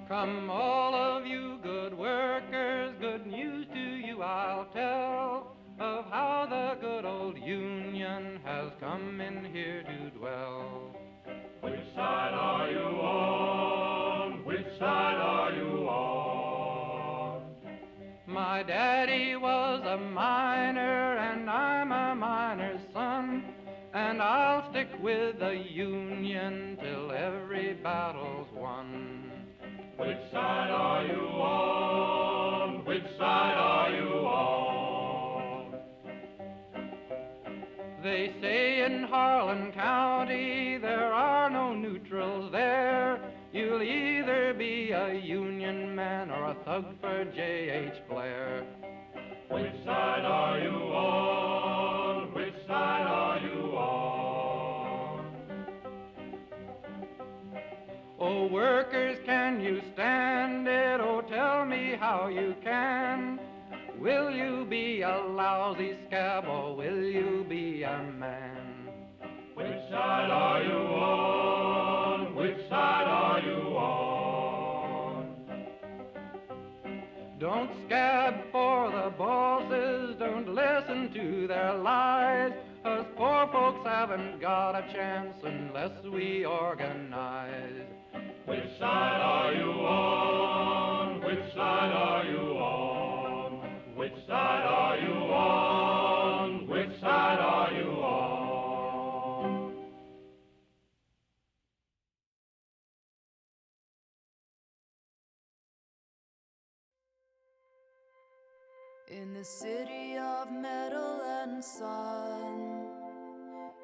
Come all of you good workers, good news to you I'll tell of how the good old Union has come in here to dwell. Which side are you on? Which side are you on? My daddy was a miner and I'm a miner's son, and I'll stick with the Union till every battle's won. Which side are you on? Which side are you on? They say in Harlan County there are no neutrals there. You'll either be a Union man or a thug for J.H. Blair. Which side are you on? Which side are you on? Oh, workers, can you stand it? Oh, tell me how you can. Will you be a lousy scab or will you be a man? Which side are you on? Which side are you on? Don't scab for the bosses, don't listen to their lies. Us poor folks haven't got a chance unless we organize. Which side are you on? Which side are you on? Which side are you on? Which side are you on? In the city of metal and sun,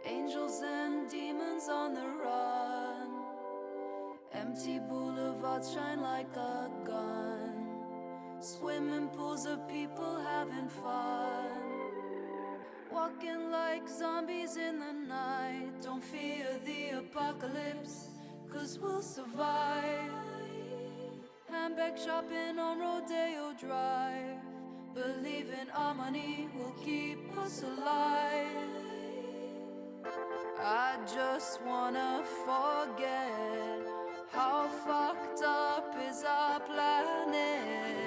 angels and demons on the run. Empty boulevards shine like a gun. Swimming pools of people having fun. Walking like zombies in the night. Don't fear the apocalypse, 'cause we'll survive. Handbag shopping on Rodeo Drive. Believing our money will keep us alive. I just wanna forget how fucked up is our planet.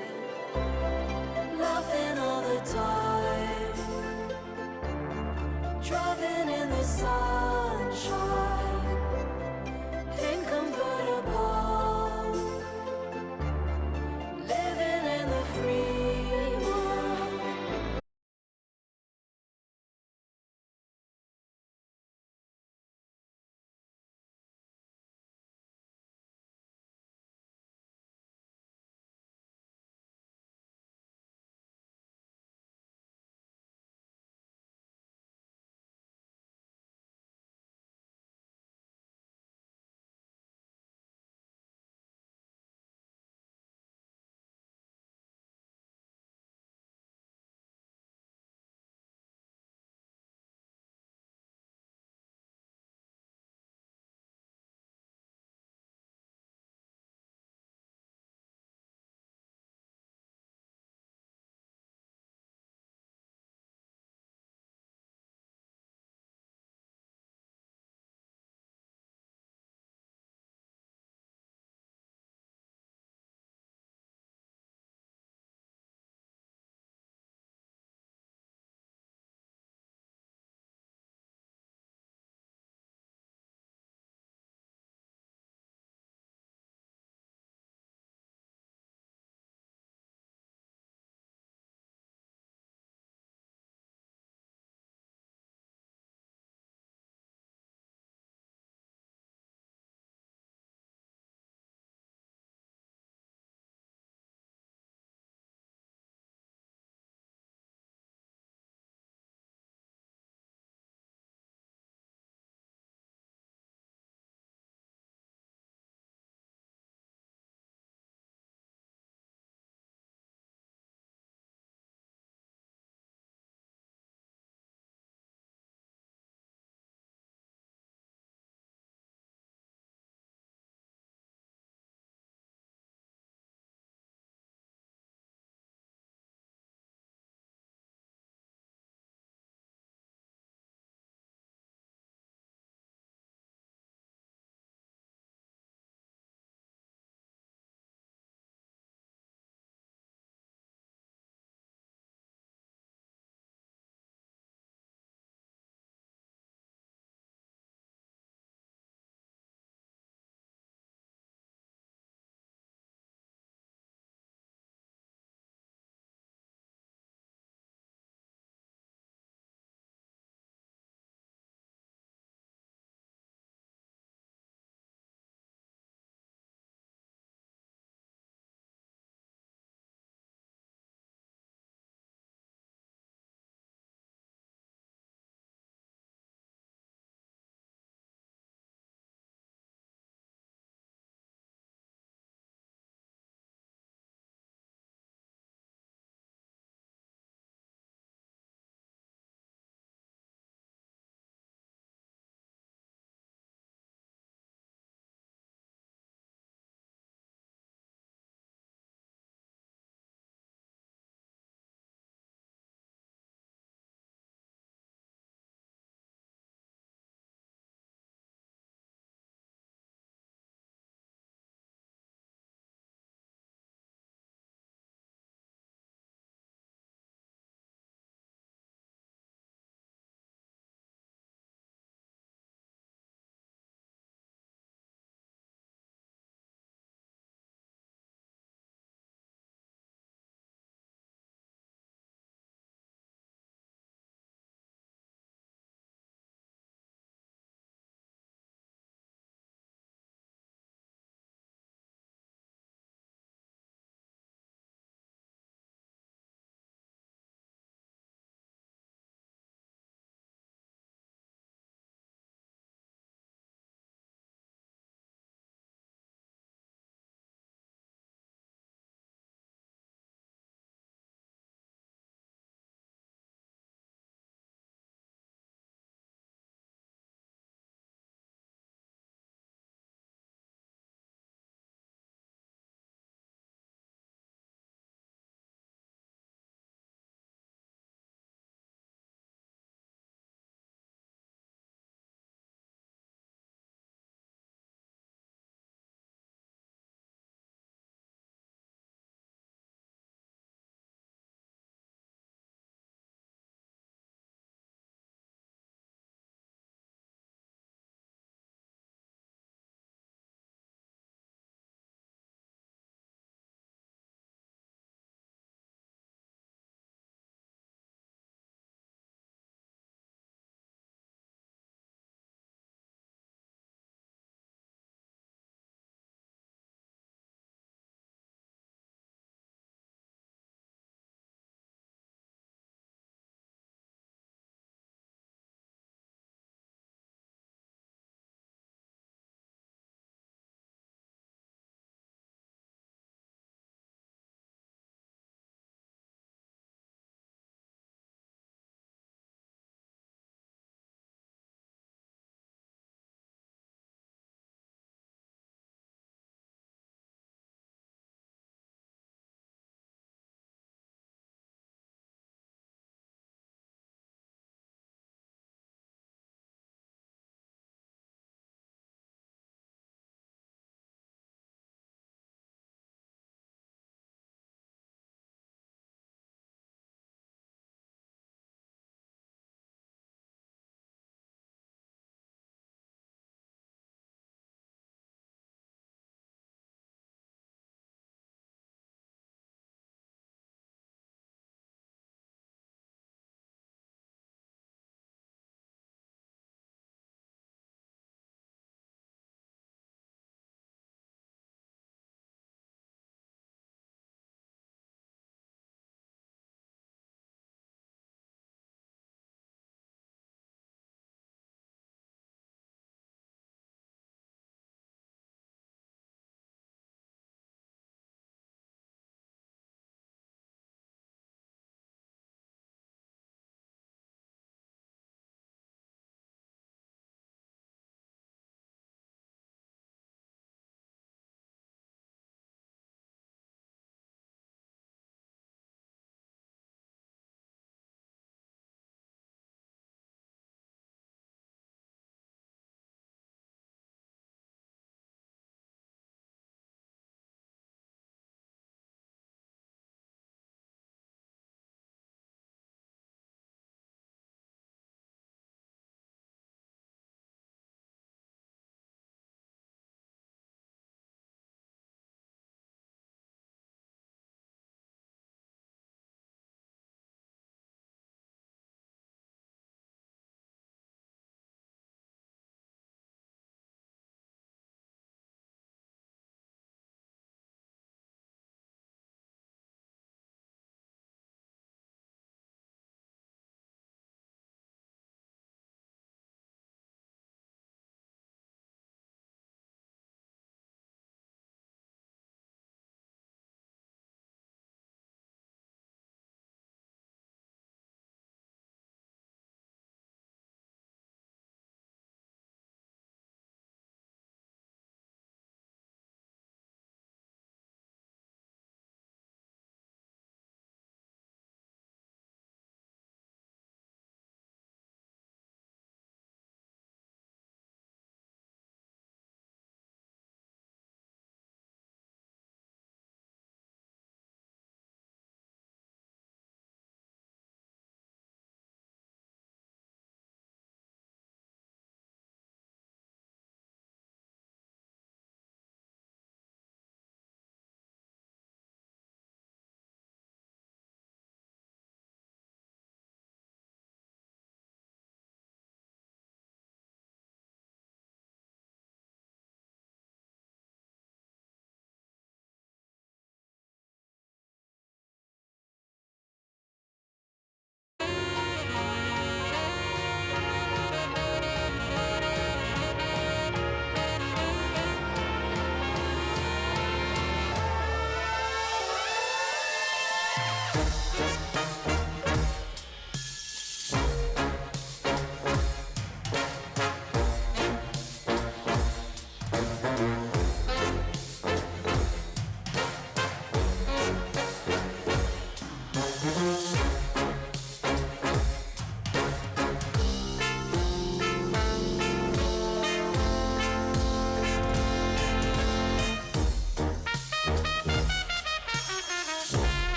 Laughing all the time, driving in the sunshine, in convertible, living in the free world.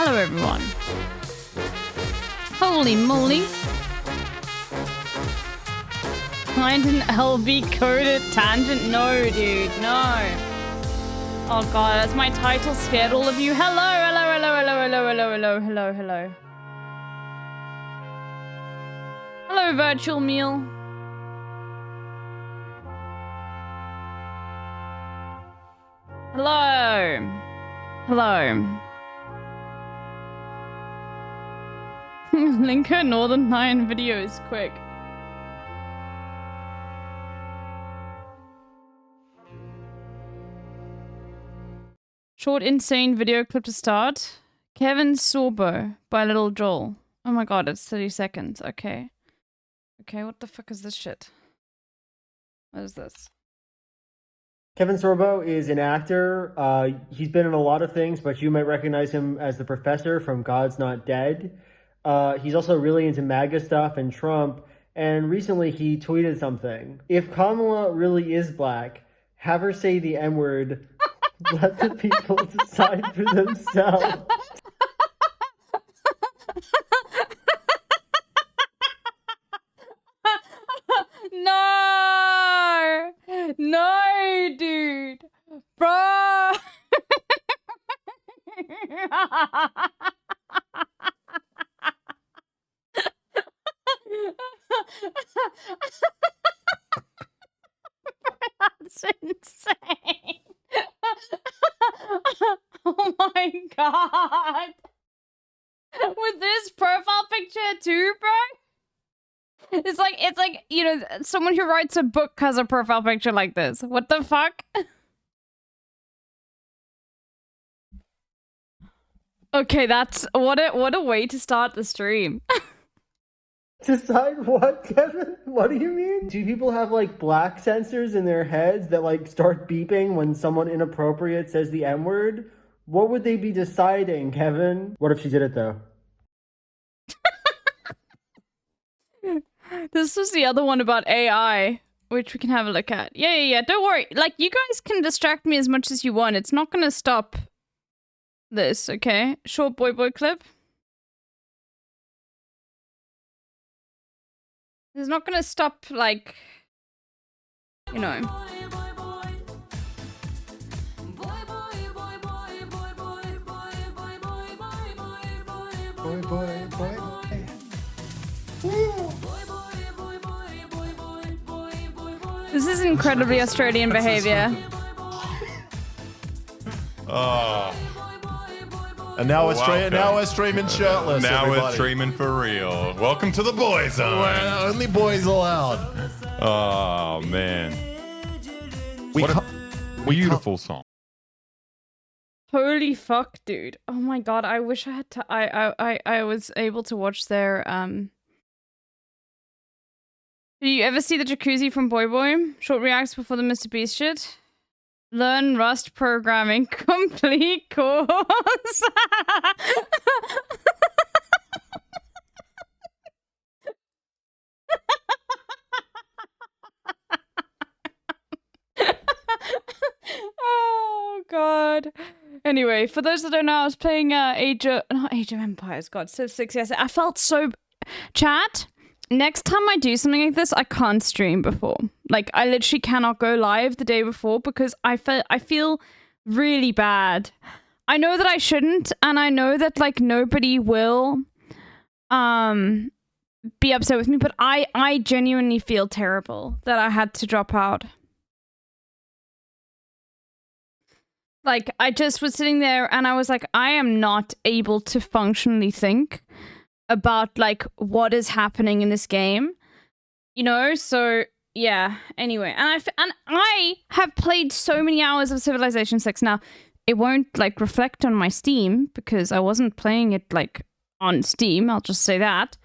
Hello, everyone. Holy moly. Find an LB coded tangent? No, dude, no. Oh god, as my title scared all of you. Hello, hello, hello, hello, hello, hello, hello, hello, hello. Hello, virtual meal. Hello. Hello. Link her Northern Lion videos quick. Short insane video clip to start. Kevin Sorbo by Little Joel. Oh my god, it's 30 seconds. Okay. Okay, what the fuck is this shit? What is this? Kevin Sorbo is an actor. He's been in a lot of things, but you might recognize him as the professor from God's Not Dead. He's also really into MAGA stuff and Trump. And recently he tweeted something. If Kamala really is black, have her say the N-word. Let the people decide for themselves. No! No, dude! Bro! That's insane! Oh my god! With this profile picture too, bro? It's like, you know, someone who writes a book has a profile picture like this. What the fuck? Okay, that's what a way to start the stream. Decide what, Kevin? What do you mean? Do people have like black sensors in their heads that like start beeping when someone inappropriate says the N-word? What would they be deciding, Kevin? What if she did it though? This was the other one about AI, which we can have a look at. Yeah. Don't worry. Like, you guys can distract me as much as you want. It's not gonna stop this, okay? Short boy clip. It's not gonna stop, like, you know. This is incredibly Australian behavior. And now we're streaming shirtless. Now everybody. we're streaming for real. Welcome to the boy zone. Where only boys allowed. Oh man, what a beautiful song. Holy fuck, dude. Oh my god, I wish I had to I was able to watch their Do you ever see the jacuzzi from Boy Boy? Short reacts before the Mr. Beast shit. Learn Rust programming complete course. Oh god. Anyway, for those that don't know, I was playing not Age of Empires, god, Civ 6 yesterday. I felt so... Chat, next time I do something like this, I can't stream before. Like, I literally cannot go live the day before because I feel really bad. I know that I shouldn't, and I know that, like, nobody will be upset with me, but I genuinely feel terrible that I had to drop out. Like, I just was sitting there and I was like, I am not able to functionally think about, like, what is happening in this game. You know? So, yeah. Anyway. And I have played so many hours of Civilization 6 now. It won't, like, reflect on my Steam because I wasn't playing it, like, on Steam. I'll just say that.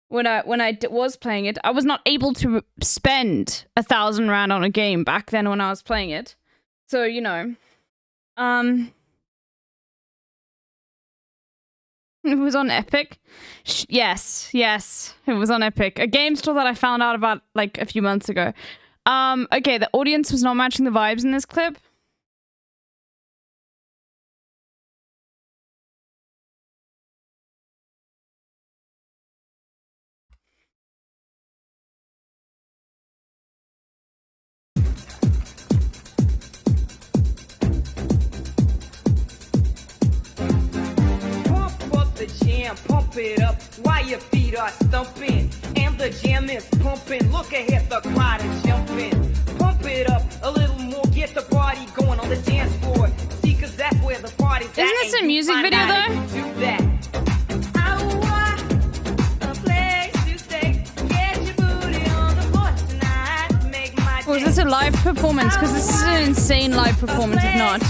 When I was playing it, I was not able to spend 1,000 rand on a game back then when I was playing it. So, you know... It was on Epic. Yes, it was on Epic. A game store that I found out about, like, a few months ago. Okay, the audience was not matching the vibes in this clip. jam, pump it up while your feet are stumping. And the jam is pumping, look ahead, the crowd is jumping. Pump it up a little more, get the party going on the dance floor. See, cause that's where the party's at. Isn't this a music video though? Do that. Or is this a live performance? Because this is an insane live performance, if not.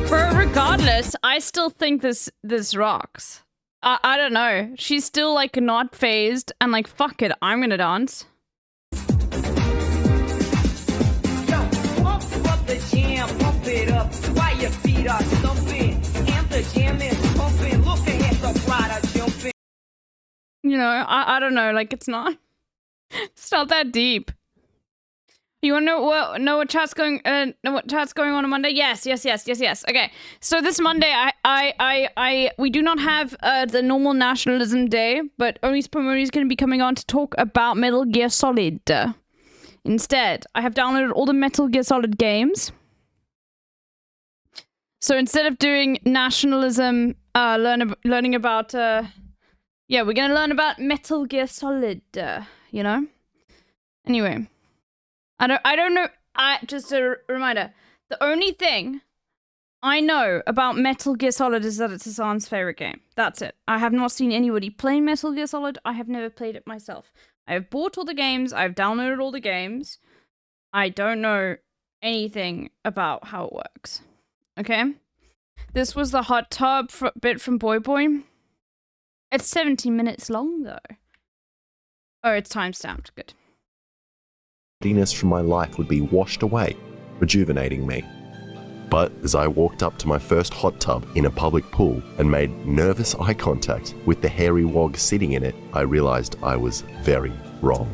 But regardless, I still think this rocks. I don't know. She's still like not phased and like, fuck it, I'm gonna dance. Pump it up while your feet are stumping. And the jam is pumping. Look ahead, the crowd are jumping. You know, I don't know, like it's not that deep. You wanna know what chat's going on Monday? Yes. Okay. So this Monday we do not have the normal Nationalism Day, but only Spumoni is gonna be coming on to talk about Metal Gear Solid. Instead, I have downloaded all the Metal Gear Solid games. So instead of doing nationalism, learning about, we're gonna learn about Metal Gear Solid, you know? Anyway. I don't know, just a reminder, the only thing I know about Metal Gear Solid is that it's Hassan's favorite game. That's it. I have not seen anybody play Metal Gear Solid. I have never played it myself. I have bought all the games. I've downloaded all the games. I don't know anything about how it works. Okay? This was the hot tub bit from Boy Boy. It's 17 minutes long, though. Oh, it's time-stamped. Good. Emptiness from my life would be washed away, rejuvenating me. But as I walked up to my first hot tub in a public pool and made nervous eye contact with the hairy wog sitting in it, I realized I was very wrong.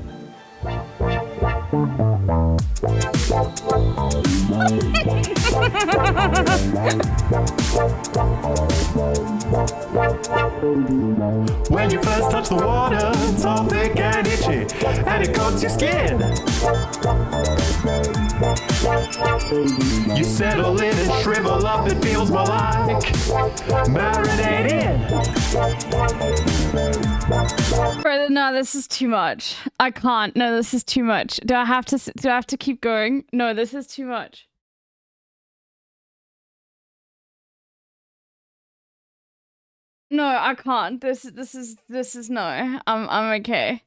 When you first touch the water, it's all thick and itchy, and it coats your skin. You settle in and shrivel up, it feels more like marinating. Brother, no, this is too much. I can't. No, this is too much. Do I have to keep going? No, this is too much. No, I can't. This is no. I'm okay.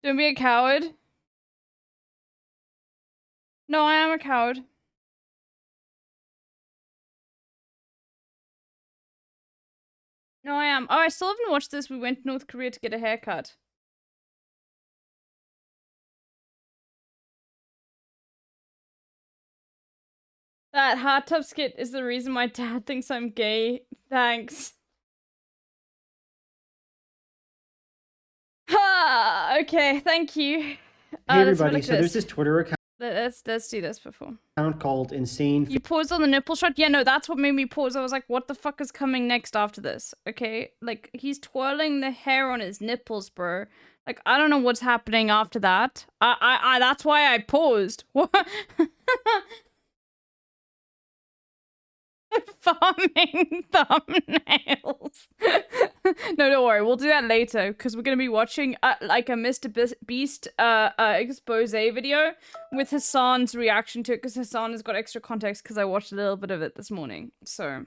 Don't be a coward. No, I am a coward. No, I am. Oh, I still haven't watched this. We went to North Korea to get a haircut. That hot tub skit is the reason my dad thinks I'm gay. Thanks. Ha! Okay, thank you. Hey everybody, like so there's this Twitter account Let's do this before. Called Insane. You paused on the nipple shot? Yeah, no, that's what made me pause. I was like, what the fuck is coming next after this? Okay, like, he's twirling the hair on his nipples, bro. Like, I don't know what's happening after that. That's why I paused. What? Farming thumbnails. No, don't worry. We'll do that later because we're gonna be watching like a Mr. Beast expose video with Hassan's reaction to it because Hassan has got extra context because I watched a little bit of it this morning. So.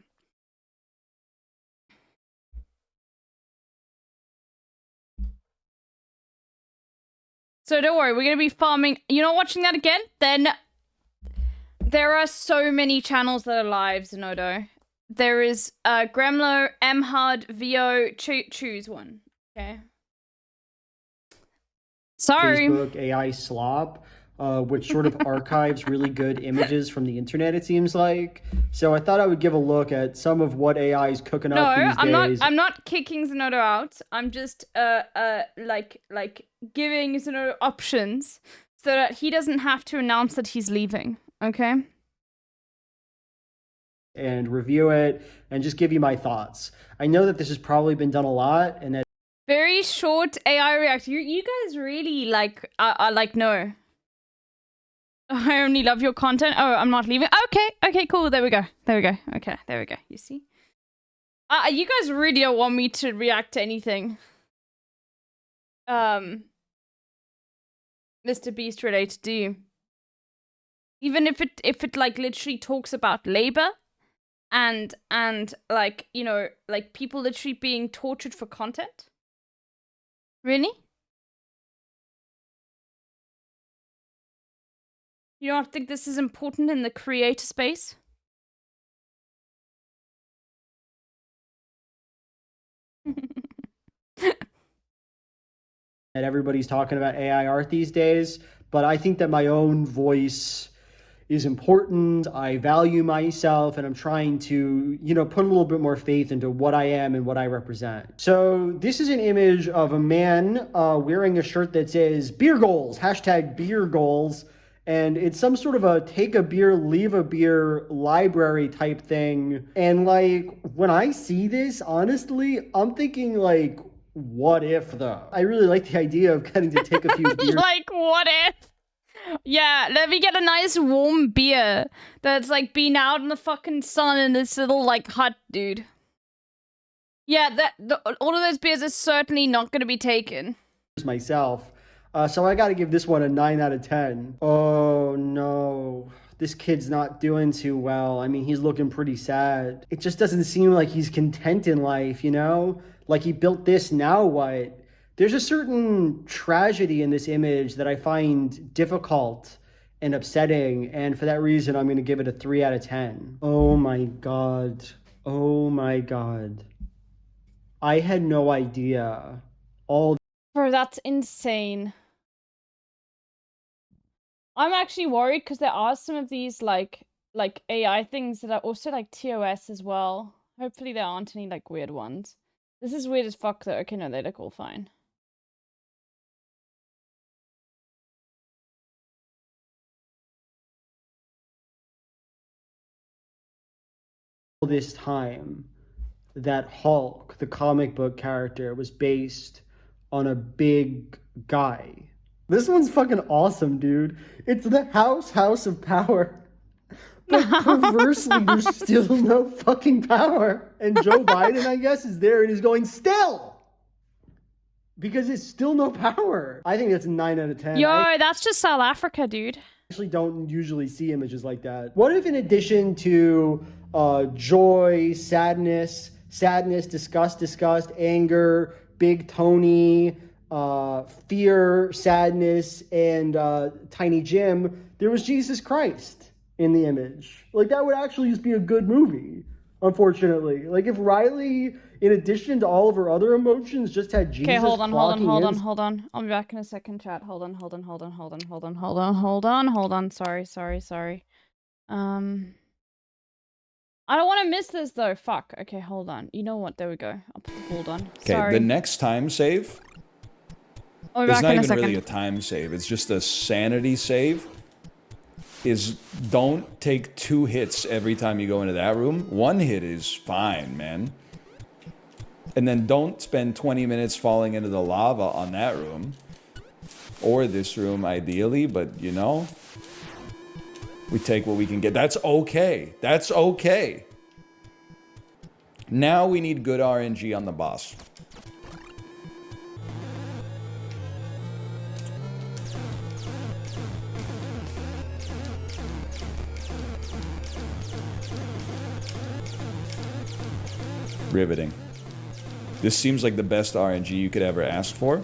So don't worry. We're gonna be farming. You're not watching that again? Then. There are so many channels that are live, Zenodo. There is Gremlo, Mhard, VO, choose one. Okay. Sorry. Facebook AI slob, which sort of archives really good images from the internet, it seems like. So I thought I would give a look at some of what AI is cooking up these days. I'm not kicking Zenodo out. I'm just like giving Zenodo options so that he doesn't have to announce that he's leaving. Okay. and review it and just give you my thoughts. I know that this has probably been done a lot and that Very short AI react. You guys really like no. I only love your content. Oh, I'm not leaving. Okay, cool. There we go. Okay, there we go. You see? You guys really don't want me to react to anything. Mr. Beast related, do you? Even if it like literally talks about labor and like, you know, like people literally being tortured for content? Really? You don't think this is important in the creator space? that everybody's talking about AI art these days, but I think that my own voice is important. I value myself and I'm trying to, you know, put a little bit more faith into what I am and what I represent. So this is an image of a man wearing a shirt that says beer goals, hashtag beer goals. And it's some sort of a take a beer, leave a beer library type thing. And like, when I see this, honestly, I'm thinking like, what if though? I really like the idea of getting to take a few beers. Like, what if? Yeah, let me get a nice warm beer that's like been out in the fucking sun in this little like hut, dude. Yeah, all of those beers are certainly not going to be taken. Myself. So I got to give this one a 9 out of 10. Oh no, this kid's not doing too well. I mean, he's looking pretty sad. It just doesn't seem like he's content in life, you know? Like he built this, now what? There's a certain tragedy in this image that I find difficult and upsetting, and for that reason, I'm going to give it a 3 out of 10. Oh my god. Oh my god. I had no idea. Bro, that's insane. I'm actually worried because there are some of these like AI things that are also like TOS as well. Hopefully there aren't any like weird ones. This is weird as fuck though. Okay, no, they look all fine. This time that Hulk, the comic book character, was based on a big guy. This one's fucking awesome, dude. It's the house of power. But perversely, there's still no fucking power. And Joe Biden, I guess, is there and he's going, still! Because it's still no power. I think that's a 9 out of 10. Yo, that's just South Africa, dude. Actually don't usually see images like that. What if in addition to joy, sadness, disgust, anger, Big Tony, fear, sadness, and Tiny Jim, there was Jesus Christ in the image? Like, that would actually just be a good movie, unfortunately. Like, if Riley, in addition to all of her other emotions, just had Jesus. Okay, hold on. I'll be back in a second, chat. Hold on. Sorry. I don't want to miss this though. Fuck. Okay, hold on. You know what? There we go. I'll put the hold on. Okay, the next time save. I'll be It's back not in a even second. really a time save. It's just a sanity save. Is don't take 2 hits every time you go into that room. 1 hit is fine, man. And then don't spend 20 minutes falling into the lava on that room. Or this room, ideally, but you know. We take what we can get. That's okay. That's okay. Now we need good RNG on the boss. Riveting. This seems like the best RNG you could ever ask for.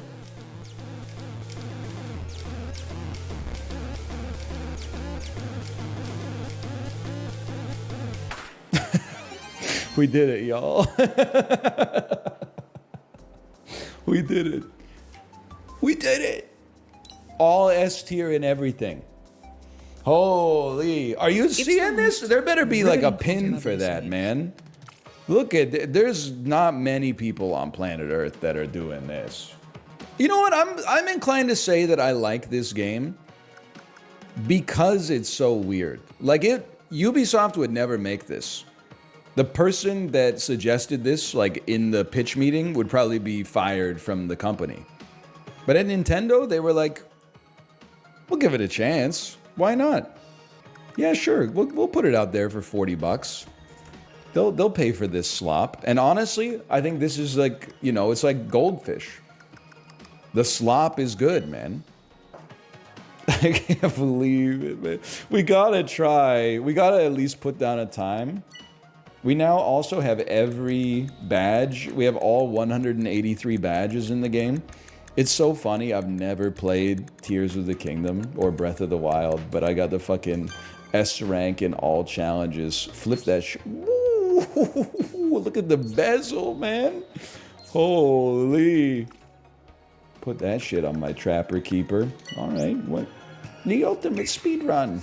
We did it, y'all. We did it. We did it. All S tier and everything. Holy. Are you seeing this? There better be like a pin for that, man. Look at, there's not many people on planet Earth that are doing this. You know what? I'm inclined to say that I like this game because it's so weird. Like Ubisoft would never make this. The person that suggested this, like in the pitch meeting, would probably be fired from the company. But at Nintendo, they were like, we'll give it a chance. Why not? Yeah, sure. We'll put it out there for $40. They'll pay for this slop. And honestly, I think this is like, you know, it's like goldfish. The slop is good, man. I can't believe it, man. We gotta try. We gotta at least put down a time. We now also have every badge. We have all 183 badges in the game. It's so funny. I've never played Tears of the Kingdom or Breath of the Wild, but I got the fucking S rank in all challenges. Flip that shit. Look at the bezel, man. Holy. Put that shit on my Trapper Keeper. All right, what? The ultimate speed run.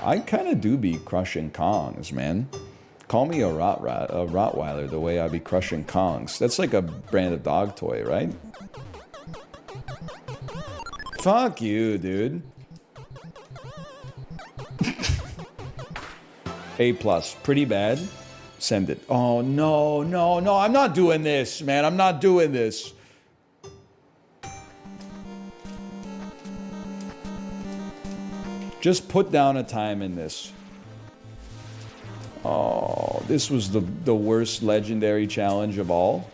I kind of do be crushing Kongs, man. Call me a Rottweiler the way I be crushing Kongs. That's like a brand of dog toy, right? Fuck you, dude. A+, pretty bad. Send it. Oh, no, no, no. I'm not doing this, man. I'm not doing this. Just put down a time in this. Oh, this was the worst legendary challenge of all.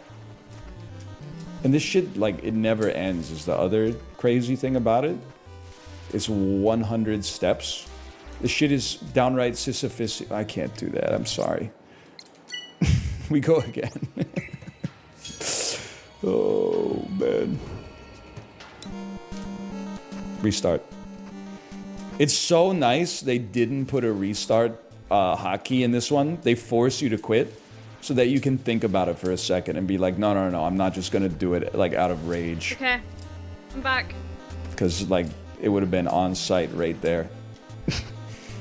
And this shit, like, it never ends is the other crazy thing about it. It's 100 steps. This shit is downright Sisyphus. I can't do that. I'm sorry. We go again. Oh, man. Restart. It's so nice they didn't put a restart hotkey in this one. They force you to quit so that you can think about it for a second and be like, no, no, no, I'm not just going to do it like out of rage. Okay, I'm back. Because like it would have been on site right there.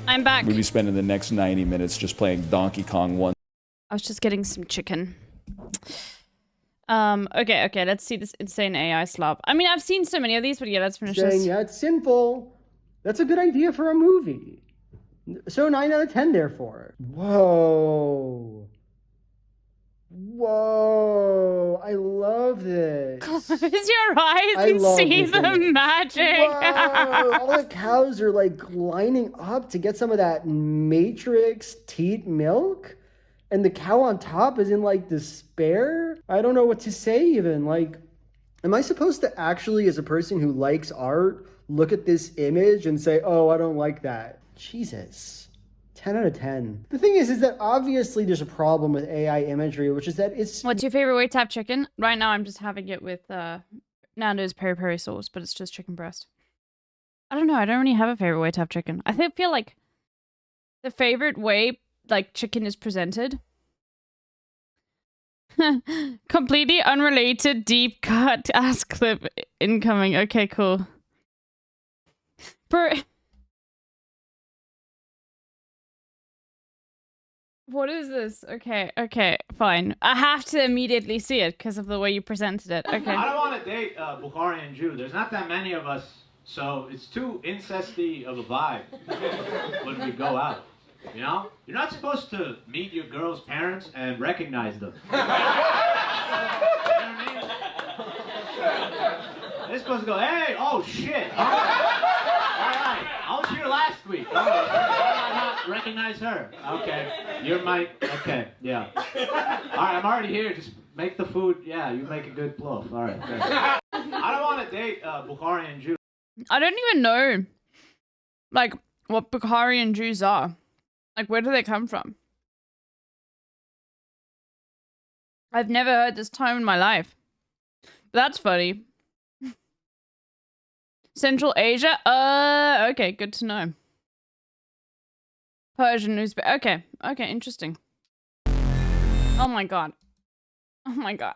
I'm back. We'd be spending the next 90 minutes just playing Donkey Kong 1. I was just getting some chicken. Okay, let's see this insane AI slop. I mean, I've seen so many of these, but yeah, let's finish this. Yeah, it's sinful. That's a good idea for a movie. So 9 out of 10, therefore. Whoa. Whoa. I love this. Close your eyes and see the magic. Whoa. All the cows are like lining up to get some of that Matrix teat milk. And the cow on top is in like despair. I don't know what to say even. Like, am I supposed to actually, as a person who likes art, look at this image and say, oh, I don't like that? Jesus. 10 out of 10. The thing is that obviously there's a problem with AI imagery, which is that it's... What's your favorite way to have chicken? Right now I'm just having it with Nando's peri-peri sauce, but it's just chicken breast. I don't know. I don't really have a favorite way to have chicken. I feel like the favorite way like chicken is presented. Completely unrelated deep cut ass clip incoming. Okay, cool. What is this? Okay, fine. I have to immediately see it because of the way you presented it. Okay. I don't want to date a Bukharian Jew. There's not that many of us, so it's too incesty of a vibe when we go out. You know? You're not supposed to meet your girl's parents and recognize them. You know what I mean? They're supposed to go, hey, oh shit. All right, I was here last week. Why did I not recognize her? Okay, you're my, okay, yeah. All right, I'm already here. Just make the food. Yeah, you make a good bluff. All right, good. I don't want to date a Bukharian Jew. I don't even know, like, what Bukharian Jews are. Like, where do they come from? I've never heard this term in my life. But that's funny. Central Asia? Okay, good to know. Persian, Uzbek. Okay, interesting. Oh my god. Oh my god.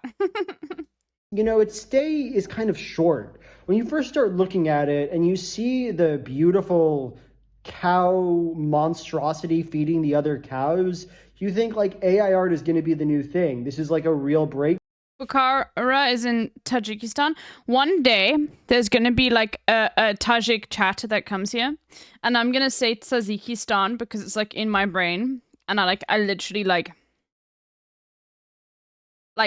You know, its stay is kind of short. When you first start looking at it and you see the beautiful cow monstrosity feeding the other cows, you think like AI art is going to be the new thing. This is like a real break. Bukhara is in Tajikistan. One day, there's going to be like a Tajik chat that comes here. And I'm going to say Tajikistan because it's like in my brain. And I literally like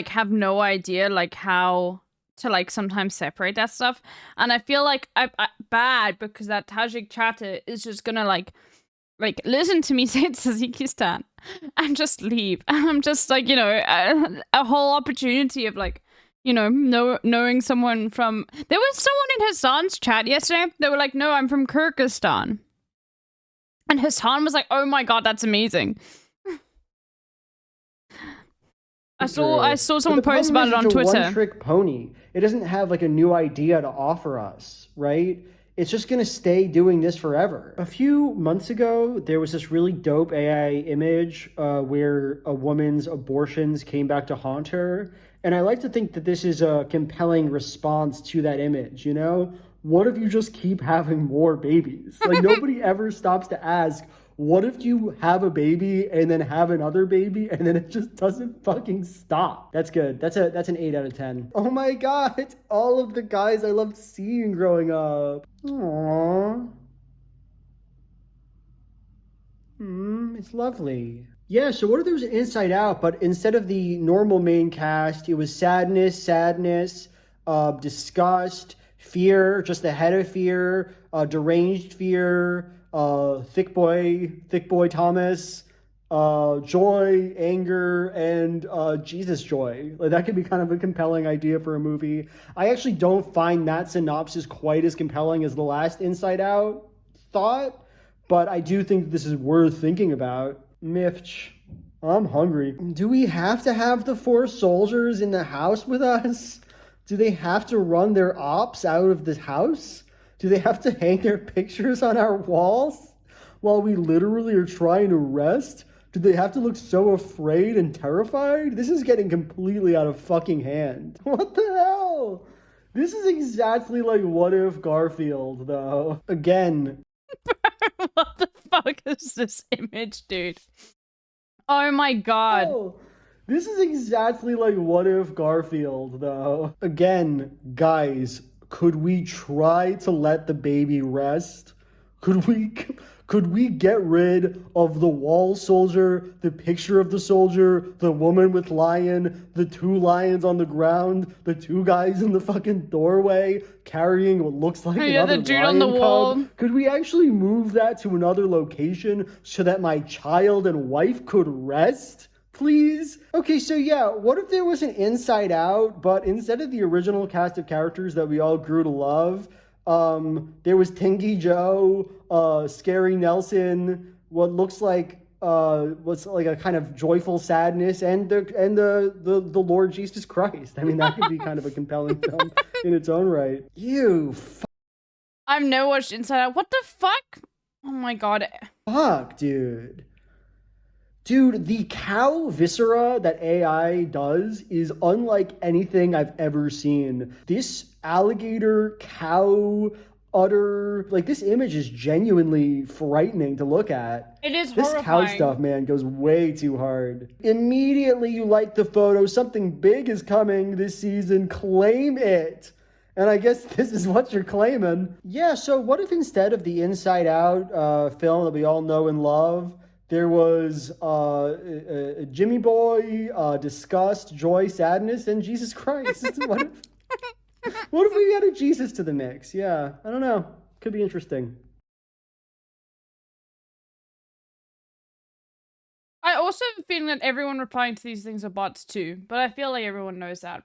have no idea like how to like sometimes separate that stuff. And I feel like I bad because that Tajik chatter is just going to like listen to me say Tajikistan and just leave. And I'm just like, you know, a whole opportunity of like, you know, knowing someone from... There was someone in Hassan's chat yesterday. They were like, no, I'm from Kyrgyzstan. And Hassan was like, oh my God, that's amazing. I saw someone post about it on Twitter. It's a one-trick pony. It doesn't have like a new idea to offer us, right? It's just going to stay doing this forever. A few months ago, there was this really dope AI image where a woman's abortions came back to haunt her. And I like to think that this is a compelling response to that image, you know? What if you just keep having more babies? Like, nobody ever stops to ask, what if you have a baby and then have another baby and then it just doesn't fucking stop? That's good. That's an 8 out of 10. Oh my God, it's all of the guys I loved seeing growing up. Aww. It's lovely. Yeah, so what if there was an Inside Out, but instead of the normal main cast, it was sadness, disgust, fear, just the head of fear, deranged fear, thick boy Thomas, joy, anger, and Jesus joy. Like, that could be kind of a compelling idea for a movie. I actually don't find that synopsis quite as compelling as the last Inside Out thought, but I do think this is worth thinking about. Mifch, I'm hungry. Do we have to have the 4 soldiers in the house with us? Do they have to run their ops out of this house? Do they have to hang their pictures on our walls while we literally are trying to rest? Do they have to look so afraid and terrified? This is getting completely out of fucking hand. What the hell? This is exactly like What If Garfield, though. Again. What the fuck is this image, dude? Oh my God. Oh, this is exactly like What If Garfield, though. Again, guys, could we try to let the baby rest? Could we get rid of the wall soldier, the picture of the soldier, the woman with lion, the 2 lions on the ground, the 2 guys in the fucking doorway carrying what looks like another the dude lion on the wall. cub? Could we actually move that to another location so that my child and wife could rest? Please? Okay, so yeah, what if there was an Inside Out, but instead of the original cast of characters that we all grew to love, there was Tinky Joe, Scary Nelson, what looks like what's like a kind of joyful sadness, and the Lord Jesus Christ. I mean, that could be kind of a compelling film in its own right. I've never watched Inside Out. What the fuck? Oh my God. Fuck, dude. Dude, the cow viscera that AI does is unlike anything I've ever seen. This alligator cow udder, like, this image is genuinely frightening to look at. It is This horrifying. cow stuff, man, goes way too hard. Immediately you like the photo, something big is coming this season, claim it. And I guess this is what you're claiming. Yeah, so what if instead of the Inside Out film that we all know and love, there was Jimmy Boy, Disgust, Joy, Sadness, and Jesus Christ? What if we added Jesus to the mix? Yeah, I don't know. Could be interesting. I also have a feeling that everyone replying to these things are bots too, but I feel like everyone knows that.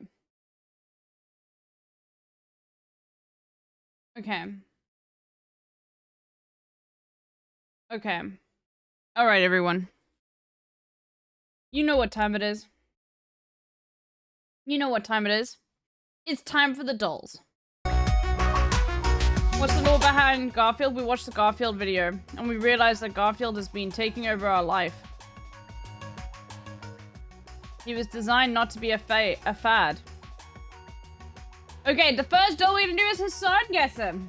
Okay. Okay. All right, everyone. You know what time it is. You know what time it is. It's time for the dolls. What's the law behind Garfield? We watched the Garfield video, and we realized that Garfield has been taking over our life. He was designed not to be a fad. Okay, the first doll we're gonna do is Hassan guess him.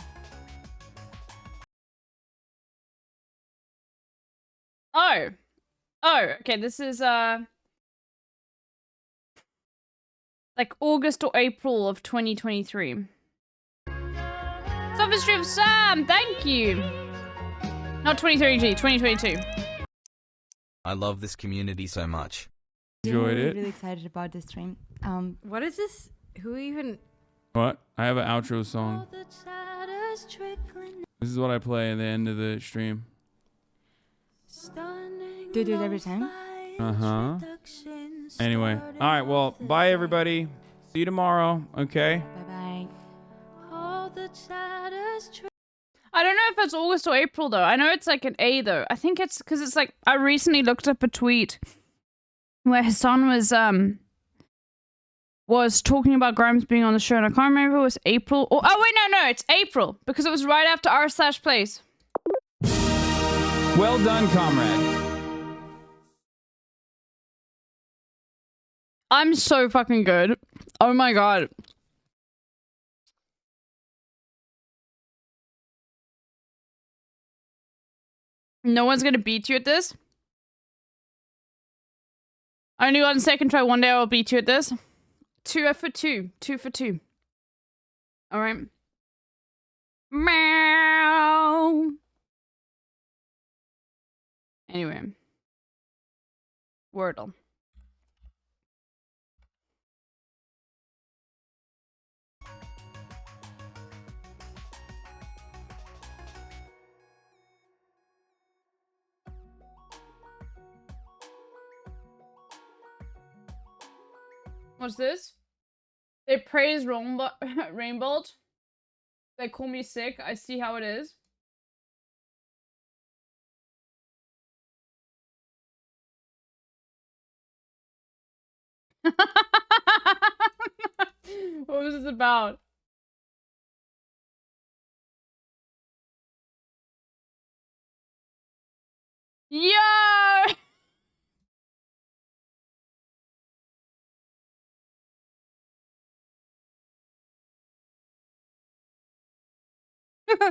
Oh, okay, this is, like Like August or April of 2023. Sophistry of Sam, thank you. Not 2033, 2022. I love this community so much. Enjoyed it. Really excited about this stream. What is this? Who even? What? I have an outro song. This is what I play at the end of the stream. Do you do it every time? Uh-huh. Anyway. Alright, well, bye everybody. See you tomorrow, okay? Bye-bye. I don't know if it's August or April though. I know it's like an A though. I think it's because it's like I recently looked up a tweet where Hassan was talking about Grimes being on the show, and I can't remember if it was April or oh wait, no, it's April because it was right after r/plays. Well done, comrade. I'm so fucking good. Oh my god. No one's gonna beat you at this. I only got a second try. One day I'll beat you at this. 2 for 2. 2 for 2. Alright. Meow. Anyway. Wordle. What's this? They praise Rainbow. They call me sick. I see how it is. What was this about? Yo!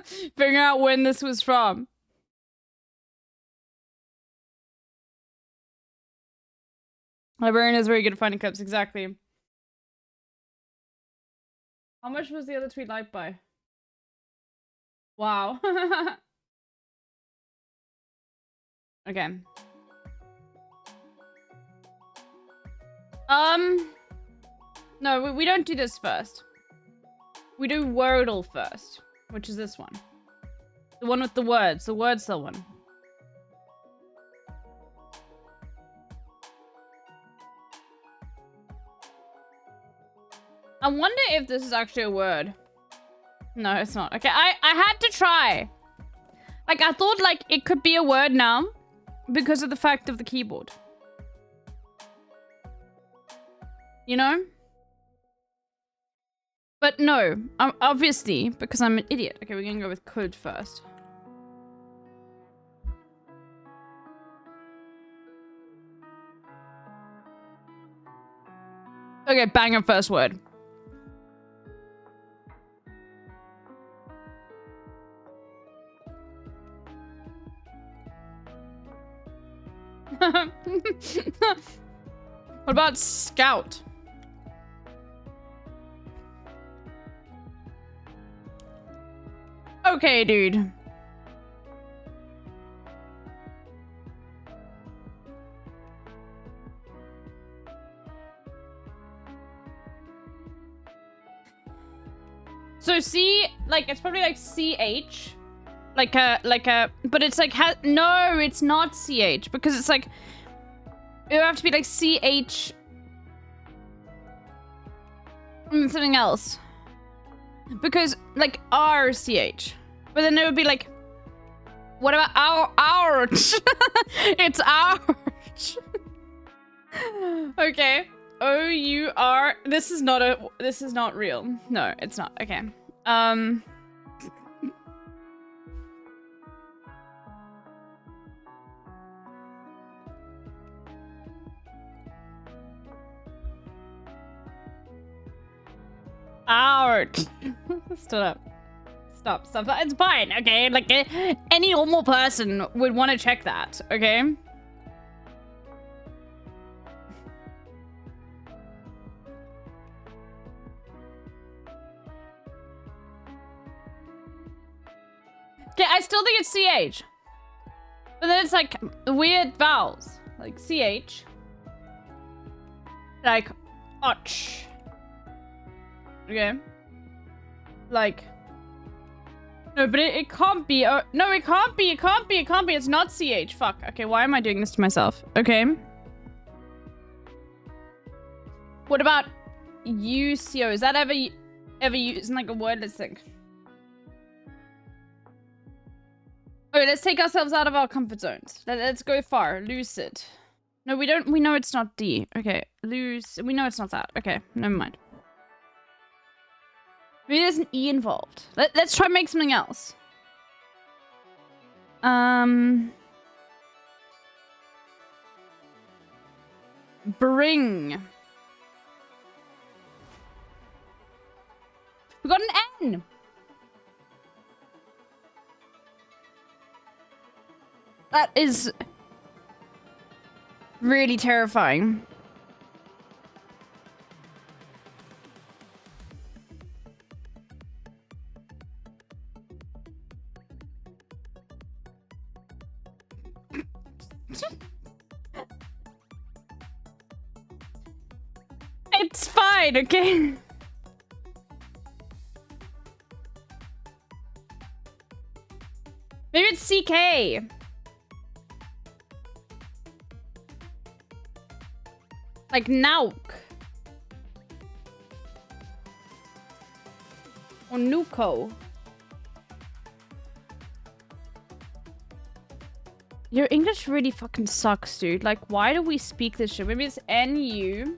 Figuring out when this was from. Librarian is very good at finding clips, exactly. How much was the other tweet liked by? Wow. Okay. No, we don't do this first. We do Wordle first, which is this one. The one with the word cell one. I wonder if this is actually a word. No, it's not. Okay, I had to try. Like, I thought, like, it could be a word now because of the fact of the keyboard. You know? But no, I'm obviously, because I'm an idiot. Okay, we're gonna go with could first. Okay, banger first word. What about scout? Okay, dude. So C, like, it's probably like CH. Like a, but it's like, no, it's not CH, because it's like, it would have to be like CH. Something else. Because, like, RCH. But then it would be like, what about ouch? It's ouch. Okay. O-U-R. This is not real. No, it's not. Okay. Ouch. Stop. It's fine, okay? Like, any normal person would want to check that, okay? Okay, I still think it's CH. But then it's like weird vowels. Like CH. Like och. Okay. Like. No, but it can't be. No, it can't be. It can't be. It can't be. It's not CH. Fuck. Okay, why am I doing this to myself? Okay. What about UCO? Is that ever used in like a word? Let's think. Okay, let's take ourselves out of our comfort zones. Let's go far. Lucid. No, we don't. We know it's not D. Okay, loose. We know it's not that. Okay, never mind. Maybe there's an E involved. Let's try and make something else. Bring. We got an N. That is really terrifying. It's fine, okay? Maybe it's CK. Like Nauk. Or Nuko. Your English really fucking sucks, dude. Like, why do we speak this shit? Maybe it's N-U-C-O.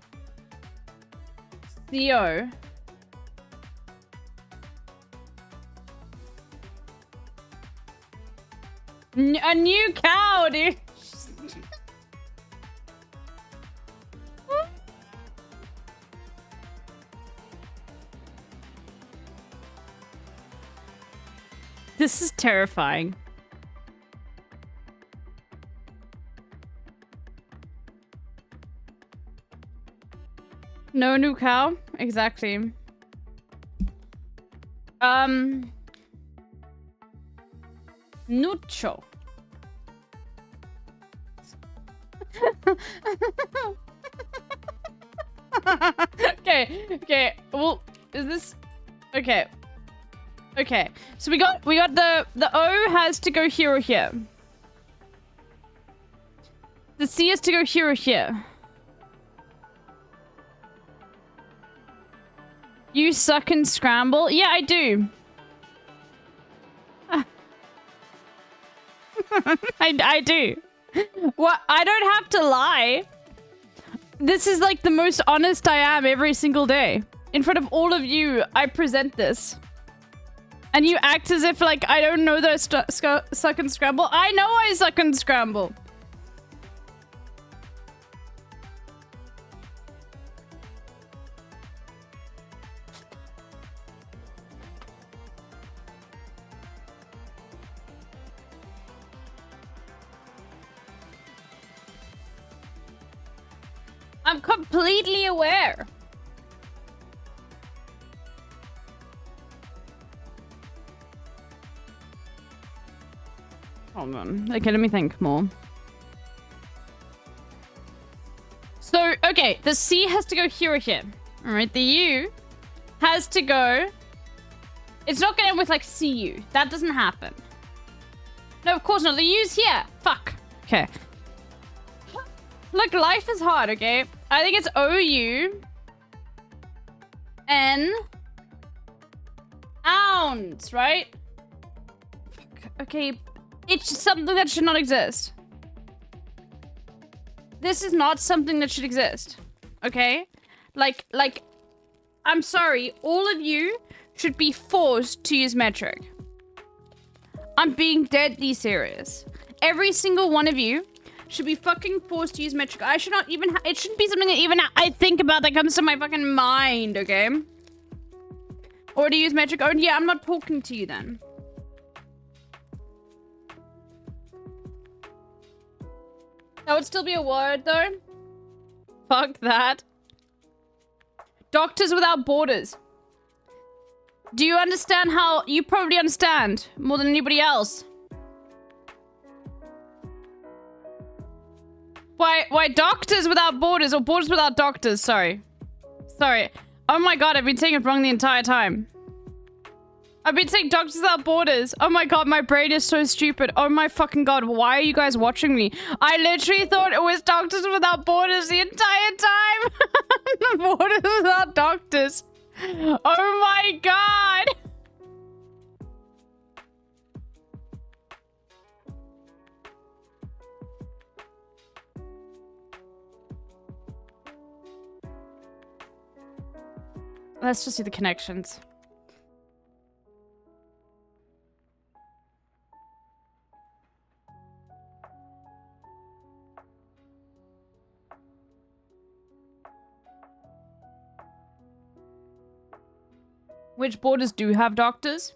A new cow, dude. This is terrifying. No new cow? Exactly. Nucho. Okay. Well, is this okay? Okay. So we got the O has to go here or here. The C has to go here or here. You suck and scramble? Yeah, I do. I do. Well, I don't have to lie. This is like the most honest I am every single day. In front of all of you, I present this. And you act as if like I don't know that I suck and scramble. I know I suck and scramble. I'm completely aware. Hold on. Okay, let me think more. So, okay, the C has to go here or here. All right, the U has to go... It's not going to end with, like, CU. That doesn't happen. No, of course not. The U's here. Fuck. Okay. Look, life is hard, okay? I think it's OU. N. Ounds, right? Okay. It's just something that should not exist. This is not something that should exist. Okay? Like, I'm sorry. All of you should be forced to use metric. I'm being deadly serious. Every single one of you should be fucking forced to use metric. I should not even it shouldn't be something that even I think about that comes to my fucking mind, okay? Or to use metric. Oh, yeah, I'm not talking to you then. That would still be a word, though. Fuck that. Doctors Without Borders. Do you understand how... You probably understand more than anybody else. Why Doctors Without Borders, or Borders Without Doctors, sorry. Sorry. Oh my god, I've been saying it wrong the entire time. I've been saying Doctors Without Borders. Oh my god, my brain is so stupid. Oh my fucking god, why are you guys watching me? I literally thought it was Doctors Without Borders the entire time. Borders Without Doctors. Oh my god. Let's just see the connections. Which borders do have doctors?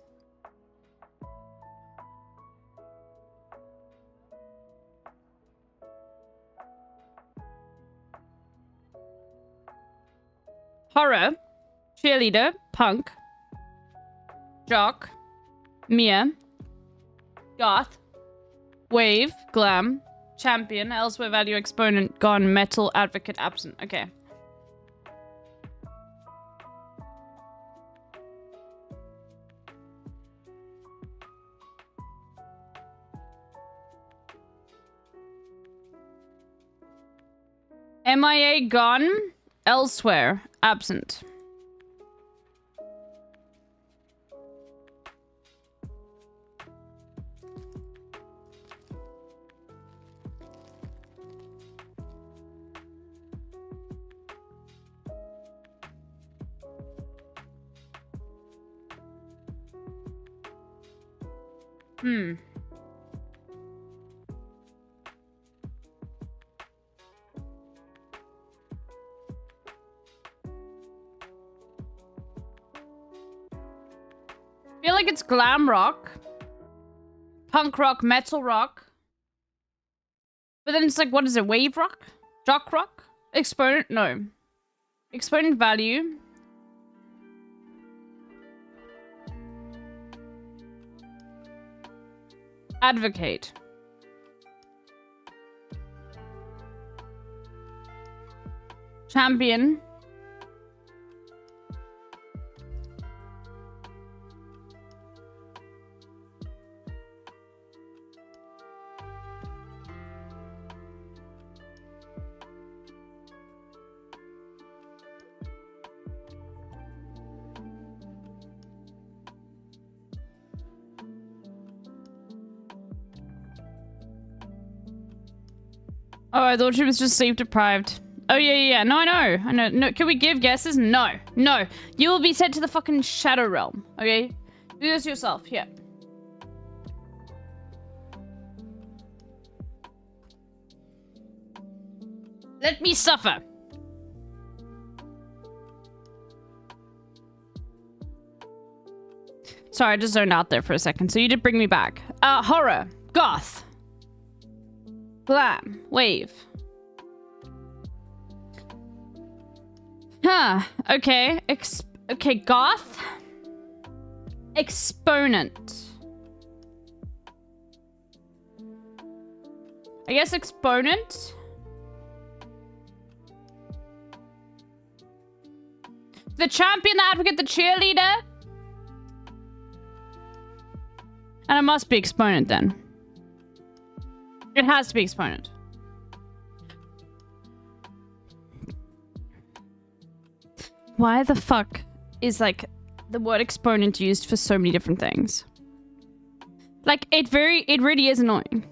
Horror, cheerleader, punk, jock, Mia, goth, wave, glam, champion, elsewhere, value, exponent, gone, metal, advocate, absent. Okay. MIA, gone, elsewhere, absent. I feel like it's glam rock, punk rock, metal rock. But then it's like, what is it? Wave rock? Jock rock? Exponent? No. Exponent value. Advocate. Champion. Oh, I thought she was just sleep deprived. Oh, yeah. No, I know. I know. No, can we give guesses? No. No. You will be sent to the fucking Shadow Realm, okay? Do this yourself. Yeah. Let me suffer. Sorry, I just zoned out there for a second. So you did bring me back. Horror. Goth. Glam. Wave. Huh. Okay. Okay, goth. Exponent. I guess exponent. The champion, the advocate, the cheerleader. And it must be exponent then. It has to be exponent. Why the fuck is like the word exponent used for so many different things? Like it really is annoying.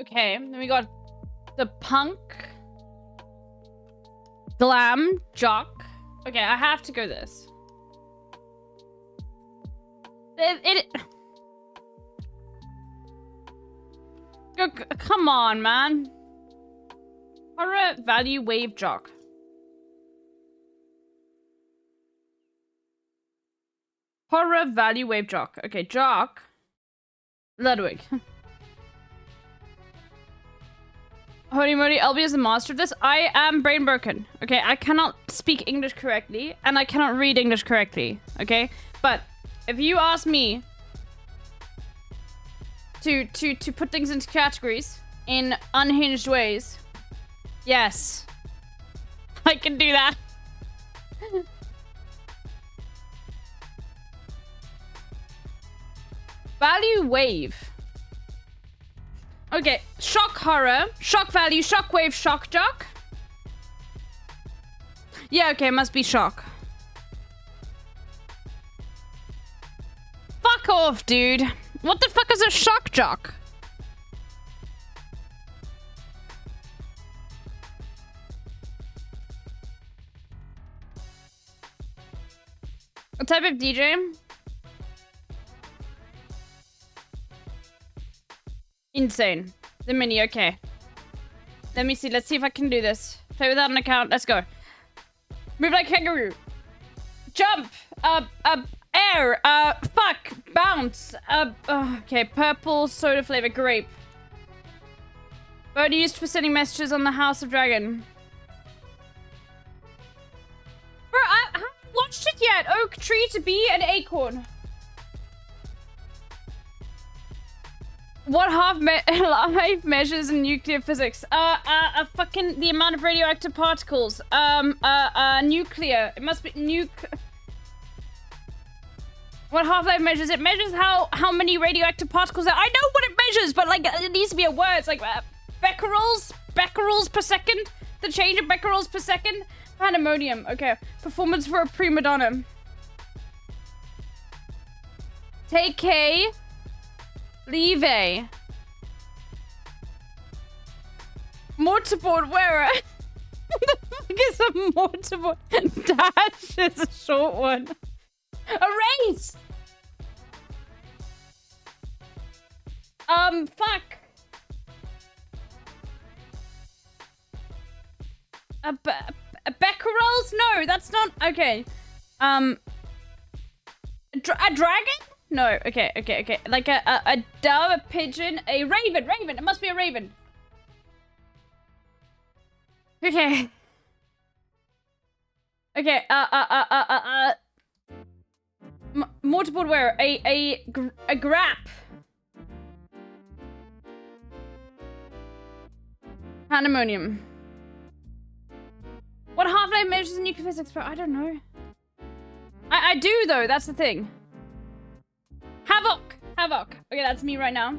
Okay, then we got the punk, glam, jock. Okay, I have to go this. Come on, man. Horror, value, wave, jock. Horror, value, wave, jock. Okay, jock. Ludwig. Holy moly, LB is the master of this. I am brain broken. Okay, I cannot speak English correctly, and I cannot read English correctly. Okay, but if you ask me to put things into categories in unhinged ways, yes, I can do that. Value wave. Okay, shock horror, shock value, shock wave, shock jock. Yeah, okay, must be shock. Fuck off, dude. What the fuck is a shock jock? What type of DJ? Insane. The mini, okay. Let me see. Let's see if I can do this. Play without an account. Let's go. Move like kangaroo. Jump. Air. Fuck. Bounce. Okay. Purple soda flavor. Grape. Bird used for sending messages on the House of Dragon. Bro, I haven't watched it yet. Oak tree to be an acorn. What life measures in nuclear physics? Fucking the amount of radioactive particles. Nuclear. It must be What half-life measures? It measures how many radioactive particles there. I know what it measures, but like it needs to be a word. It's like becquerels per second. The change of becquerels per second. Pandemonium. Okay. Performance for a prima donna. Take K. Leave A. Mortarboard wearer. What the fuck is a mortarboard? Dash is a short one. Erase! Fuck. Becquerels? No, that's not... Okay. A dragon? No, okay. Like a dove, a pigeon, a raven. Raven, it must be a raven. Okay. Okay, mortarboard wearer, a grap. Pandemonium. What half-life measures in nuclear physics, bro? I don't know. I do, though. That's the thing. Havoc. Havoc. Okay, that's me right now.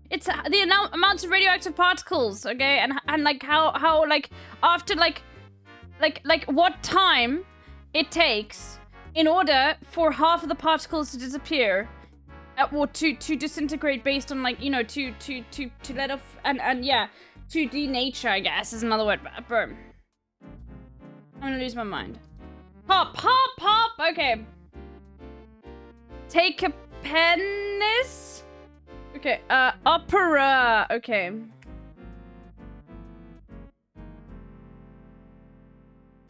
It's the amount of radioactive particles, okay? And like how like after like what time it takes in order for half of the particles to disappear or to disintegrate based on like, you know, to let off and yeah, to denature, I guess is another word. Bro. I'm gonna lose my mind. Pop. Okay. Take a penis. Okay. Opera. Okay.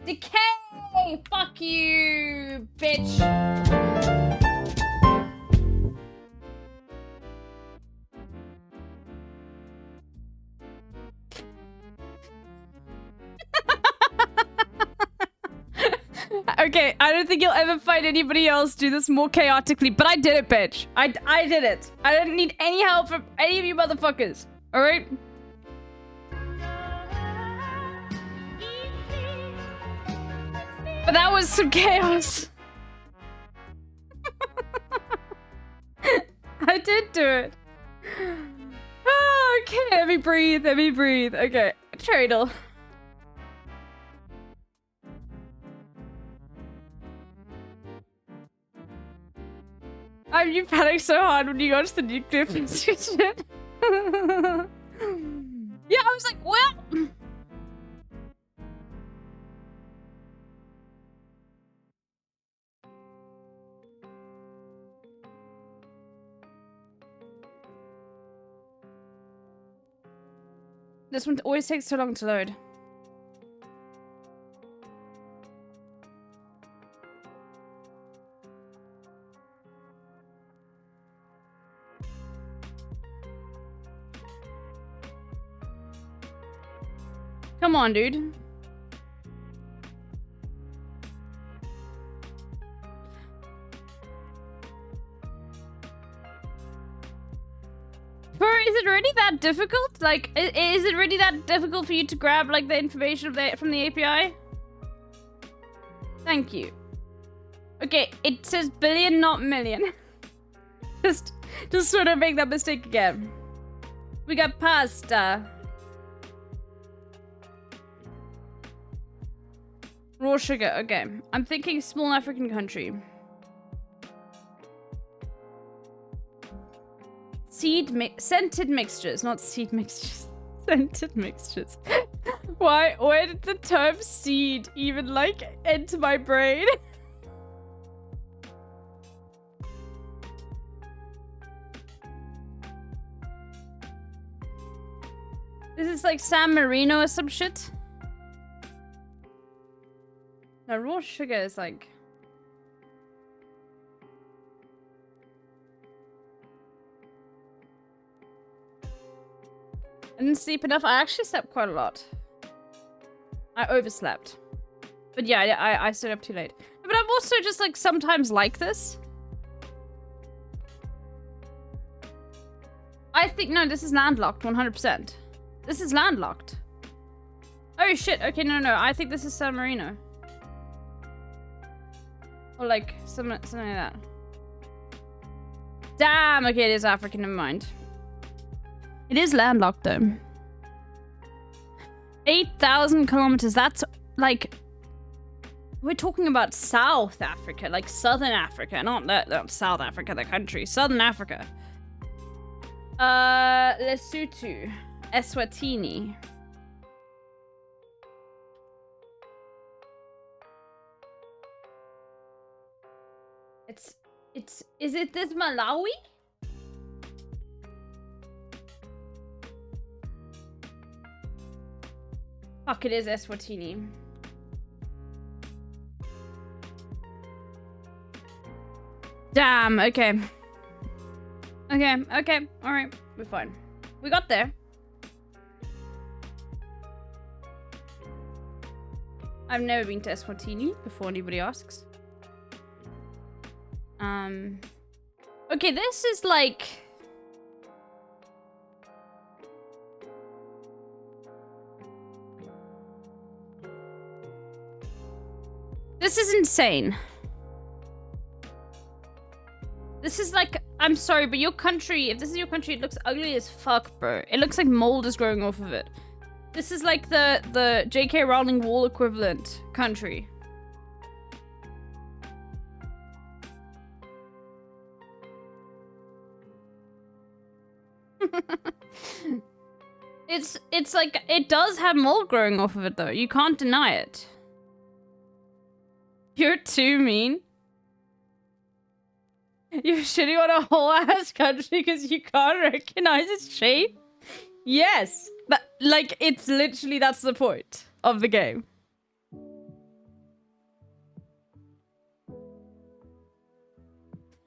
Decay. Fuck you, bitch. Okay, I don't think you'll ever find anybody else do this more chaotically, but I did it, bitch. I did it. I didn't need any help from any of you motherfuckers. All right? But that was some chaos. I did do it. Oh, okay, let me breathe. Okay, Tradle. You panicked so hard when you got to the nuclear physics shit. Yeah, I was like, well... This one always takes so long to load. Come on, dude. Bro, is it really that difficult? Like, is it really that difficult for you to grab, like, the information from the API? Thank you. Okay, it says billion, not million. just sort of make that mistake again. We got pasta. Raw sugar, okay. I'm thinking small African country. Scented mixtures, not seed mixtures. Scented mixtures. Why did the term seed even, like, enter my brain? This is like San Marino or some shit. No, raw sugar is like... I didn't sleep enough. I actually slept quite a lot. I overslept. But yeah, I stayed up too late. But I'm also just like sometimes like this. I think, no, this is landlocked 100%. This is landlocked. Oh shit, okay, no. I think this is San Marino. Or like, something like that. Damn, okay, it is African, never mind. It is landlocked though. 8,000 kilometers, that's like... We're talking about South Africa, like Southern Africa, not South Africa, the country. Southern Africa. Lesotho. Eswatini. Is it this Malawi? Fuck, it is Eswatini. Damn, okay. Okay, alright, we're fine. We got there. I've never been to Eswatini, before anybody asks. Okay, this is like... This is insane. This is like... I'm sorry, but your country, if this is your country, it looks ugly as fuck, bro. It looks like mold is growing off of it. This is like the J.K. Rowling wall equivalent country. It's like, it does have mold growing off of it though. You can't deny it. You're too mean. You're shitting on a whole ass country because you can't recognize its shape? Yes. But, like, it's literally, that's the point of the game.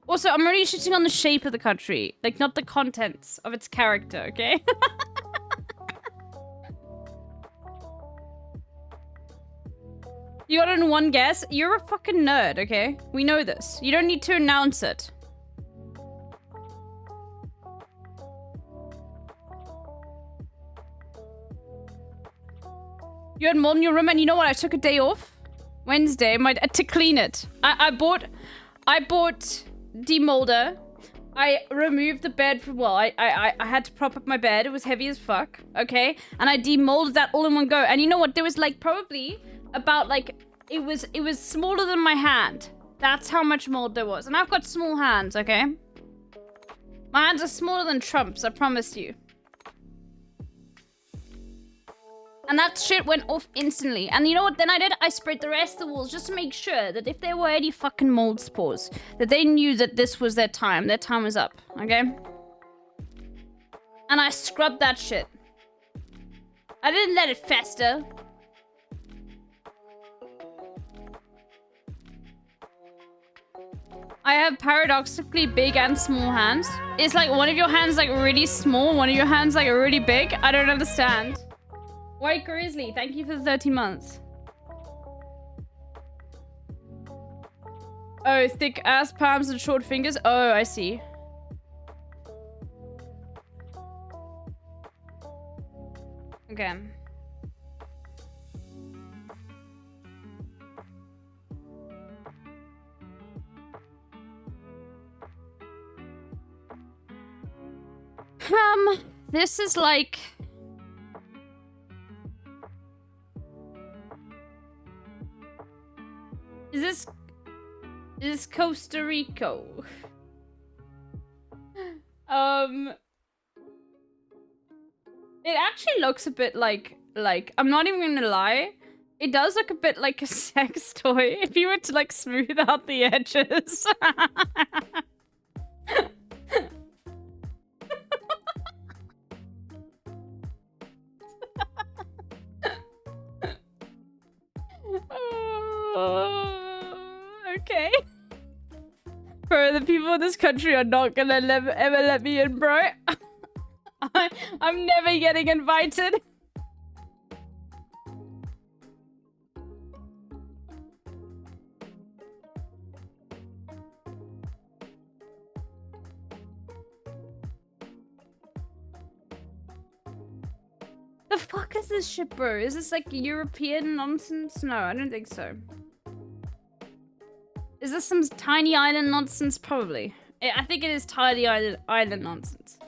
Also, I'm really shitting on the shape of the country. Like, not the contents of its character, okay? You got it in one guess? You're a fucking nerd, okay? We know this. You don't need to announce it. You had mold in your room, and you know what? I took a day off. Wednesday, to clean it. I bought demolder. I removed the bed from, well, I had to prop up my bed. It was heavy as fuck, okay? And I demolded that all in one go. And you know what? There was like probably about like, it was smaller than my hand. That's how much mold there was. And I've got small hands, okay? My hands are smaller than Trump's, I promise you. And that shit went off instantly. And you know what then I did? I sprayed the rest of the walls just to make sure that if there were any fucking mold spores, that they knew that this was their time. Their time was up, okay? And I scrubbed that shit. I didn't let it fester. I have paradoxically big and small hands. It's like one of your hands like really small, one of your hands like really big. I don't understand. White Grizzly, thank you for the 13 months. Oh, thick ass palms and short fingers. Oh, I see. Okay. This is like... Is this Costa Rica? It actually looks a bit like I'm not even gonna lie. It does look a bit like a sex toy if you were to like smooth out the edges. Okay. Bro, the people in this country are not gonna ever let me in, bro. I'm never getting invited. The fuck is this shit, bro? Is this like European nonsense? No, I don't think so. Is this some tiny island nonsense? Probably. I think it is tiny island nonsense.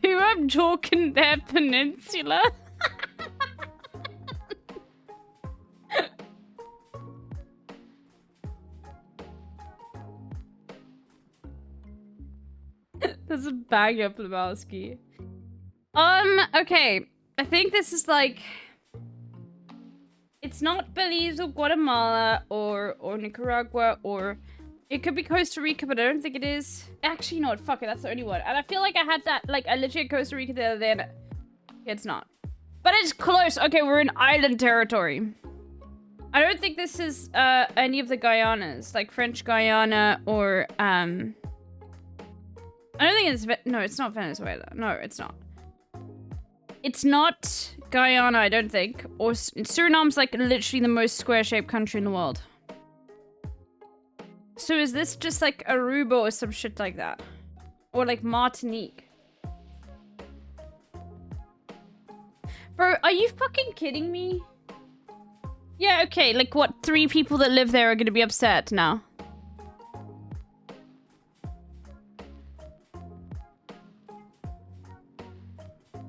Who I'm talking their peninsula? There's a bag up Lebowski. Okay. I think this is like... It's not Belize or Guatemala or Nicaragua or... It could be Costa Rica, but I don't think it is. Actually, no, fuck it, that's the only one. And I feel like I had that, like, I literally had Costa Rica the other day and it's not. But it's close. Okay, we're in island territory. I don't think this is any of the Guyanas, like French Guyana or I don't think it's no, it's not Venezuela. No, it's not. It's not Guyana, I don't think. Or Suriname's like literally the most square-shaped country in the world. So is this just like Aruba or some shit like that? Or like Martinique? Bro, are you fucking kidding me? Yeah, okay, like what, 3 people that live there are gonna be upset now?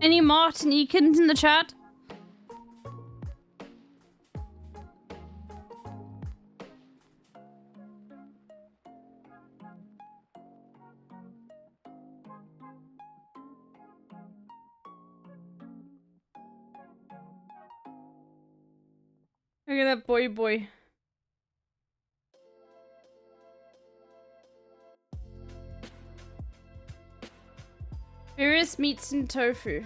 Any Martinicans in the chat? Look at that boy. Various meats and tofu.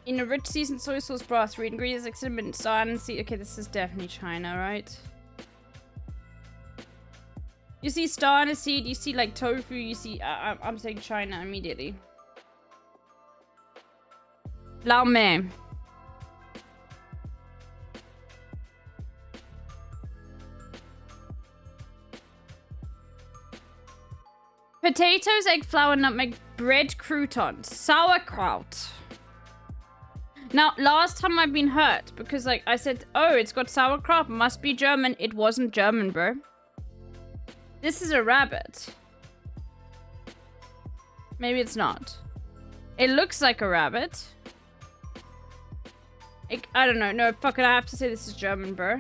In a rich seasoned soy sauce broth, 3 ingredients like cinnamon, salt, and sea. Okay, this is definitely China, right? You see star seed, you see like tofu, you see... I'm saying China immediately. Lao mein. Potatoes, egg, flour, nutmeg, bread, croutons, sauerkraut. Now, last time I've been hurt because, like, I said, oh, it's got sauerkraut, must be German. It wasn't German, bro. This is a rabbit. Maybe it's not. It looks like a rabbit. I don't know. No, fuck it. I have to say this is German, bro.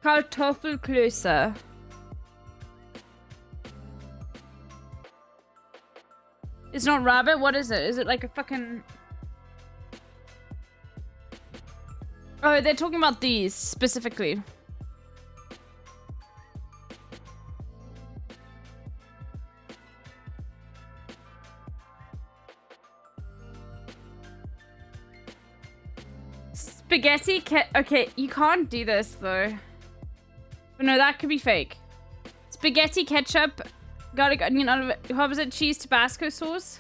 Kartoffelklöße. It's not rabbit? What is it? Is it like a fucking... Oh, they're talking about these, specifically. Spaghetti okay, you can't do this though. But no, that could be fake. Spaghetti ketchup, garlic, onion, olive, how was it? Cheese, Tabasco sauce.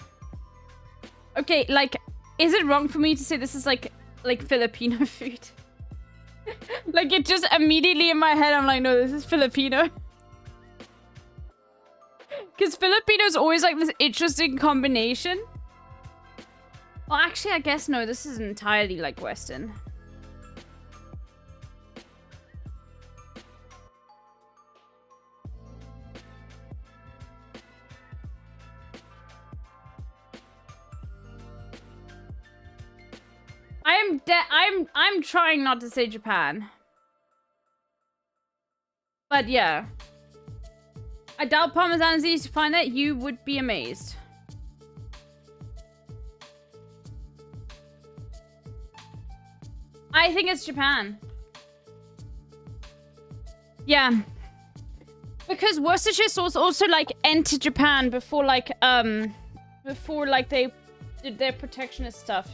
Okay, like, is it wrong for me to say this is like Filipino food? Like, it just immediately in my head, I'm like, no, this is Filipino. Because Filipino's always like this interesting combination. Well, actually, I guess no, this is entirely like Western. I'm trying not to say Japan. But yeah. I doubt Parmesan is easy to find that. You would be amazed. I think it's Japan. Yeah. Because Worcestershire sauce also like entered Japan before like they did their protectionist stuff.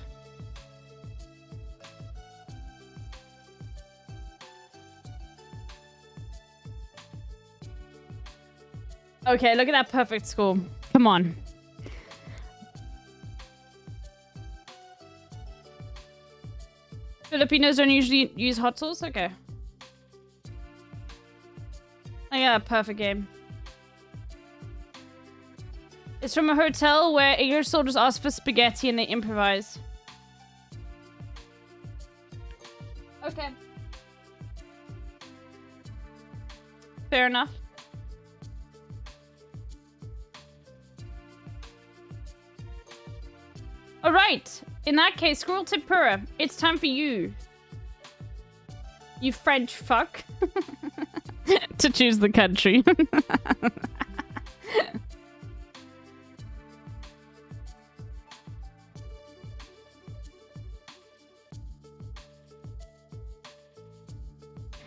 Okay, look at that perfect score. Come on. Filipinos don't usually use hot sauce? Okay. I got a perfect game. It's from a hotel where English soldiers ask for spaghetti and they improvise. Okay. Fair enough. Alright, in that case, Squirrel Tipura, it's time for you. You French fuck. To choose the country.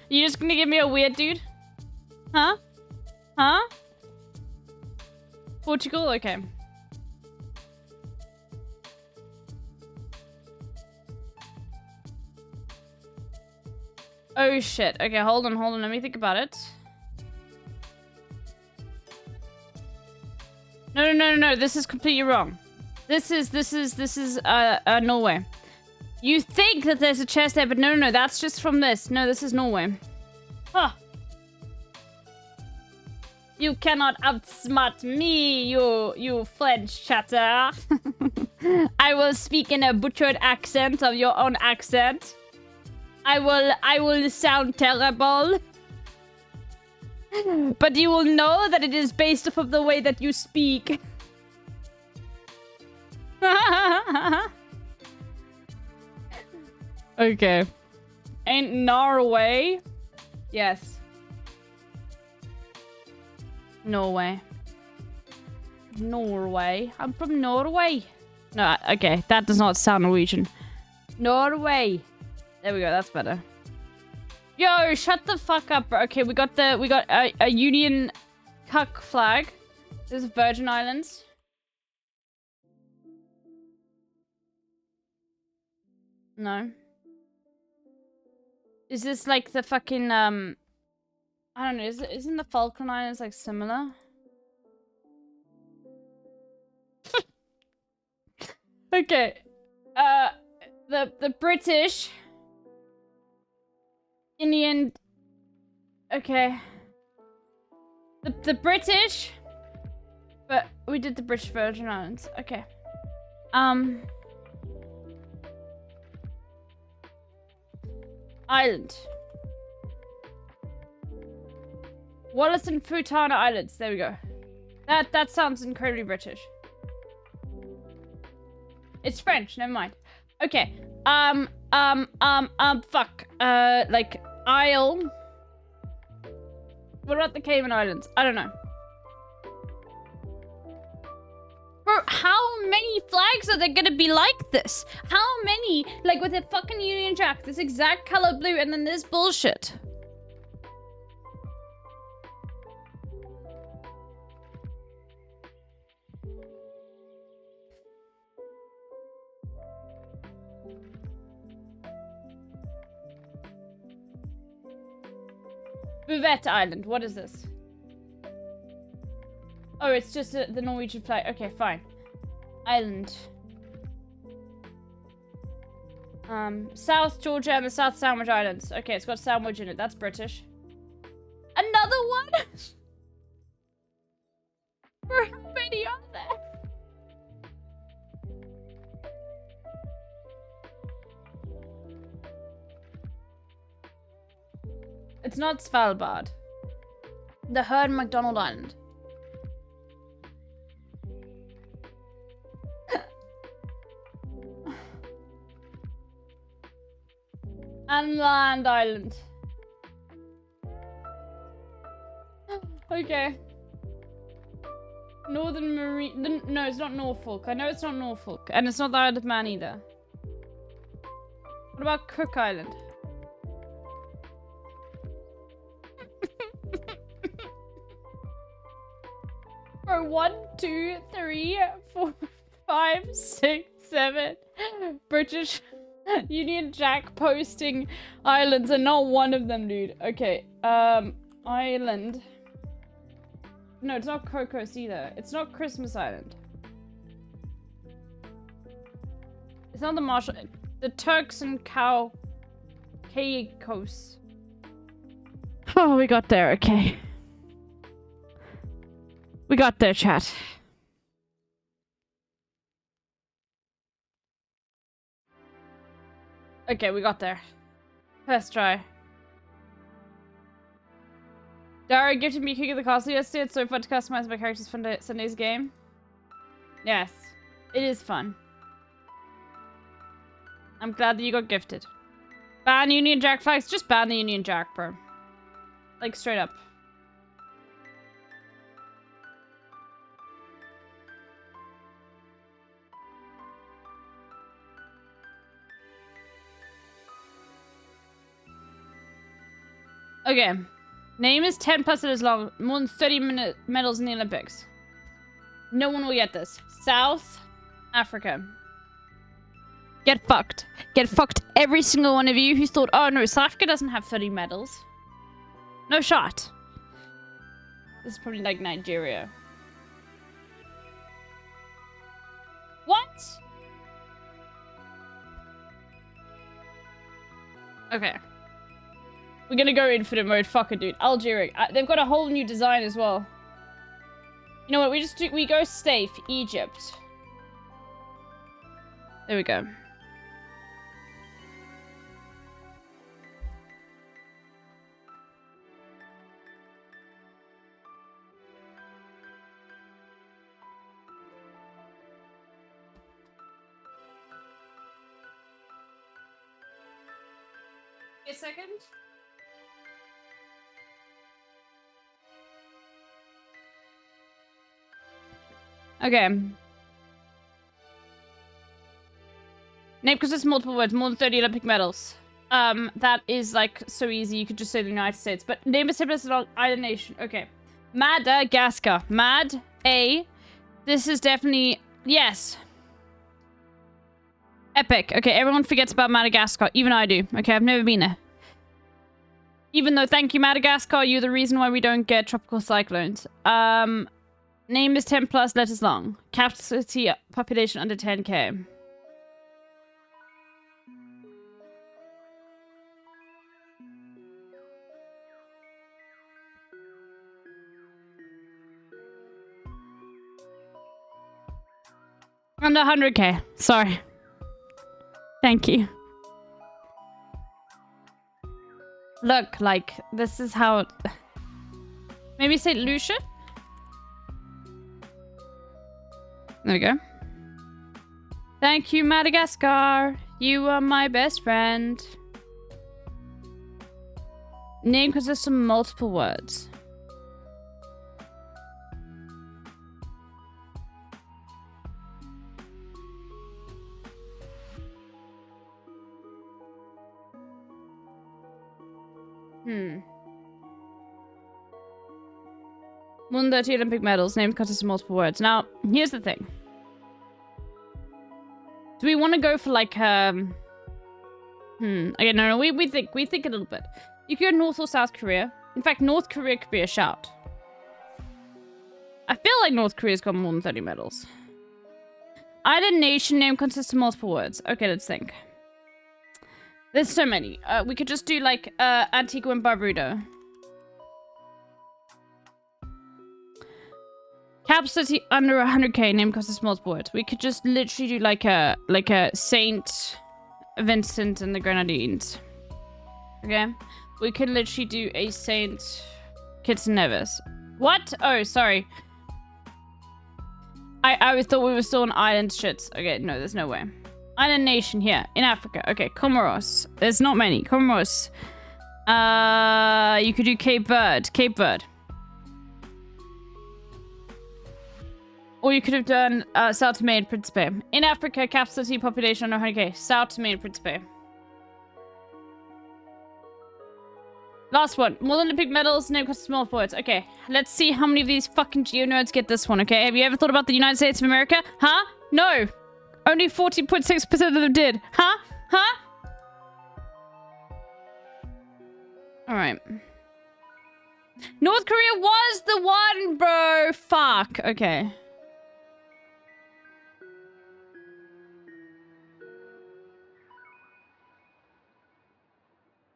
You just gonna give me a weird dude? Huh? Huh? Portugal? Okay. Oh shit. Okay, hold on. Let me think about it. No. This is completely wrong. This is Norway. You think that there's a chest there, but no. That's just from this. No, this is Norway. Huh. You cannot outsmart me, you French chatter. I will speak in a butchered accent of your own accent. I will sound terrible. But you will know that it is based off of the way that you speak. Okay. Ain't Norway? Yes. Norway. I'm from Norway. No, okay. That does not sound Norwegian. Norway. There we go. That's better. Yo, shut the fuck up, bro. Okay, we got a Union cuck flag. This is Virgin Islands. No. Is this like the fucking I don't know. Isn't the Falkland Islands like similar? Okay. The British. Indian. Okay. The British. But we did the British Virgin Islands. Okay. Island. Wallis and Futuna Islands. There we go. That sounds incredibly British. It's French. Never mind. Okay. Fuck. Like Isle. What about the Cayman Islands? I don't know. Bro, how many flags are there gonna be like this? How many? Like with a fucking Union Jack, this exact color blue, and then this bullshit. Buvette Island. What is this? Oh, it's just the Norwegian flag. Okay, fine. Island. South Georgia and the South Sandwich Islands. Okay, it's got sandwich in it. That's British. Another one? For how many are there? It's not Svalbard. The Hearn McDonald Island. And Land Island. Okay. Northern Marine. No, it's not Norfolk. I know it's not Norfolk. And it's not the Isle of Man either. What about Cook Island? Bro, 1, 2, 3, 4, 5, 6, 7. British Union Jack posting islands and not one of them, dude. Okay, island. No, it's not Cocos either. It's not Christmas Island. It's not the Marshall. The Turks and Caicos. Oh, we got there. Okay. We got there, chat. Okay, we got there. First try. Dara gifted me King of the Castle yesterday. It's so fun to customize my characters for Sunday's game. Yes, it is fun. I'm glad that you got gifted. Ban Union Jack flags. Just ban the Union Jack, bro. Like, straight up. Okay. Name is 10 plus letters long. More than 30 medals in the Olympics. No one will get this. South Africa. Get fucked. Get fucked, every single one of you who thought, oh no, South Africa doesn't have 30 medals. No shot. This is probably like Nigeria. What? Okay. We're gonna go infinite mode. Fuck it, dude. Algeria. They've got a whole new design as well. You know what? We go safe. Egypt. There we go. A second. Okay. Name because it's multiple words, more than 30 Olympic medals. That is like so easy. You could just say the United States, but name a simplest island nation. Okay. Madagascar. Mad A. This is definitely yes. Epic. Okay, everyone forgets about Madagascar. Even I do. Okay, I've never been there. Even though, thank you, Madagascar, you're the reason why we don't get tropical cyclones. Name is 10 plus letters long. Capital city, population under 10k. Under 100k. Sorry. Thank you. Look, like, this is how it... Maybe St. Lucia? There we go. Thank you, Madagascar. You are my best friend. Name consists of multiple words. More than 30 Olympic medals. Name consists of multiple words. Now, here's the thing. Do we want to go for like okay, no, we think a little bit. You could go North or South Korea. In fact, North Korea could be a shout. I feel like North Korea's got more than 30 medals. Island nation name consists of multiple words. Okay, let's think. There's so many. We could just do like Antigua and Barbuda. Cap city under 100k name consists of multiple words. We could just literally do like a Saint Vincent and the Grenadines. Okay? We could literally do a Saint Kitts and Nevis. What? Oh, sorry. I thought we were still on island shits. Okay, no, there's no way. Island nation here in Africa. Okay, Comoros. There's not many. Comoros. You could do Cape Verde. Cape Verde. Or you could have done Sao Tome and Principe. In Africa, capital city population under 100k. Sao Tome and Principe. Last one. More Olympic medals, name cost small forwards. Okay, let's see how many of these fucking geo nerds get this one, okay? Have you ever thought about the United States of America? Huh? No. Only 40.6% of them did. Huh? Huh? Alright. North Korea was the one, bro. Fuck. Okay.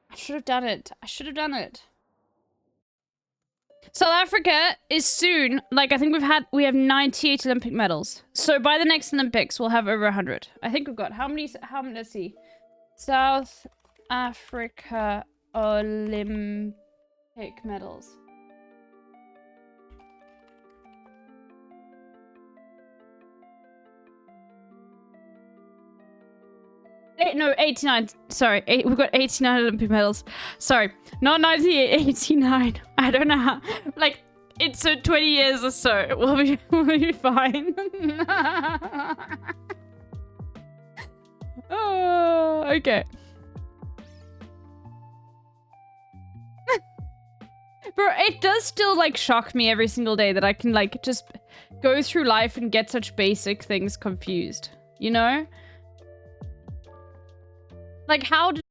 I should have done it. I should have done it. South Africa is soon, like I think we have 98 Olympic medals. So by the next Olympics, we'll have over 100. I think we've got how many, let's see. South Africa Olympic medals. No, 89. Sorry, we've got 89 Olympic medals. Sorry, not 98, 89. I don't know how. Like, it's 20 years or so. We'll be fine. Oh, okay. Bro, it does still, like, shock me every single day that I can, like, just go through life and get such basic things confused. You know? Like, how did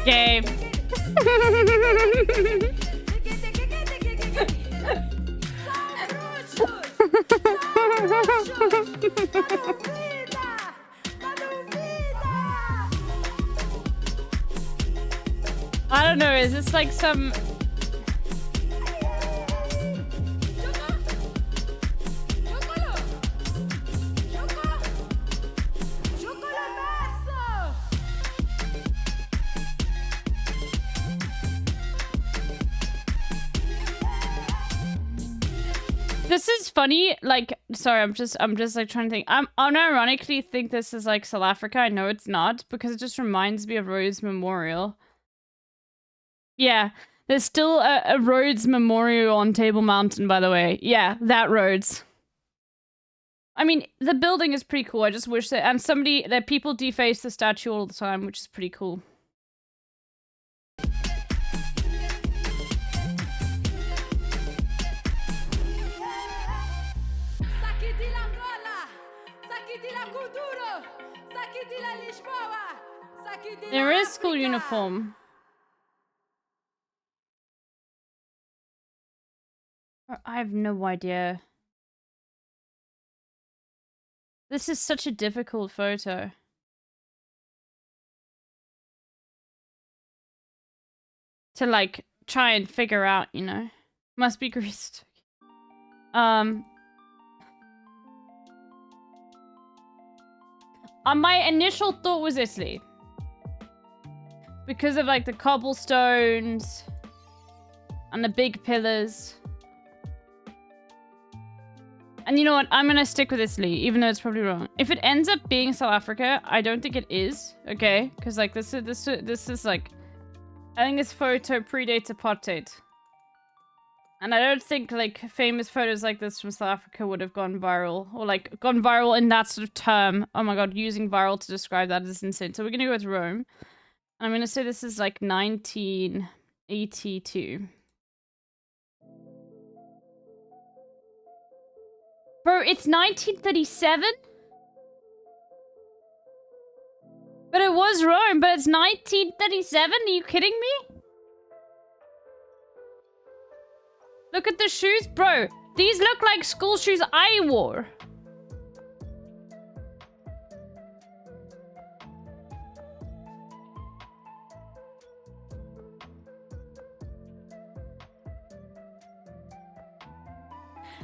Okay. I don't know, is this like some... This is funny, like, sorry, I'm just like trying to think. I unironically think this is like South Africa. I know it's not, because it just reminds me of Rhodes Memorial. Yeah, there's still a Rhodes Memorial on Table Mountain, by the way. Yeah, that Rhodes. I mean, the building is pretty cool. I just wish that, and that people deface the statue all the time, which is pretty cool. There is school uniform. I have no idea. This is such a difficult photo. To like try and figure out, you know. Must be greased. My initial thought was Italy. Because of like the cobblestones and the big pillars. And you know what? I'm gonna stick with Italy, even though it's probably wrong. If it ends up being South Africa, I don't think it is. Okay, because like this is like, I think this photo predates apartheid, and I don't think like famous photos like this from South Africa would have gone viral, or like gone viral in that sort of term. Oh my god, using viral to describe that is insane. So we're gonna go with Rome. And I'm gonna say this is like 1982. Bro, it's 1937? But it was Rome, but it's 1937? Are you kidding me? Look at the shoes, bro. These look like school shoes I wore.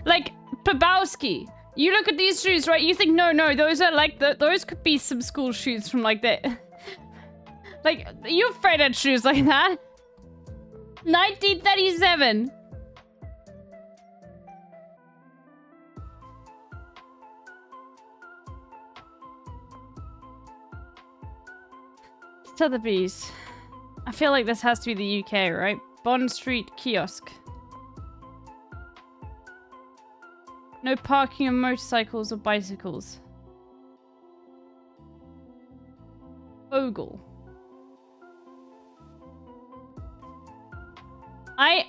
Like, Pabowski, you look at these shoes, right? You think, no, those are like, those could be some school shoes from like the... Like, you've afraid of shoes like that? 1937. Sotheby's. I feel like this has to be the UK, right? Bond Street kiosk. No parking of motorcycles or bicycles. Ogle.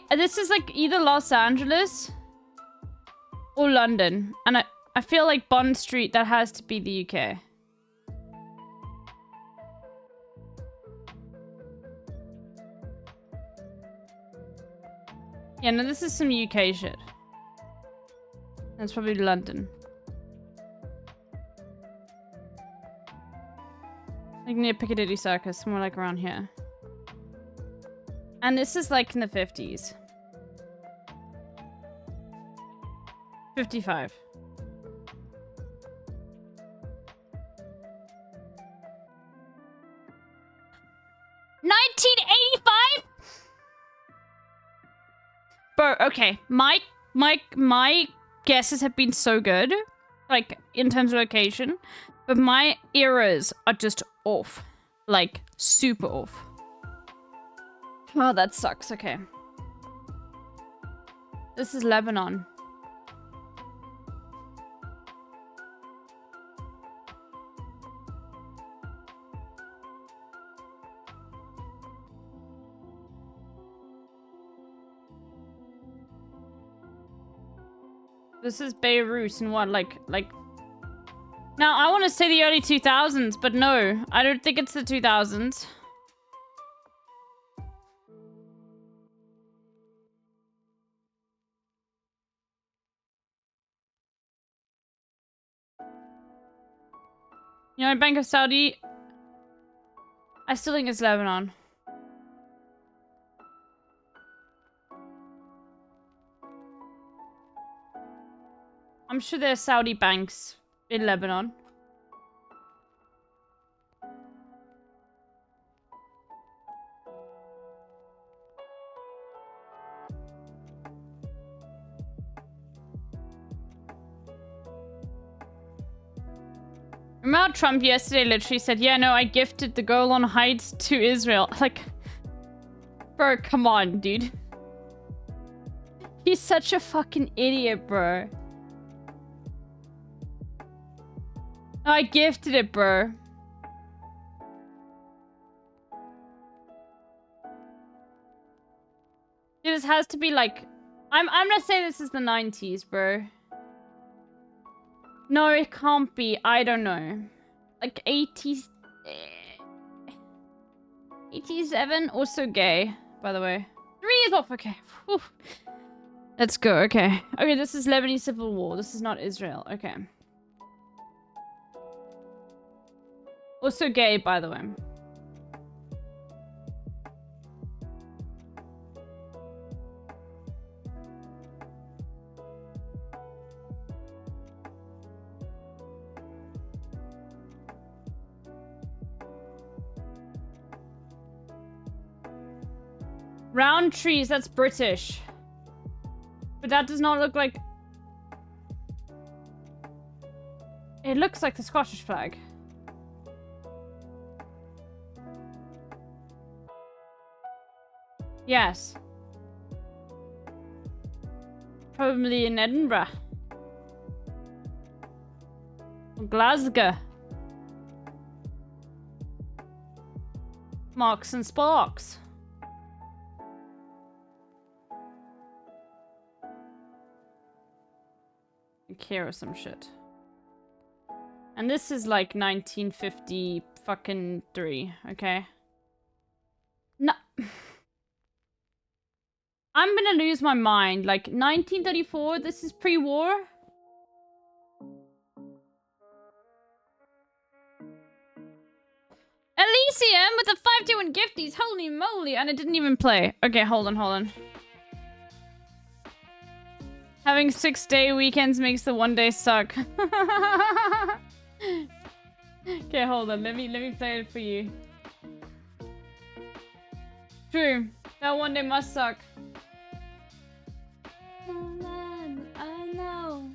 This is like either Los Angeles or London. And I feel like Bond Street, that has to be the UK. Yeah, no, this is some UK shit. That's probably London. Like near Piccadilly Circus, somewhere like around here. And this is like in the 50s. 55. Bro, okay. My guesses have been so good, like in terms of location, but my eras are just off, like super off. Oh, that sucks. Okay, this is Lebanon. This is Beirut and what, like... Now, I want to say the early 2000s, but no. I don't think it's the 2000s. You know, Bank of Saudi. I still think it's Lebanon. I'm sure there's Saudi banks in Lebanon. Remember Trump yesterday literally said, yeah, no, I gifted the Golan Heights to Israel. Like, bro, come on, dude. He's such a fucking idiot, bro. No, I gifted it, bro. This has to be like... I'm gonna say this is the 90s, bro. No, it can't be. I don't know. Like 80s... 87? Also gay, by the way. 3 is off. Okay. Whew. Let's go. Okay. Okay, this is Lebanese Civil War. This is not Israel. Okay. Also gay, by the way. Round trees, that's British. But that does not look like... It looks like the Scottish flag. Yes. Probably in Edinburgh. Or Glasgow. Marks and Sparks. Here or some shit. And this is like 1950 fucking 3, okay? No. I'm gonna lose my mind. Like 1934, this is pre-war? Elysium with the 521 gifties, holy moly, and it didn't even play. Okay, hold on. Having 6-day weekends makes the 1 day suck. Okay, hold on. Let me play it for you. True. That 1 day must suck. I know.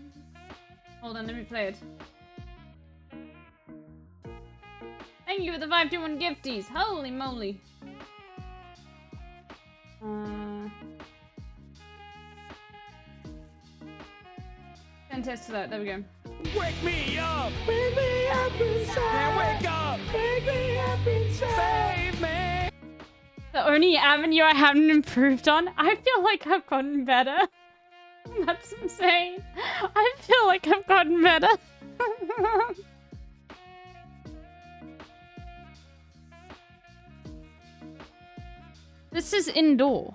Hold on, let me play it. Thank you for the 521 gifties. Holy moly. Test to that. There we go. Wake me up! Wake me up inside! Wake up! Wake me up inside! Save me! The only avenue I haven't improved on? I feel like I've gotten better. That's insane. I feel like I've gotten better. This is indoor.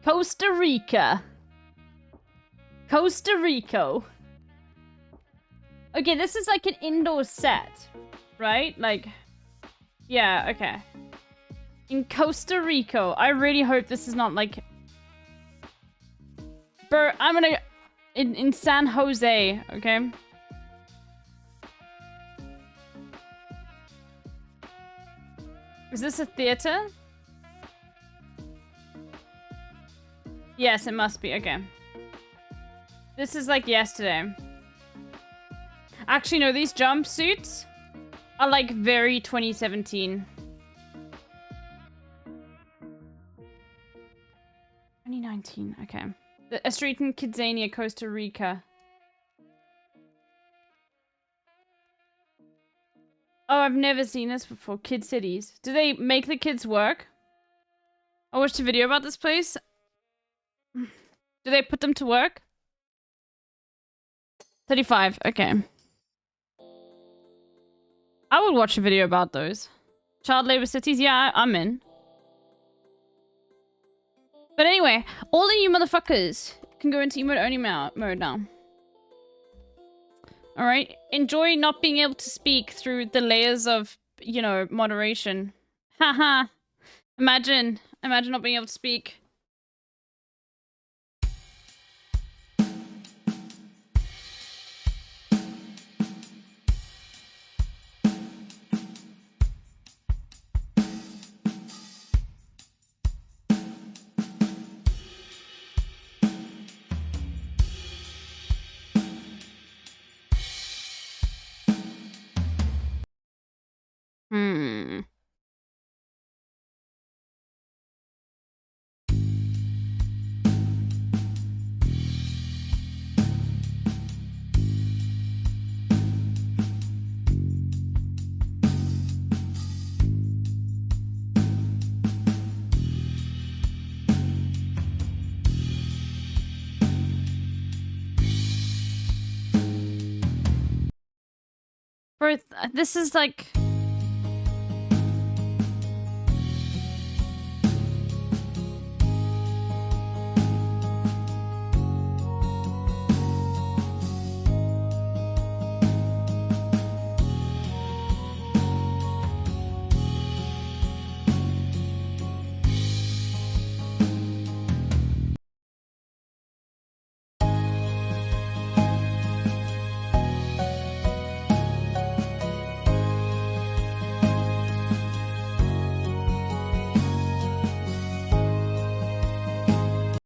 Costa Rica. Costa Rica. Okay, this is like an indoor set, right? Like, yeah, okay. In Costa Rica. I really hope this is not like... Bro, I'm gonna... In San Jose, okay? Is this a theater? Yes, it must be. Okay. This is like yesterday. Actually, no, these jumpsuits are like very 2017. 2019, okay. A street in Kidzania, Costa Rica. Oh, I've never seen this before. Kid cities. Do they make the kids work? I watched a video about this place. Do they put them to work? 35, okay. I would watch a video about those. Child labor cities, yeah, I'm in. But anyway, all of you motherfuckers can go into emote only mode now. Alright? Enjoy not being able to speak through the layers of, you know, moderation. Haha. Imagine not being able to speak. Hmm. Bro, this is like...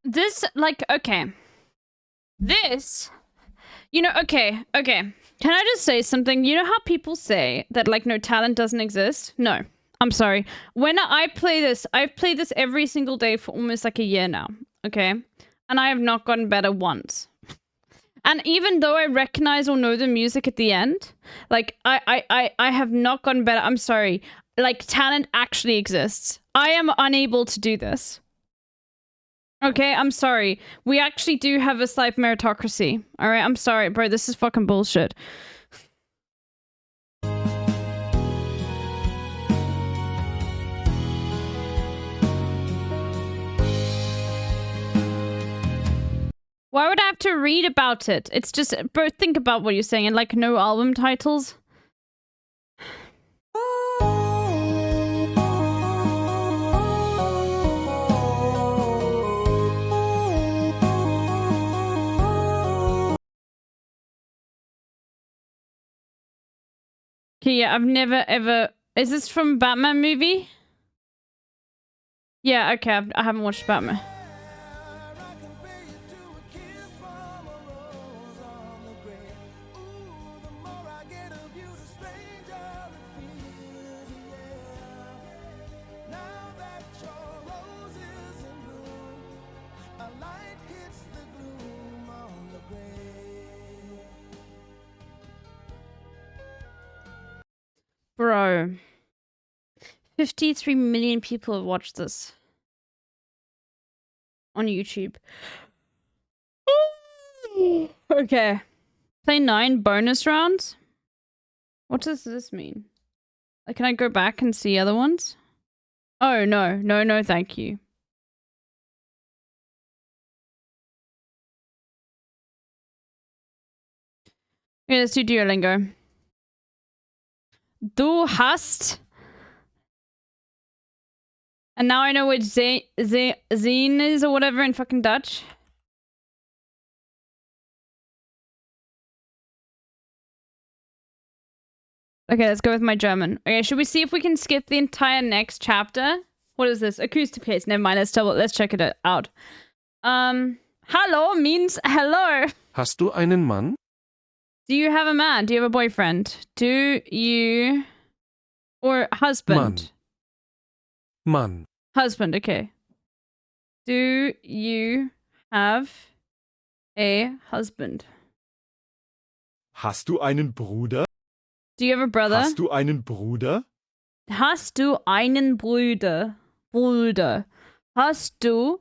This, like, okay. This, you know, okay. Can I just say something? You know how people say that, like, no, talent doesn't exist? No. I'm sorry. When I play this, I've played this every single day for almost, like, a year now, okay? And I have not gotten better once. And even though I recognize or know the music at the end, like, I have not gotten better. I'm sorry. Like, talent actually exists. I am unable to do this. Okay, I'm sorry. We actually do have a slight meritocracy. Alright, I'm sorry, bro. This is fucking bullshit. Why would I have to read about it? It's just, bro, think about what you're saying. And, like, no album titles. Okay, yeah, I've never ever... Is this from Batman movie? Yeah, okay, I haven't watched Batman. Bro. 53 million people have watched this. On YouTube. Okay. Play 9 bonus rounds? What does this mean? Like, can I go back and see other ones? Oh, no. No, thank you. Okay, let's do Duolingo. Du hast... And now I know what zine is or whatever in fucking Dutch. Okay, let's go with my German. Okay, should we see if we can skip the entire next chapter? What is this? Acoustic case. Never mind. Let's check it out. Hallo means hello. Hast du einen Mann? Do you have a man? Do you have a boyfriend? Do you... Or husband? Mann. Husband, okay. Do you have a husband? Hast du einen Bruder? Do you have a brother? Hast du einen Bruder? Hast du einen Bruder? Bruder. Hast du...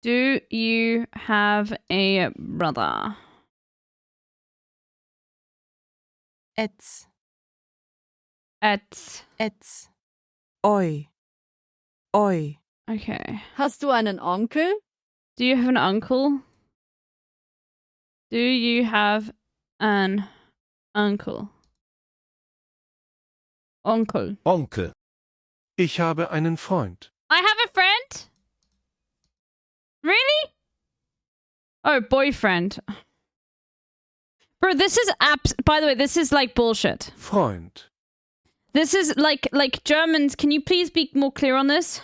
Do you have a brother? It's Et. Oi. Oi. Okay. Hast du einen Onkel? Do you have an uncle? Do you have an uncle? Onkel. Onkel. Ich habe einen Freund. I have a friend? Really? Oh, boyfriend. Bro, this is by the way, this is like bullshit. Freund. This is like Germans, can you please be more clear on this?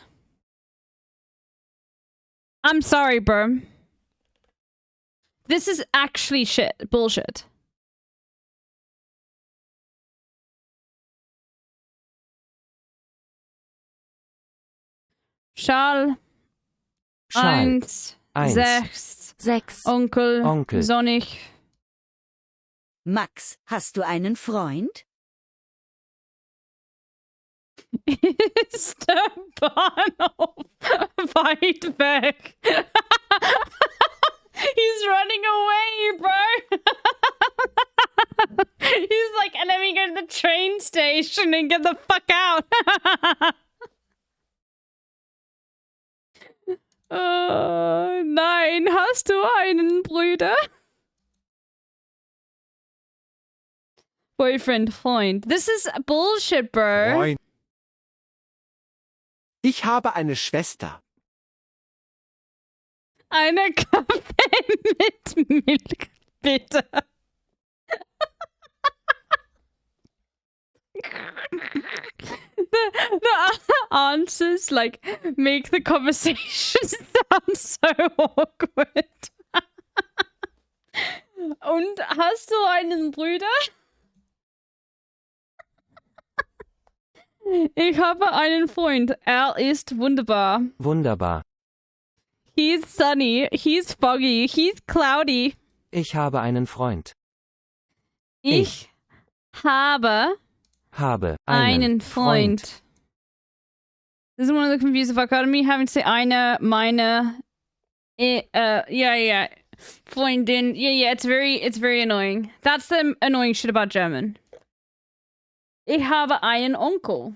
I'm sorry, bro. This is actually bullshit. Schal. Eins. Sechs. Onkel. Sonnig. Max, hast du einen Freund? Ist der Bahnhof weit weg? He's running away, bro. He's like, and let me go to the train station and get the fuck out. Oh, nein, hast du einen Bruder? Boyfriend, Freund. This is bullshit, bro. Freund. Ich habe eine Schwester. Eine Kaffee mit Milch, bitte. The answers like make the conversation sound so awkward. Und hast du einen Bruder? Ich habe einen Freund. Er ist wunderbar. Wunderbar. He's sunny. He's foggy. He's cloudy. Ich habe einen Freund. Ich habe einen Freund. This is one of the confusing fuck out of me having to say eine, meine, yeah. Freundin. Yeah, it's very annoying. That's the annoying shit about German. Ich habe einen Onkel.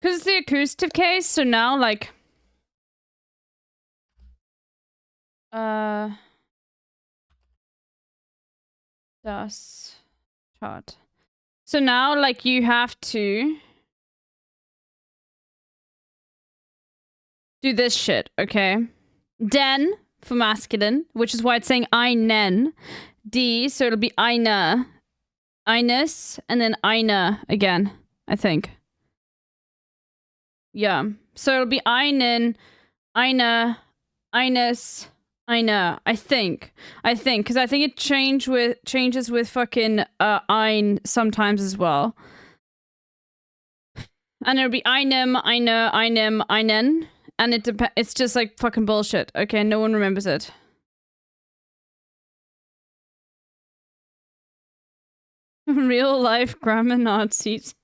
Because it's the accusative case, so now, like... Das chart. So now, like, you have to... do this shit, okay? Den, for masculine, which is why it's saying einen. Die, so it'll be eine. Eines, and then eine again, I think. Yeah. So it'll be einen, eine, eines, eine, I think. Because I think it changes with fucking ein sometimes as well. And it'll be einem, eine, einem, einen. And it's just like fucking bullshit. Okay, no one remembers it. Real life grammar Nazis.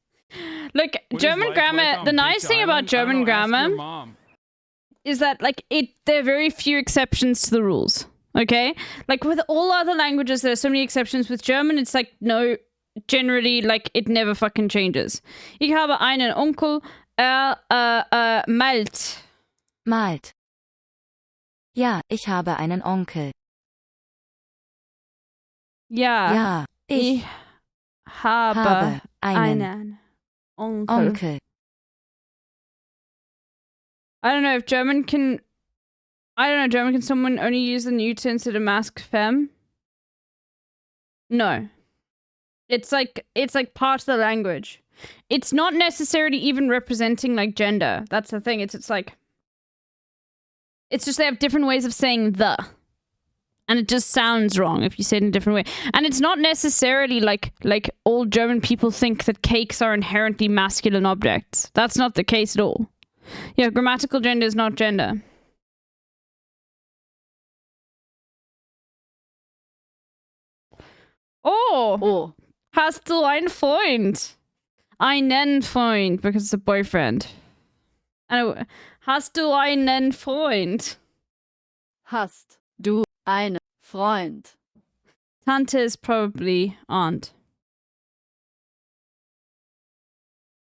Look, German grammar, the nice thing about German grammar is that, like, there are very few exceptions to the rules. Okay? Like, with all other languages, there are so many exceptions. With German, it's like, no, generally, like, it never fucking changes. Ich habe einen Onkel, malt. Malt. Ja, ich habe einen Onkel. Ja. Ich habe einen Onkel. I don't know if German can... German, can someone only use the neuter instead of masc femme? No. It's like part of the language. It's not necessarily even representing, like, gender. That's the thing. It's like... It's just they have different ways of saying the. And it just sounds wrong if you say it in a different way. And it's not necessarily like all German people think that cakes are inherently masculine objects. That's not the case at all. Yeah, grammatical gender is not gender. Oh. Hast du einen Freund? Einen Freund, because it's a boyfriend. And hast du einen Freund? Hast du einen Freund? Tante is probably aunt.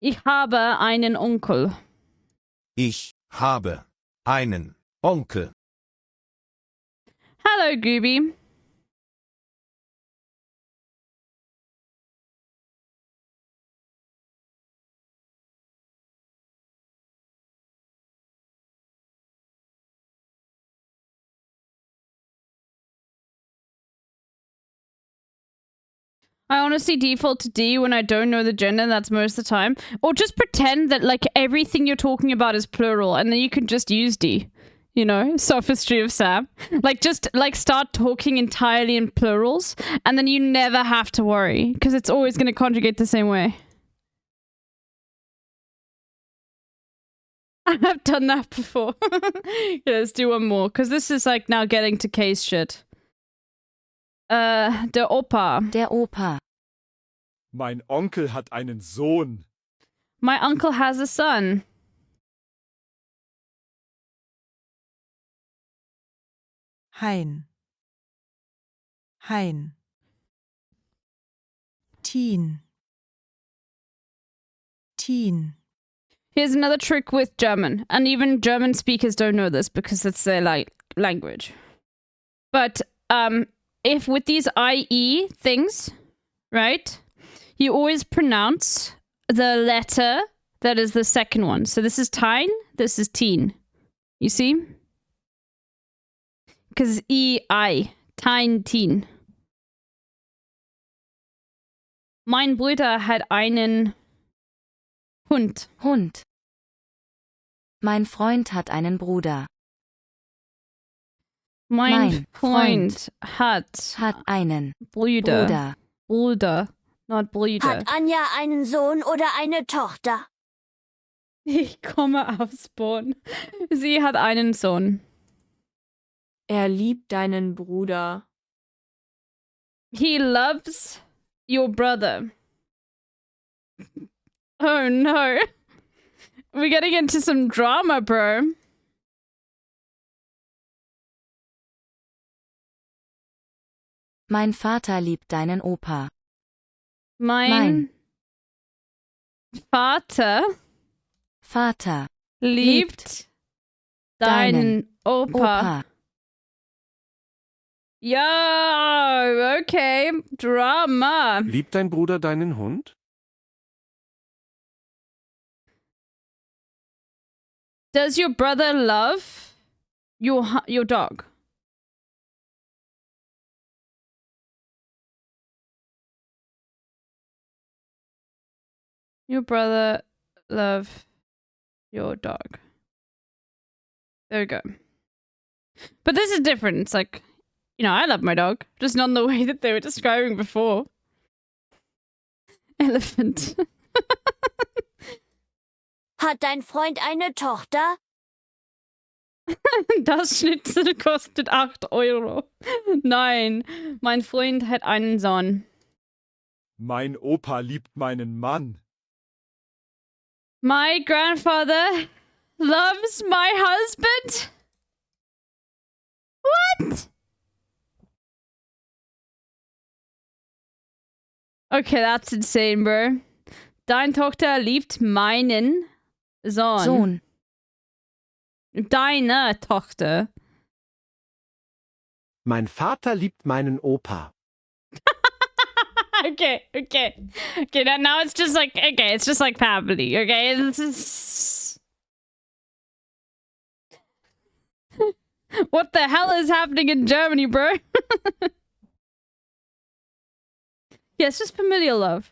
Ich habe einen Onkel. Ich habe einen Onkel. Hello, Gooby. I honestly default to D when I don't know the gender, that's most of the time. Or just pretend that, like, everything you're talking about is plural, and then you can just use D. You know? Sophistry of Sam. Like, just, like, start talking entirely in plurals, and then you never have to worry, because it's always going to conjugate the same way. I have done that before. Yeah, let's do one more, because this is, like, now getting to case shit. Der Opa. Der Opa. Mein Onkel hat einen Sohn. My uncle has a son. Hein. Hein. Teen. Teen. Here's another trick with German, and even German speakers don't know this because it's their language. But if with these IE things, right, you always pronounce the letter that is the second one. So this is Tein, this is Teen. You see? Because I, Tein, Teen. Mein Bruder hat einen Hund. Hund. Mein Freund hat einen Bruder. Mein Freund hat einen Bruder. Bruder, not Brüder. Hat Anja einen Sohn oder eine Tochter? Ich komme aus Bonn. Sie hat einen Sohn. Er liebt deinen Bruder. He loves your brother. Oh no. We're getting into some drama, bro. Mein Vater liebt deinen Opa. Mein Vater liebt deinen Opa. Ja, okay. Drama. Liebt dein Bruder deinen Hund? Does your brother love your dog? Your brother love your dog. There we go. But this is different. It's like, you know, I love my dog, just not in the way that they were describing before. Elephant. Hat dein Freund eine Tochter? Das Schnitzel kostet 8 Euro. Nein, mein Freund hat einen Sohn. Mein Opa liebt meinen Mann. My grandfather loves my husband? What? Okay, that's insane, bro. Deine Tochter liebt meinen Sohn. Deine Tochter. Mein Vater liebt meinen Opa. Okay. Now it's just like, okay, it's just like family, okay? What the hell is happening in Germany, bro? Yeah, it's just familial love.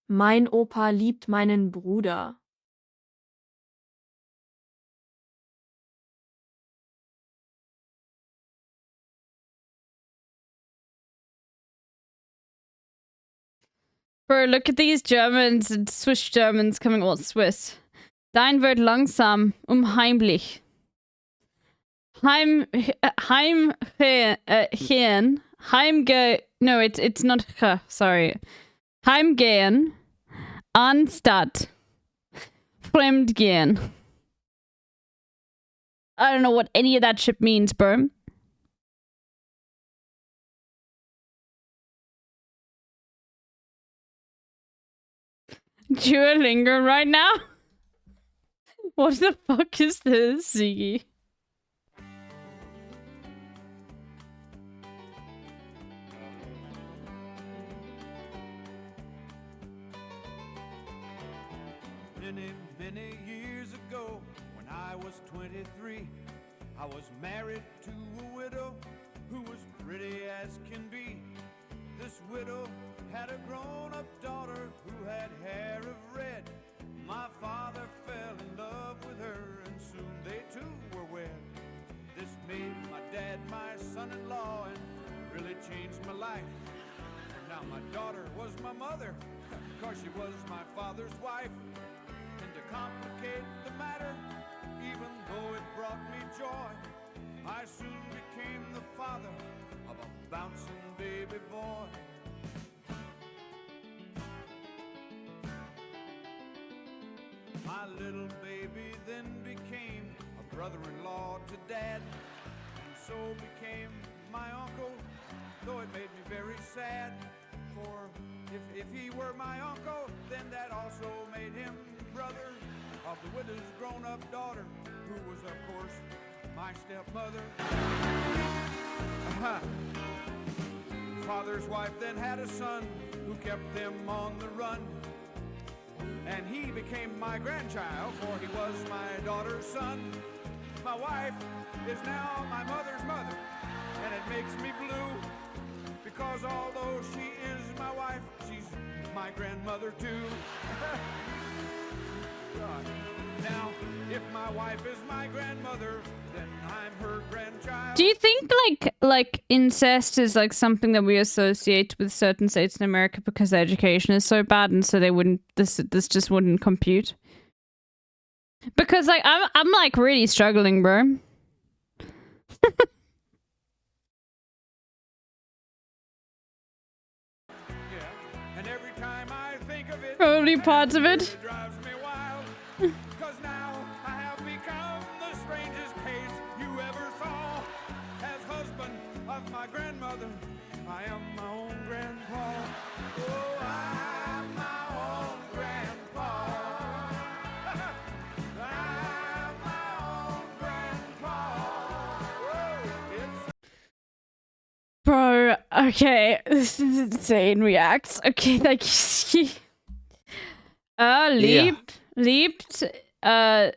Mein Opa liebt meinen Bruder. Bro, look at these Germans and Swiss Germans coming, well, Swiss. Dein wird langsam, heimlich. No, it's not, sorry. Heimgehen, anstatt fremdgehen. I don't know what any of that shit means, bro. Duolingo right now? What the fuck is this, Ziggy? Many years ago, when I was 23, I was married to a widow who was pretty as can be. This widow had a grown-up daughter who had hair of red. My father fell in love with her, and soon they too were wed. This made my dad my son-in-law and really changed my life. Now my daughter was my mother, cause she was my father's wife. And to complicate the matter, even though it brought me joy, I soon became the father of a bouncing baby boy. My little baby then became a brother-in-law to Dad, and so became my uncle, though it made me very sad. For if he were my uncle, then that also made him brother of the widow's grown-up daughter, who was, of course, my stepmother. Father's wife then had a son who kept them on the run, and he became my grandchild, for he was my daughter's son. My wife is now my mother's mother, and it makes me blue, because although she is my wife, she's my grandmother too. God. Now, if my wife is my grandmother, then I'm her grandchild. Do you think like incest is like something that we associate with certain states in America because their education is so bad, and so they wouldn't this just wouldn't compute? Because like I'm like really struggling, bro. And every time I think of it, Probably parts of it. It drives me wild. Cause now I have become the strangest case you ever saw. As husband of my grandmother, I am my own grandpa. Oh, I'm my own grandpa. I'm my own grandpa. Whoa, it's Bro, okay, this is insane. Reacts. Okay, like leaped, die,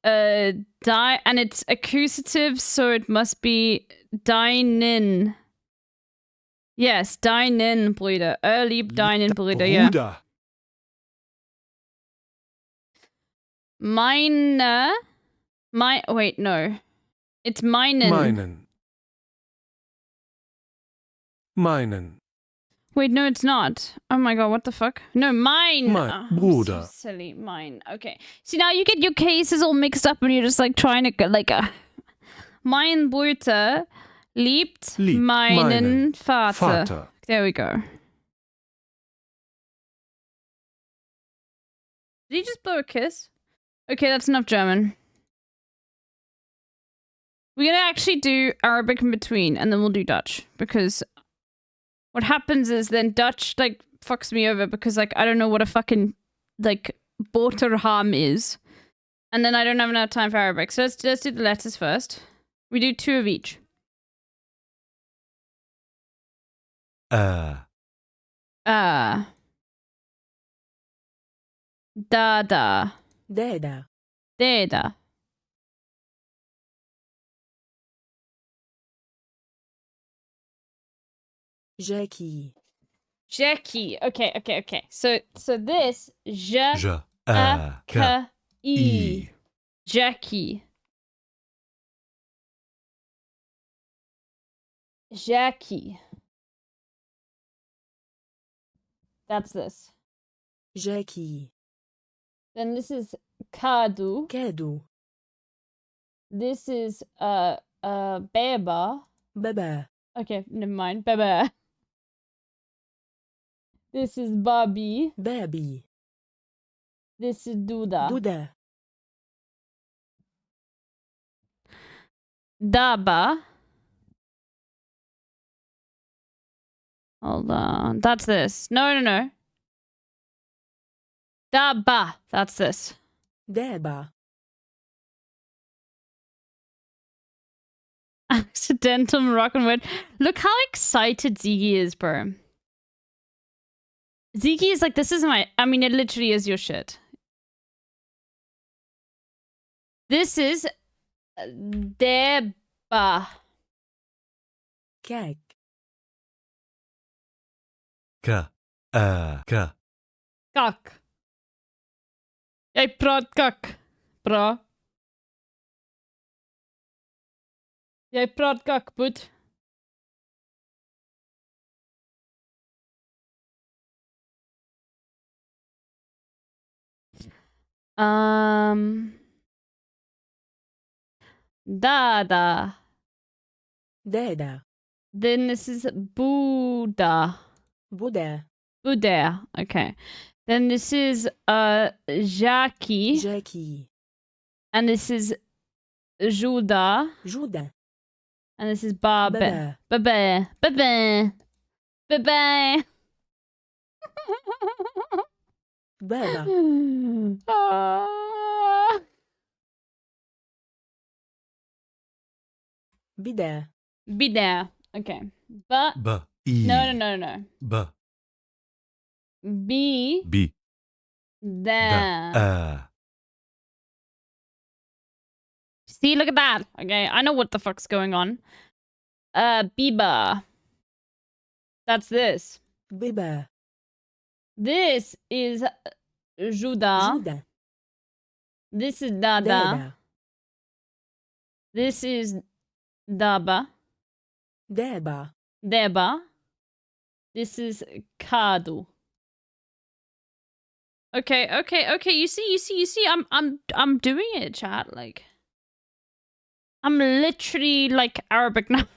and it's accusative, so it must be deinen. Yes, deinen Brüder. Lieb deinen Brüder, yeah. Bruder. Wait, no. It's meinen. Meinen. Wait, no, it's not. Oh my god, what the fuck? No, mine. Mein Oh, Bruder. so silly. Mine. Okay. See, now you get your cases all mixed up and you're just like trying to like mein Bruder liebt meinen Vater. There we go. Did he just blow a kiss? Okay, that's enough German. We're gonna actually do Arabic in between, and then we'll do Dutch, because what happens is then Dutch like fucks me over, because like I don't know what a fucking like boterham is, and then I don't have enough time for Arabic. So let's do the letters first. We do 2 of each. Dada. Deda. Deda. Jackie. Jackie. Okay. So this J A K I. Jackie. Jackie. That's this. Jackie. Then this is Kadu. Kadu. This is Beba. Baba. Okay, never mind. Beba. This is Bobby. Baby. This is Duda. Duda. Daba. Hold on. That's this. No. Daba. That's this. Deba. Accidental Moroccan word. Look how excited Ziggy is, bro. Ziggy is like, this is my... I mean, it literally is your shit. This is... Deba. Kek. K. K. Kak. Jij praat kak, bro. Jij praat kak, boet. Dada. Deda. Then this is Buddha. Buddha. Buddha. Okay. Then this is Jackie. Jackie. And this is Judah. Judah. And this is Baba. Baba. Baba. Baba. Baba. Baba. Bida. Bida. Okay. But. B. I. No. B. B. B. Da. See, look at that. Okay, I know what the fuck's going on. Biba. That's this. Biba. This is Judah. Judah. This is Dada. Deda. This is Daba. Deba. Deba. This is Kadu. Okay. You see. I'm doing it, chat. Like, I'm literally like Arabic now.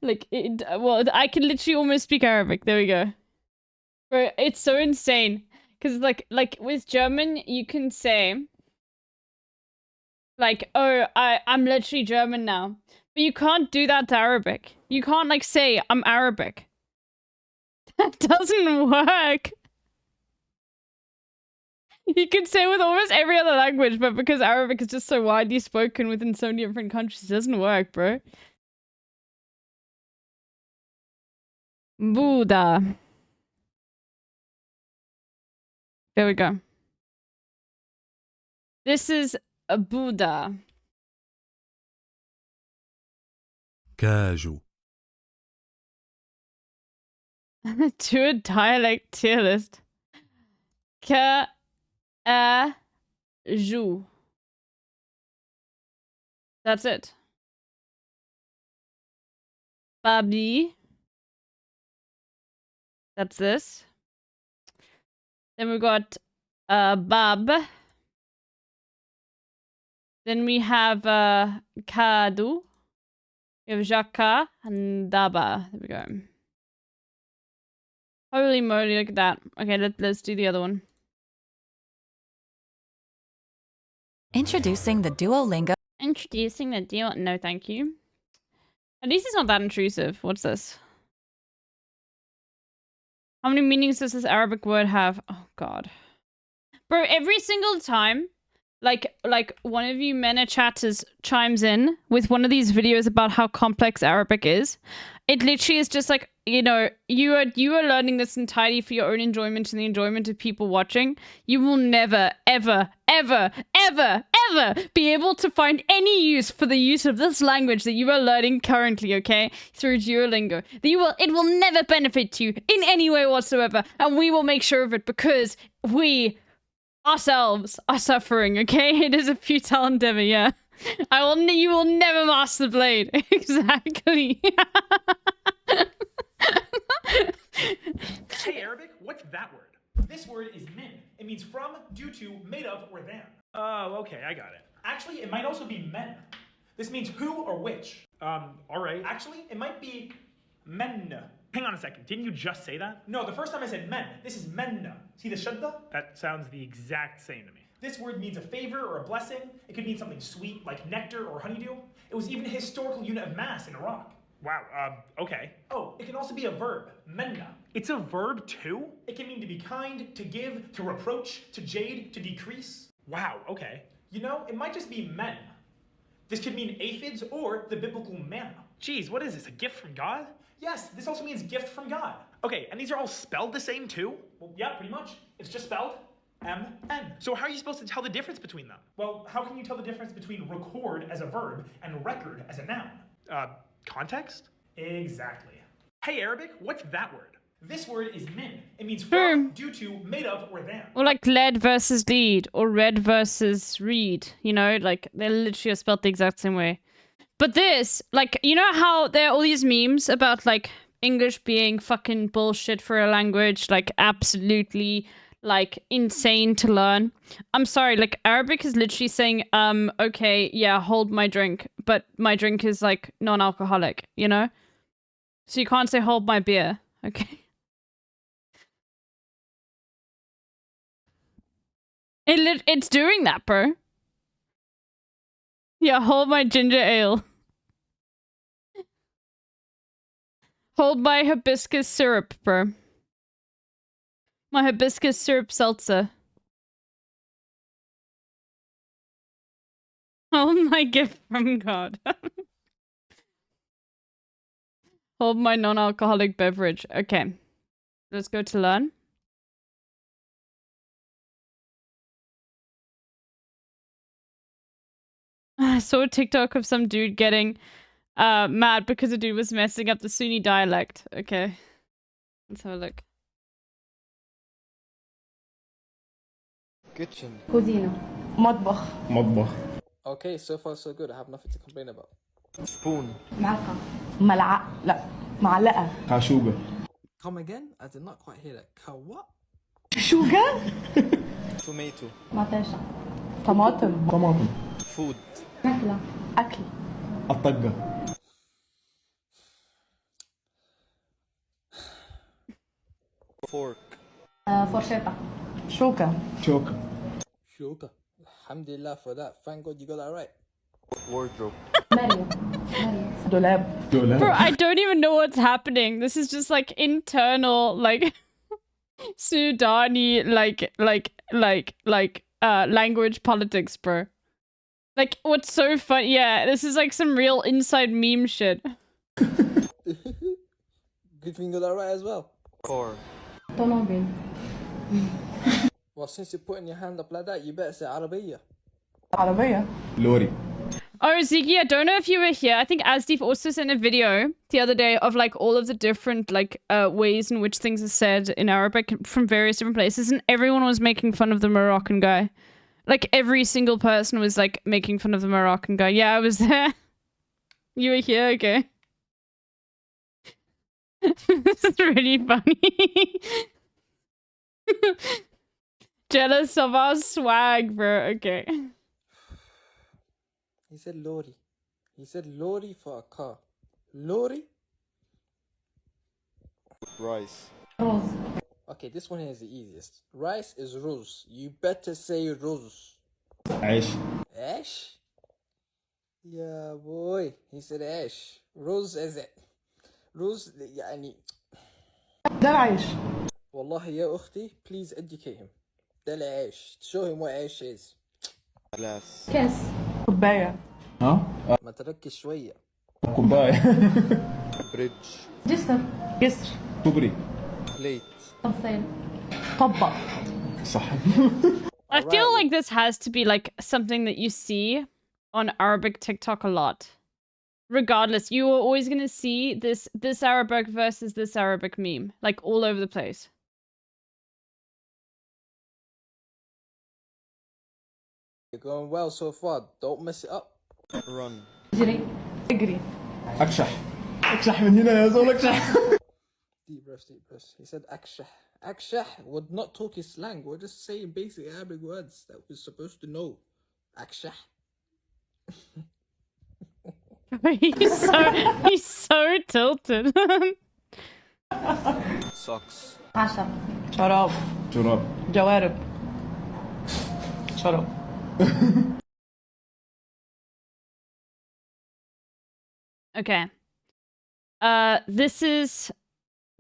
Like, well, I can literally almost speak Arabic. There we go. Bro, it's so insane. Because, like with German, you can say, like, oh, I'm literally German now. But you can't do that to Arabic. You can't, like, say, I'm Arabic. That doesn't work. You can say with almost every other language, but because Arabic is just so widely spoken within so many different countries, it doesn't work, bro. Buddha. There we go. This is a Buddha. Caju. To a dialect tier list. Ju. That's it. Babi. That's this. Then we got Bab. Then we have Kadu. We have Jaka and Daba. There we go. Holy moly, look at that. Okay, let's do the other one. Introducing the Duolingo. No, thank you. At least it's not that intrusive. What's this? How many meanings does this Arabic word have? Oh, God. Bro, every single time, like one of you MENA chatters chimes in with one of these videos about how complex Arabic is, it literally is just like, you know, you are learning this entirely for your own enjoyment and the enjoyment of people watching. You will never, ever, ever, ever, ever be able to find any use for the use of this language that you are learning currently, okay? Through Duolingo. It will never benefit you in any way whatsoever, and we will make sure of it because we ourselves are suffering, okay? It is a futile endeavor, yeah. You will never master the blade. Exactly. Hey, Arabic, what's that word? This word is min. It means from, due to, made of, or than. Oh, okay, I got it. Actually, it might also be men. This means who or which. Alright. Actually, it might be men. Hang on a second, didn't you just say that? No, the first time I said men. This is menna. See the shadda? That sounds the exact same to me. This word means a favor or a blessing. It could mean something sweet, like nectar or honeydew. It was even a historical unit of mass in Iraq. Wow, okay. Oh, it can also be a verb, menna. It's a verb too? It can mean to be kind, to give, to reproach, to jade, to decrease. Wow, okay. You know, it might just be men. This could mean aphids or the biblical manna. Geez, what is this, a gift from God? Yes, this also means gift from God. Okay, and these are all spelled the same too? Well, yeah, pretty much. It's just spelled M-N. So how are you supposed to tell the difference between them? Well, how can you tell the difference between record as a verb and record as a noun? Context? Exactly. Hey, Arabic, what's that word? This word is min. It means from, due to, made of, or than. Or like lead versus lead, or red versus read. You know, like they literally are spelled the exact same way. But this, like, you know how there are all these memes about like English being fucking bullshit for a language, like absolutely like insane to learn. I'm sorry, like Arabic is literally saying, okay, yeah, hold my drink, but my drink is like non-alcoholic, you know? So you can't say hold my beer, okay? It's doing that, bro. Yeah, hold my ginger ale. Hold my hibiscus syrup, bro. My hibiscus syrup seltzer. Hold my gift from God. Hold my non-alcoholic beverage. Okay. Let's go to learn. I saw a TikTok of some dude getting mad because the dude was messing up the Sunni dialect. Okay. Let's have a look. Kitchen. كوزينة مطبخ مطبخ. Okay, so far so good. I have nothing to complain about. Spoon. معلقة لا معلقة Kashuga. Come again? I did not quite hear that. What? Sugar? Tomato. مطيشة طماطم Food. أكل الطقة. Fork. فرشاطة شوكة Shoka. Alhamdulillah for that. Thank God you got that right. Wardrobe. دولاب Bro, I don't even know what's happening. This is just like internal, like Sudani, language politics, bro. Like, what's so fun? Yeah, this is like some real inside meme shit. Good thing you got that right as well. Car. طنابل Well, since you're putting your hand up like that, you better say عربية. Lorry. Oh, Ziggy, I don't know if you were here. I think Asdeep also sent a video the other day of like all of the different like ways in which things are said in Arabic from various different places, and everyone was making fun of the Moroccan guy. Like every single person was like making fun of the Moroccan guy. Yeah, I was there. You were here, okay. This is really funny. Jealous of our swag, bro. Okay. He said lorry. He said lorry for a car. Lorry? Rice. Okay, this one here is the easiest. Rice is ruz. You better say ruz. Ash. Ash? Yeah, boy. He said ash. Ruz is it. Ruz يعني ده العيش. والله يا أختي, please educate him. ده العيش. Show him what ash is. Glass. كاس كوباية ها؟ ما تركز شوية. كوباية. Bridge. جسر كوبري. Plate. طبسين طبق صح. I feel like this has to be like something that you see on Arabic TikTok a lot. Regardless, you are always gonna see this Arabic versus this Arabic meme, like all over the place. You're going well so far. Don't mess it up. Run. اجري أكشح. أكشح من هنا يا زول أكشح. Deep breaths, deep breaths. He said akshah. Akshah would not talk his slang. We're just saying basic Arabic words that we're supposed to know. Akshah. he's so tilted. Socks. عشب شراب جوارب شراب Okay. This is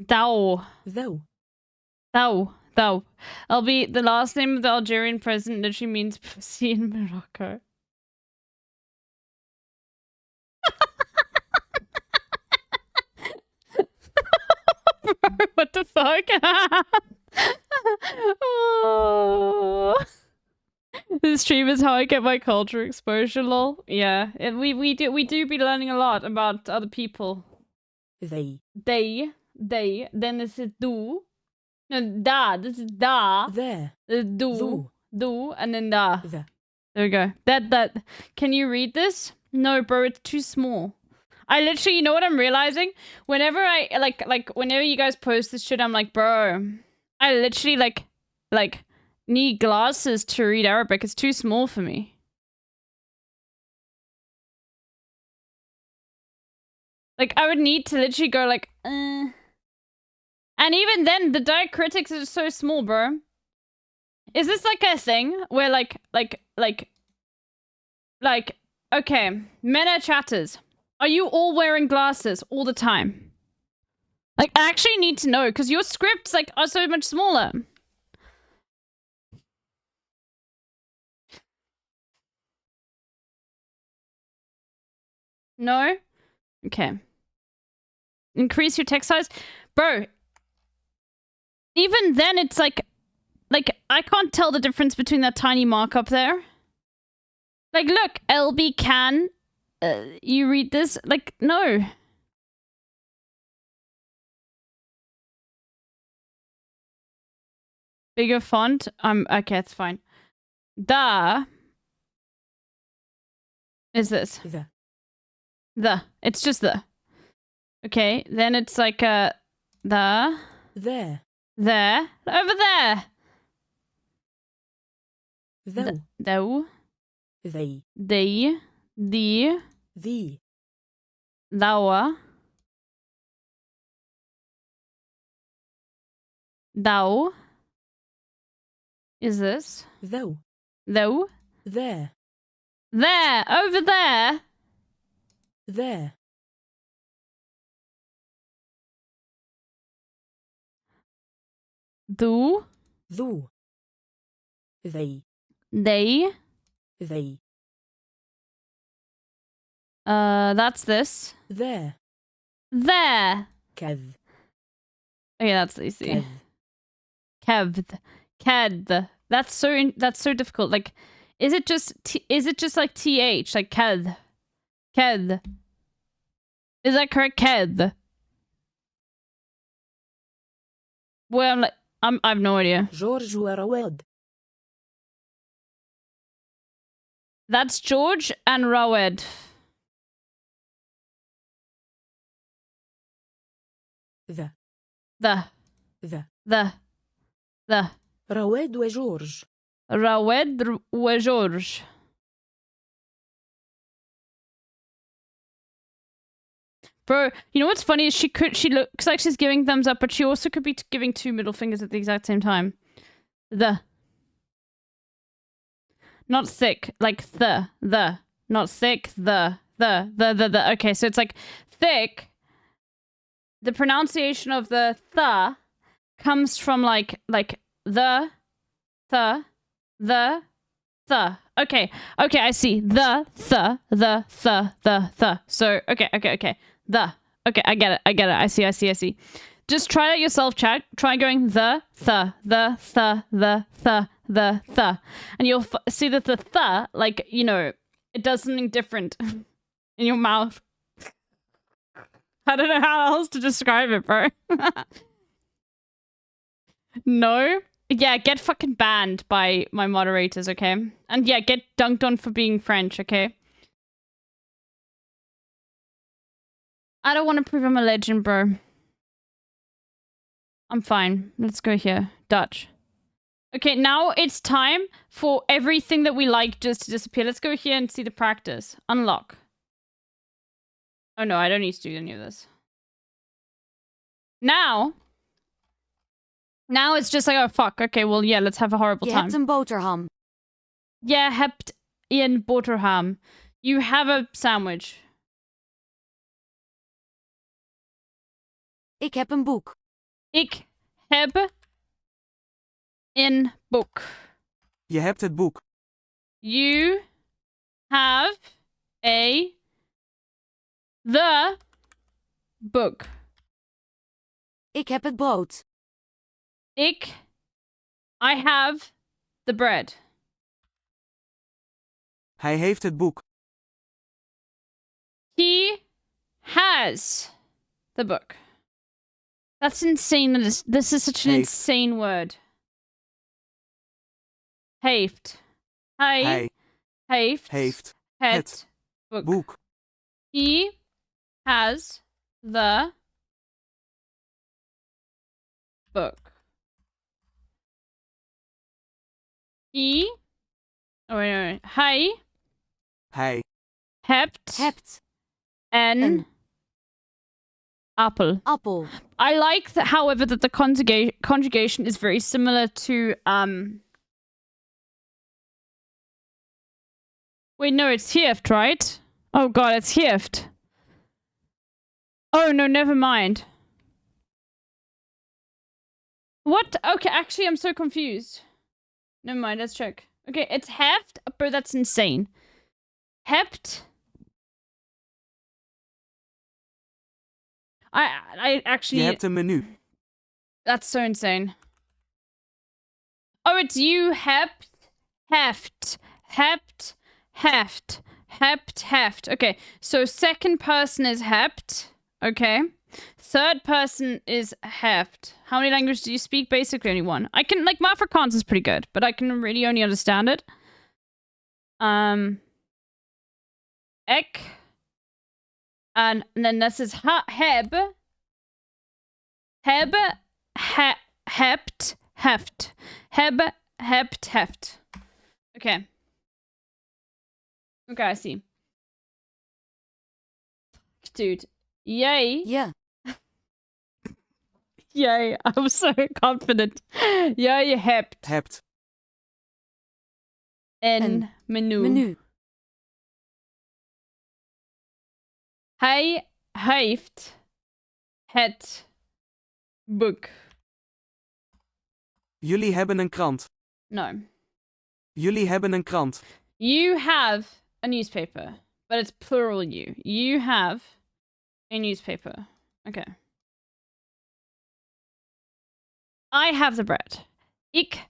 Thou. Though. Thou. The last name of the Algerian president literally means pussy in Morocco. What the fuck? Oh. This stream is how I get my culture exposure, lol. Yeah, we do be learning a lot about other people. They. Then this is do. No, da. This is da. There. Do. Do, and then da. The. There we go. That. Can you read this? No, bro, it's too small. I literally, you know what I'm realizing? Whenever I, whenever you guys post this shit, I'm like, bro, I literally, like, need glasses to read Arabic. It's too small for me. Like, I would need to literally go, like, And even then, the diacritics are so small, bro. Is this, like, a thing where, okay, meta chatters. Are you all wearing glasses all the time? Like, I actually need to know, because your scripts, like, are so much smaller. No? Okay. Increase your text size? Bro. Even then, it's like, I can't tell the difference between that tiny markup there. Like, look, LB can... you read this? Like, no. Bigger font? Okay, it's fine. The is this. The. It's just the. Okay, then it's like the. There. There. Over there. Though. Thou. They. The. The. Thou. Thou. Is this? Though. Thou. There. There. Over there. There. Thou. Thou. They. They. They. That's this. There. There. Kev. Okay, that's easy. Kevd. Ked. That's so difficult. Like, is it just like th? Like ked. Ked. Is that correct? Ked. Well, I'm like, I have no idea. George Rawed. That's George and Rawed. The. رواد وجورج. رواد وجورج. Bro, you know what's funny is she looks like she's giving thumbs up, but she also could be giving 2 middle fingers at the exact same time. Not thick, like the. Not thick, the. Okay, so it's like thick. The pronunciation of the th comes from like the. Okay, I see. The. So, okay. The. Okay, I get it. I see. Just try that yourself, chat. Try going the. And you'll see that the th, like, you know, it does something different in your mouth. I don't know how else to describe it, bro. No? Yeah, get fucking banned by my moderators, okay? And yeah, get dunked on for being French, okay? I don't want to prove I'm a legend, bro. I'm fine. Let's go here. Dutch. Okay, now it's time for everything that we like just to disappear. Let's go here and see the practice. Unlock. Oh no, I don't need to do any of this. Now it's just like, oh fuck, okay, well yeah, let's have a horrible time. Je hebt een boterham. Je hebt een boterham. You have a sandwich. Ik heb een boek. Ik heb een boek. Je hebt het boek. You have the book. Ik heb het brood. I have the bread. Hij heeft het boek. He has the book. That's insane. This is such an Heeft. insane word. Heeft. Hij heeft het boek. He has the book. He. Oh wait. Hij hebt een appel. I like that, however, that the conjugation is very similar to Wait, no, it's heeft, right? Oh god, it's heeft. Oh no, never mind. What? Okay, actually, I'm so confused. Never mind, let's check. Okay, it's heft, but that's insane. Hebt. I actually... Je hebt een menu. That's so insane. Oh, it's you, heft. Okay, so second person is hebt. Okay. Third person is heft. How many languages do you speak? Basically only one. I can, like, my Afrikaans is pretty good, but I can really only understand it. Ek. And then this is heb. Hebt, heft. Hebt, heft. Okay. Okay, I see. Dude. Yay. Yeah. Yay. I'm so confident. Jij hebt. Een menu. Hij heeft het boek. Jullie hebben een krant. No. Jullie hebben een krant. You have a newspaper, but it's plural you. You have a newspaper. Okay. I have the bread. Ik.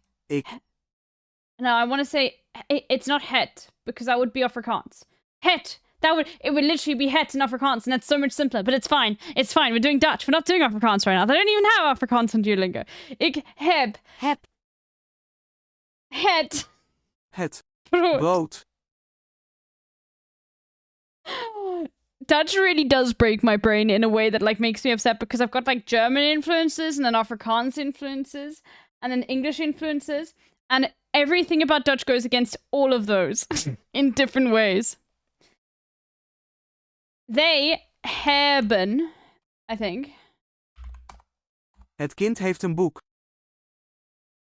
No, I want to say it's not het because that would be Afrikaans. Het. It would literally be het in Afrikaans, and that's so much simpler. But it's fine. It's fine. We're doing Dutch. We're not doing Afrikaans right now. They don't even have Afrikaans on Duolingo. Ik heb. Het. Brood. Dutch really does break my brain in a way that, like, makes me upset because I've got, like, German influences and then Afrikaans influences and then English influences, and everything about Dutch goes against all of those in different ways. They hebben, I think. Het kind heeft een boek.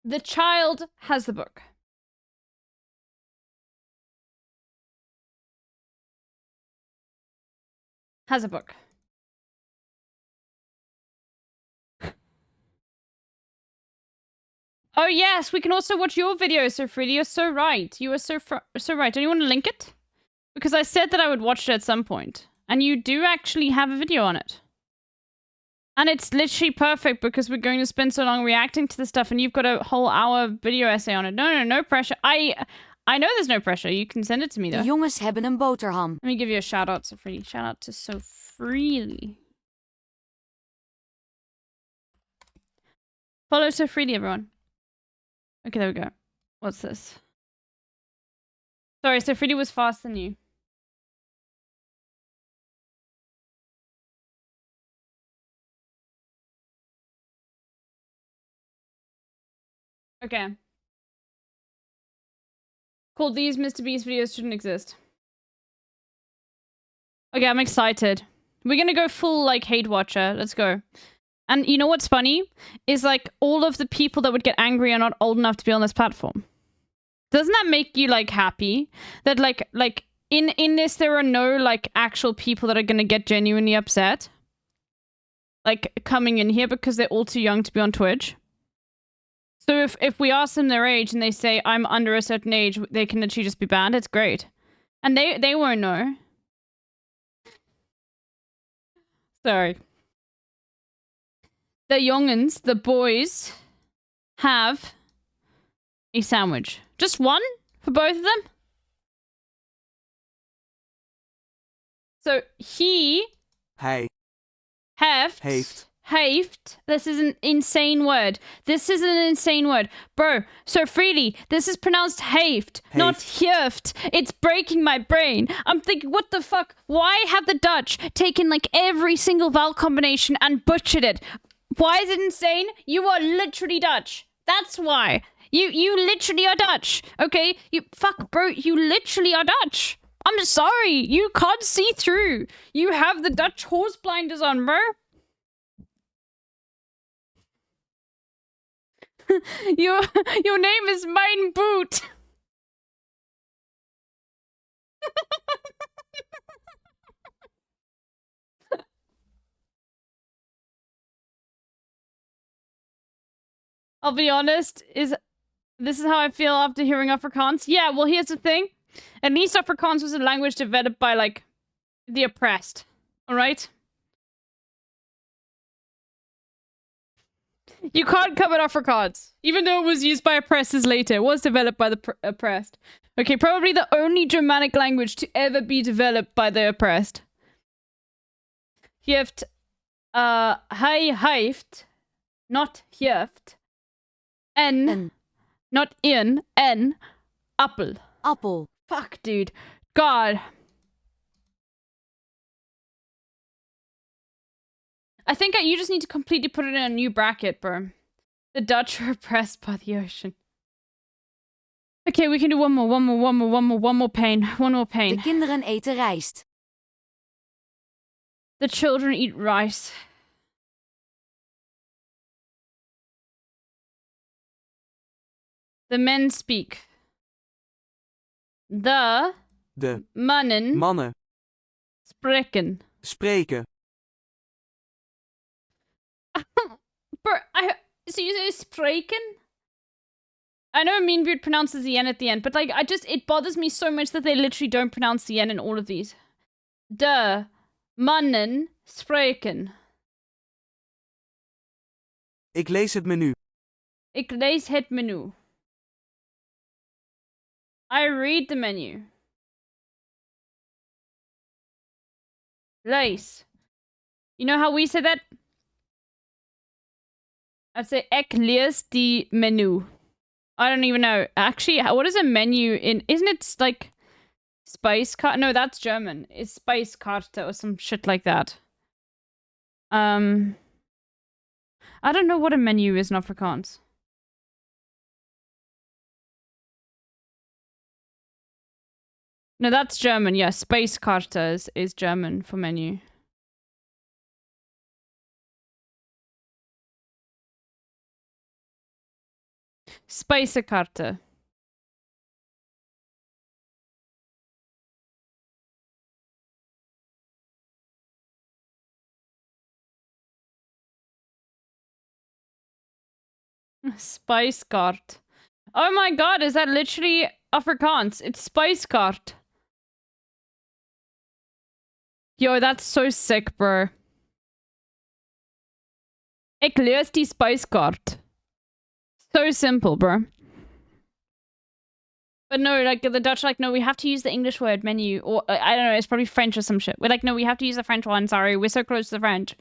The child has the book. Has a book. Oh yes, we can also watch your videos, Sir Freddy. You're so right. You are so right. Don't you want to link it? Because I said that I would watch it at some point. And you do actually have a video on it. And it's literally perfect because we're going to spend so long reacting to the stuff and you've got a whole hour video essay on it. No pressure. I know there's no pressure. You can send it to me though. De jongens hebben een boterham. Let me give you a shout out, Sofridi. Shout out to Sofridi. Follow Sofridi, everyone. Okay, there we go. What's this? Sorry, Sofridi was faster than you. Okay. Cool, these Mr. Beast videos shouldn't exist. Okay, I'm excited. We're gonna go full, like, hate watcher. Let's go. And you know what's funny? Is, like, all of the people that would get angry are not old enough to be on this platform. Doesn't that make you, like, happy? That, like, in this, there are no, like, actual people that are gonna get genuinely upset? like coming in here because they're all too young to be on Twitch. So if we ask them their age and they say I'm under a certain age, they can literally just be banned. It's great. And they won't know. Sorry. The youngins, the boys, have a sandwich. Just one for both of them. So he Hij heeft. This is an insane word. This is an insane word. Bro, so freely, this is pronounced heeft, not heeft. It's breaking my brain. I'm thinking, what the fuck? Why have the Dutch taken like every single vowel combination and butchered it? Why is it insane? You are literally Dutch. That's why. You literally are Dutch. Okay? Fuck, bro, you literally are Dutch. I'm sorry. You can't see through. You have the Dutch horse blinders on, bro. your name is Mein Boot. I'll be honest, this is how I feel after hearing Afrikaans. Yeah, well, here's the thing. At least Afrikaans was a language developed by, like, the oppressed. Alright? You can't come at Afrikaans. Even though it was used by oppressors later, it was developed by the oppressed. Okay, probably the only Germanic language to ever be developed by the oppressed. Heeft, hij heeft, not heeft, en, not in, en, appel. Appel. Fuck, dude. God. I think you just need to completely put it in a new bracket, bro. The Dutch are oppressed by the ocean. Okay, we can do one more pain. One more pain. De kinderen eten rijst. The children eat rice. The men speak. De mannen spreken. Bro, so you say spreken? I know Mean Beard pronounces the N at the end, but like, it bothers me so much that they literally don't pronounce the N in all of these. De mannen spreken. Ik lees het menu. Ik lees het menu. I read the menu. Lees. You know how we say that? I'd say ek lees die menu. I don't even know. Actually, what is a menu in... Isn't it like... Speiskarte? No, that's German. It's Speiskarte or some shit like that. I don't know what a menu is in Afrikaans. No, that's German. Yeah, Speiskarte is German for menu. Speisekarte. Spijskaart. Oh my god, is that literally Afrikaans? It's Spijskaart. Yo, that's so sick, bro. Ik lees die spijskaart. So simple, bro. But no, like, the Dutch are like, no, we have to use the English word menu. Or, I don't know, it's probably French or some shit. We're like, no, we have to use the French one. Sorry, we're so close to the French.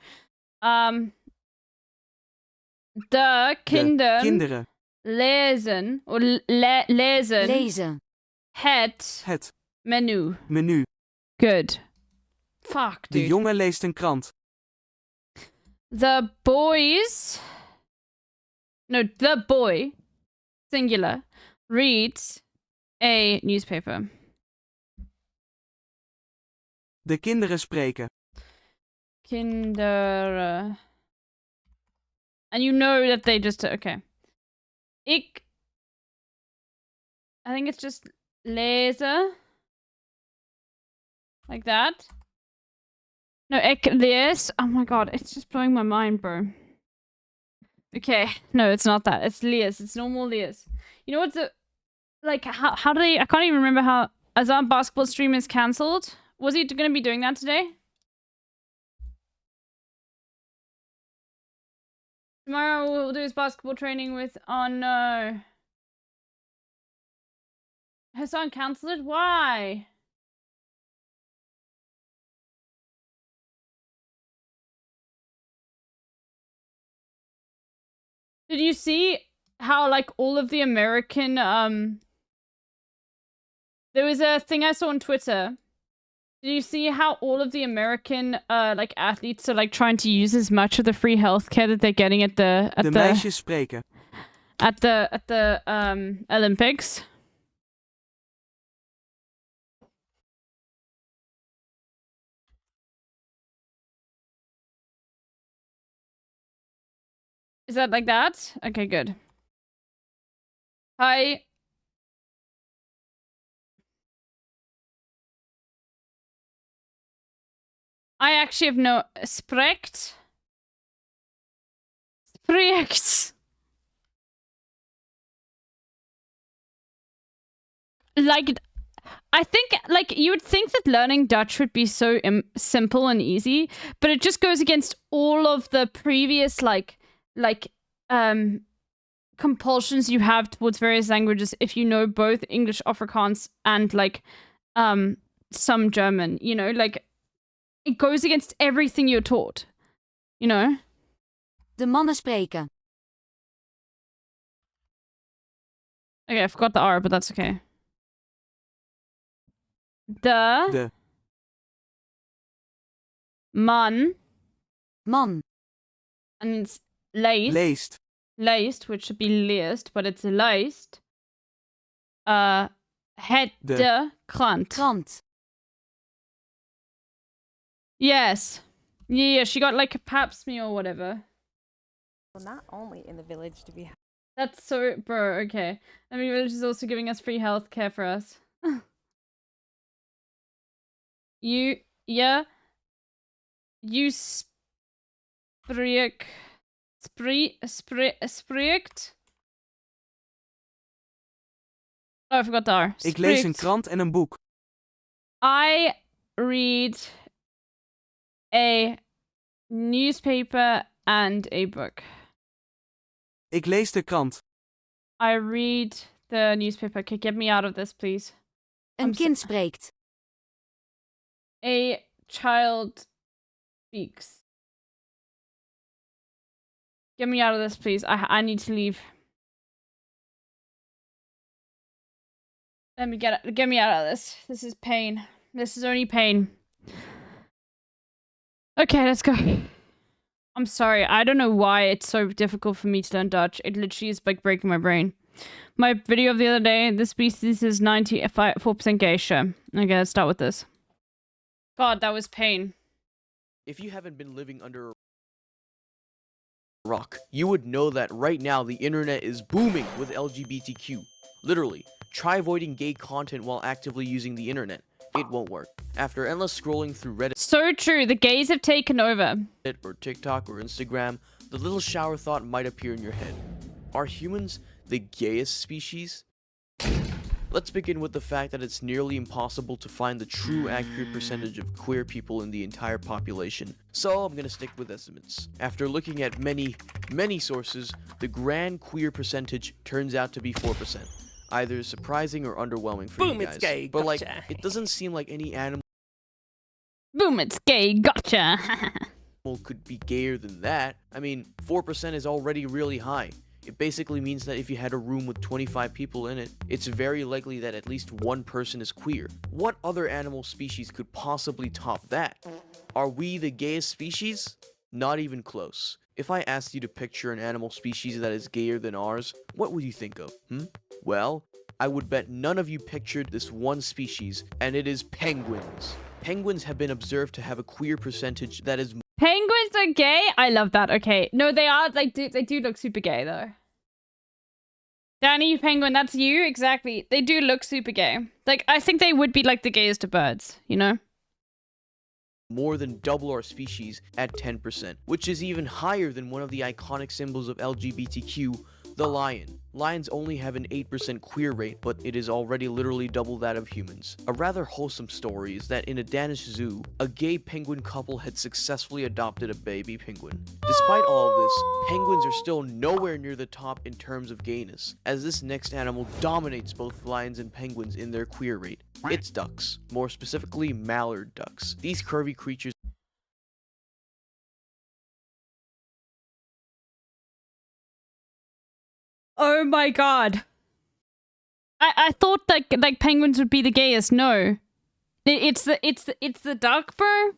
De kinderen lezen, or lezen het menu. Good. Fuck, dude. De jongen leest een krant. The boys... No, the boy, singular, reads a newspaper. De kinderen spreken. Kinderen. And you know that they just... Okay. I think it's just lezen. Like that. No, Elias. Oh my god, it's just blowing my mind, bro. Okay, no, it's not that. It's Lias. It's normal Lias. You know what's the... Like, how do they... I can't even remember how... Azam basketball stream is cancelled. Was he going to be doing that today? Tomorrow we'll do his basketball training with... Oh no. Hassan cancelled it? Why? Did you see how, like, all of the American, there was a thing I saw on Twitter. Did you see how all of the American, like, athletes are, like, trying to use as much of the free healthcare that they're getting at the... De meisjes spreken. At the Olympics? Is that like that? Okay, good. Hi. I actually have no... Sprecht? Sprecht. Like... I think, like, you would think that learning Dutch would be so simple and easy, but it just goes against all of the previous, like, compulsions you have towards various languages if you know both English, Afrikaans, and, like, some German, you know? Like, it goes against everything you're taught, you know? De mannen spreken. Okay, I forgot the R, but that's okay. De. Man. Man. And it's leest. Leest, which should be leest, but it's leest. Het de krant. Krant. Yes. Yeah, she got like a pap smear or whatever. Well, not only in the village to be... That's so... Bro, okay. I mean, village is also giving us free healthcare for us. You spreekt. Oh, I forgot the R. Ik lees een krant en een boek. I read a newspaper and a book. Ik lees de krant. I read the newspaper. Okay, get me out of this, please. Een kind spreekt. A child speaks. Get me out of this, please. I need to leave. Let me get me out of this. This is pain. This is only pain. Okay, let's go. I'm sorry. I don't know why it's so difficult for me to learn Dutch. It literally is like breaking my brain. My video of the other day, this species is 94% geisha. Okay, let's start with this. God, that was pain. If you haven't been living under a rock, you would know that right now the internet is booming with LGBTQ. Literally, try avoiding gay content while actively using the internet. It won't work. After endless scrolling through Reddit, so true, the gays have taken over. Or TikTok or Instagram, the little shower thought might appear in your head. Are humans the gayest species? Let's begin with the fact that it's nearly impossible to find the true accurate percentage of queer people in the entire population, so I'm gonna stick with estimates. After looking at many sources, the grand queer percentage turns out to be 4%. Either surprising or underwhelming for you guys. It's gay, but gotcha. like, it doesn't seem like any animal Boom, it's gay, gotcha. could be gayer than that. I mean, 4% is already really high. It basically means that if you had a room with 25 people in it, it's very likely that at least one person is queer. What other animal species could possibly top that? Are we the gayest species? Not even close. If I asked you to picture an animal species that is gayer than ours, what would you think of? Well, I would bet none of you pictured this one species, and it is penguins. Penguins have been observed to have a queer percentage that is... Penguins are gay? I love that. Okay. No, they are, like, they do look super gay, though. Danny Penguin, that's you? Exactly. They do look super gay. Like, I think they would be, like, the gayest of birds, you know? more than double our species at 10%, which is even higher than one of the iconic symbols of LGBTQ, the lion. Lions only have an 8% queer rate, but it is already literally double that of humans. A rather wholesome story is that in a Danish zoo, a gay penguin couple had successfully adopted a baby penguin. Despite all of this, penguins are still nowhere near the top in terms of gayness, as this next animal dominates both lions and penguins in their queer rate. It's ducks, more specifically mallard ducks. These curvy creatures Oh my god. I thought that like penguins would be the gayest. No. It's the duck, bro.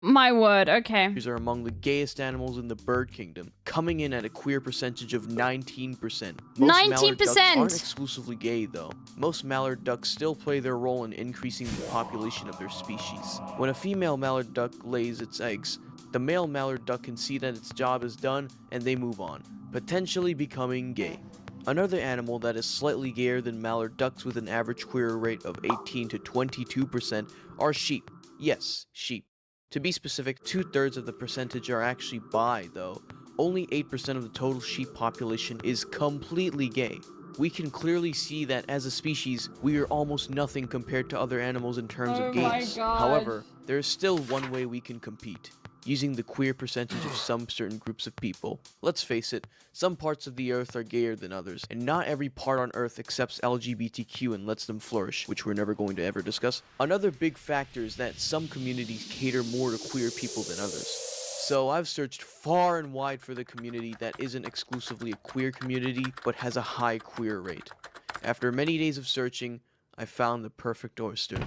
My word, okay. These are among the gayest animals in the bird kingdom, coming in at a queer percentage of 19%. Most mallard ducks aren't exclusively gay, though. Most mallard ducks still play their role in increasing the population of their species. When a female mallard duck lays its eggs, the male mallard duck can see that its job is done and they move on, potentially becoming gay. Another animal that is slightly gayer than mallard ducks with an average queer rate of 18 to 22% are sheep. Yes, sheep. To be specific, 2/3 of the percentage are actually bi, though. Only 8% of the total sheep population is completely gay. We can clearly see that as a species, we are almost nothing compared to other animals in terms of gayness. However, there is still one way we can compete. Using the queer percentage of some certain groups of people. Let's face it, some parts of the earth are gayer than others, and not every part on earth accepts LGBTQ and lets them flourish, which we're never going to ever discuss. Another big factor is that some communities cater more to queer people than others. So I've searched far and wide for the community that isn't exclusively a queer community, but has a high queer rate. After many days of searching, I found the perfect oyster.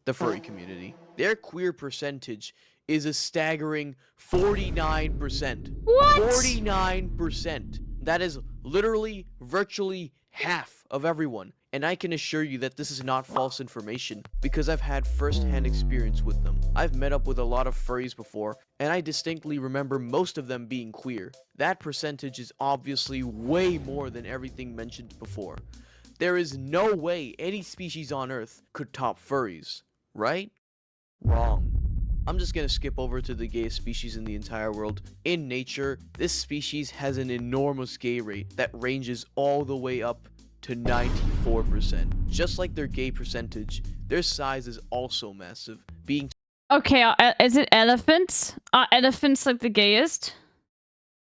The furry community. Their queer percentage is a staggering 49%. What? 49%. That is literally, virtually half of everyone. And I can assure you that this is not false information, because I've had first-hand experience with them. I've met up with a lot of furries before, and I distinctly remember most of them being queer. That percentage is obviously way more than everything mentioned before. There is no way any species on Earth could top furries, right? Wrong. I'm just gonna skip over to the gayest species in the entire world. In nature, this species has an enormous gay rate that ranges all the way up to 94%. Just like their gay percentage, their size is also massive, being... Okay, is it elephants? Are elephants like the gayest?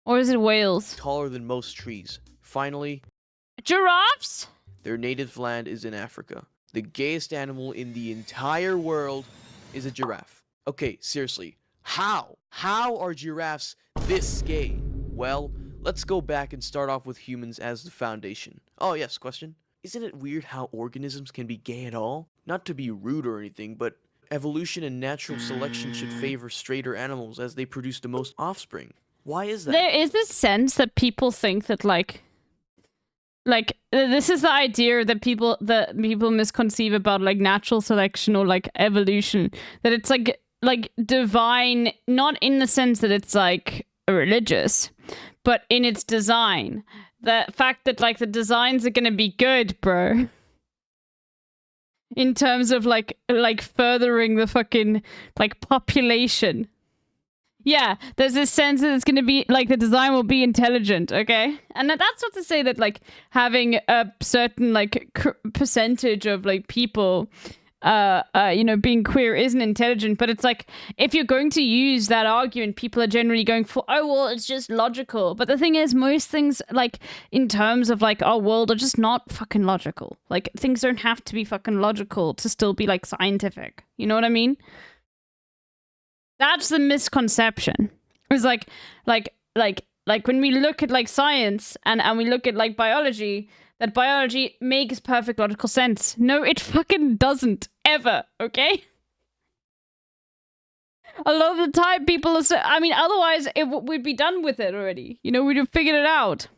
Or is it whales? ...taller than most trees. Finally... Giraffes? Their native land is in Africa. The gayest animal in the entire world is a giraffe. Okay, seriously, how? How are giraffes this gay? Well, let's go back and start off with humans as the foundation. Oh yes, question. Isn't it weird how organisms can be gay at all? Not to be rude or anything, but evolution and natural selection should favor straighter animals as they produce the most offspring. Why is that? There is this sense that people think that like this is the idea that people misconceive about like natural selection or like evolution, that it's like divine, not in the sense that it's like religious, but in its design. The fact that like the designs are gonna be good, bro, in terms of like furthering the fucking like population. Yeah, there's this sense that it's going to be, like, the design will be intelligent, okay? And that's not to say that, like, having a certain, like, percentage of, like, people, you know, being queer isn't intelligent, but it's like, if you're going to use that argument, people are generally going for, oh, well, it's just logical. But the thing is, most things, like, in terms of, like, our world are just not fucking logical. Like, things don't have to be fucking logical to still be, like, scientific. You know what I mean? That's the misconception. It's like when we look at like science and we look at like biology, that biology makes perfect logical sense. No, it fucking doesn't. Ever, okay? A lot of the time people are I mean, otherwise we'd be done with it already. You know, we'd have figured it out.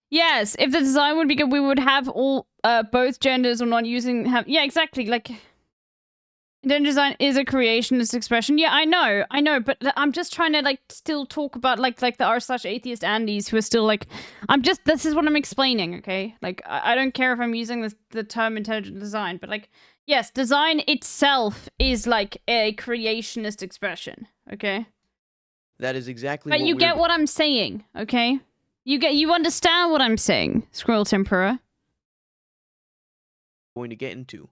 Yes, if the design would be good, we would have all both genders or not using yeah, exactly. Like Gender design is a creationist expression. Yeah, I know, but I'm just trying to like still talk about like the r/atheist Andes who are still like, this is what I'm explaining, okay? Like I don't care if I'm using the term intelligent design, but like yes, design itself is like a creationist expression, okay? That is exactly But what you get what I'm saying, okay? You understand what I'm saying, Squirrel Tempura. going to get into.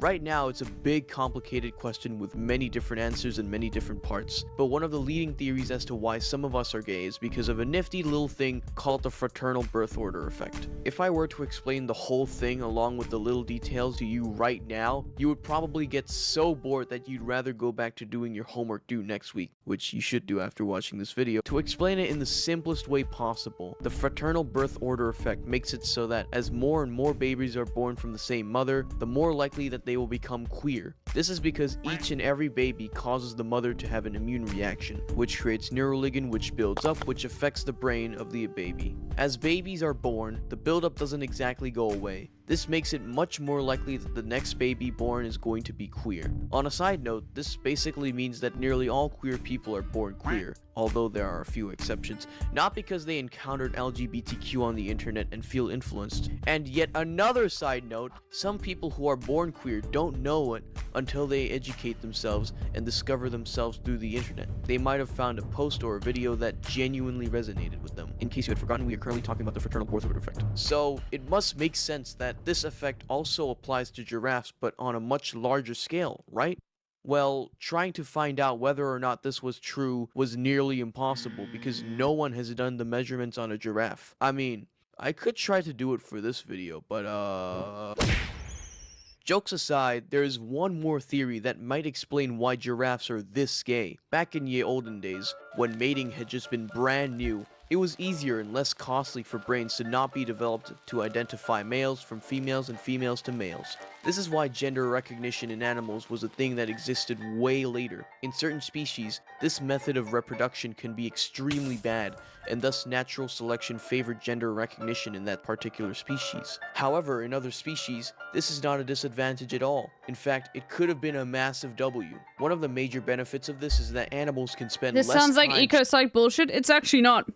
Right now, it's a big, complicated question with many different answers and many different parts, but one of the leading theories as to why some of us are gay is because of a nifty little thing called the fraternal birth order effect. If I were to explain the whole thing along with the little details to you right now, you would probably get so bored that you'd rather go back to doing your homework due next week, which you should do after watching this video. To explain it in the simplest way possible, the fraternal birth order effect makes it so that as more and more babies are born from the same mother, the more likely that they will become queer. This is because each and every baby causes the mother to have an immune reaction, which creates neuroligin which builds up, which affects the brain of the baby. As babies are born, the buildup doesn't exactly go away. This makes it much more likely that the next baby born is going to be queer. On a side note, this basically means that nearly all queer people are born queer, although there are a few exceptions, not because they encountered LGBTQ on the internet and feel influenced. And yet another side note, some people who are born queer don't know it until they educate themselves and discover themselves through the internet. They might have found a post or a video that genuinely resonated with them. In case you had forgotten, we are currently talking about the fraternal birth order effect. So it must make sense that this effect also applies to giraffes, but on a much larger scale, right? Well, trying to find out whether or not this was true was nearly impossible because no one has done the measurements on a giraffe. I mean, I could try to do it for this video, but jokes aside, there is one more theory that might explain why giraffes are this gay. Back in ye olden days, when mating had just been brand new, it was easier and less costly for brains to not be developed to identify males from females and females to males. This is why gender recognition in animals was a thing that existed way later. In certain species, this method of reproduction can be extremely bad, and thus natural selection favored gender recognition in that particular species. However, in other species, this is not a disadvantage at all. In fact, it could have been a massive W. One of the major benefits of this is that animals can spend This less sounds like time eco-psych bullshit. It's actually not.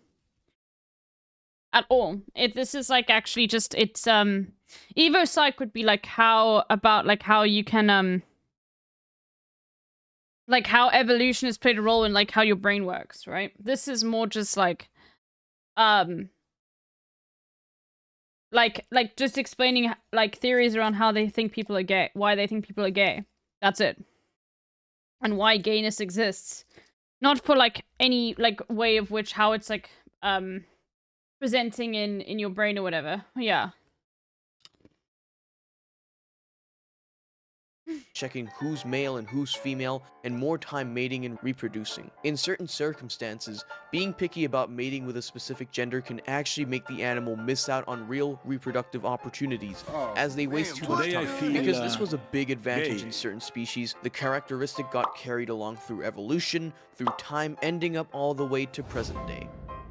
At all. This is like actually just, it's, evo-psych would be like how you can, like how evolution has played a role in like how your brain works, right? This is more just like just explaining like theories around how they think people are gay, why they think people are gay. That's it. And why gayness exists. Not for like any like way of which how it's like presenting in your brain or whatever. Yeah. checking who's male and who's female, and more time mating and reproducing. In certain circumstances, being picky about mating with a specific gender can actually make the animal miss out on real reproductive opportunities, as they waste too much time. Because this was a big advantage in certain species, the characteristic got carried along through evolution, through time, ending up all the way to present day.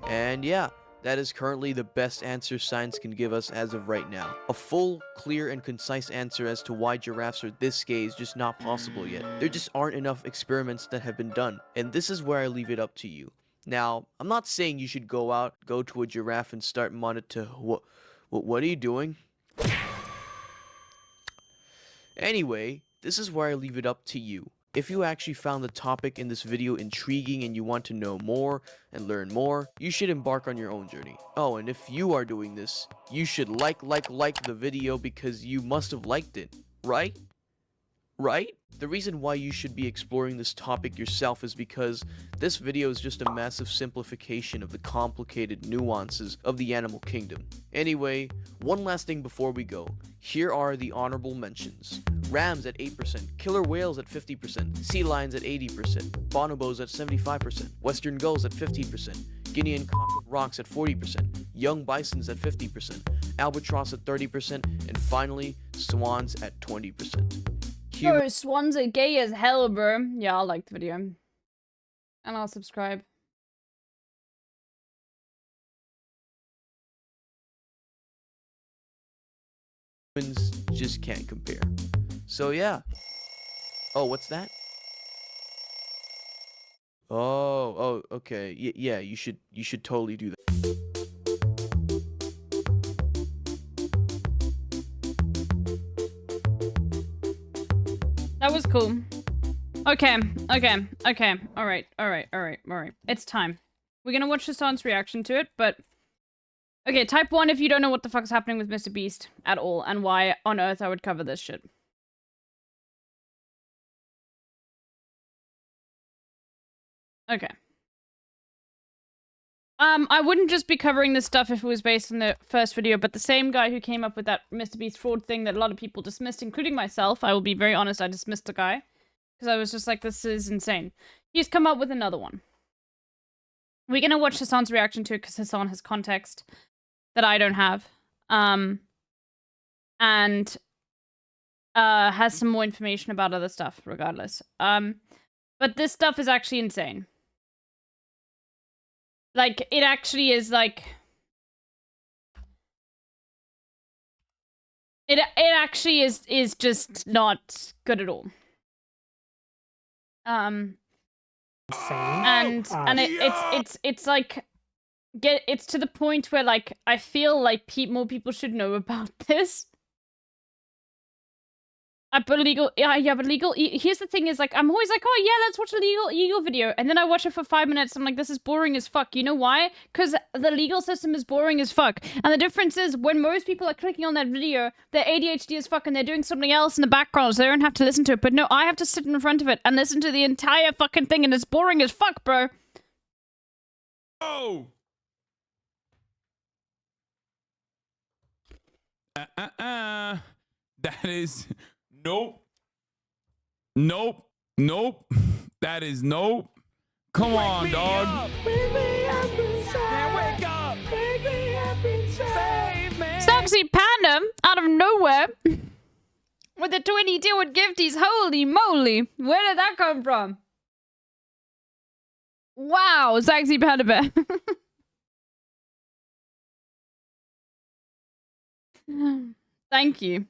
And yeah, that is currently the best answer science can give us as of right now. A full, clear, and concise answer as to why giraffes are this gay is just not possible yet. There just aren't enough experiments that have been done, and this is where I leave it up to you. Now, I'm not saying you should go to a giraffe and start what are you doing? Anyway, this is where I leave it up to you. If you actually found the topic in this video intriguing and you want to know more and learn more, you should embark on your own journey. Oh, and if you are doing this, you should like the video because you must have liked it, right? Right? The reason why you should be exploring this topic yourself is because this video is just a massive simplification of the complicated nuances of the animal kingdom. Anyway, one last thing before we go. Here are the honorable mentions. Rams at 8%, killer whales at 50%, sea lions at 80%, bonobos at 75%, western gulls at 15%, Guinean cock rocks at 40%, young bisons at 50%, albatross at 30%, and finally, swans at 20%. Bro, swans are gay as hell, bro. Yeah, I'll like the video. And I'll subscribe. Humans just can't compare. So yeah. Oh, what's that? Oh, okay. Yeah, you should totally do that. That was cool. Okay. Alright. It's time. We're gonna watch Hassan's reaction to it, but... Okay, type 1 if you don't know what the fuck's happening with Mr. Beast at all, and why on earth I would cover this shit. Okay. I wouldn't just be covering this stuff if it was based on the first video, but the same guy who came up with that Mr. Beast fraud thing that a lot of people dismissed, including myself, I will be very honest, I dismissed the guy. Because I was just like, this is insane. He's come up with another one. We're gonna watch Hassan's reaction to it because Hassan has context that I don't have. And has some more information about other stuff, regardless. But this stuff is actually insane. Like, it actually is, like... It actually is just not good at all. And it's like... It's to the point where, like, I feel like more people should know about this. But legal, but legal. Here's the thing: is like I'm always like, oh yeah, let's watch a legal video, and then I watch it for 5 minutes. I'm like, this is boring as fuck. You know why? Because the legal system is boring as fuck. And the difference is when most people are clicking on that video, they're ADHD as fuck, and they're doing something else in the background, so they don't have to listen to it. But no, I have to sit in front of it and listen to the entire fucking thing, and it's boring as fuck, bro. Oh. That is. Nope. That is nope. Come on, dog. Wake me up inside. Wake up. Wake me up inside. Save me. Sexy Panda out of nowhere with the 22 with gifties. Holy moly. Where did that come from? Wow, Sexy Panda Bear. Thank you.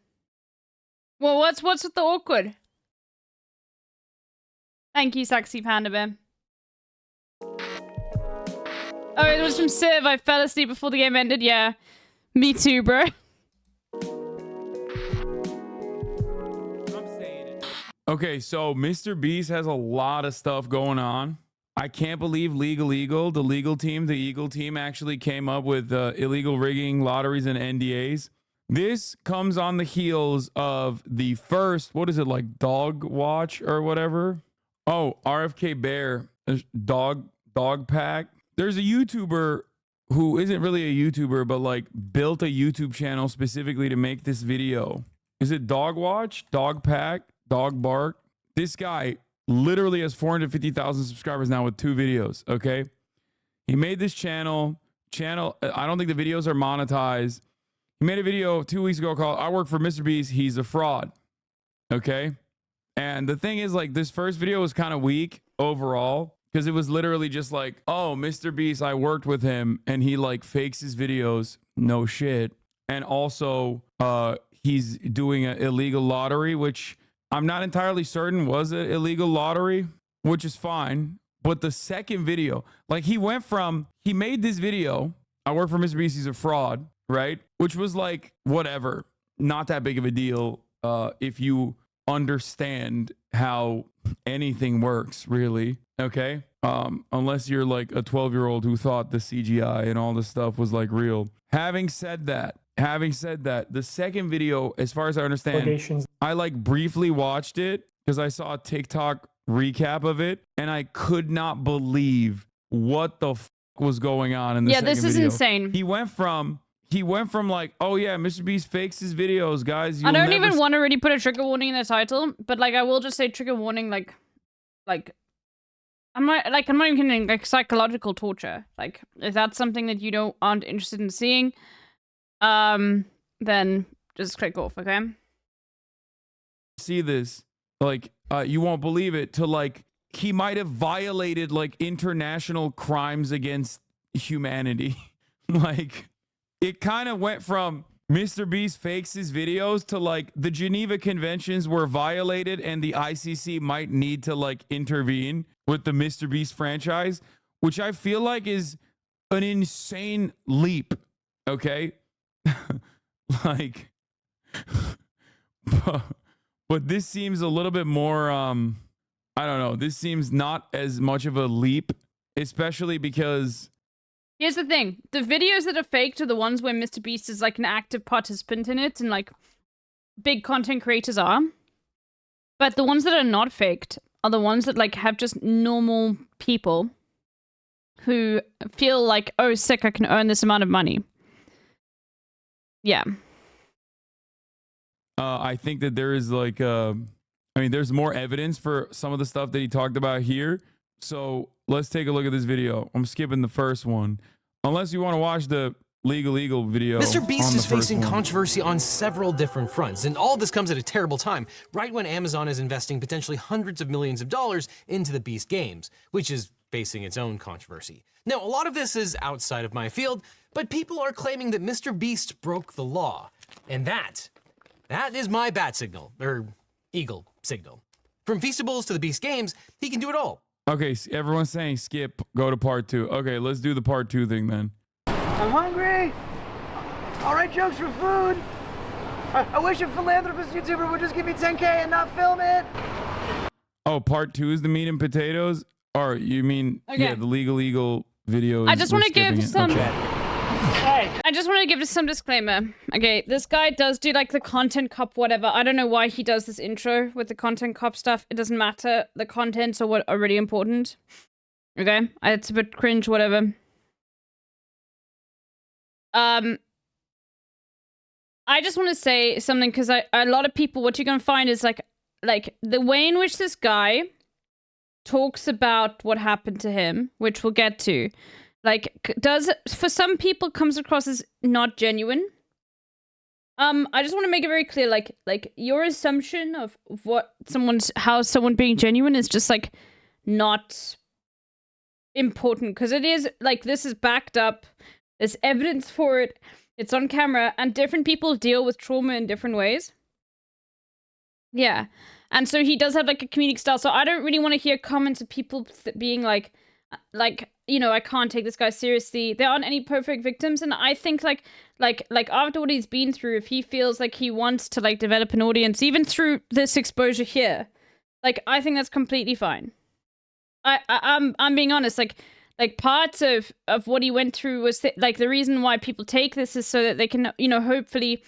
Well, what's with the awkward? Thank you, Sexy Panda Bear. Oh, it was from Civ. I fell asleep before the game ended. Yeah, me too, bro. Okay, so Mr. Beast has a lot of stuff going on. I can't believe the legal team actually came up with illegal rigging, lotteries, and NDAs. This comes on the heels of the first, what is it, like Dog Watch or whatever? Oh, RFK Bear, Dog Pack. There's a YouTuber who isn't really a YouTuber, but like built a YouTube channel specifically to make this video. Is it Dog Watch, Dog Pack, Dog Bark? This guy literally has 450,000 subscribers now with 2 videos, okay? He made this channel, I don't think the videos are monetized. He made a video 2 weeks ago called, I work for Mr. Beast, he's a fraud, okay? And the thing is, like, this first video was kind of weak overall because it was literally just like, oh, Mr. Beast, I worked with him and he like fakes his videos, no shit. And also, he's doing an illegal lottery, which I'm not entirely certain was an illegal lottery, which is fine. But the second video, like he made this video, I work for Mr. Beast, he's a fraud, right? Which was like, whatever, not that big of a deal if you understand how anything works, really, okay? Unless you're like a 12-year-old who thought the CGI and all this stuff was like real. Having said that, the second video, as far as I understand, I like briefly watched it because I saw a TikTok recap of it and I could not believe what the fuck was going on in the second video. Yeah, this is insane. He went from like, oh yeah, Mr. Beast fakes his videos, guys. I don't even want to really put a trigger warning in the title, but like I will just say trigger warning, like I'm not even kidding, like psychological torture. Like if that's something that you aren't interested in seeing, then just click off, okay? See this, like you won't believe it. To like he might have violated like international crimes against humanity, like. It kind of went from Mr. Beast fakes his videos to like the Geneva Conventions were violated and the ICC might need to like intervene with the Mr. Beast franchise, which I feel like is an insane leap. Okay. Like, but this seems a little bit more, I don't know. This seems not as much of a leap, especially because here's the thing. The videos that are faked are the ones where Mr. Beast is like an active participant in it and like big content creators are. But the ones that are not faked are the ones that like have just normal people who feel like, oh, sick, I can earn this amount of money. Yeah. I think that there is like, I mean, there's more evidence for some of the stuff that he talked about here. So let's take a look at this video. I'm skipping the first one. Unless you want to watch the Legal video. Mr. Beast is facing one. controversy on several different fronts, and all this comes at a terrible time, right when Amazon is investing potentially hundreds of millions of dollars into the Beast games, which is facing its own controversy. Now, a lot of this is outside of my field, but people are claiming that Mr. Beast broke the law, and that is my bat signal, or eagle signal. From Feastables to the Beast games, he can do it all. Okay, everyone's saying skip, go to part 2. Okay, let's do the part 2 thing then. I'm hungry. I'll write jokes for food. I wish a philanthropist YouTuber would just give me 10K and not film it. Oh, part 2 is the meat and potatoes? Or you mean, Okay. yeah, the Legal Eagle video. I just want to give some. Hey. I just want to give some disclaimer. Okay, this guy does do like the content cop whatever. I don't know why he does this intro with the content cop stuff. It doesn't matter. The contents are what are really important. Okay, it's a bit cringe, whatever. I just want to say something because a lot of people, what you're gonna find is like the way in which this guy talks about what happened to him, which we'll get to. Like, does for some people comes across as not genuine. I just want to make it very clear, like your assumption of how someone being genuine is just like not important because it is like this is backed up. There's evidence for it. It's on camera, and different people deal with trauma in different ways. Yeah, and so he does have like a comedic style. So I don't really want to hear comments of people being like, you know, I can't take this guy seriously. There aren't any perfect victims, and I think like after what he's been through, if he feels like he wants to like develop an audience, even through this exposure here, like I think that's completely fine. I'm being honest, like parts of what he went through was like the reason why people take this is so that they can, you know, hopefully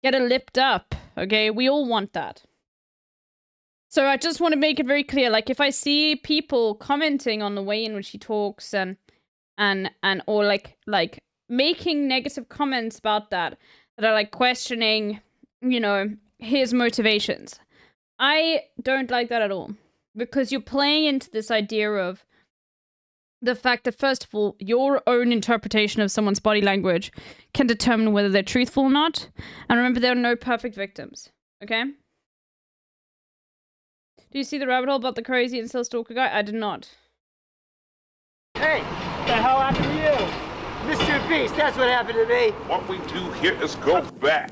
get it lipped up. Okay, we all want that. So I just want to make it very clear, like if I see people commenting on the way in which he talks and or like making negative comments about that are like questioning, you know, his motivations, I don't like that at all, because you're playing into this idea of the fact that, first of all, your own interpretation of someone's body language can determine whether they're truthful or not. And remember, there are no perfect victims, okay? Do you see the rabbit hole about the crazy incel stalker guy? I did not. Hey, what the hell happened to you? Mr. Beast, that's what happened to me. What we do here is go back.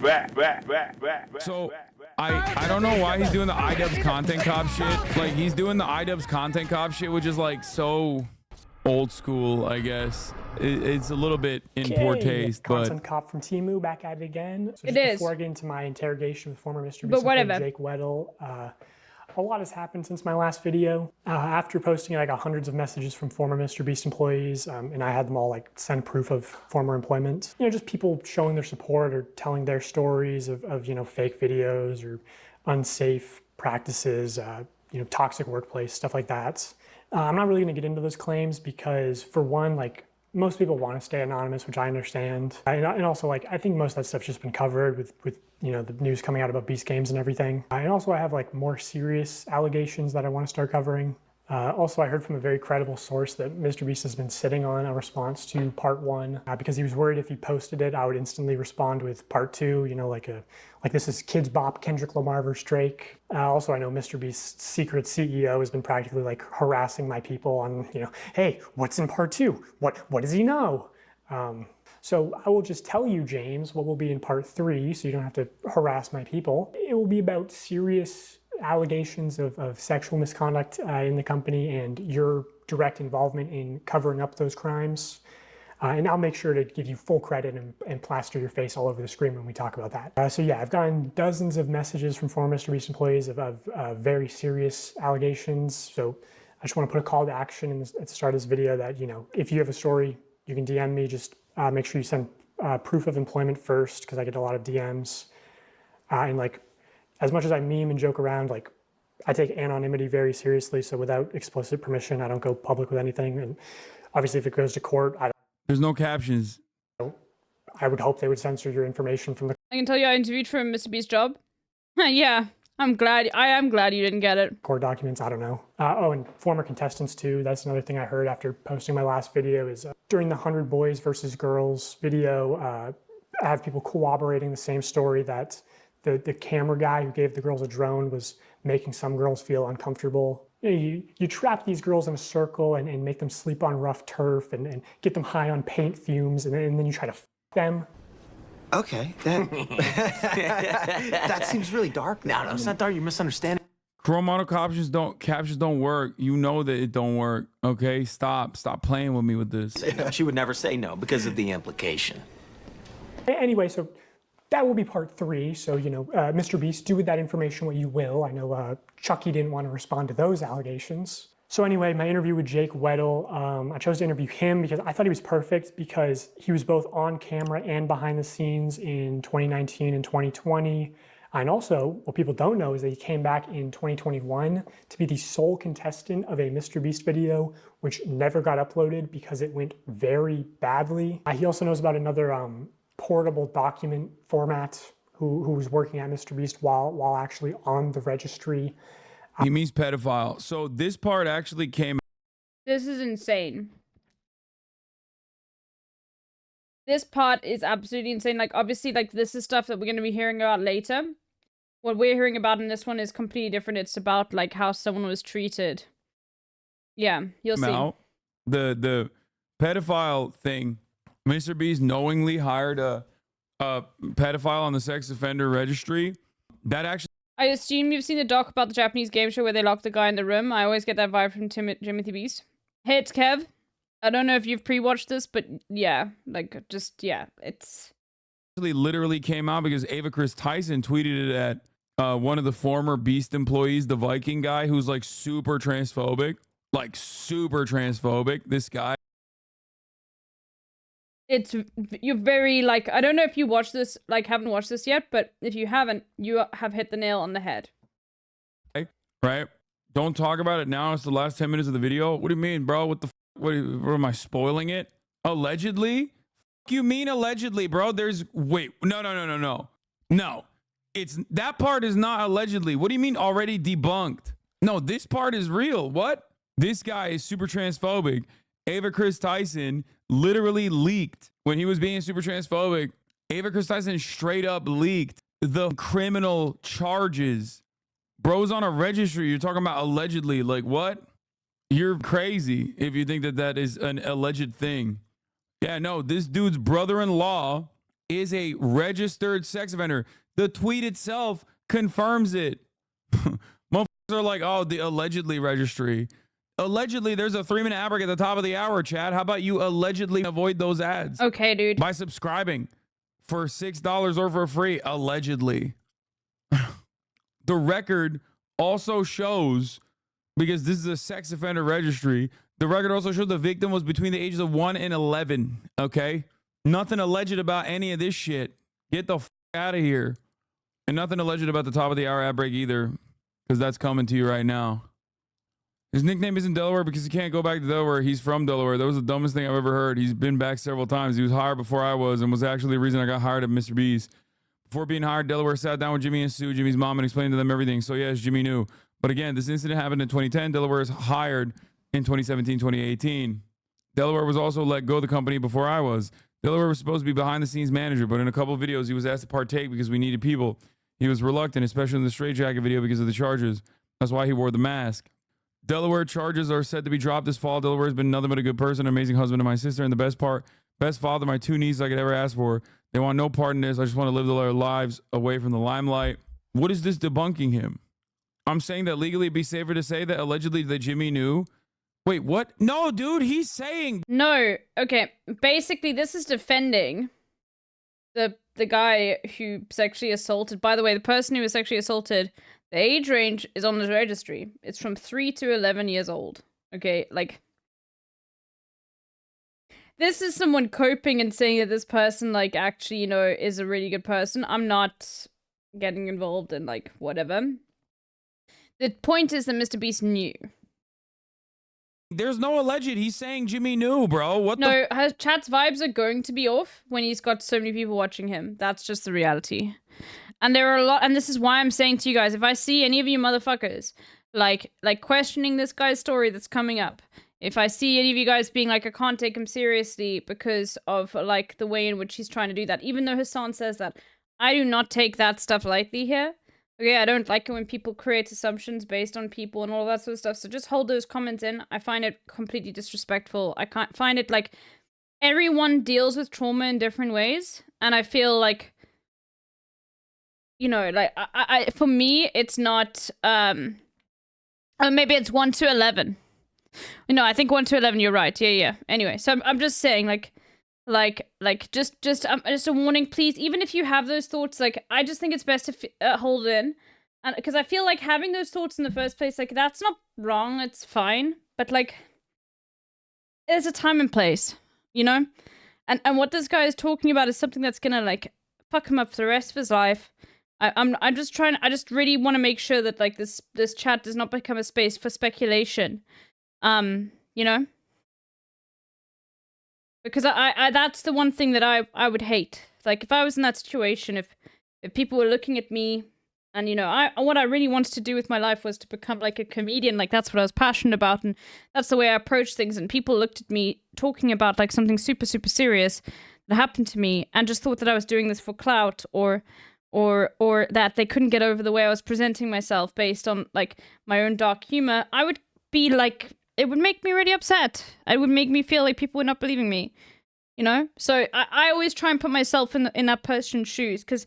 So I don't know why he's doing the iDubbbz content cop shit. Like, he's doing the iDubbbz content cop shit, which is like so old school, I guess. It's a little bit in poor taste, but Content cop from Temu back at it again. So it just is. Before I get into my interrogation with former Mr. But Beast whatever. employee Jake Weddle, a lot has happened since my last video. After posting it, I got hundreds of messages from former Mr. Beast employees, and I had them all like send proof of former employment. You know, just people showing their support or telling their stories of you know, fake videos or unsafe practices, you know, toxic workplace, stuff like that. I'm not really going to get into those claims because, for one, like, most people want to stay anonymous, which I understand. And also, like, I think most of that stuff's just been covered with you know, the news coming out about Beast Games and everything. And also, I have like more serious allegations that I want to start covering. Also, I heard from a very credible source that Mr. Beast has been sitting on a response to part 1 because he was worried if he posted it, I would instantly respond with part 2. You know, like this is Kids Bop, Kendrick Lamar versus Drake. Also, I know Mr. Beast's secret CEO has been practically like harassing my people on, you know, hey, what's in part 2? What does he know? So I will just tell you, James, what will be in part 3, so you don't have to harass my people. It will be about serious allegations of sexual misconduct in the company and your direct involvement in covering up those crimes. And I'll make sure to give you full credit and plaster your face all over the screen when we talk about that. So yeah, I've gotten dozens of messages from former Mr. Beast employees of very serious allegations. So I just want to put a call to action at the start of this video that, you know, if you have a story, you can DM me. Just make sure you send proof of employment first, because I get a lot of DMs. And like, as much as I meme and joke around, like, I take anonymity very seriously. So without explicit permission, I don't go public with anything. And obviously, if it goes to court, There's no captions. I would hope they would censor your information from the I can tell you I interviewed for a Mr. Beast job. Yeah, I am glad you didn't get it. court documents. I don't know. Oh, and former contestants too. That's another thing I heard after posting my last video is during the 100 boys versus girls video, I have people corroborating the same story that the camera guy who gave the girls a drone was making some girls feel uncomfortable. You know, you trap these girls in a circle and make them sleep on rough turf and get them high on paint fumes, and then you try to f them. Okay, that that seems really dark. No, it's not dark. You're misunderstanding. Chrome auto captions don't work. You know that it don't work. Okay, stop playing with me with this. She would never say no because of the implication. Anyway, so that will be part 3. So, you know, Mr. Beast, do with that information what you will. I know Chucky didn't want to respond to those allegations. So anyway, my interview with Jake Weddle, I chose to interview him because I thought he was perfect because he was both on camera and behind the scenes in 2019 and 2020. And also, what people don't know is that he came back in 2021 to be the sole contestant of a Mr. Beast video, which never got uploaded because it went very badly. He also knows about another portable document format who was working at Mr. Beast while actually on the registry. He means pedophile. So this part actually came. This is insane. This part is absolutely insane. Like, obviously, like, this is stuff that we're going to be hearing about later. What we're hearing about in this one is completely different. It's about, like, how someone was treated. Yeah, you'll see. The pedophile thing. Mr. Beast knowingly hired a pedophile on the sex offender registry. That actually. I assume you've seen the doc about the Japanese game show where they lock the guy in the room. I always get that vibe from Timothy Beast. Hey, it's Kev. I don't know if you've pre-watched this, but yeah, like, just, yeah, it's... literally came out because Ava Chris Tyson tweeted it at one of the former Beast employees, the Viking guy, who's, like, super transphobic. Like, super transphobic, this guy. You're very, like, I don't know if you watched this, like, haven't watched this yet, but if you haven't, you have hit the nail on the head. Right? Don't talk about it now. It's the last 10 minutes of the video. What do you mean, bro? What am I spoiling it? Allegedly? You mean allegedly, bro? Wait, no. No, that part is not allegedly. What do you mean already debunked? No, this part is real. What? This guy is super transphobic. Ava Chris Tyson literally leaked when he was being super transphobic. Ava Chris Tyson straight up leaked the criminal charges. Bro's on a registry. You're talking about allegedly. Like, what? You're crazy if you think that that is an alleged thing. Yeah, no, this dude's brother-in-law is a registered sex offender. The tweet itself confirms it. Motherfuckers are like, oh, the allegedly registry. Allegedly, there's a 3-minute ad break at the top of the hour, Chad. How about you allegedly avoid those ads? Okay, dude. By subscribing for $6 or for free, allegedly. The record also shows, because this is a sex offender registry, the record also shows the victim was between the ages of 1 and 11, okay? Nothing alleged about any of this shit. Get the f out of here. And nothing alleged about the top of the hour ad break either, because that's coming to you right now. His nickname isn't Delaware because he can't go back to Delaware. He's from Delaware. That was the dumbest thing I've ever heard. He's been back several times. He was hired before I was and was actually the reason I got hired at Mr. Beast. Before being hired, Delaware sat down with Jimmy and Sue, Jimmy's mom, and explained to them everything. So yes, Jimmy knew. But again, this incident happened in 2010. Delaware was hired in 2017, 2018. Delaware was also let go of the company before I was. Delaware was supposed to be behind the scenes manager, but in a couple of videos, he was asked to partake because we needed people. He was reluctant, especially in the Straight Jacket video because of the charges. That's why he wore the mask. Delaware charges are set to be dropped this fall. Delaware has been nothing but a good person, an amazing husband to my sister, and the best part, Best father my two nieces I could ever ask for. They want no part in this. I just want to live their lives away from the limelight. What is this debunking him? I'm saying that legally it'd be safer to say that allegedly that Jimmy knew. Wait, what? No, dude, he's saying. No, okay. Basically, this is defending the guy who sexually assaulted. By the way, the person who was sexually assaulted, the age range is on the registry. It's from 3 to 11 years old. Okay, like, this is someone coping and saying that this person, like, actually, you know, is a really good person. I'm not getting involved in, like, whatever. The point is that Mr. Beast knew. There's no alleged. He's saying Jimmy knew, bro. What No, her chat's vibes are going to be off when he's got so many people watching him. That's just the reality. And there are a lot, and this is why I'm saying to you guys, if I see any of you motherfuckers, like questioning this guy's story that's coming up, if I see any of you guys being like, I can't take him seriously because of, like, the way in which he's trying to do that, even though Hassan says that, I do not take that stuff lightly here. Okay, I don't like it when people create assumptions based on people and all that sort of stuff, so just hold those comments in. I find it completely disrespectful. I can't find it, like, everyone deals with trauma in different ways, and I feel like, you know, like, I for me, it's not, maybe it's 1 to 11. No, I think 1 to 11, you're right, yeah. Anyway, so I'm just saying, just a warning, please. Even if you have those thoughts, like, I just think it's best to hold it in, and because I feel like having those thoughts in the first place, like, that's not wrong, it's fine, but, like, there's a time and place, you know, and what this guy is talking about is something that's gonna, like, fuck him up for the rest of his life. I just really want to make sure that, like, this chat does not become a space for speculation, you know. Because I that's the one thing that I would hate. Like, if I was in that situation, if people were looking at me, and, you know, what I really wanted to do with my life was to become, like, a comedian. Like, that's what I was passionate about, and that's the way I approached things. And people looked at me talking about, like, something super, super serious that happened to me, and just thought that I was doing this for clout, or that they couldn't get over the way I was presenting myself based on, like, my own dark humor. I would be like, it would make me really upset. It would make me feel like people were not believing me, you know? So I always try and put myself in that person's shoes, because,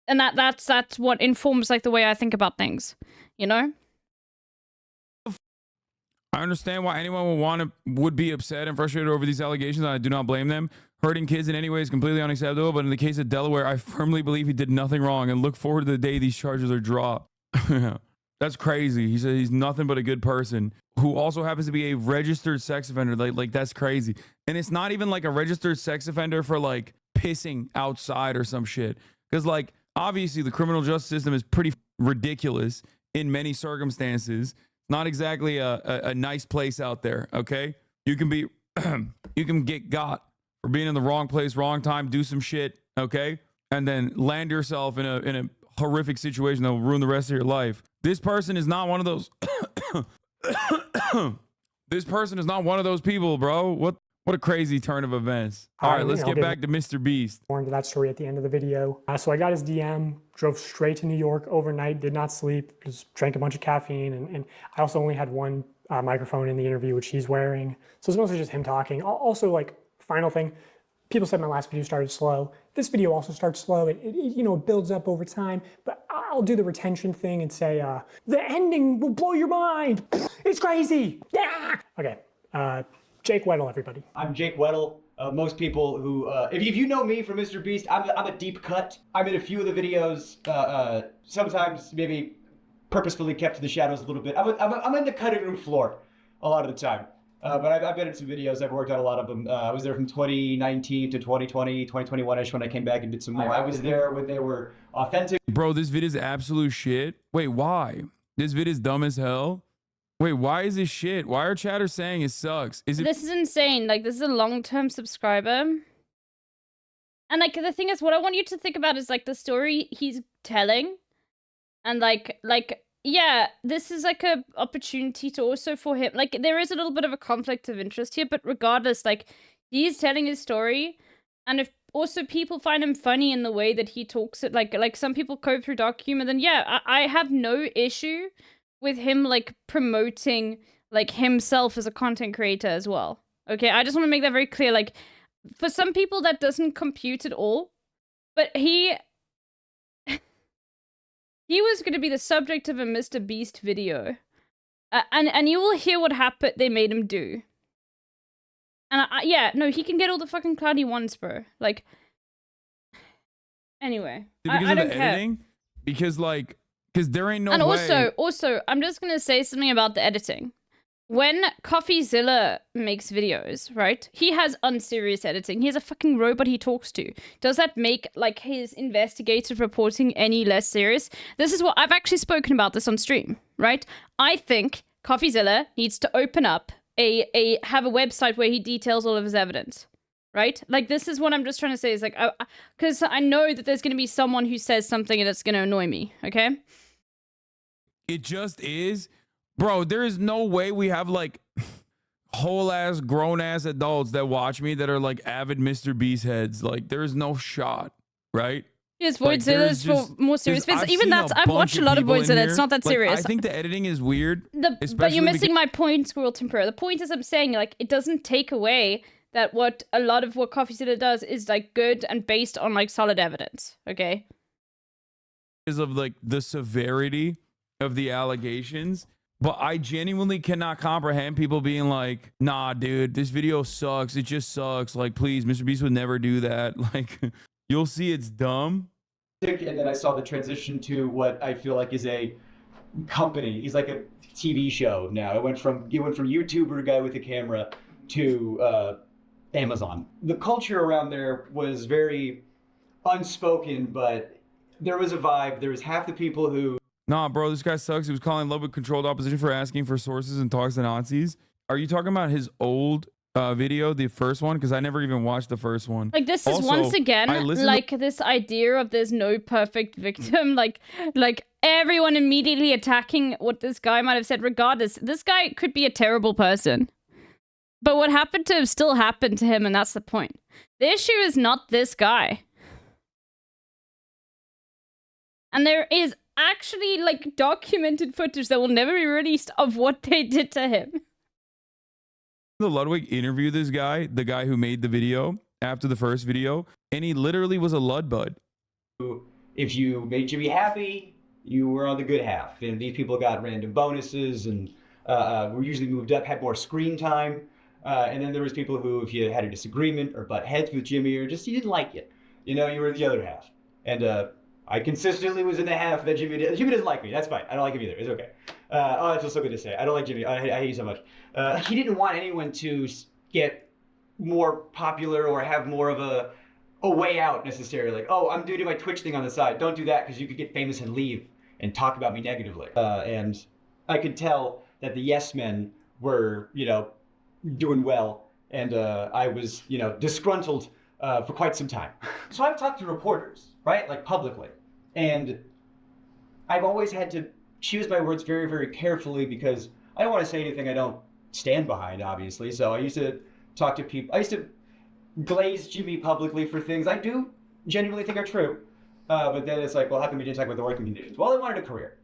and that's what informs, like, the way I think about things, you know? I understand why anyone would be upset and frustrated over these allegations, and I do not blame them. Hurting kids in any way is completely unacceptable, but in the case of Delaware, I firmly believe he did nothing wrong and look forward to the day these charges are dropped. That's crazy. He said he's nothing but a good person who also happens to be a registered sex offender. Like that's crazy. And it's not even like a registered sex offender for, like, pissing outside or some shit. Because, like, obviously the criminal justice system is pretty ridiculous in many circumstances. Not exactly a nice place out there, okay? You can be, you can get got for being in the wrong place, wrong time, do some shit, okay? And then land yourself in a horrific situation that will ruin the rest of your life. This person is not one of those. This person is not one of those people, bro. What a crazy turn of events. All right, let's get back to Mr. Beast. More into that story at the end of the video. So I got his DM, drove straight to New York overnight, did not sleep, just drank a bunch of caffeine, and I also only had one microphone in the interview, which he's wearing. So it's mostly just him talking. Also, like, final thing, people said my last video started slow. This video also starts slow. It you know, builds up over time, but I'll do the retention thing and say, the ending will blow your mind. It's crazy. Yeah. Okay, Jake Weddle, everybody. I'm Jake Weddle. Most people who, if you know me from Mr. Beast, I'm a deep cut. I'm in a few of the videos, sometimes maybe purposefully kept to the shadows a little bit. I'm in the cutting room floor a lot of the time. But I've been in some videos. I've worked on a lot of them. I was there from 2019 to 2020, 2021-ish when I came back and did some more. I was there when they were authentic. Bro, this vid is absolute shit. Wait, why? This vid is dumb as hell. Wait, why is this shit? Why are chatters saying it sucks? This is insane. Like, this is a long-term subscriber. And, like, the thing is, what I want you to think about is, like, the story he's telling. And, like, yeah, this is, like, a opportunity to also for him. Like, there is a little bit of a conflict of interest here, but regardless, like, he's telling his story. And if also people find him funny in the way that he talks it, like some people cope through dark humor, then yeah, I have no issue with him, like, promoting, like, himself as a content creator as well. Okay, I just want to make that very clear. Like, for some people that doesn't compute at all. But he was going to be the subject of a Mr. Beast video. And you will hear what happened they made him do. And yeah, no, he can get all the fucking cloudy ones, bro. Like, anyway, Because I of don't the care. editing? Because there ain't no And way. also, I'm just gonna say something about the editing. When CoffeeZilla makes videos, right? He has unserious editing. He has a fucking robot he talks to. Does that make like his investigative reporting any less serious? This is what I've actually spoken about this on stream, right? I think CoffeeZilla needs to open up have a website where he details all of his evidence. Right? Like, this is what I'm just trying to say is like, because I know that there's going to be someone who says something and it's going to annoy me, okay? It just is. Bro, there is no way we have like whole ass grown ass adults that watch me that are like avid Mr. Beast heads. Like, there is no shot, right? Yes, Like, Voidzilla's for more serious fans. Even that's, I've watched a lot of Voidzilla. It's not that serious. I think the editing is weird. But you're missing my point, Squirrel Tempura. The point is I'm saying, like, it doesn't take away that what a lot of what CoffeeZilla does is like good and based on like solid evidence, okay? Because of like the severity of the allegations. But I genuinely cannot comprehend people being like, nah, dude, this video sucks. It just sucks. Like, please, Mr. Beast would never do that. Like, you'll see it's dumb. And then I saw the transition to what I feel like is a company. He's like a TV show now. It went from YouTuber guy with a camera to Amazon. The culture around there was very unspoken, but there was a vibe. There was half the people who... Nah, bro, this guy sucks. He was calling love with controlled opposition for asking for sources and talks to Nazis. Are you talking about his old video, the first one? Because I never even watched the first one. Like, this is Also, once again like this idea of there's no perfect victim. like everyone immediately attacking what this guy might have said. Regardless, this guy could be a terrible person. But what happened to him still happened to him, and that's the point. The issue is not this guy. And there is actually, like, documented footage that will never be released of what they did to him. The Ludwig interviewed this guy, the guy who made the video after the first video, and he literally was a Ludbud. If you made Jimmy happy, you were on the good half. And these people got random bonuses and were usually moved up, had more screen time. And then there was people who, if you had a disagreement or butt heads with Jimmy or just you didn't like it, you know, you were the other half. And I consistently was in the half that Jimmy doesn't like me. That's fine. I don't like him either. It's okay. Oh, that feels so good to say. I don't like Jimmy. I hate you so much. He didn't want anyone to get more popular or have more of a way out necessarily. Like, oh, I'm doing my Twitch thing on the side. Don't do that because you could get famous and leave and talk about me negatively. And I could tell that the yes men were, you know, doing well. And I was, you know, disgruntled for quite some time. So I've talked to reporters, right? Like publicly. And I've always had to choose my words very, very carefully because I don't want to say anything I don't stand behind, obviously. So I used to talk to people. I used to glaze Jimmy publicly for things I do genuinely think are true. But then it's like, well, how come you didn't talk about the working conditions? Well, I wanted a career.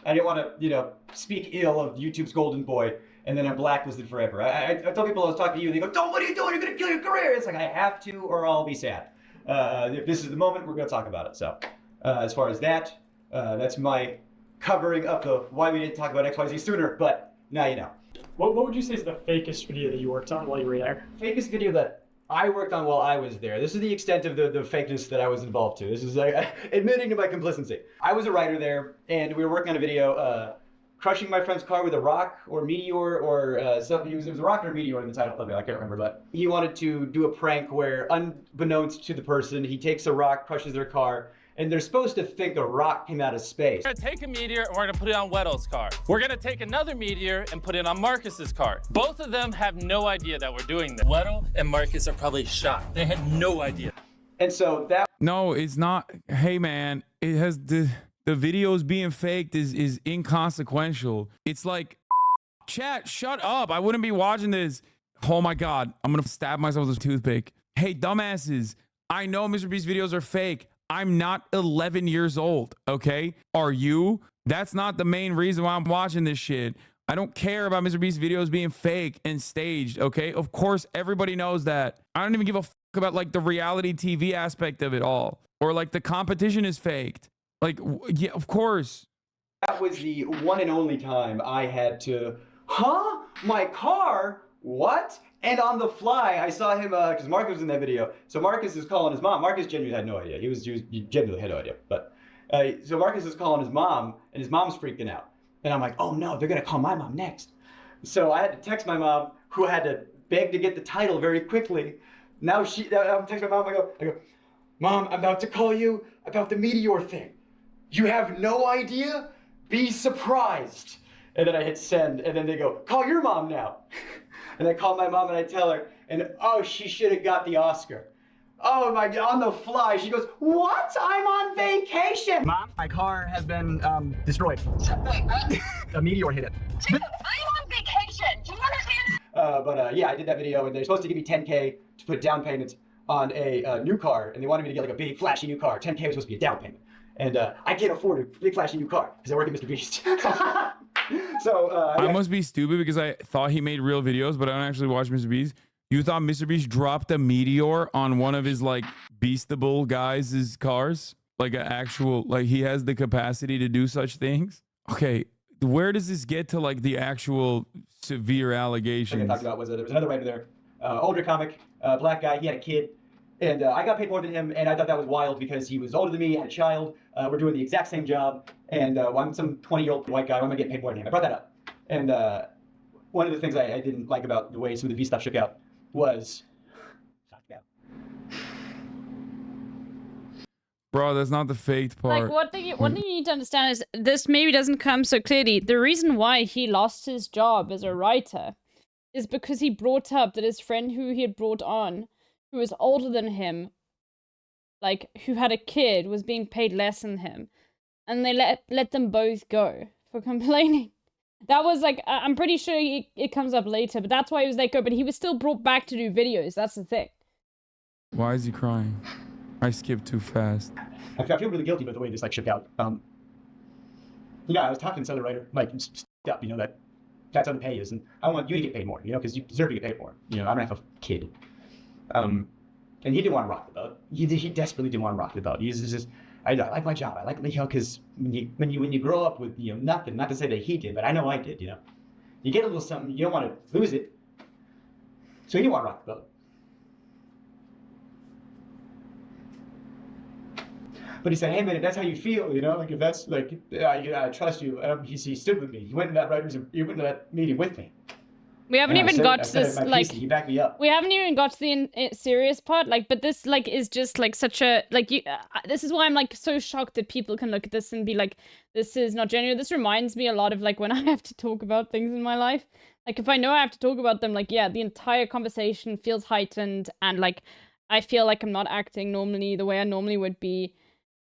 I didn't want to, you know, speak ill of YouTube's golden boy and then I'm blacklisted forever. I tell people I was talking to you and they go, "Don't, what are you doing? You're going to kill your career." It's like, I have to or I'll be sad. If this is the moment, we're going to talk about it. So as far as that, that's my covering up of why we didn't talk about XYZ sooner, but now you know. What would you say is the fakest video that you worked on while you were there? Fakest video that I worked on while I was there. This is the extent of the fakeness that I was involved to. This is admitting to my complicity. I was a writer there, and we were working on a video crushing my friend's car with a rock or meteor or something. It was a rock or a meteor in the title of it. I can't remember, but he wanted to do a prank where, unbeknownst to the person, he takes a rock, crushes their car, and they're supposed to think a rock came out of space. We're gonna take a meteor and we're gonna put it on Weddle's car. We're gonna take another meteor and put it on Marcus's car. Both of them have no idea that we're doing this. Weddle and Marcus are probably shocked. They had no idea. And so that... No, it's not. Hey, man, it has the videos being faked is inconsequential. It's like, chat, shut up. I wouldn't be watching this. Oh my God, I'm gonna stab myself with a toothpick. Hey, dumbasses, I know Mr. Beast videos are fake. I'm not 11 years old, okay? Are you? That's not the main reason why I'm watching this shit. I don't care about Mr. Beast videos being fake and staged, okay? Of course, everybody knows that. I don't even give a about like the reality TV aspect of it all, or like the competition is faked. Like, yeah, of course. That was the one and only time I had to, my car? What? And on the fly, I saw him, because Marcus was in that video. So Marcus is calling his mom. Marcus genuinely had no idea. He genuinely had no idea. But, so Marcus is calling his mom, and his mom's freaking out. And I'm like, oh no, they're gonna call my mom next. So I had to text my mom, who had to beg to get the title very quickly. Now I'm texting my mom, I go, Mom, I'm about to call you about the meteor thing. You have no idea? Be surprised. And then I hit send, and then they go, call your mom now. And I call my mom and I tell her, and oh, she should have got the Oscar. Oh my God, on the fly, she goes, what? I'm on vacation. Mom, my car has been destroyed. Wait, what? A meteor hit it. Dude, I'm on vacation. Do you understand? But yeah, I did that video, and they're supposed to give me $10K to put down payments on a new car, and they wanted me to get like a big flashy new car. $10K was supposed to be a down payment. And I can't afford a big flashy new car because I work at Mr. Beast. So I must be stupid because I thought he made real videos, but I don't actually watch Mr. Beast. You thought Mr. Beast dropped a meteor on one of his like Beastable guys' cars? Like an actual, like he has the capacity to do such things? Okay, where does this get to like the actual severe allegations? What I talked about was there was another writer there, older comic, black guy, he had a kid. And I got paid more than him, and I thought that was wild because he was older than me, had a child, we're doing the exact same job, and I'm some 20-year-old white guy, why am I getting paid more than him? I brought that up. And one of the things I didn't like about the way some of the V stuff shook out was... Bro, that's not the faked part. Like, one thing you need to understand is this maybe doesn't come so clearly. The reason why he lost his job as a writer is because he brought up that his friend who he had brought on, who was older than him, like, who had a kid, was being paid less than him. And they let them both go for complaining. That was, like, I'm pretty sure it comes up later, but that's why he was let go. But he was still brought back to do videos, that's the thing. Why is he crying? I skipped too fast. I feel really guilty about the way this, like, shook out. Yeah, I was talking to this other writer, like, up, you know, that's how the pay is, and I want you to get paid more, you know, because you deserve to get paid more. You know, I don't have a kid. And he didn't want to rock the boat. He desperately didn't want to rock the boat. He's just, I like my job. I like, you know, because when you grow up with, you know, nothing, not to say that he did, but I know I did, you know. You get a little something, you don't want to lose it. So he didn't want to rock the boat. But he said, hey man, if that's how you feel, you know, like if that's like, I trust you. He stood with me. He went into that meeting with me. We haven't even got to this, like, he backed me up. We haven't even got to the serious part, like, but this, like, is just, like, such a, like, this is why I'm, like, so shocked that people can look at this and be like, this is not genuine. This reminds me a lot of, like, when I have to talk about things in my life. Like, if I know I have to talk about them, like, yeah, the entire conversation feels heightened, and, like, I feel like I'm not acting normally the way I normally would be,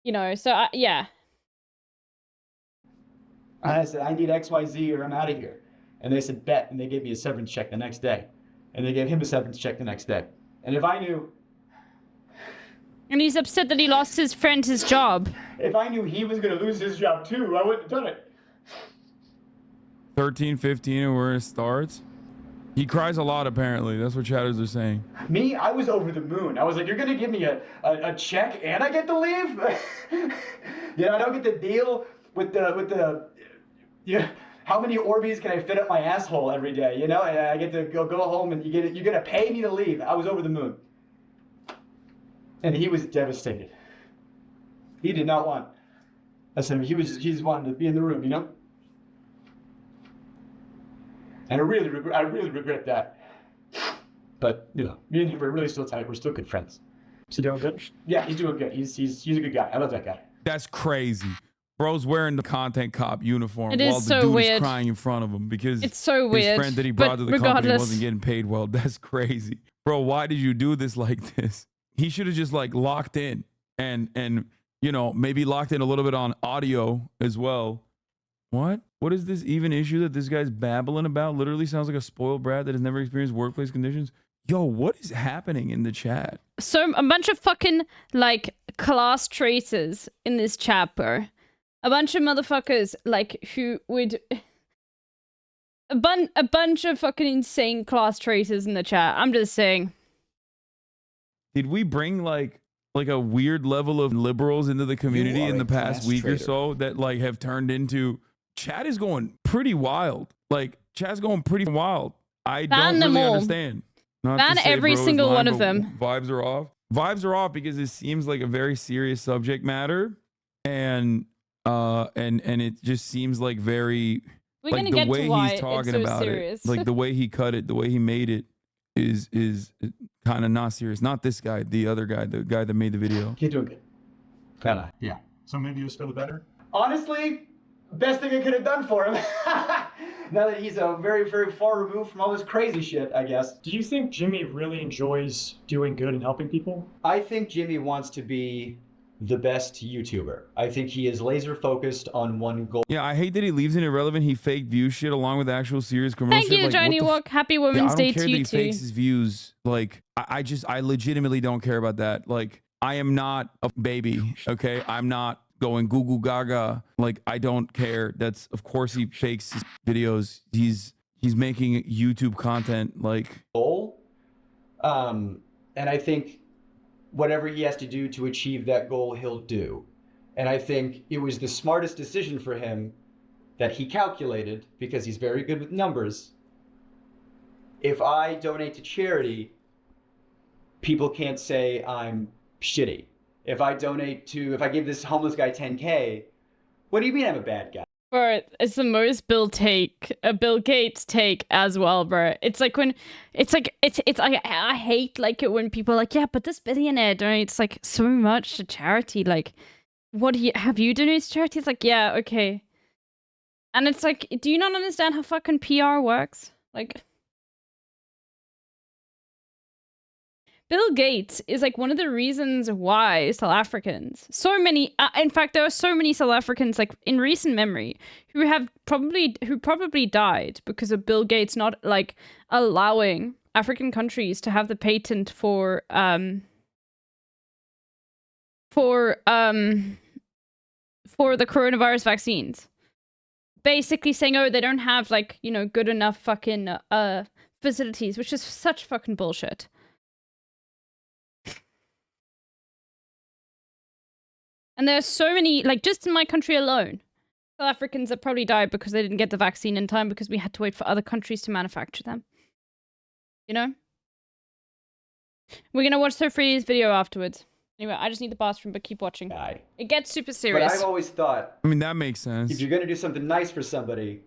you know, so, yeah. I said, I need XYZ or I'm out of here. And they said, bet, and they gave me a severance check the next day. And they gave him a severance check the next day. And if I knew... And he's upset that he lost his friend his job. If I knew he was going to lose his job too, I wouldn't have done it. 13, 15, and where it starts? He cries a lot, apparently. That's what chatters are saying. Me, I was over the moon. I was like, you're going to give me a check and I get to leave? You know, I don't get to deal with the yeah. How many Orbeez can I fit up my asshole every day? You know, and I get to go home and you're gonna pay me to leave. I was over the moon. And he was devastated. He did not want. I said he just wanted to be in the room, you know? And I really regret that. But, you know, me and him are really still tight. We're still good friends. Is he doing good? Yeah, he's doing good. He's a good guy. I love that guy. That's crazy. Bro's wearing the content cop uniform It is while the so dude weird. is crying in front of him because It's so his weird, friend that he brought but to the company regardless. wasn't getting paid well. That's crazy. Bro, why did you do this like this? He should have just like locked in and you know, maybe locked in a little bit on audio as well. What? What is this even issue that this guy's babbling about? Literally sounds like a spoiled brat that has never experienced workplace conditions. Yo, what is happening in the chat? So a bunch of fucking, like, class traitors in this chat, bro. A bunch of motherfuckers, like, who would... A bunch of fucking insane class traitors in the chat. I'm just saying. did we bring like a weird level of liberals into the community in the past week or so that like have turned into chat is going pretty wild. Like chat's going pretty wild. I don't really understand. Not Ban to say every bro is single lying, one of but them. Vibes are off. Vibes are off because it seems like a very serious subject matter, and it just seems like very We're like gonna the get to way why he's talking it's so about serious. it, like the way he cut it, the way he made it is kind of not serious. Not this guy, the other guy, the guy that made the video. You're doing good. Yeah. So maybe you feel better? Honestly, best thing I could have done for him. Now that he's very, very far removed from all this crazy shit, I guess. Do you think Jimmy really enjoys doing good and helping people? I think Jimmy wants to be the best YouTuber. I think he is laser focused on one goal. Yeah, I hate that he leaves it irrelevant. He fake view shit along with actual serious commercial Thank shit. you, Like, Johnny what the Walk. Happy yeah, Women's I Day don't care to that you he too. fakes his views. Like, I legitimately don't care about that. Like, I am not a baby, okay? I'm not going goo goo gaga. Like, I don't care. That's, of course, he fakes his videos. He's making YouTube content. Like, Goal. And I think whatever he has to do to achieve that goal, he'll do. And I think it was the smartest decision for him that he calculated, because he's very good with numbers. If I donate to charity, people can't say I'm shitty. If I give this homeless guy 10K, what do you mean I'm a bad guy? Bro, it's the most Bill Gates take as well, bro. It's like when, I hate like it when people are like, yeah, but this billionaire donates like so much to charity. Like, have you donated to charity? It's like, yeah, okay. And it's like, do you not understand how fucking PR works? Like, Bill Gates is like one of the reasons why South Africans, in fact, there are so many South Africans like in recent memory who probably died because of Bill Gates not like allowing African countries to have the patent for the coronavirus vaccines. Basically saying, oh, they don't have like, you know, good enough fucking facilities, which is such fucking bullshit. And there are so many, like, just in my country alone, South Africans that probably died because they didn't get the vaccine in time because we had to wait for other countries to manufacture them. You know? We're gonna watch Sofri's video afterwards. Anyway, I just need the bathroom, but keep watching. It gets super serious. But I've always thought, I mean, that makes sense. if you're gonna do something nice for somebody,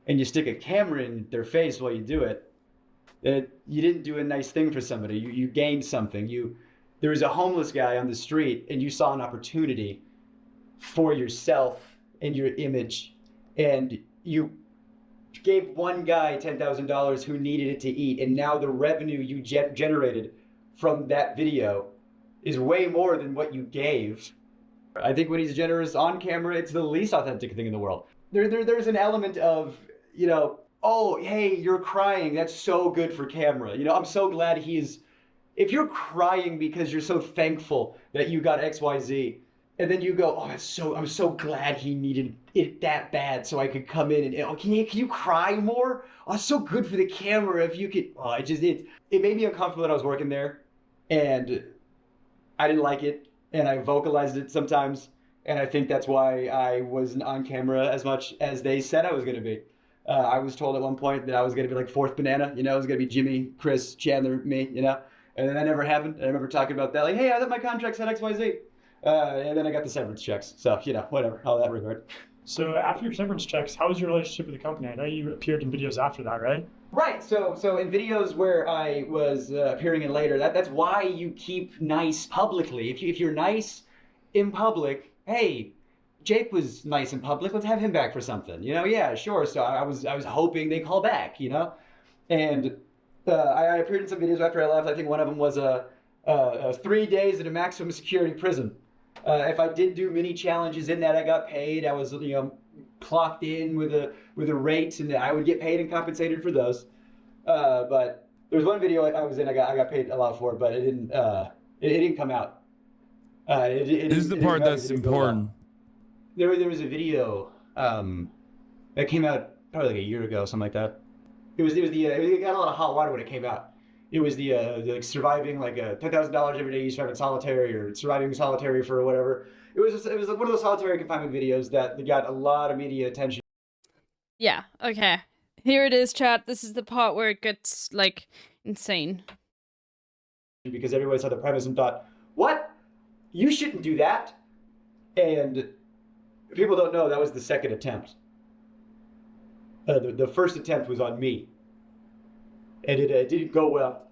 and you stick a camera in their face while you do it, then you didn't do a nice thing for somebody. You gained something. There was a homeless guy on the street, and you saw an opportunity for yourself and your image, and you gave one guy $10,000 who needed it to eat, and now the revenue you generated from that video is way more than what you gave. I think when he's generous on camera, it's the least authentic thing in the world. There's an element of, you know, oh, hey, you're crying. That's so good for camera. You know, I'm so glad if you're crying because you're so thankful that you got XYZ, and then you go, oh, I'm so glad he needed it that bad so I could come in and, oh, can you cry more? Oh, it's so good for the camera if you could. Oh, it made me uncomfortable that I was working there, and I didn't like it, and I vocalized it sometimes, and I think that's why I wasn't on camera as much as they said I was going to be. I was told at one point that I was going to be like fourth banana, you know, it was going to be Jimmy, Chris, Chandler, me, you know, and then that never happened. I remember talking about that, like, hey, I thought my contract said XYZ. And then I got the severance checks, so, you know, whatever, all that regard. So after your severance checks, how was your relationship with the company? I know you appeared in videos after that, right? Right, so in videos where I was appearing in later, that's why you keep nice publicly. If you're nice in public, hey, Jake was nice in public, let's have him back for something. You know, yeah, sure. So I was hoping they call back, you know? And I appeared in some videos after I left. I think one of them was 3 days in a maximum security prison. If I did do mini challenges in that, I got paid. I was, you know, clocked in with a rate, and I would get paid and compensated for those. But there was one video I was in. I got paid a lot for, but it didn't come out. This is the part that's important. There was a video that came out probably like a year ago, something like that. It got a lot of hot water when it came out, It was the like surviving like $10,000 every day you survive in solitary or surviving solitary for whatever. It was one of those solitary confinement videos that got a lot of media attention. Yeah, okay. Here it is, chat. This is the part where it gets, like, insane. Because everybody saw the premise and thought, what? You shouldn't do that. And people don't know that was the second attempt. The first attempt was on me. And it didn't go well.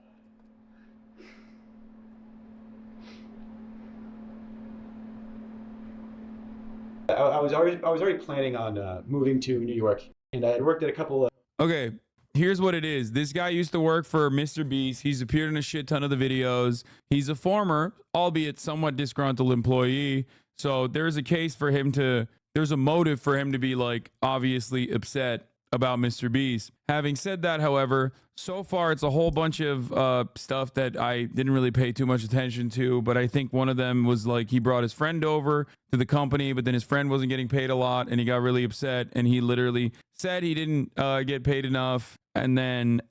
I was already planning on moving to New York, and I had worked at a couple of. Okay, here's what it is. This guy used to work for Mr. Beast. He's appeared in a shit ton of the videos. He's a former, albeit somewhat disgruntled employee. So there's a case for him to, there's a motive for him to be like obviously upset about Mr. Beast. Having said that, however, so far it's a whole bunch of stuff that I didn't really pay too much attention to, but I think one of them was like he brought his friend over to the company, but then his friend wasn't getting paid a lot and he got really upset and he literally said he didn't get paid enough, and then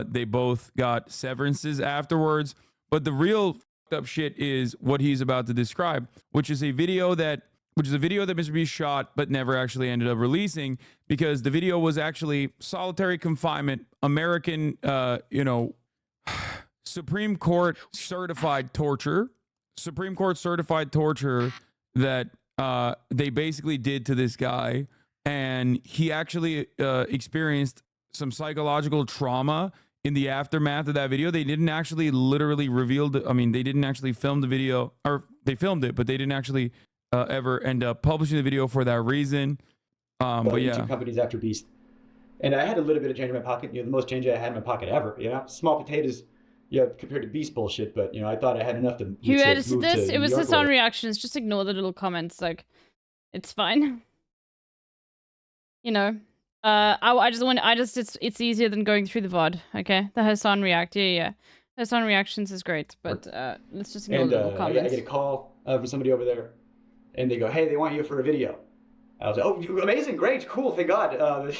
they both got severances afterwards. But the real fucked up shit is what he's about to describe, which is a video that Mr. Beast shot but never actually ended up releasing, because the video was actually solitary confinement, American, Supreme Court certified torture that they basically did to this guy. And he actually experienced some psychological trauma in the aftermath of that video. They didn't actually literally reveal they didn't actually film the video, or they filmed it, but they didn't actually ever end up publishing the video for that reason. But yeah, YouTube companies after Beast, and I had a little bit of change in my pocket. The most change I had in my pocket ever. Small potatoes, compared to Beast bullshit. But I thought I had enough to. Who edited this? It was his own reactions. Just ignore the little comments. Like, it's fine. It's easier than going through the VOD. Okay, the Hassan react. Yeah. Hassan reactions is great, but let's just ignore the little comments. I get a call from somebody over there. And they go, hey, they want you for a video. I was like, oh, amazing, great, cool, thank God. What's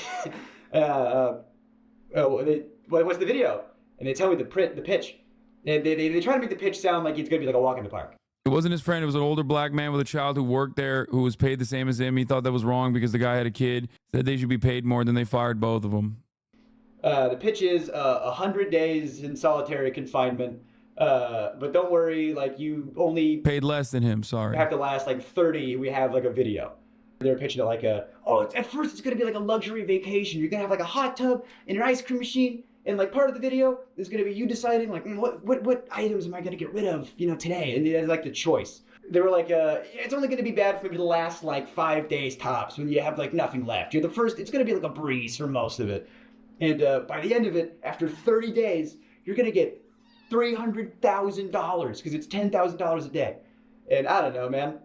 the video? And they tell me the pitch. And they try to make the pitch sound like it's going to be like a walk in the park. It wasn't his friend. It was an older black man with a child who worked there, who was paid the same as him. He thought that was wrong because the guy had a kid. Said they should be paid more. Then they fired both of them. The pitch is 100 days in solitary confinement. But don't worry, like you only paid less than him. Sorry, have to last like 30. We have like a video. They're pitching it like at first it's gonna be like a luxury vacation. You're gonna have like a hot tub and an ice cream machine, and like part of the video is gonna be you deciding like what items am I gonna get rid of today, and they had like the choice. They were like it's only gonna be bad for me to last like 5 days tops when you have like nothing left. It's gonna be like a breeze for most of it, and by the end of it, after 30 days, you're gonna get $300,000 because it's $10,000 a day. And I don't know, man.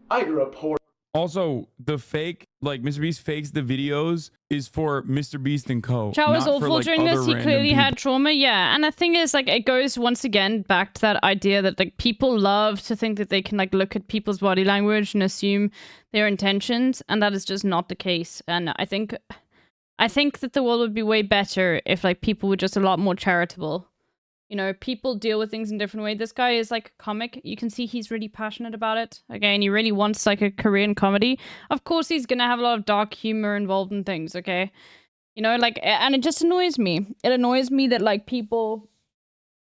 I grew up poor. Also, the fake, like Mr. Beast fakes the videos is for Mr. Beast and Co. Chow was awful during this. He clearly had people. trauma. Yeah. And the thing is, like, it goes once again back to that idea that like people love to think that they can like look at people's body language and assume their intentions. And that is just not the case. And I think that the world would be way better if like people were just a lot more charitable. People deal with things in different ways. This guy is like a comic. You can see he's really passionate about it. Okay, and he really wants like a Korean comedy. Of course, he's gonna have a lot of dark humor involved in things. Okay, and it just annoys me. It annoys me that like people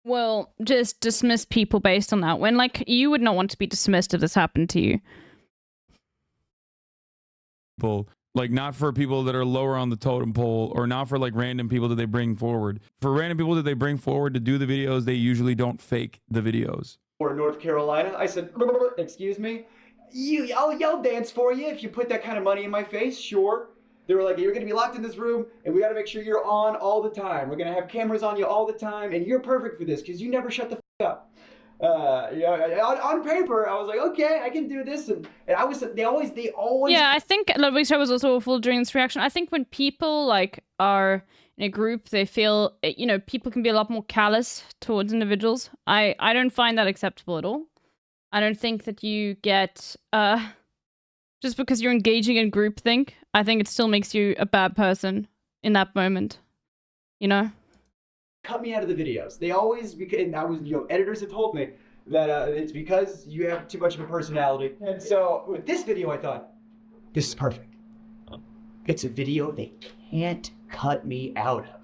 will just dismiss people based on that when like you would not want to be dismissed if this happened to you. Like, not for people that are lower on the totem pole, or not for like random people that they bring forward. For random people that they bring forward to do the videos, they usually don't fake the videos. Or North Carolina, I said, excuse me, I'll dance for you if you put that kind of money in my face, sure. They were like, you're gonna be locked in this room, and we gotta make sure you're on all the time. We're gonna have cameras on you all the time, and you're perfect for this because you never shut the f up. On paper, I was like, okay, I can do this, and I was. They always. Yeah, I think Littlebear was also awful during this reaction. I think when people like are in a group, they feel people can be a lot more callous towards individuals. I don't find that acceptable at all. I don't think that you get just because you're engaging in groupthink. I think it still makes you a bad person in that moment. cut me out of the videos. They always, and I was, editors have told me that it's because you have too much of a personality. And so with this video, I thought, this is perfect. It's a video they can't cut me out of.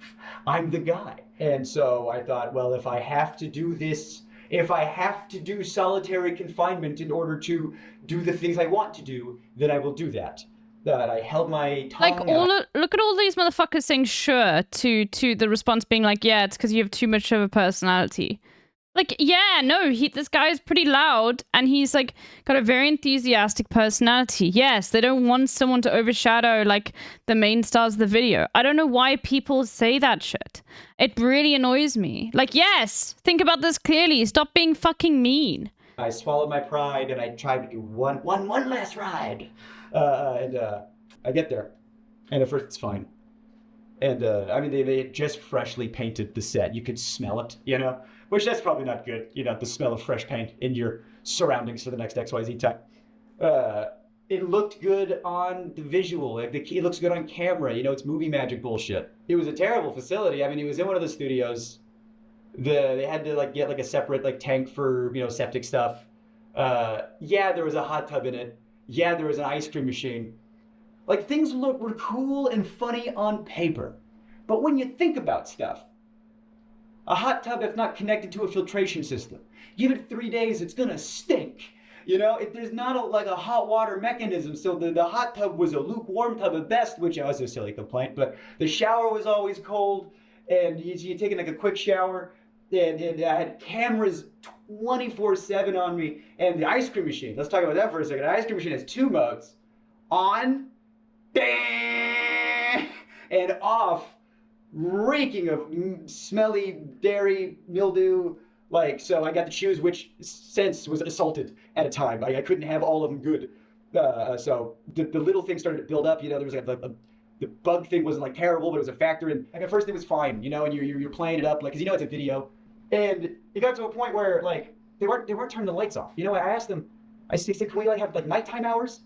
I'm the guy. And so I thought, well, if I have to do this, if I have to do solitary confinement in order to do the things I want to do, then I will do that. That I held my tongue. Like, look at all these motherfuckers saying sure to the response being like, yeah, it's because you have too much of a personality. Like, yeah, no, this guy is pretty loud and he's like got a very enthusiastic personality. Yes, they don't want someone to overshadow like the main stars of the video. I don't know why people say that shit. It really annoys me. Like, yes, think about this clearly. Stop being fucking mean. I swallowed my pride and I tried to do one last ride. I get there. And at first it's fine. And I mean, they had just freshly painted the set. You could smell it, which that's probably not good. The smell of fresh paint in your surroundings for the next XYZ time. It looked good on the visual. It looks good on camera. It's movie magic bullshit. It was a terrible facility. I mean, it was in one of the studios. They had to get a separate tank for septic stuff. Yeah, there was a hot tub in it. Yeah, there was an ice cream machine. Things were cool and funny on paper. But when you think about stuff, a hot tub that's not connected to a filtration system, give it 3 days, it's gonna stink. There's not a hot water mechanism, so the hot tub was a lukewarm tub at best, which was a silly complaint, but the shower was always cold, and you're taking a quick shower, and I had cameras 24/7 on me, and the ice cream machine, let's talk about that for a second. The ice cream machine has 2 modes, on, and off, reeking of smelly dairy mildew. So I got to choose which sense was assaulted at a time. I couldn't have all of them good. So the little things started to build up. There was the bug thing wasn't terrible, but it was a factor. And at first it was fine, and you're playing it up because it's a video. And it got to a point where they weren't turning the lights off. I asked them, I said, can we have nighttime hours?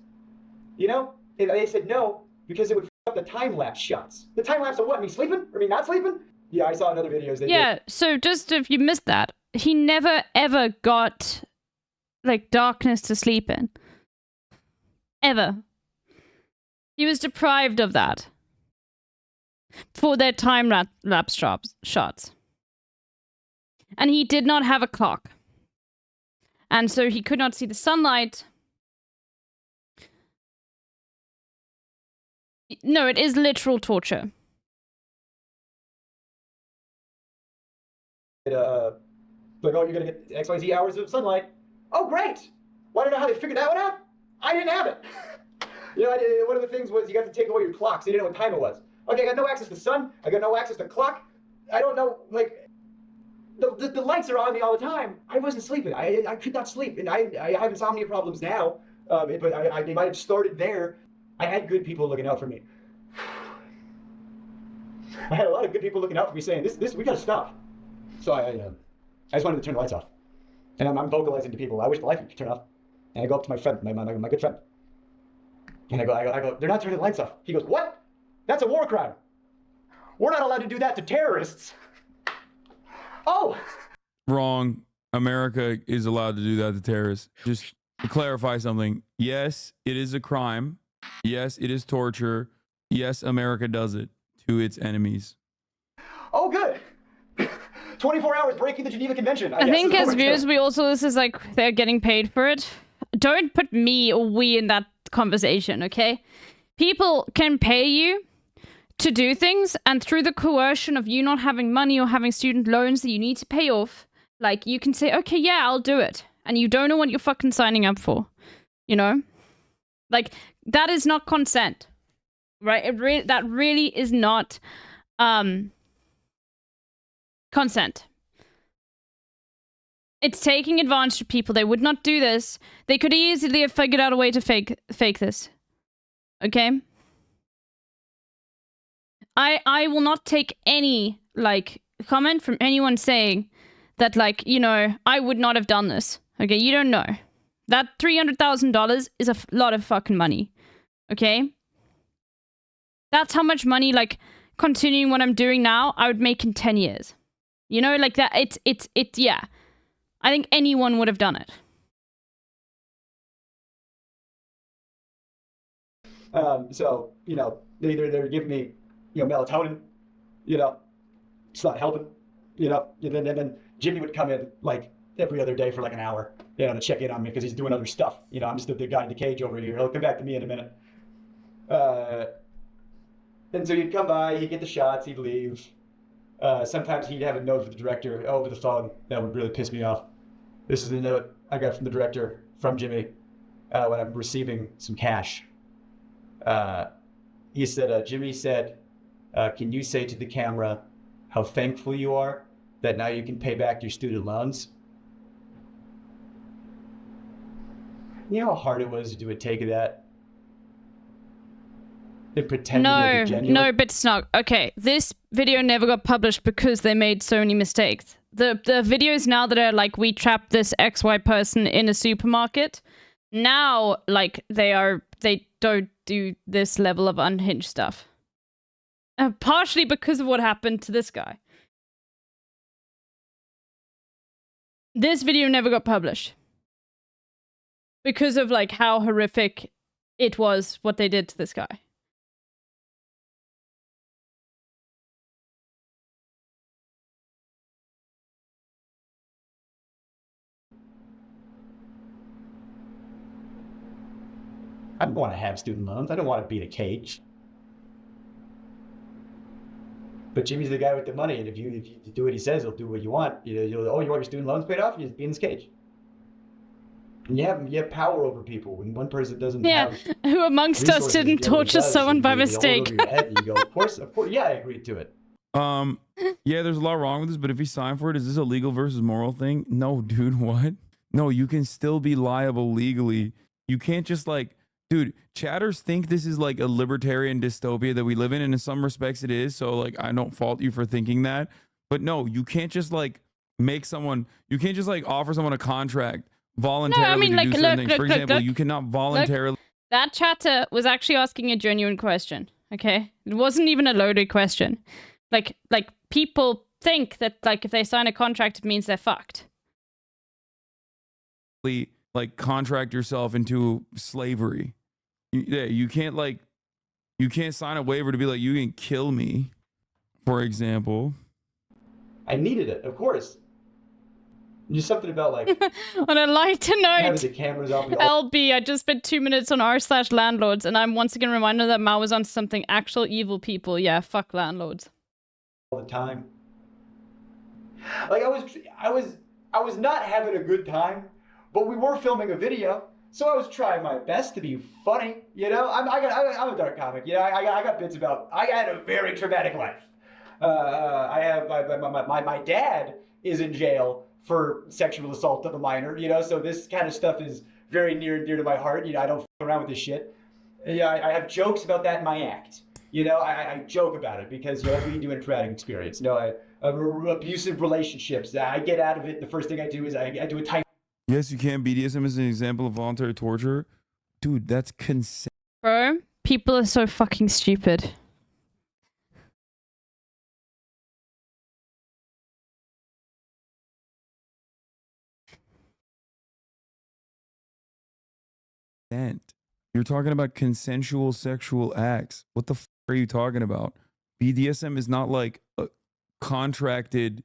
And they said no, because it would f up the time-lapse shots. The time-lapse of what? Me sleeping? Or me not sleeping? Yeah, I saw in other videos. So just if you missed that, he never ever got darkness to sleep in. Ever. He was deprived of that for their time-lapse shots. And he did not have a clock. And so he could not see the sunlight. No, it is literal torture. Oh, you're gonna get XYZ hours of sunlight. Oh, great! Want to know how they figured that one out? I didn't have it. One of the things was you got to take away your clock, so you didn't know what time it was. Okay, I got no access to sun. I got no access to clock. I don't know, the lights are on me all the time. I wasn't sleeping. I could not sleep, and I have insomnia problems now. But they might have started there. I had good people looking out for me. I had a lot of good people looking out for me saying, this we gotta stop. So I just wanted to turn the lights off. And I'm vocalizing to people, I wish the lights would turn off. And I go up to my friend, my good friend. And I go, they're not turning the lights off. He goes, what? That's a war crime. We're not allowed to do that to terrorists. Oh! Wrong. America is allowed to do that to terrorists. Just to clarify something. Yes, it is a crime. Yes, it is torture. Yes, America does it to its enemies. Oh, good. 24 hours breaking the Geneva Convention. I think as viewers, this is they're getting paid for it. Don't put me or we in that conversation, okay? People can pay you to do things, and through the coercion of you not having money or having student loans that you need to pay off, you can say, okay, yeah, I'll do it. And you don't know what you're fucking signing up for. That is not consent. Right? That really is not consent. It's taking advantage of people. They would not do this. They could easily have figured out a way to fake this. Okay? I will not take any, comment from anyone saying that, I would not have done this. Okay? You don't know. That $300,000 is a lot of fucking money. Okay? That's how much money, continuing what I'm doing now, I would make in 10 years. You know, like that. Yeah. I think anyone would have done it. So, you know, they're giving me, you know, melatonin, you know, it's not helping, you know, and then Jimmy would come in like every other day for like an hour, you know, to check in on me because he's doing other stuff. You know, I'm just the guy in the cage over here. He'll come back to me in a minute. And so he'd come by, he'd get the shots, he'd leave. Sometimes he'd have a note for the director over the phone that would really piss me off. This is a note I got from the director, from Jimmy, when I'm receiving some cash. He said, Jimmy said, can you say to the camera how thankful you are that now you can pay back your student loans? You know how hard it was to do a take of that? And pretend to be genuine? No, but Snug. Okay, this video never got published because they made so many mistakes. The videos now that are like, we trapped this XY person in a supermarket, now, like, they don't do this level of unhinged stuff. Partially because of what happened to this guy. This video never got published. Because of, like, how horrific it was, what they did to this guy. I don't want to have student loans. I don't want to be in a cage. But Jimmy's the guy with the money, and if you do what he says, he'll do what you want. You want your student loans paid off? You just be in this cage. And you have power over people. When one person doesn't have who amongst us didn't torture someone by mistake? You go, of course, yeah, I agreed to it. Yeah, there's a lot wrong with this, but if he signed for it, is this a legal versus moral thing? No, dude, what? No, you can still be liable legally. You can't just like, dude, chatters think this is like a libertarian dystopia that we live in, and in some respects it is. So like, I don't fault you for thinking that. But no, you can't just like make someone, you can't just like offer someone a contract voluntarily to do certain things. For example, you cannot voluntarily. That chatter was actually asking a genuine question, okay? It wasn't even a loaded question. Like people think that like if they sign a contract, it means they're fucked. Like contract yourself into slavery. You can't like, you can't sign a waiver to be like, you can kill me, for example. I needed it, of course. Just something about like on a lighter note, having the cameras on me LB, I just spent 2 minutes on r/landlords, and I'm once again reminded that Mao was on something. Actual evil people, yeah, fuck landlords. All the time. Like I was not having a good time, but we were filming a video, so I was trying my best to be funny. You know, I'm a dark comic. You know, I got bits about. I had a very traumatic life. I have my dad is in jail for sexual assault of a minor, you know, so this kind of stuff is very near and dear to my heart. You know, I don't f around with this shit. Yeah, I have jokes about that in my act. You know, I joke about it because, you know, that's what you do in a traumatic experience. You know, abusive relationships, I get out of it. The first thing I do is I do a tight. Yes, you can. BDSM is an example of voluntary torture. Dude, that's consent. Bro, people are so fucking stupid. You're talking about consensual sexual acts. What the f are you talking about? BDSM is not like a contracted.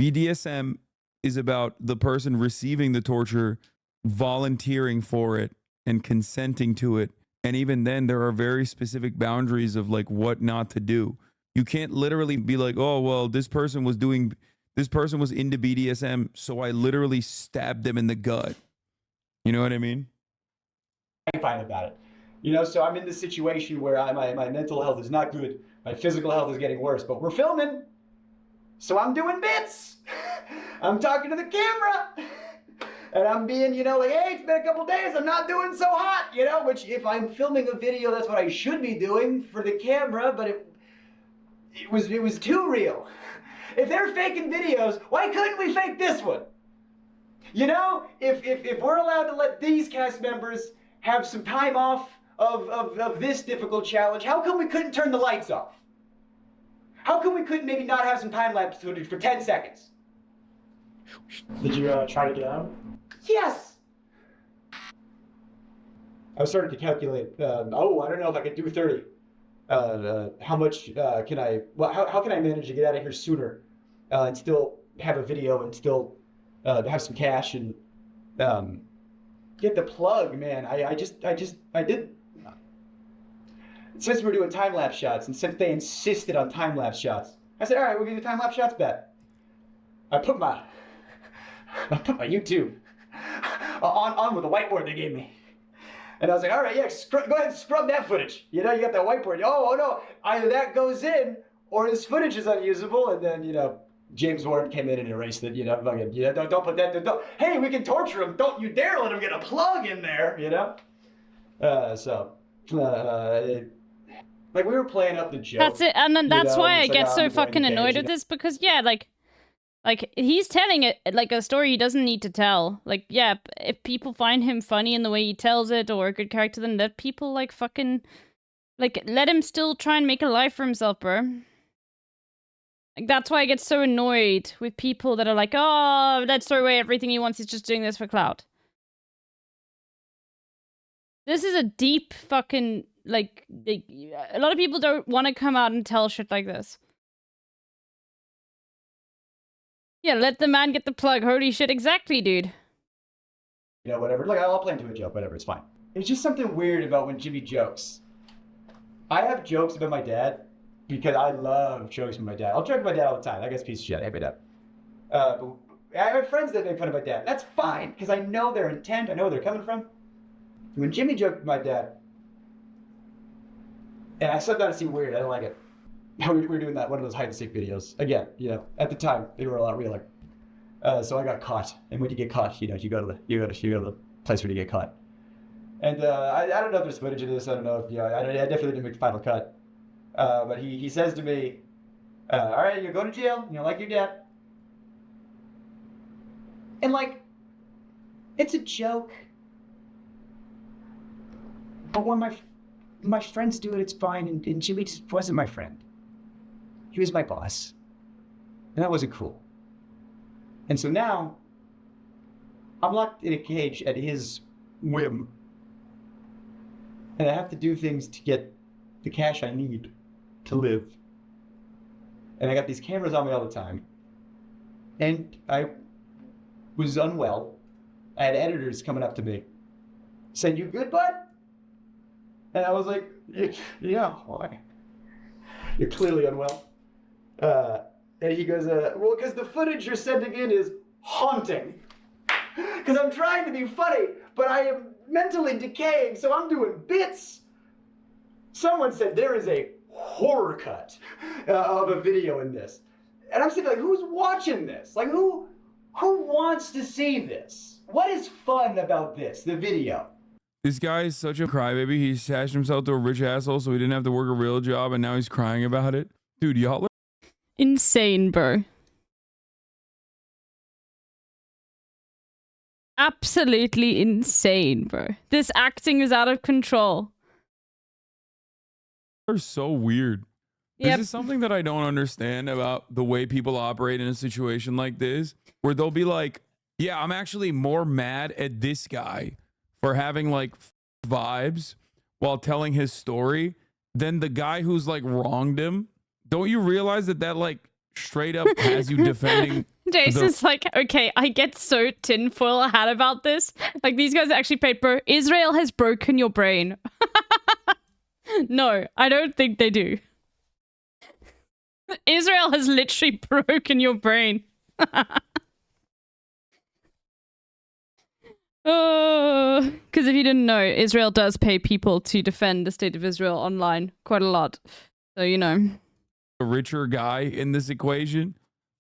BDSM is about the person receiving the torture volunteering for it and consenting to it. And even then, there are very specific boundaries of like what not to do. You can't literally be like, oh, well, this person was into BDSM, so I literally stabbed them in the gut. You know what I mean? Fine about it, you know. So I'm in this situation where my mental health is not good, my physical health is getting worse, but we're filming, so I'm doing bits. I'm talking to the camera, and I'm being, you know, like, hey, it's been a couple days, I'm not doing so hot, you know. Which, if I'm filming a video, that's what I should be doing for the camera, but it was too real. If they're faking videos, why couldn't we fake this one? You know, if we're allowed to let these cast members have some time off of this difficult challenge, how come we couldn't turn the lights off? How come we couldn't maybe not have some time-lapse footage for 10 seconds? Did you try to get out? Yes! I was starting to calculate, I don't know if I could do 30. How much can I, well, how can I manage to get out of here sooner and still have a video and still have some cash and get the plug, man. I did. Since we're doing time-lapse shots and since they insisted on time-lapse shots, I said, all right, we'll give you time-lapse shots back. I put my YouTube on with the whiteboard they gave me. And I was like, all right, yeah, go ahead and scrub that footage. You know, you got that whiteboard. Oh no, either that goes in or this footage is unusable. And then, you know, James Warren came in and erased it. You know, fucking, you know, don't put that. Hey, we can torture him. Don't you dare let him get a plug in there. You know. Like we were playing up the joke. That's it, and then that's why I get so fucking annoyed with this because yeah, like he's telling it like a story he doesn't need to tell. Like yeah, if people find him funny in the way he tells it or a good character, then let people like fucking like let him still try and make a life for himself, bro. Like that's why I get so annoyed with people that are like, oh, let's throw away everything he wants. He's just doing this for clout. This is a deep fucking like a lot of people don't want to come out and tell shit like this. Yeah, let the man get the plug. Holy shit, exactly, dude. You know, whatever. Like, I'll play into a joke, whatever, it's fine. It's just something weird about when Jimmy jokes. I have jokes about my dad because I love jokes with my dad. I'll joke with my dad all the time. That guy's a piece of shit. I hate my dad. But I have friends that make fun of my dad. That's fine, because I know their intent. I know where they're coming from. When Jimmy joked with my dad, and I said that to seem weird. I don't like it. We were doing that, one of those hide-and-seek videos. Again, you know, at the time, they were a lot realer. So I got caught. And when you get caught, you know, you go to the place where you get caught. And I don't know if there's footage of this. I don't know if, you know, I definitely didn't make the final cut. But he says to me, all right, you're going to jail, you know, like your dad. And like, it's a joke. But when my friends do it, it's fine. And Jimmy just wasn't my friend. He was my boss. And that wasn't cool. And so now, I'm locked in a cage at his whim. And I have to do things to get the cash I need to live. And I got these cameras on me all the time. And I was unwell. I had editors coming up to me saying, "You good, bud?" And I was like, "Yeah, why? You're clearly unwell." And he goes, well, because the footage you're sending in is haunting. Because I'm trying to be funny, but I am mentally decaying, so I'm doing bits. Someone said there is a horror cut of a video in this. And I'm saying, like, who's watching this? Like, who wants to see this? What is fun about this, the video? This guy is such a crybaby. He attached himself to a rich asshole so he didn't have to work a real job, and now he's crying about it. Dude, y'all are insane, bro. Absolutely insane, bro. This acting is out of control. Are so weird. This is something that I don't understand about the way people operate in a situation like this, where they'll be like, yeah, I'm actually more mad at this guy for having like vibes while telling his story than the guy who's like wronged him. Don't you realize that like straight up has you defending? Jason's like, okay, I get so tinfoil hat about this. Like, these guys actually paid, bro. Israel has broken your brain. No, I don't think they do. Israel has literally broken your brain. Oh, because if you didn't know, Israel does pay people to defend the state of Israel online quite a lot. So, you know. A richer guy in this equation.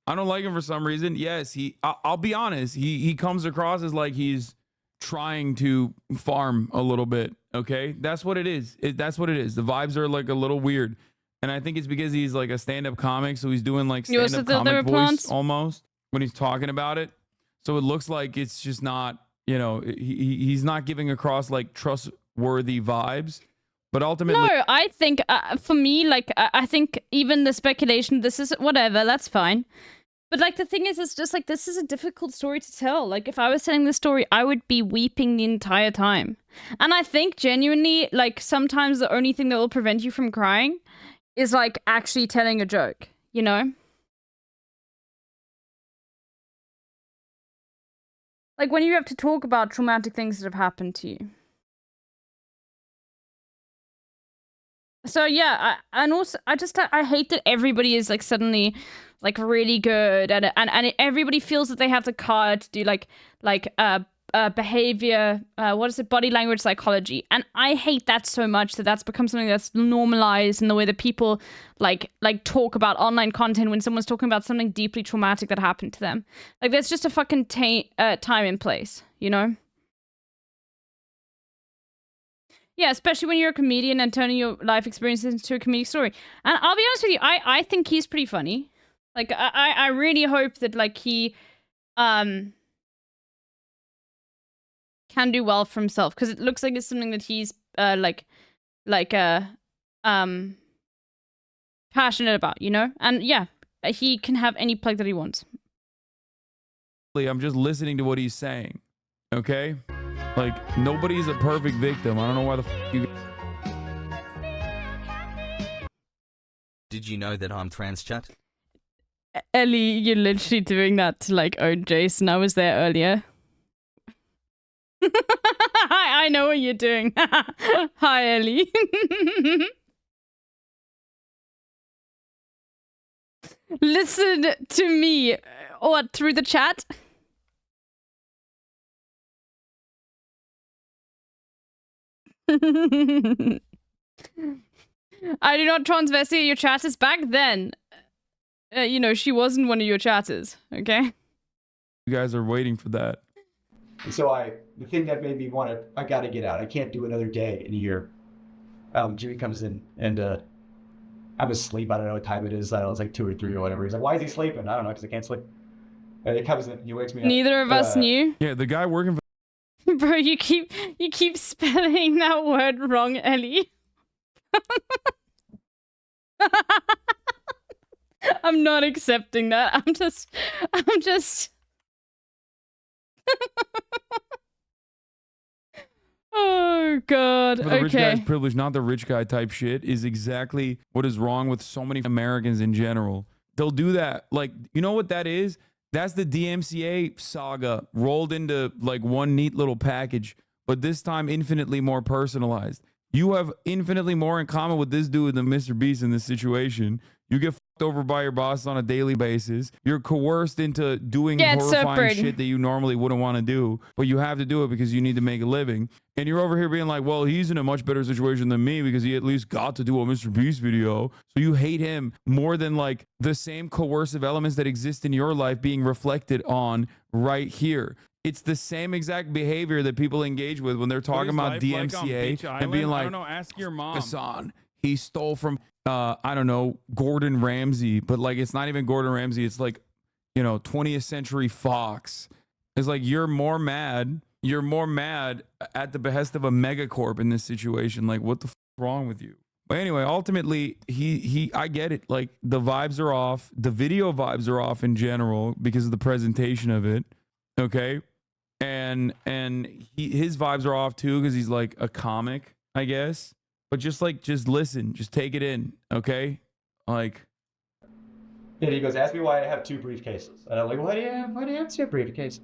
I don't like him for some reason. Yes, I'll be honest. He comes across as like he's trying to farm a little bit. Okay, that's what it is. That's what it is. The vibes are like a little weird, and I think it's because he's like a stand-up comic, so he's doing like stand-up comic voice almost when he's talking about it. So it looks like it's just not, you know, he's not giving across like trustworthy vibes. But ultimately, No, I think for me, like I think even the speculation, this is whatever, that's fine. But like the thing is, it's just like this is a difficult story to tell. Like if I was telling this story, I would be weeping the entire time. And I think genuinely, like sometimes the only thing that will prevent you from crying is like actually telling a joke, you know? Like when you have to talk about traumatic things that have happened to you. So yeah, and also I hate that everybody is like suddenly like really good at it, and everybody feels that they have the card to do like behavior, what is it, body language psychology, and I hate that so much that that's become something that's normalized in the way that people like talk about online content when someone's talking about something deeply traumatic that happened to them. Like there's just a fucking time and place, you know? Yeah, especially when you're a comedian and turning your life experiences into a comedic story. And I'll be honest with you, I think he's pretty funny. Like I really hope that like he can do well for himself, because it looks like it's something that he's passionate about, you know? And yeah, he can have any plug that he wants. I'm just listening to what he's saying. Okay? Like, nobody's a perfect victim. I don't know why the f you... Did you know that I'm trans, chat? Ellie, you're literally doing that to like own Jason. I was there earlier. I know what you're doing. Hi, Ellie. Listen to me. What, through the chat? I do not transvestite your chatters. Back then, you know, she wasn't one of your chatters, okay? You guys are waiting for that. And so the thing that made me want to, I got to get out. I can't do another day in here. Jimmy comes in and I'm asleep. I don't know what time it is. I don't know, it's like 2 or 3 or whatever. He's like, why is he sleeping? I don't know, because I can't sleep. And he comes in, he wakes me up. Neither of us knew. Yeah, the guy working for... Bro, you keep spelling that word wrong, Ellie. I'm not accepting that. I'm just Oh god. For the rich Okay. guy's privilege, not the rich guy type shit, is exactly what is wrong with so many Americans in general. They'll do that. Like, you know what that is? That's the DMCA saga rolled into like one neat little package, but this time infinitely more personalized. You have infinitely more in common with this dude than Mr. Beast in this situation. You get fucked over by your boss on a daily basis. You're coerced into doing horrifying shit that you normally wouldn't want to do, but you have to do it because you need to make a living. And you're over here being like, well, he's in a much better situation than me because he at least got to do a Mr. Beast video. So you hate him more than like the same coercive elements that exist in your life being reflected on right here. It's the same exact behavior that people engage with when they're talking about DMCA and being like, I don't know, ask your mom. Hassan, he stole from, I don't know, Gordon Ramsay, but like, it's not even Gordon Ramsay. It's like, you know, 20th Century Fox. It's like, you're more mad at the behest of a megacorp in this situation. Like, what the f wrong with you? But anyway, ultimately, I get it. Like, the vibes are off. The video vibes are off in general because of the presentation of it. Okay. And his vibes are off too because he's like a comic, I guess. But just listen, just take it in, okay? Like, yeah, he goes, ask me why I have 2 briefcases. And I'm like, why do you have 2 briefcases?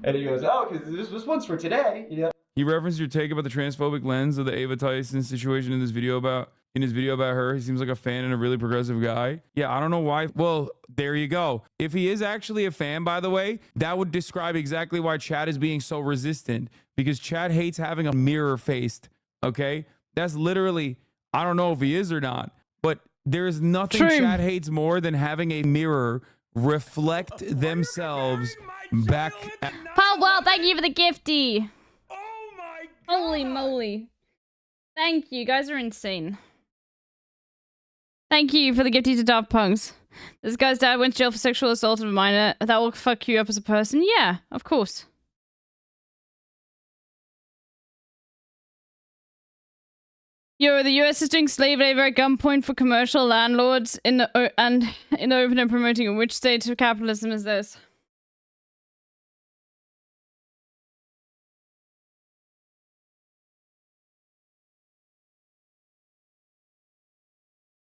And he goes, oh, because this one's for today. You know? He referenced your take about the transphobic lens of the Ava Tyson situation in his video about her. He seems like a fan and a really progressive guy. Yeah, I don't know why. Well, there you go. If he is actually a fan, by the way, that would describe exactly why Chad is being so resistant, because Chad hates having a mirror faced, okay? That's literally, I don't know if he is or not, but there is nothing Chad hates more than having a mirror reflect themselves back at... Well, thank you for the gifty. Oh my god. Holy moly. Thank you. You guys are insane. Thank you for the gifty to Daft Punks. This guy's dad went to jail for sexual assault of a minor. That will fuck you up as a person? Yeah, of course. Yo, the US is doing slave labor at gunpoint for commercial landlords in the open and promoting it. Which state of capitalism is this?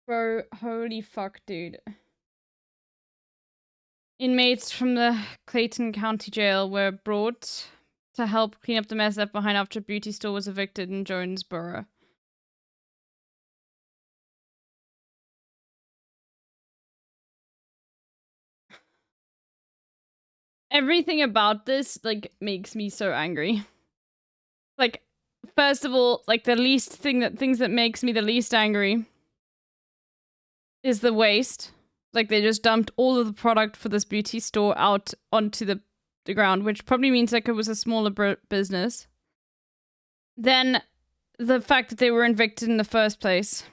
Bro, holy fuck, dude. Inmates from the Clayton County Jail were brought to help clean up the mess left behind after a beauty store was evicted in Jonesboro. Everything about this, like, makes me so angry. Like, first of all, like, things that makes me the least angry is the waste. Like, they just dumped all of the product for this beauty store out onto the ground, which probably means, like, it was a smaller business. Then, the fact that they were evicted in the first place.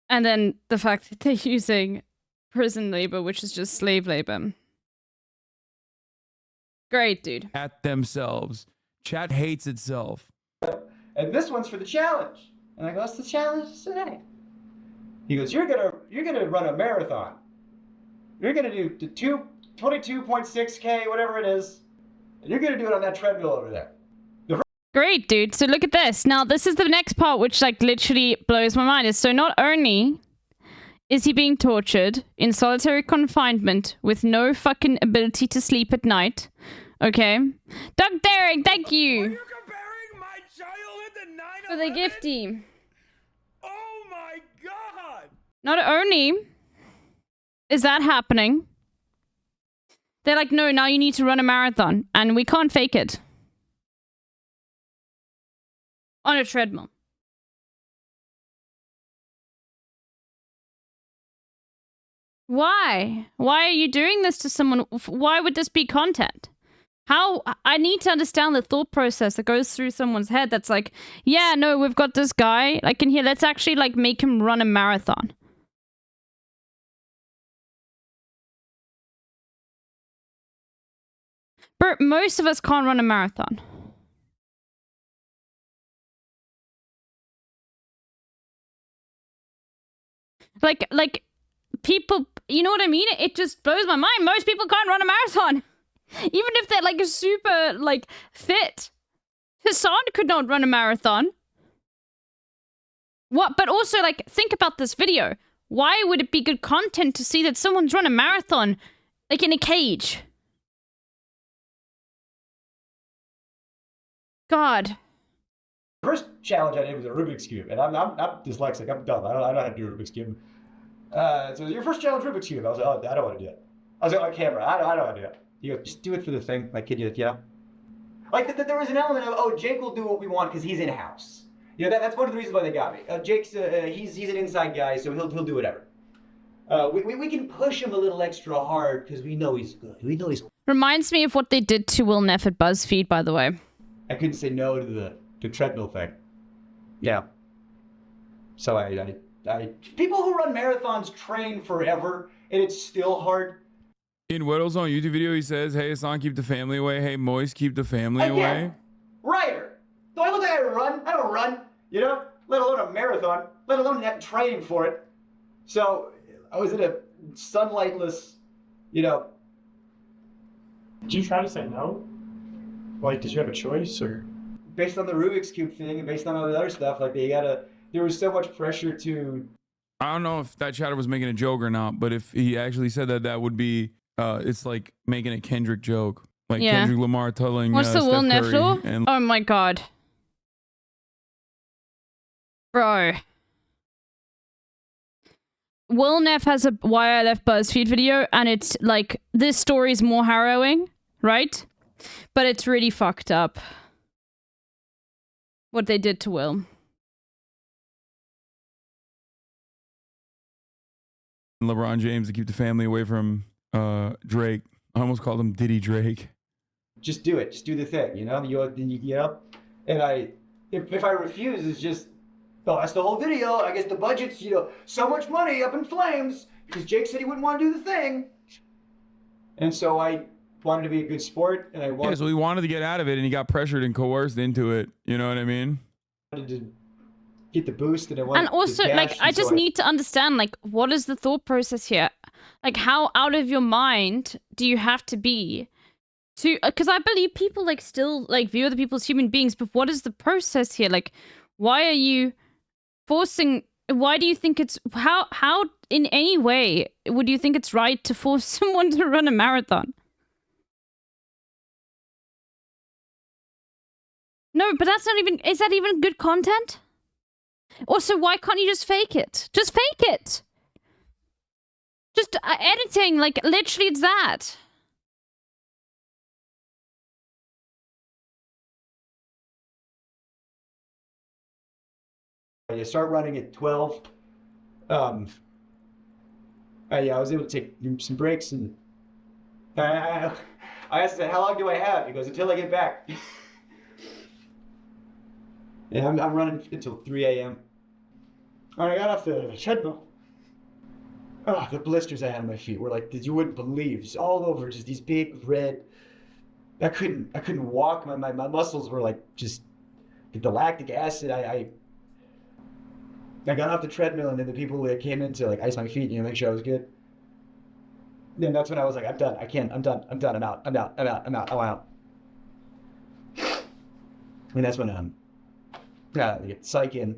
And then, the fact that they're using prison labor, which is just slave labor. Great, dude. At themselves. Chat hates itself. And this one's for the challenge. And I go, what's the challenge today? He goes, you're gonna run a marathon. You're gonna do 22.6K, whatever it is. And you're gonna do it on that treadmill over there. Great, dude. So look at this. Now, this is the next part, which, like, literally blows my mind. Is so not only is he being tortured in solitary confinement with no fucking ability to sleep at night, okay? Doug Derek, thank you. Are you comparing my childhood to 9/11? For the gifty. Oh my god! Not only is that happening, they're like, no, now you need to run a marathon, and we can't fake it. On a treadmill. Why? Why are you doing this to someone? Why would this be content? How? I need to understand the thought process that goes through someone's head that's like, yeah, no, we've got this guy, like, in here, let's actually, like, make him run a marathon. But most of us can't run a marathon. Like, people, you know what I mean? It just blows my mind. Most people can't run a marathon. Even if they're, like, super, like, fit. Hassan could not run a marathon. What? But also, like, think about this video. Why would it be good content to see that someone's run a marathon, like, in a cage? God. First challenge I did was a Rubik's Cube, and I'm dyslexic. I'm dumb. I don't know how to do a Rubik's Cube. So your first challenge, Rubik's Cube. I was like, oh, I don't want to do it. I was like, on camera, I don't want to do it. You go, just do it for the thing. Like, kid, you know? Like, there was an element of, oh, Jake will do what we want because he's in-house. You know, that's one of the reasons why they got me. Jake's, he's an inside guy, so he'll do whatever. We can push him a little extra hard because we know he's good. We know he's... Reminds me of what they did to Will Neff at BuzzFeed, by the way. I couldn't say no to the treadmill thing. Yeah. So I people who run marathons train forever, and it's still hard. In Weddle's on YouTube video, he says, hey, Hassan, keep the family away. Hey, Moist, keep the family away. Writer. Do I look like I run? I don't run, you know? Let alone a marathon, let alone that training for it. So I was in a sunlightless, you know. Did you try to say no? Like, did you have a choice, or? Based on the Rubik's Cube thing and based on all the other stuff, like, there was so much pressure to... I don't know if that chatter was making a joke or not, but if he actually said that, that would be, it's like making a Kendrick joke. Like Kendrick Lamar telling What's the Steph Will Neff Curry law? and... Oh my god. Bro. Will Neff has a Why I Left BuzzFeed video, and it's like, this story is more harrowing, right? But it's really fucked up. What they did to Will. LeBron James to keep the family away from Drake. I almost called him Diddy Drake. Just do it. Just do the thing, you know? You know? And if I refuse, it's just, oh, that's the whole video. I guess the budget's, you know, so much money up in flames because Jake said he wouldn't want to do the thing. And so I wanted to be a good sport, and I wanted... Yeah, so he wanted to get out of it, and he got pressured and coerced into it. You know what I mean? wanted to get the boost and I wanted And also, the like, cash, I and so just need to understand, like, what is the thought process here? Like, how out of your mind do you have to be to, because I believe people, like, still, like, view other people as human beings, but what is the process here? Like, why are you forcing, why do you think it's, how in any way would you think it's right to force someone to run a marathon? No, but that's not even, is that even good content? Also, why can't you just fake it? Just fake it! Just editing, like, literally it's that. you start running at 12. Yeah, I was able to take some breaks, and I asked him, how long do I have? He goes, until I get back. And I'm running until 3 a.m. When I got off the treadmill, oh, the blisters I had on my feet were like, you wouldn't believe, just all over, just these big red. I couldn't walk. My muscles were like just the lactic acid. I got off the treadmill, and then the people that came in to like ice my feet, make sure I was good. Then that's when I was like, I'm done. I can't. I'm done. I'm out. I'm out. And that's when I get psych in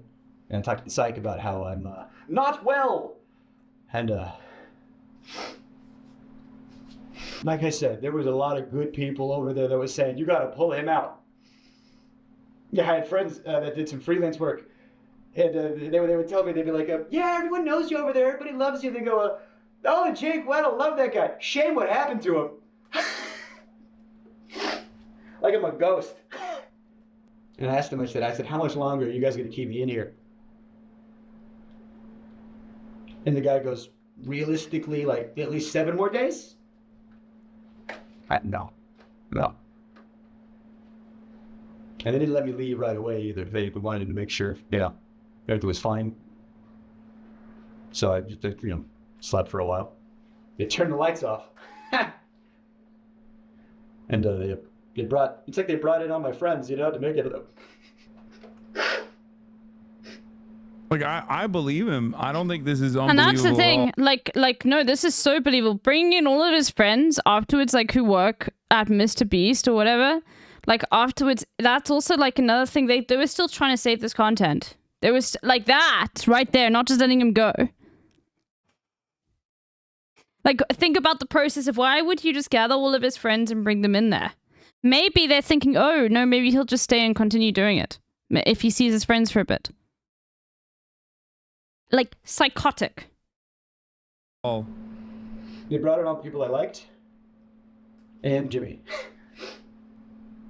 and talk to the psych about how I'm not well. And like I said, there was a lot of good people over there that was saying, you got to pull him out. Yeah, I had friends that did some freelance work. And they would tell me, they'd be like, yeah, everyone knows you over there. Everybody loves you. They go, oh, Jake Weddle, love that guy. Shame what happened to him. Like I'm a ghost. And I asked him, I said, how much longer are you guys going to keep me in here? And the guy goes, realistically, like at least 7 more days? No. And they didn't let me leave right away either. They wanted to make sure, everything was fine. So I just, slept for a while. They turned the lights off. And it's like they brought in all my friends, to make it. Like, I believe him. I don't think this is unbelievable. And that's the at thing. all. Like, no, this is so believable. Bringing in all of his friends afterwards, like, who work at Mr. Beast or whatever. Like, afterwards, that's also, like, another thing. They were still trying to save this content. There was, like, that right there, not just letting him go. Like, think about the process of why would you just gather all of his friends and bring them in there? Maybe they're thinking, oh, no, maybe he'll just stay and continue doing it. If he sees his friends for a bit. Like, psychotic. Oh. They brought in all the people I liked. And Jimmy.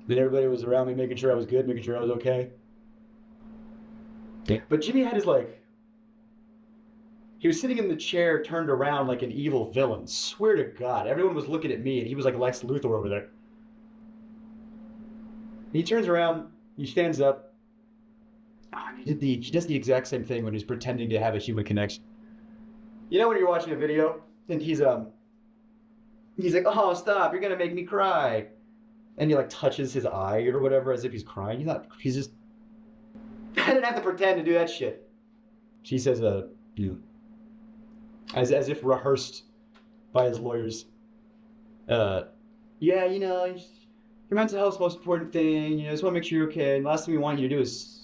Then everybody was around me making sure I was good, making sure I was okay. But Jimmy had his, he was sitting in the chair turned around like an evil villain. Swear to God. Everyone was looking at me, and he was like Lex Luthor over there. He turns around, he stands up. He does the exact same thing when he's pretending to have a human connection. You know when you're watching a video, and he's like, oh, stop, you're gonna make me cry. And he touches his eye or whatever as if he's crying. He's just, I didn't have to pretend to do that shit. She says, as if rehearsed by his lawyers. Yeah, your mental health's the most important thing. I just want to make sure you're okay. And the last thing we want you to do is...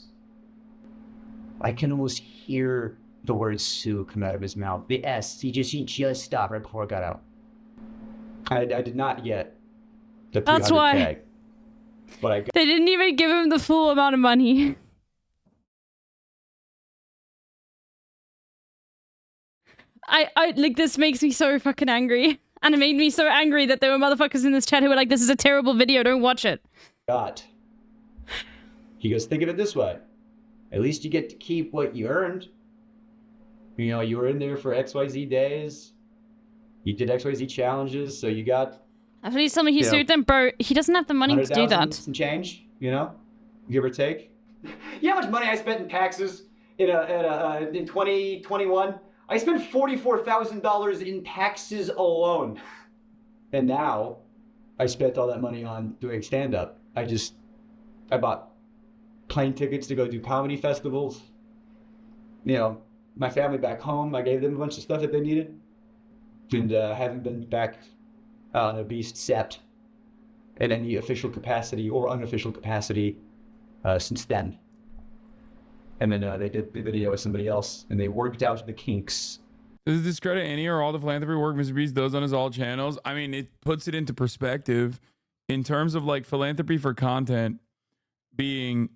I can almost hear the word Sue come out of his mouth. The S. He just stopped right before it got out. I did not get the 300K. That's why. But I got... They didn't even give him the full amount of money. I like, this makes me so fucking angry. And it made me so angry that there were motherfuckers in this chat who were like, this is a terrible video, don't watch it. He goes, think of it this way. At least you get to keep what you earned. You were in there for XYZ days. You did XYZ challenges, so you got... At least someone he sued them, bro. He doesn't have the money to do that. Some change, give or take. You know how much money I spent in taxes in 2021? I spent $44,000 in taxes alone. And now I spent all that money on doing stand-up. I bought plane tickets to go do comedy festivals. You know, my family back home, I gave them a bunch of stuff that they needed. And haven't been back on a Beast set in any official capacity or unofficial capacity since then. And then they did the video with somebody else, and they worked out the kinks. Does it discredit any or all the philanthropy work Mr. Beast does on his all channels? I mean, it puts it into perspective in terms of like philanthropy for content being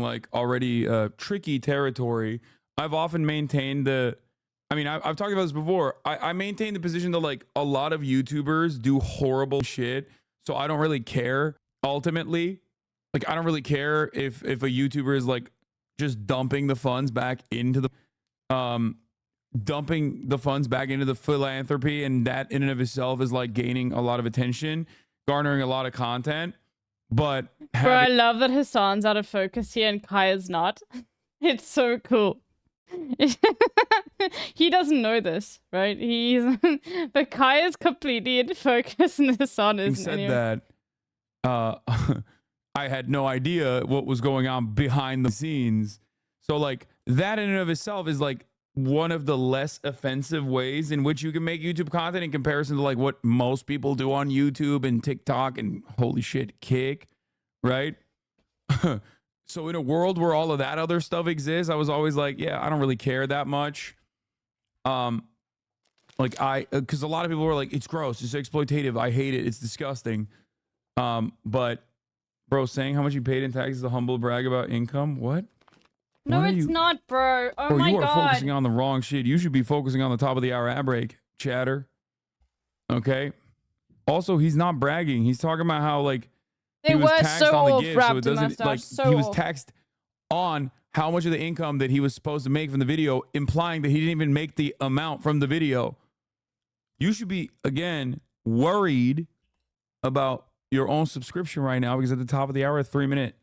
like already tricky territory. I've often maintained I've talked about this before. I maintain the position that like a lot of YouTubers do horrible shit. So I don't really care ultimately. Like, I don't really care if a YouTuber is like just dumping the funds back into the philanthropy, and that in and of itself is like gaining a lot of attention, garnering a lot of content. But bro, I love that Hassan's out of focus here and Kai is not. It's so cool. He doesn't know this, right? But Kai is completely in focus and Hassan isn't. Said anyway. that I had no idea what was going on behind the scenes. So like that in and of itself is like one of the less offensive ways in which you can make YouTube content in comparison to like what most people do on YouTube and TikTok and holy shit, Kick, right? So in a world where all of that other stuff exists, I was always like, yeah, I don't really care that much. Because a lot of people were like, it's gross, it's exploitative, I hate it, it's disgusting. But bro, saying how much you paid in taxes is a humble brag about income? What? No, it's not, bro. Oh my you are god. focusing on the wrong shit. You should be focusing on the top of the hour ad break, chatter. Okay. Also, he's not bragging. He's talking about how like They he was were taxed so on the off, gift, so it doesn't Mustache, like so he was off. taxed on how much of the income that he was supposed to make from the video, implying that he didn't even make the amount from the video. You should be again worried about your own subscription right now, because at the top of the hour, a 3-minute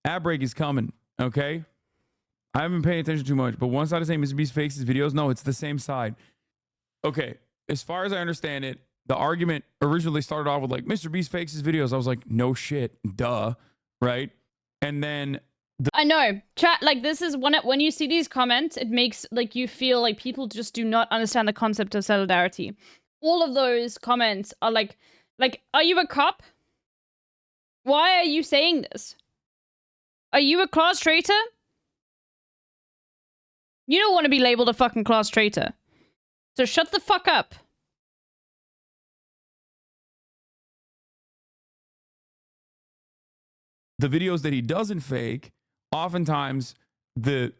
ad break is coming. Okay. I haven't been paying attention too much, but one side is saying Mr. Beast fakes his videos. No, it's the same side. Okay. As far as I understand it, the argument originally started off with like, Mr. Beast fakes his videos. I was like, no shit. Duh. Right. And then I know. Chat, like, this is when you see these comments, it makes like you feel like people just do not understand the concept of solidarity. All of those comments are like, are you a cop? Why are you saying this? Are you a class traitor? You don't want to be labeled a fucking class traitor. So shut the fuck up. the videos that he doesn't fake, oftentimes the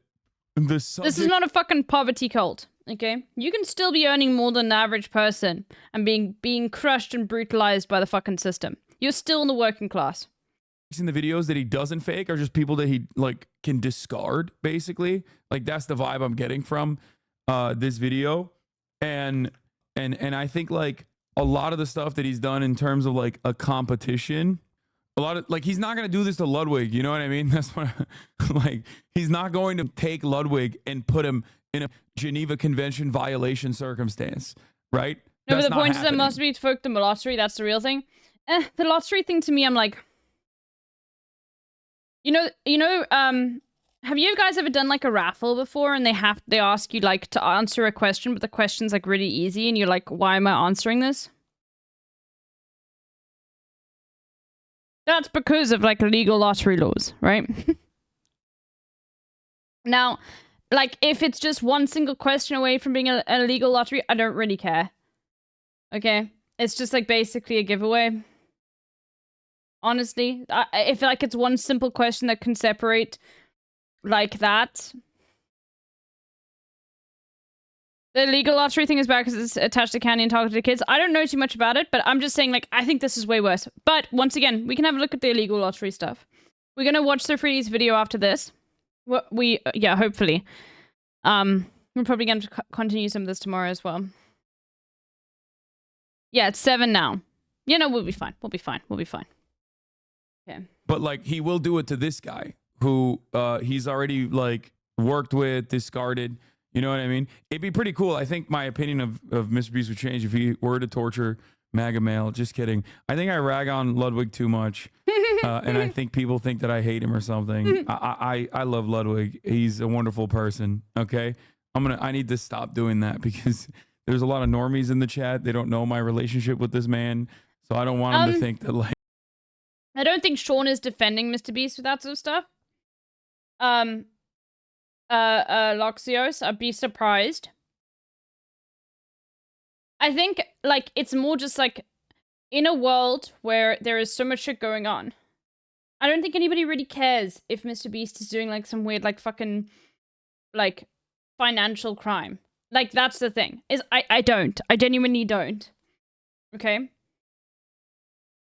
subject... This is not a fucking poverty cult, okay? You can still be earning more than an average person and being crushed and brutalized by the fucking system. You're still in the working class. In the videos that he doesn't fake are just people that he like can discard, basically. Like that's the vibe I'm getting from this video. And I think like a lot of the stuff that he's done in terms of like a competition, a lot of like he's not going to do this to Ludwig, you know what I mean? That's what like he's not going to take Ludwig and put him in a Geneva Convention violation circumstance, right? No, That's but the not point is that happening. must be fuck the lottery. That's the real thing. The lottery thing to me, I'm like, you know, have you guys ever done like a raffle before and they ask you like to answer a question, but the question's like really easy and you're like, why am I answering this? That's because of like legal lottery laws, right? Now, like if it's just one single question away from being a legal lottery, I don't really care. Okay? It's just like basically a giveaway. Honestly, if like it's one simple question that can separate like that. The legal lottery thing is bad because it's attached to candy and targeted to kids. I don't know too much about it, but I'm just saying like I think this is way worse. But once again, we can have a look at the illegal lottery stuff. We're gonna watch the Freeze video after this. Yeah, hopefully. We're probably gonna continue some of this tomorrow as well. Yeah, it's 7 now. You know, we'll be fine. We'll be fine. We'll be fine. Okay. But like he will do it to this guy who he's already like worked with, discarded. You know what I mean? It'd be pretty cool. I think my opinion of Mr. Beast would change if he were to torture MAGA male. Just kidding. I think I rag on Ludwig too much. and I think people think that I hate him or something. I love Ludwig. He's a wonderful person. Okay, I need to stop doing that because there's a lot of normies in the chat. They don't know my relationship with this man, so I don't want them to think that like. I don't think Sean is defending Mr. Beast with that sort of stuff. Loxios, I'd be surprised. I think, like, it's more just, like, in a world where there is so much shit going on, I don't think anybody really cares if Mr. Beast is doing, like, some weird, like, fucking, like, financial crime. Like, that's the thing. I don't. I genuinely don't. Okay?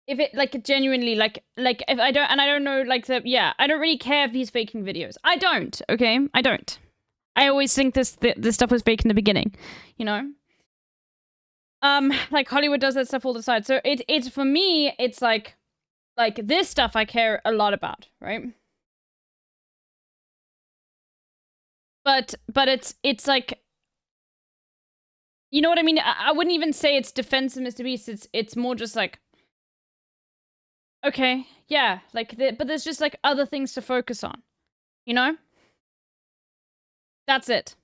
If it, like, genuinely, like, if I don't, and I don't know, like, I don't really care if he's faking videos. I don't, okay? I don't. I always think this stuff was fake in the beginning, you know? Like, Hollywood does that stuff all the time. So, it's, for me, it's, like, this stuff I care a lot about, right? But it's, like, you know what I mean? I wouldn't even say it's defense of Mr. Beast. It's more just, like, okay, yeah, like, but there's just, like, other things to focus on, you know? That's it.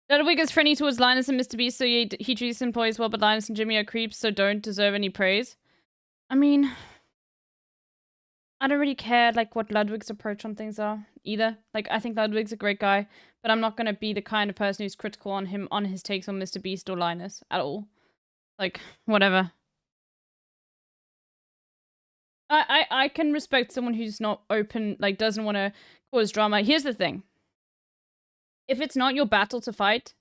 Ludwig is friendly towards Linus and Mr. Beast, so he treats employees well, but Linus and Jimmy are creeps, so don't deserve any praise. I mean, I don't really care, like, what Ludwig's approach on things are, either. Like, I think Ludwig's a great guy, but I'm not gonna be the kind of person who's critical on him, on his takes on Mr. Beast or Linus, at all. Like, whatever. I can respect someone who's not open, like, doesn't want to cause drama. Here's the thing. If it's not your battle to fight,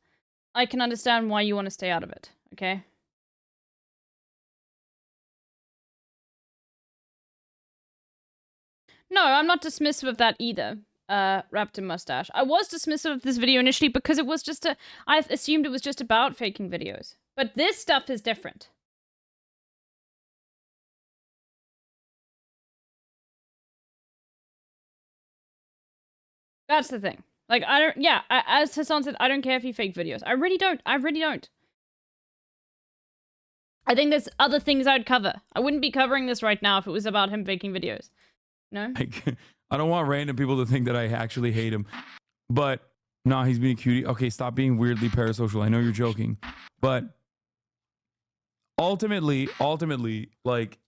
I can understand why you want to stay out of it, okay? No, I'm not dismissive of that either, Raptor Mustache. I was dismissive of this video initially because it was just I assumed it was just about faking videos. But this stuff is different. That's the thing. Like, as Hassan said, I don't care if you fake videos. I really don't. I really don't. I think there's other things I'd cover. I wouldn't be covering this right now if it was about him faking videos. No? Like, I don't want random people to think that I actually hate him. But, nah, he's being a cutie. Okay, stop being weirdly parasocial. I know you're joking. But, ultimately, like,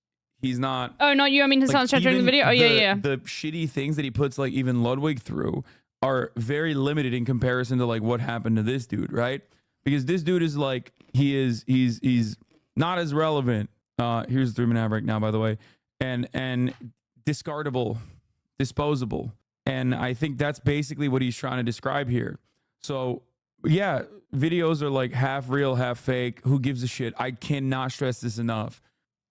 he's not... Oh, not you. I mean, Hassan's chat during the video? Oh, yeah. The shitty things that he puts, like, even Ludwig through are very limited in comparison to, like, what happened to this dude, right? Because this dude is, like, he's not as relevant. Here's 3 minute break now, by the way. And discardable, disposable. And I think that's basically what he's trying to describe here. So, yeah, videos are, like, half real, half fake. Who gives a shit? I cannot stress this enough.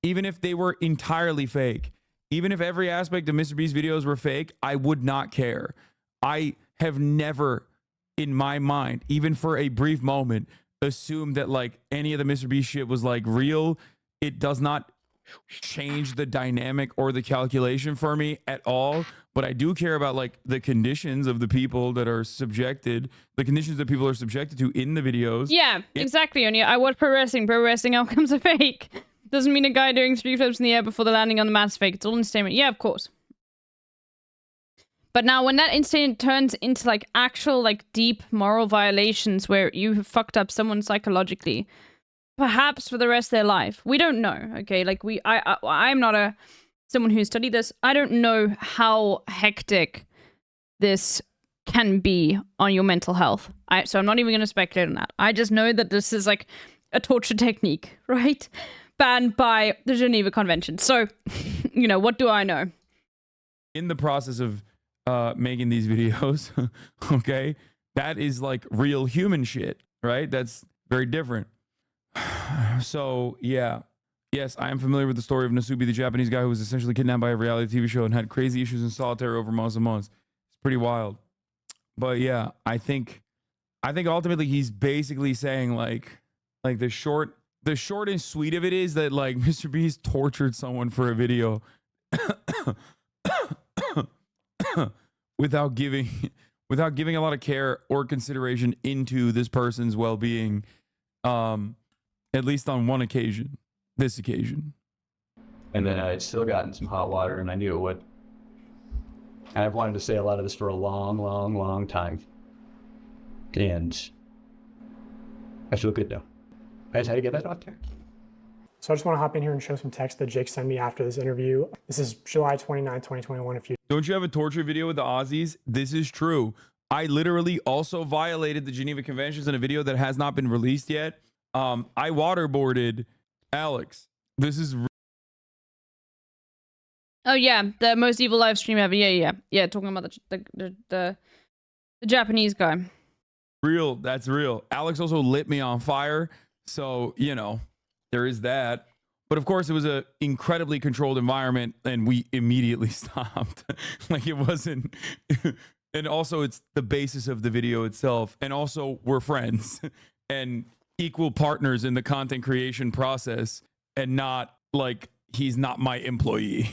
Even if they were entirely fake, even if every aspect of Mr. Beast's videos were fake, I would not care. I have never, in my mind, even for a brief moment, assumed that, like, any of the Mr. Beast shit was, like, real. It does not change the dynamic or the calculation for me at all. But I do care about, like, the conditions of the people that are subjected, the conditions that people are subjected to in the videos. Yeah, exactly, Onya. I watch pro wrestling. Pro wrestling outcomes are fake. Doesn't mean a guy doing 3 flips in the air before the landing on the mat is fake. It's all entertainment. Yeah, of course. But now when that incident turns into, like, actual, like, deep moral violations where you have fucked up someone psychologically, perhaps for the rest of their life, we don't know, okay? Like, I'm not someone who studied this. I don't know how hectic this can be on your mental health. So I'm not even going to speculate on that. I just know that this is, like, a torture technique, right? Banned by the Geneva Convention. So, you know, what do I know? In the process of making these videos, okay, that is, like, real human shit, right? That's very different. So, yeah. Yes, I am familiar with the story of Nasubi, the Japanese guy who was essentially kidnapped by a reality TV show and had crazy issues in solitary over months and months. It's pretty wild. But yeah, I think ultimately he's basically saying, like the short and sweet of it is that, like, Mr. Beast tortured someone for a video without giving a lot of care or consideration into this person's well-being. At least on one occasion. This occasion. And then I'd still gotten some hot water, and I knew it would. And I've wanted to say a lot of this for a long, long, long time. And I feel good now. I just had to get that off there. So I just want to hop in here and show some text that Jake sent me after this interview. This is July 29, 2021. Don't you have a torture video with the Aussies? This is true. I literally also violated the Geneva Conventions in a video that has not been released yet. I waterboarded Alex. This is... Oh yeah, the most evil live stream ever. Yeah. Talking about the Japanese guy. Real. That's real. Alex also lit me on fire. So, you know, there is that. But of course, it was an incredibly controlled environment, and we immediately stopped. Like, it wasn't... And also, it's the basis of the video itself. And also, we're friends and equal partners in the content creation process, and not like he's not my employee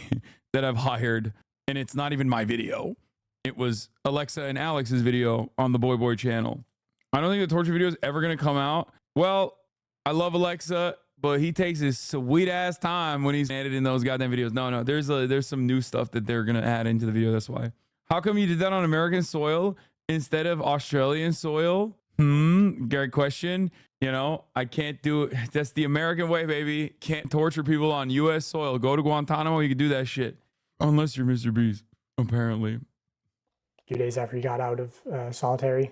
that I've hired. And it's not even my video. It was Alexa and Alex's video on the Boy channel. I don't think the torture video is ever going to come out. Well, I love Alexa, but he takes his sweet ass time when he's editing those goddamn videos. No, there's some new stuff that they're going to add into the video. That's why. How come you did that on American soil instead of Australian soil? Great question. You know, I can't do it. That's the American way, baby. Can't torture people on U.S. soil. Go to Guantanamo, you can do that shit. Unless you're Mr. Beast, apparently. A few days after you got out of solitary.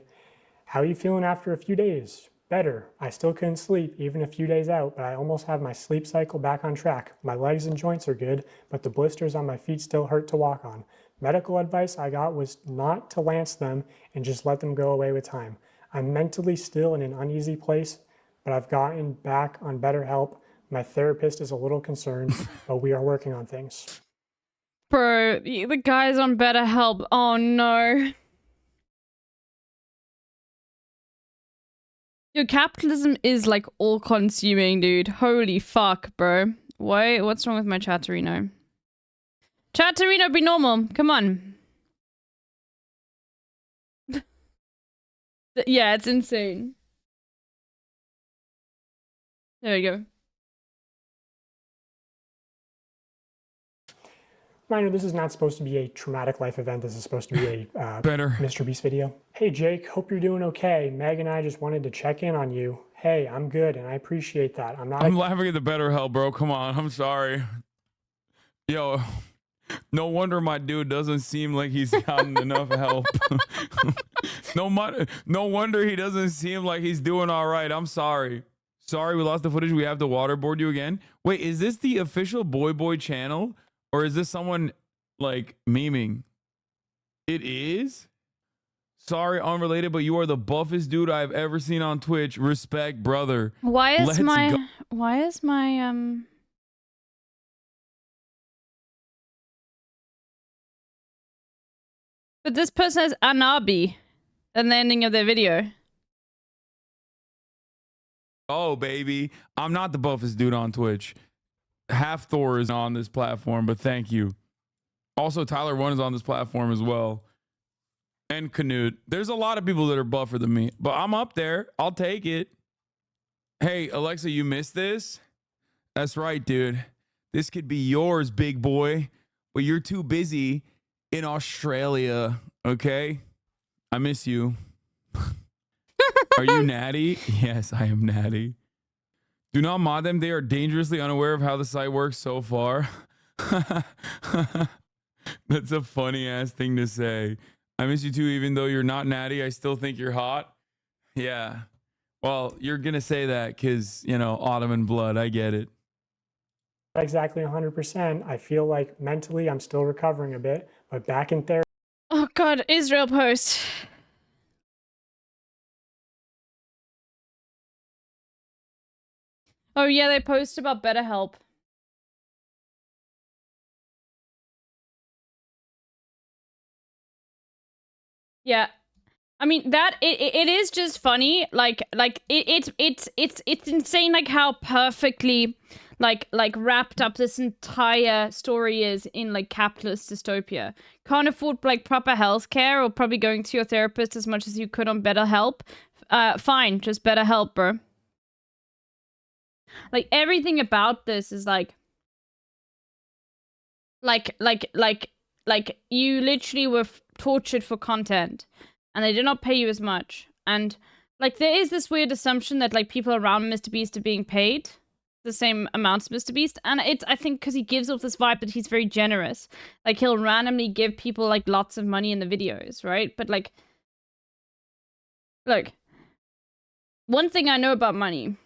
How are you feeling after a few days? Better. I still couldn't sleep, even a few days out, but I almost have my sleep cycle back on track. My legs and joints are good, but the blisters on my feet still hurt to walk on. Medical advice I got was not to lance them and just let them go away with time. I'm mentally still in an uneasy place, but I've gotten back on BetterHelp. My therapist is a little concerned, but we are working on things. Bro, the guy's on BetterHelp. Oh no. Your capitalism is like all consuming, dude. Holy fuck, bro. Wait, what's wrong with my Chatterino? Chatterino, be normal. Come on. Yeah, it's insane. There we go. Reminder, this is not supposed to be a traumatic life event. This is supposed to be a Mr. Beast video. Hey Jake, hope you're doing okay. Meg and I just wanted to check in on you. Hey, I'm good and I appreciate that. I'm laughing at the BetterHelp, bro. Come on, I'm sorry. Yo, no wonder my dude doesn't seem like he's gotten enough help. No wonder he doesn't seem like he's doing all right. I'm sorry. Sorry, we lost the footage. We have to waterboard you again. Wait, is this the official Boy channel? Or is this someone like memeing? It is? Sorry, unrelated, but you are the buffest dude I've ever seen on Twitch. Respect, brother. Why is my But this person has Anabi at the ending of their video. Oh, baby. I'm not the buffest dude on Twitch. Half Thor is on this platform, but thank you. Also, Tyler 1 is on this platform as well. And Canute. There's a lot of people that are buffer than me, but I'm up there. I'll take it. Hey, Alexa, you missed this? That's right, dude. This could be yours, big boy, but you're too busy in Australia, okay? I miss you. Are you natty? Yes, I am natty. Do not mod them. They are dangerously unaware of how the site works so far. That's a funny ass thing to say. I miss you too, even though you're not natty. I still think you're hot. Yeah. Well, you're going to say that because, you know, Ottoman blood. I get it. Exactly 100%. I feel like mentally I'm still recovering a bit, but back in therapy. Oh God, Israel post. Oh yeah, they post about BetterHelp. Yeah. I mean that it is just funny, it's insane like how perfectly like wrapped up this entire story is in like capitalist dystopia. Can't afford like proper healthcare or probably going to your therapist as much as you could on BetterHelp. Fine, just BetterHelp, bro. Like everything about this is like you literally were tortured for content and they did not pay you as much. And like there is this weird assumption that like people around Mr. Beast are being paid the same amounts as Mr. Beast, and it's, I think, because he gives off this vibe that he's very generous. Like he'll randomly give people like lots of money in the videos, right? But like, look, one thing I know about money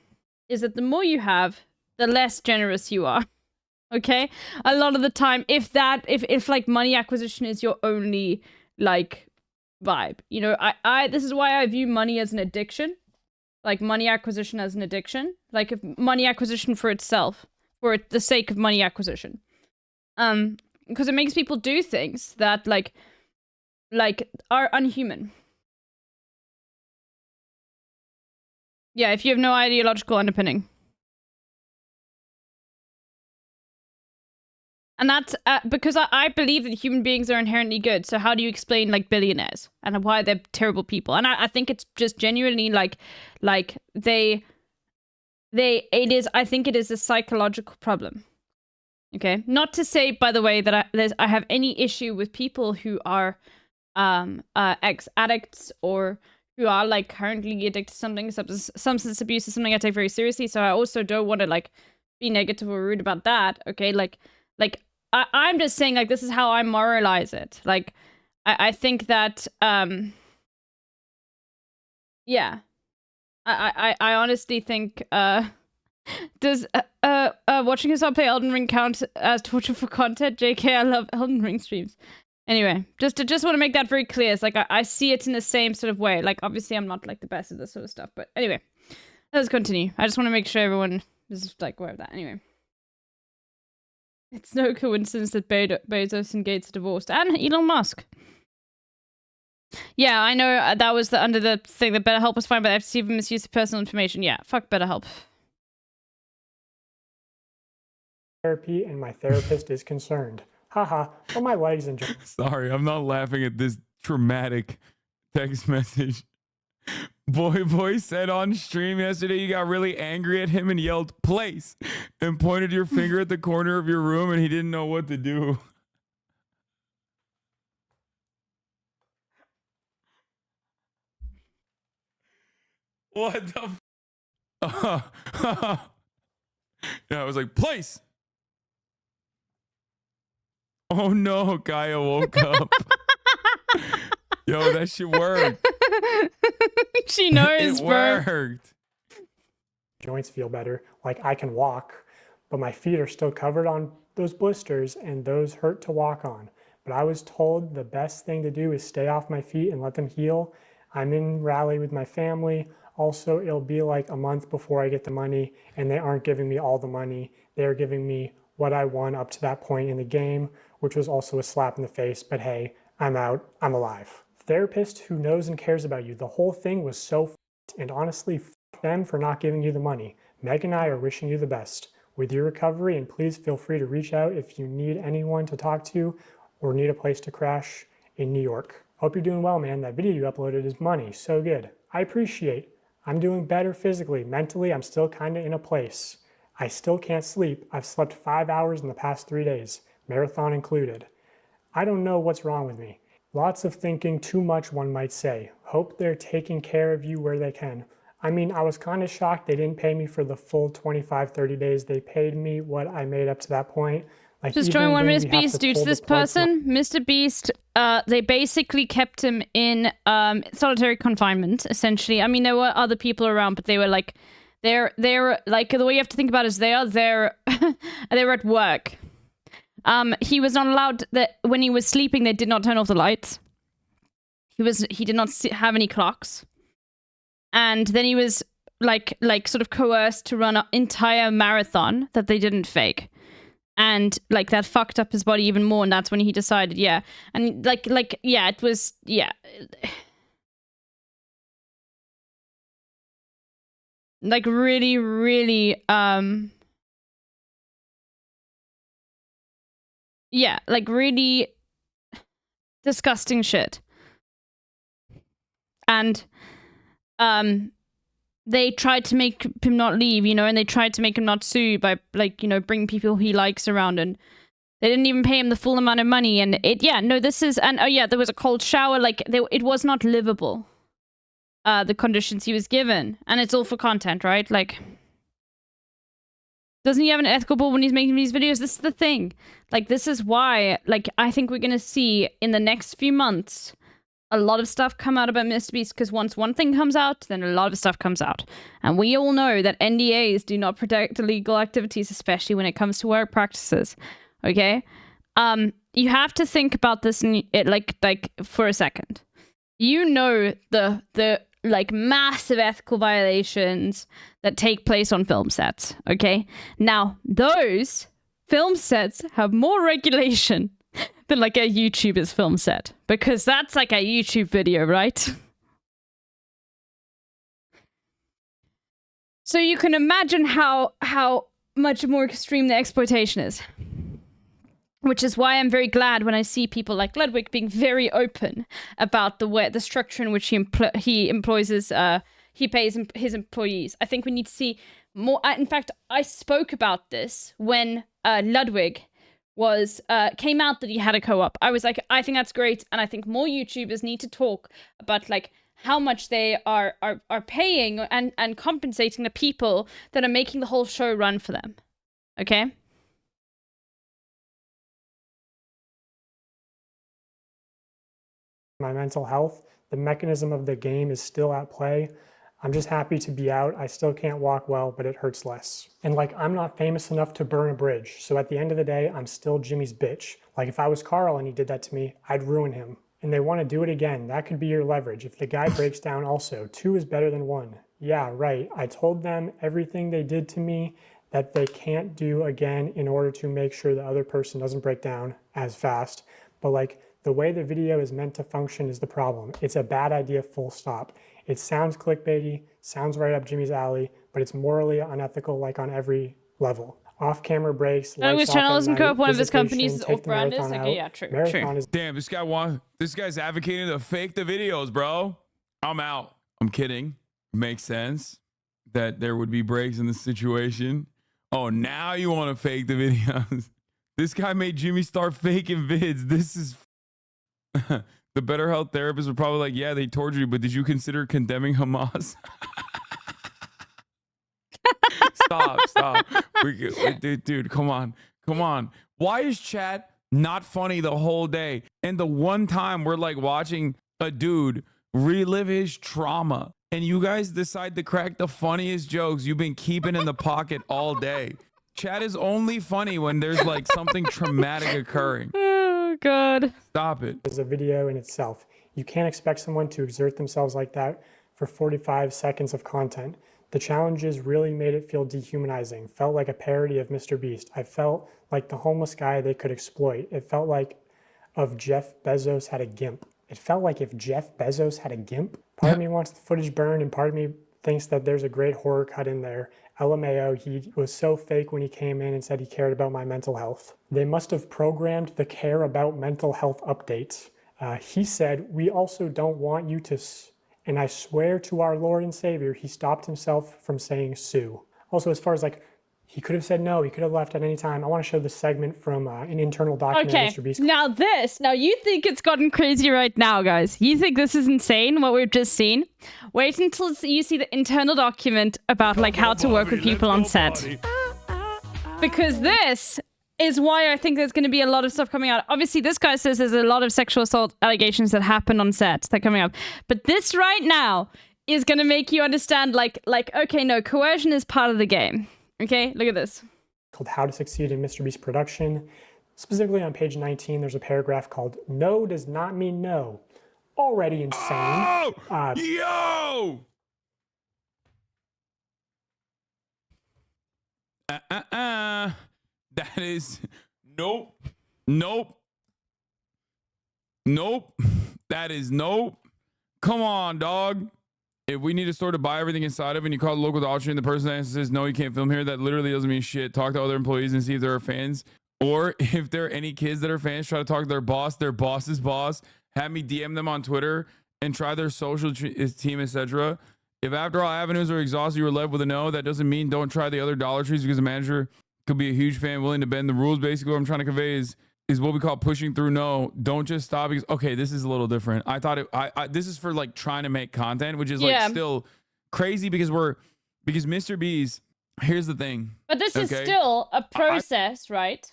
is that the more you have, the less generous you are. Okay? A lot of the time, if like money acquisition is your only like vibe, you know, this is why I view money as an addiction. Like money acquisition as an addiction. Like if money acquisition for itself, for the sake of money acquisition. Because it makes people do things that like are unhuman. Yeah, if you have no ideological underpinning. And that's because I believe that human beings are inherently good. So how do you explain like billionaires and why they're terrible people? And I think it's just genuinely I think it is a psychological problem. Okay, not to say, by the way, that I have any issue with people who are ex-addicts or who are like currently addicted to something. Substance abuse is something I take very seriously. So I also don't want to like be negative or rude about that. Okay, like I'm just saying, like, this is how I moralize it. Like, I think that, yeah. I honestly think, does, watching yourself play Elden Ring count as torture for content? JK, I love Elden Ring streams. Anyway, just want to make that very clear. It's like, I see it in the same sort of way. Like, obviously, I'm not, like, the best at this sort of stuff. But anyway, let's continue. I just want to make sure everyone is, like, aware of that. Anyway. It's no coincidence that Bezos and Gates are divorced. And Elon Musk. Yeah, I know that was under the thing that BetterHelp was fine, but FTC misused of personal information. Yeah, fuck BetterHelp. Therapy and my therapist is concerned. Haha, for my legs and joints. Sorry, I'm not laughing at this traumatic text message. Boy said on stream yesterday you got really angry at him and yelled place and pointed your finger at the corner of your room and he didn't know what to do. What the yeah, I was like, place. Oh no, Kaya woke up. Yo, that shit worked. She knows, it bro. Worked. Joints feel better, like I can walk, but my feet are still covered on those blisters and those hurt to walk on. But I was told the best thing to do is stay off my feet and let them heal. I'm in Raleigh with my family. Also, it'll be like a month before I get the money, and they aren't giving me all the money. They're giving me what I won up to that point in the game, which was also a slap in the face, but hey, I'm out, I'm alive. Therapist who knows and cares about you. The whole thing was so f***ed, and honestly, f*** them for not giving you the money. Meg and I are wishing you the best with your recovery, and please feel free to reach out if you need anyone to talk to or need a place to crash in New York. Hope you're doing well, man. That video you uploaded is money. So good. I appreciate. I'm doing better physically. Mentally, I'm still kind of in a place. I still can't sleep. I've slept 5 hours in the past 3 days, marathon included. I don't know what's wrong with me. Lots of thinking, too much one might say. Hope they're taking care of you where they can. I mean, I was kind of shocked they didn't pay me for the full 25, 30 days. They paid me what I made up to that point. Like, just join one Mr. Beast due to this person. Mr. Beast, they basically kept him in solitary confinement, essentially. I mean, there were other people around, but they were like, they're like, the way you have to think about it is they were at work. He was not allowed that when he was sleeping, they did not turn off the lights. He did not have any clocks. And then he was like sort of coerced to run an entire marathon that they didn't fake. And like that fucked up his body even more, and that's when he decided, yeah. And like yeah, it was, yeah. Like really, really yeah, like really disgusting shit. And they tried to make him not leave, you know, and they tried to make him not sue by, like, you know, bring people he likes around, and they didn't even pay him the full amount of money. And there was a cold shower. Like, it was not livable, the conditions he was given. And it's all for content, right? Like, doesn't he have an ethical board when he's making these videos? This is the thing. Like, this is why, like, I think we're going to see in the next few months a lot of stuff come out about Mr. Beast, because once one thing comes out, then a lot of stuff comes out. And we all know that NDAs do not protect illegal activities, especially when it comes to work practices. Okay? You have to think about this like for a second. You know the like massive ethical violations that take place on film sets, okay? Now, those film sets have more regulation than like a YouTuber's film set, because that's like a YouTube video, right? So you can imagine how much more extreme the exploitation is. Which is why I'm very glad when I see people like Ludwig being very open about the structure in which he pays his employees. I think we need to see more. In fact, I spoke about this when Ludwig came out that he had a co-op. I was like, I think that's great, and I think more YouTubers need to talk about like how much they are paying and compensating the people that are making the whole show run for them. Okay. My mental health, the mechanism of the game is still at play. I'm just happy to be out. I still can't walk well, but it hurts less. And like, I'm not famous enough to burn a bridge. So at the end of the day, I'm still Jimmy's bitch. Like, if I was Carl and he did that to me, I'd ruin him. And they want to do it again. That could be your leverage. If the guy breaks down also, 2 is better than 1. Yeah, right. I told them everything they did to me that they can't do again in order to make sure the other person doesn't break down as fast. But like, the way the video is meant to function is the problem. It's a bad idea, full stop. It sounds clickbaity, sounds right up Jimmy's alley, but it's morally unethical, like on every level. Off-camera breaks, lights off channel at doesn't night, co-op one of his companies visitation, is take the off-brand. marathon Okay, out. yeah, true. Marathon is Damn, this guy's advocating to fake the videos, bro. I'm out. I'm kidding. Makes sense that there would be breaks in this situation. Oh, now you want to fake the videos. This guy made Jimmy start faking vids. This is the Better Health therapist would probably like, yeah, they tortured you, but did you consider condemning Hamas? Stop. Dude, come on. Why is chat not funny the whole day? And the one time we're like watching a dude relive his trauma, and you guys decide to crack the funniest jokes you've been keeping in the pocket all day. Chat is only funny when there's like something traumatic occurring. Oh, God. Stop it. Is a video in itself. You can't expect someone to exert themselves like that for 45 seconds of content. The challenges really made it feel dehumanizing. Felt like a parody of Mr. Beast. I felt like the homeless guy they could exploit. It felt like if Jeff Bezos had a GIMP. It felt like if Jeff Bezos had a GIMP. Part of me wants the footage burned, and part of me thinks that there's a great horror cut in there. LMAO, he was so fake when he came in and said he cared about my mental health. They must have programmed the care about mental health updates. He said, we also don't want you to, and I swear to our Lord and Savior, he stopped himself from saying sue. Also, as far as like, he could have said no, he could have left at any time. I want to show the segment from an internal document of Mr. Beast. Now you think it's gotten crazy right now, guys. You think this is insane, what we've just seen? Wait until you see the internal document about like how to work with people on set. Because this is why I think there's going to be a lot of stuff coming out. Obviously, this guy says there's a lot of sexual assault allegations that happen on set that are coming up. But this right now is going to make you understand like, okay, no, coercion is part of the game. Okay, look at this. Called How to Succeed in Mr. Beast Production. Specifically on page 19, there's a paragraph called No Does Not Mean No. Already insane. Yo! That is... Nope. That is nope. Come on, dog. If we need a store to buy everything inside of and you call the local Dollar Tree and the person that says, no, you can't film here, that literally doesn't mean shit. Talk to other employees and see if there are fans. Or if there are any kids that are fans, try to talk to their boss's boss. Have me DM them on Twitter and try their social team, etc. If after all avenues are exhausted, you are left with a no, that doesn't mean don't try the other Dollar Trees because the manager could be a huge fan willing to bend the rules. Basically, what I'm trying to convey is what we call pushing through no. Don't just stop because, okay, this is a little different. I thought this is for like trying to make content, which is like still crazy because Mr. Beast, here's the thing. But this is still a process, right?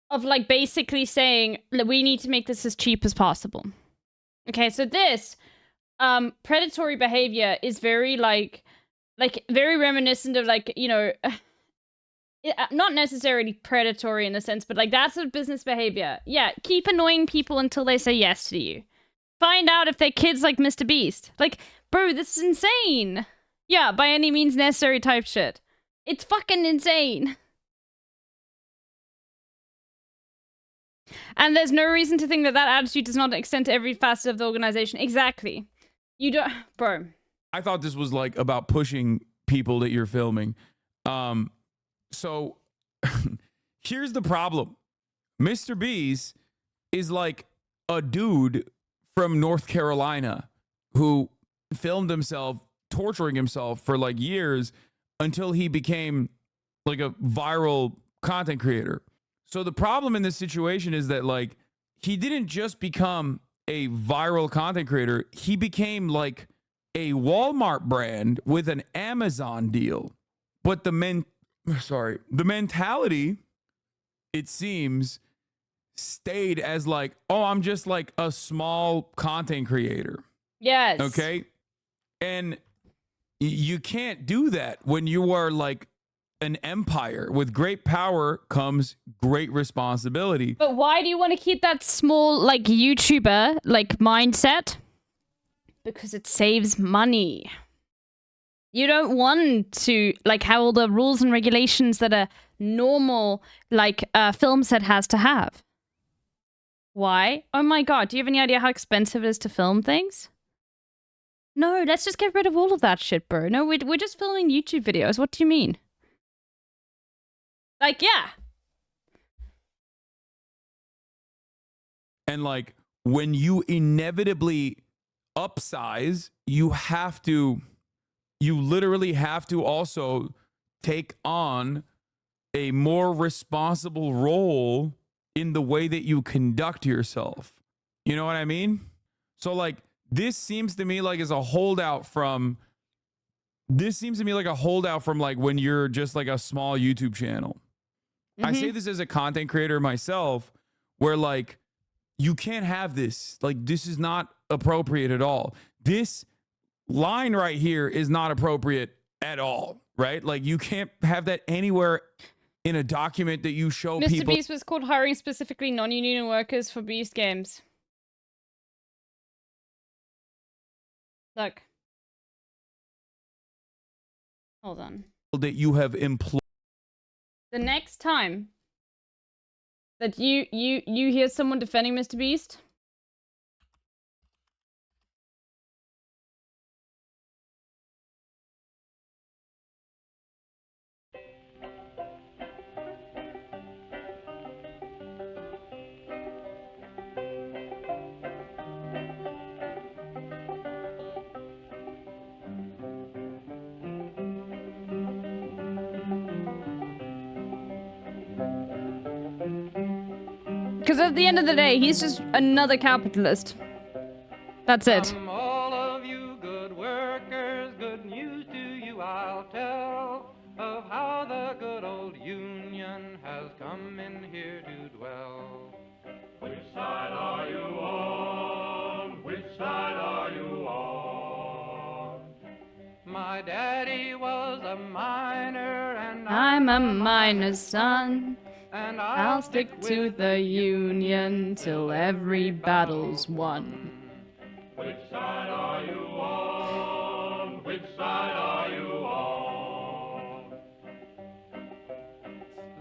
Of like basically saying that we need to make this as cheap as possible. Okay, so this predatory behavior is very like very reminiscent of like, you know, not necessarily predatory in the sense, but like that's a business behavior. Yeah, keep annoying people until they say yes to you. Find out if they're kids like Mr. Beast. Like, bro, this is insane. Yeah, by any means necessary type shit. It's fucking insane. And there's no reason to think that that attitude does not extend to every facet of the organization. Exactly. You don't, bro. I thought this was like about pushing people that you're filming. So here's the problem. Mr. Beast is like a dude from North Carolina who filmed himself torturing himself for like years until he became like a viral content creator. So the problem in this situation is that like he didn't just become a viral content creator, he became like a Walmart brand with an Amazon deal. But the mentality, it seems, stayed as like, oh, I'm just like a small content creator. Yes. Okay. And you can't do that when you are like an empire. With great power comes great responsibility. But why do you want to keep that small, like, YouTuber, like, mindset? Because it saves money. You don't want to, like, have all the rules and regulations that a normal, like, film set has to have. Why? Oh my god, do you have any idea how expensive it is to film things? No, let's just get rid of all of that shit, bro. No, we're just filming YouTube videos. What do you mean? Like, yeah. And like, when you inevitably upsize, you literally have to also take on a more responsible role in the way that you conduct yourself. You know what I mean? So like, this seems to me like is a holdout from, like when you're just like a small YouTube channel. I say this as a content creator myself, where like, you can't have this. Like, this is not appropriate at all. This line right here is not appropriate at all, right? Like, you can't have that anywhere in a document that you show Mr. people. Beast was called hiring specifically non-union workers for Beast games. Look. Hold on. That you have employed. The next time that you hear someone defending Mr. Beast, because at the end of the day, he's just another capitalist. That's it. All of you good workers, good news to you I'll tell of how the good old Union has come in here to dwell. Which side are you on? Which side are you on? My daddy was a miner and I'm a miner's son. and I'll stick to the Union till every battle's won. Which side are you on? Which side are you on?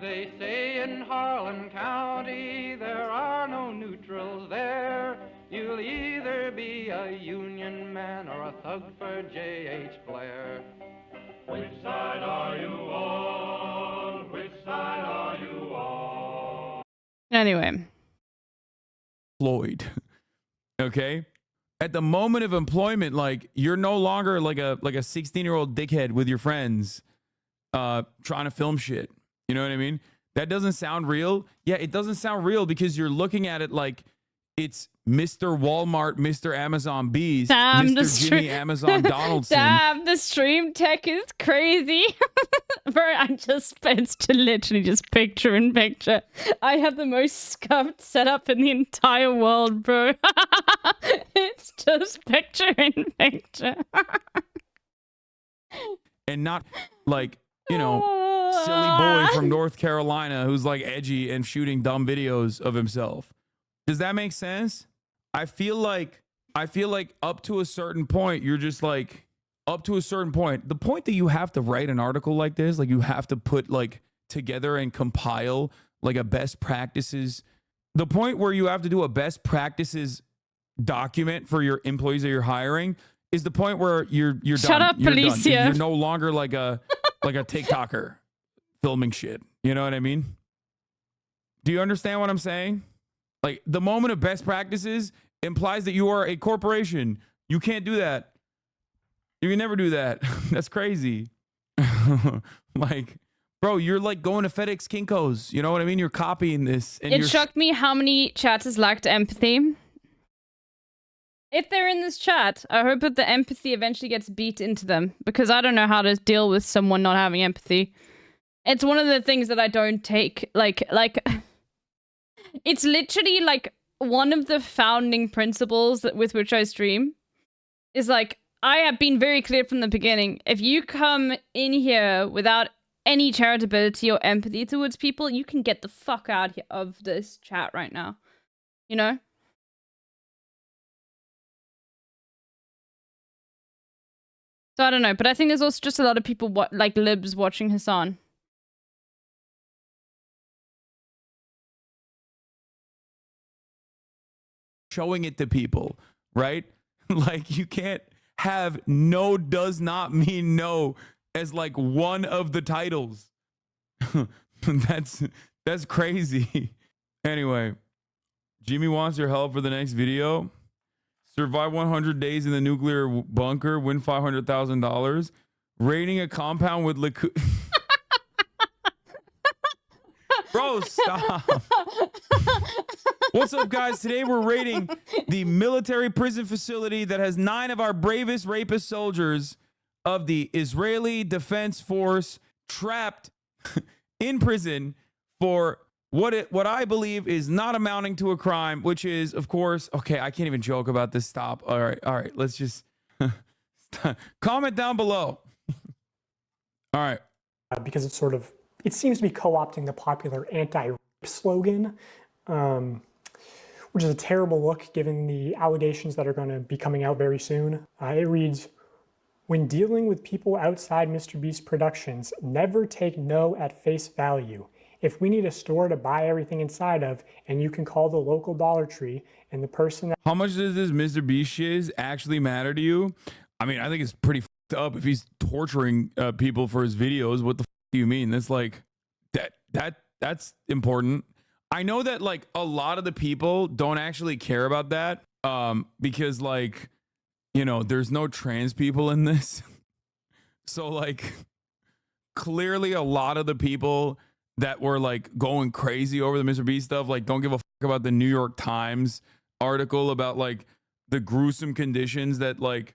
They say in Harlan County there are no neutrals there. You'll either be a Union man or a thug for J.H. Blair. Which side are you on? Which side are you on? Anyway. Floyd. Okay? at the moment of employment, like you're no longer like a 16-year-old dickhead with your friends trying to film shit. You know what I mean? That doesn't sound real. Yeah, it doesn't sound real because you're looking at it like it's Mr. Walmart, Mr. Amazon Beast, Damn, Mr. Jimmy Amazon Donaldson. Damn, the stream tech is crazy. Bro, it's literally just picture in picture. I have the most scuffed setup in the entire world, bro. It's just picture in picture. And not like, you know, silly boy from North Carolina who's like edgy and shooting dumb videos of himself. Does that make sense? I feel like up to a certain point, you're just like, up to a certain point, the point that you have to write an article like this, like you have to put like together and compile like a best practices, the point where you have to do a best practices document for your employees that you're hiring is the point where you're done. Shut up, You're done. Felicia. You're no longer like a TikToker filming shit. You know what I mean? Do you understand what I'm saying? Like the moment of best practices implies that you are a corporation. You can't do that. You can never do that. That's crazy. Like, bro, you're like going to FedEx Kinko's. You know what I mean? You're copying this. And It shocked me how many chatters lacked empathy. If they're in this chat, I hope that the empathy eventually gets beat into them, because I don't know how to deal with someone not having empathy. It's one of the things that I don't take, like it's literally like one of the founding principles with which I stream is like, I have been very clear from the beginning. If you come in here without any charitability or empathy towards people, you can get the fuck out of this chat right now. You know? So I don't know, but I think there's also just a lot of people like libs watching Hassan. Showing it to people, right? Like you can't have no does not mean no as like one of the titles. That's crazy. Anyway, Jimmy wants your help for the next video. Survive 100 days in the nuclear bunker, win $500,000. Raiding a compound with liquid. Bro, stop. What's up, guys? Today we're raiding the military prison facility that has 9 of our bravest rapist soldiers of the Israeli Defense Force trapped in prison for what I believe is not amounting to a crime, which is, of course, okay, I can't even joke about this. Stop. All right. Let's just comment down below. All right. Because it's sort of, it seems to be co-opting the popular anti-rape slogan, which is a terrible look given the allegations that are going to be coming out very soon. It reads, when dealing with people outside Mr. Beast Productions, never take no at face value. If we need a store to buy everything inside of, and you can call the local Dollar Tree, and the person that— How much does this Mr. Beast shiz actually matter to you? I mean, I think it's pretty fucked up if he's torturing people for his videos. What the do you mean? That's like, that's important. I know that like a lot of the people don't actually care about that because like, you know, there's no trans people in this. So like clearly a lot of the people that were like going crazy over the Mr. Beast stuff, like don't give a fuck about the New York Times article about like the gruesome conditions that like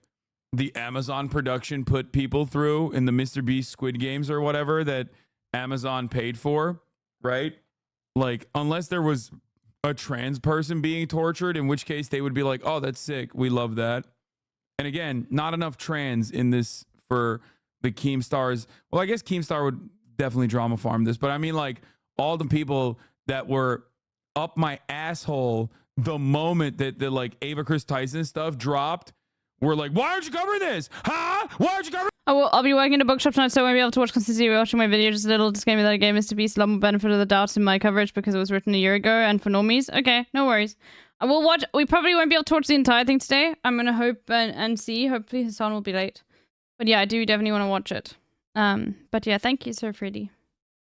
the Amazon production put people through in the Mr. Beast Squid Games or whatever that Amazon paid for, right? Like unless there was a trans person being tortured, in which case they would be like, oh, that's sick. We love that. And again, not enough trans in this for the Keemstars. Well, I guess Keemstar would definitely drama farm this, but I mean like all the people that were up my asshole the moment that the like Ava Chris Tyson stuff dropped were like, why aren't you covering this? Huh? Why aren't you covering? I'll be working in a bookshop tonight, so I won't be able to watch consistently watching my video. Just a little disclaimer that I gave Mr. Beast a lot more benefit of the doubt in my coverage because it was written a year ago and for normies. Okay, no worries. I will watch. We probably won't be able to watch the entire thing today. I'm gonna hope and see. Hopefully Hassan will be late. But yeah, I do definitely want to watch it. But yeah, thank you, Sir Freddy.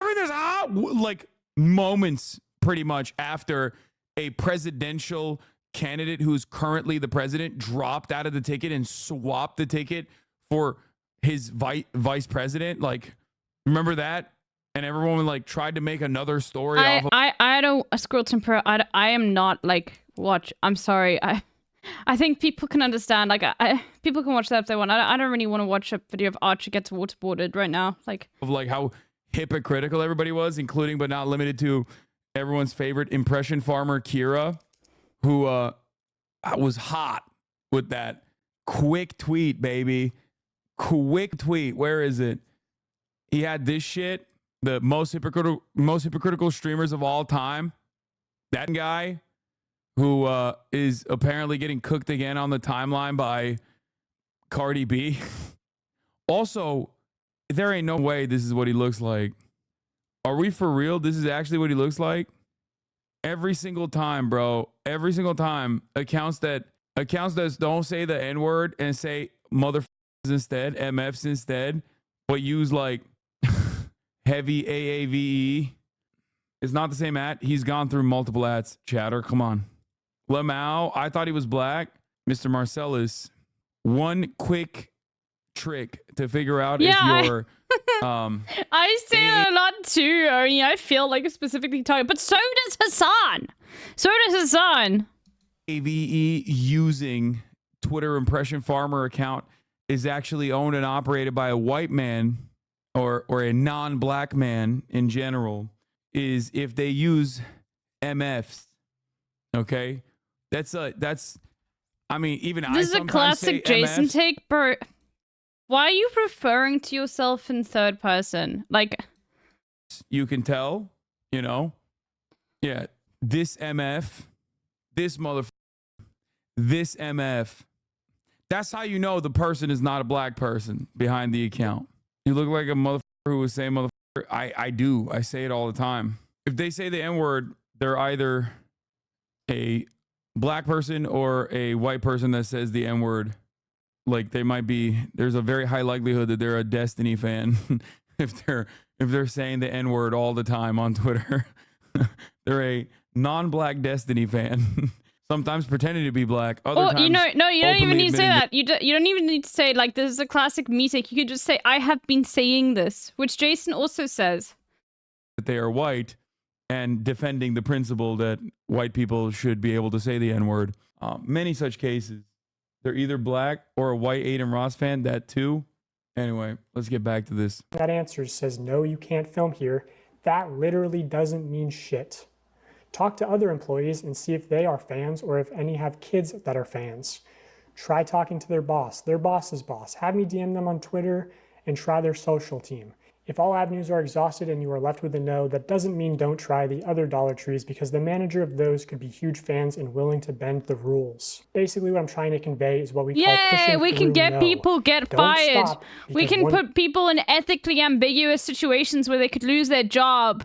There's like moments pretty much after a presidential candidate who's currently the president dropped out of the ticket and swapped the ticket for his vice president. Like, remember that? And everyone like tried to make another story off of I don't Squirrel Temper. I am not like watch. I'm sorry. I think people can understand. Like, people can watch that if they want. I don't really want to watch a video of Archer gets waterboarded right now. Like how hypocritical everybody was, including but not limited to everyone's favorite impression farmer Kira, who was hot with that quick tweet, baby. Quick tweet. Where is it? He had this shit. The most hypocritical streamers of all time. That guy who is apparently getting cooked again on the timeline by Cardi B. Also, there ain't no way this is what he looks like. Are we for real? This is actually what he looks like? Every single time, bro. Every single time. Accounts that don't say the N-word and say motherfuckers instead, MFs instead, but use like heavy AAVE. It's not the same at. He's gone through multiple ads. Chatter, come on. Lamau, I thought he was black. Mr. Marcellus, one quick trick to figure out if you're I say that a lot too. I mean, I feel like it's specifically targeted, but so does Hassan. AVE using Twitter impression farmer account is actually owned and operated by a white man or a non-black man in general, is if they use MFs. Okay? I mean, even This is a classic Jason MFs. take, bro. Why are you referring to yourself in third person? Like, You can tell, you know? Yeah, this MF, this motherfucker, this MF. That's how you know the person is not a black person behind the account. You look like a motherfucker who was saying motherfucker. I do. I say it all the time. If they say the N-word, they're either a black person or a white person that says the N-word. Like, they might be, there's a very high likelihood that they're a Destiny fan if they're saying the N-word all the time on Twitter. They're a non-black Destiny fan. Sometimes pretending to be black. Other times, you don't even need to say admitting that. You don't even need to say, like, this is a classic me take. You could just say, I have been saying this, which Jason also says. that they are white and defending the principle that white people should be able to say the N-word. Many such cases. They're either black or a white Aiden Ross fan, that too. Anyway, let's get back to this. That answer says, no, you can't film here. That literally doesn't mean shit. Talk to other employees and see if they are fans or if any have kids that are fans. Try talking to their boss's boss. Have me DM them on Twitter and try their social team. If all avenues are exhausted and you are left with a no, that doesn't mean don't try the other Dollar Trees, because the manager of those could be huge fans and willing to bend the rules. Basically what I'm trying to convey is what we call pushing we can through get no. people get Don't fired. stop, We because can one put people in ethically ambiguous situations where they could lose their job.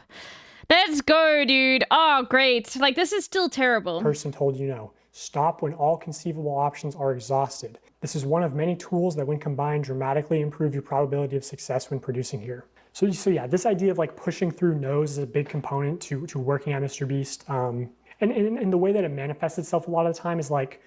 Let's go, dude. Oh, great. Like, this is still terrible. person told you no. Stop when all conceivable options are exhausted. This is one of many tools that when combined dramatically improve your probability of success when producing here. So yeah, this idea of like pushing through no's is a big component to working at MrBeast. And the way that it manifests itself a lot of the time is like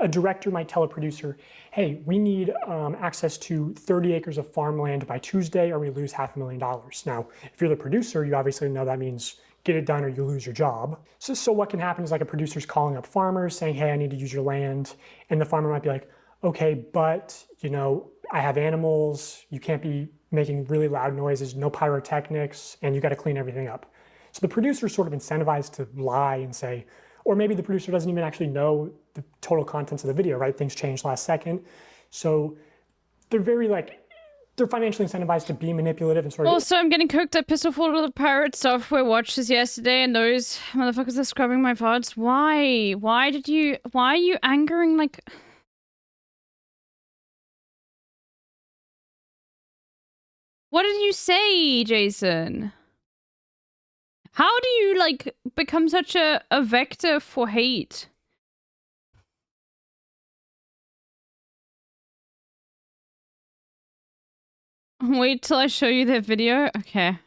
a director might tell a producer, hey, we need access to 30 acres of farmland by Tuesday or we lose $500,000. Now, if you're the producer, you obviously know that means get it done or you lose your job. So what can happen is like a producer's calling up farmers saying, hey, I need to use your land. And the farmer might be like, okay, but you know, I have animals, you can't be making really loud noises, no pyrotechnics, and you got to clean everything up. So the producer is sort of incentivized to lie and say, or maybe the producer doesn't even actually know the total contents of the video, right? Things changed last second. So they're very like, they're financially incentivized to be manipulative and sort of. Also, I'm getting cooked. I pissed off all of the pirate software watches yesterday, and those motherfuckers are scrubbing my VODs. Why? Why are you angering, like... What did you say, Jason? How do you, like, become such a vector for hate? Wait till I show you their video? Okay.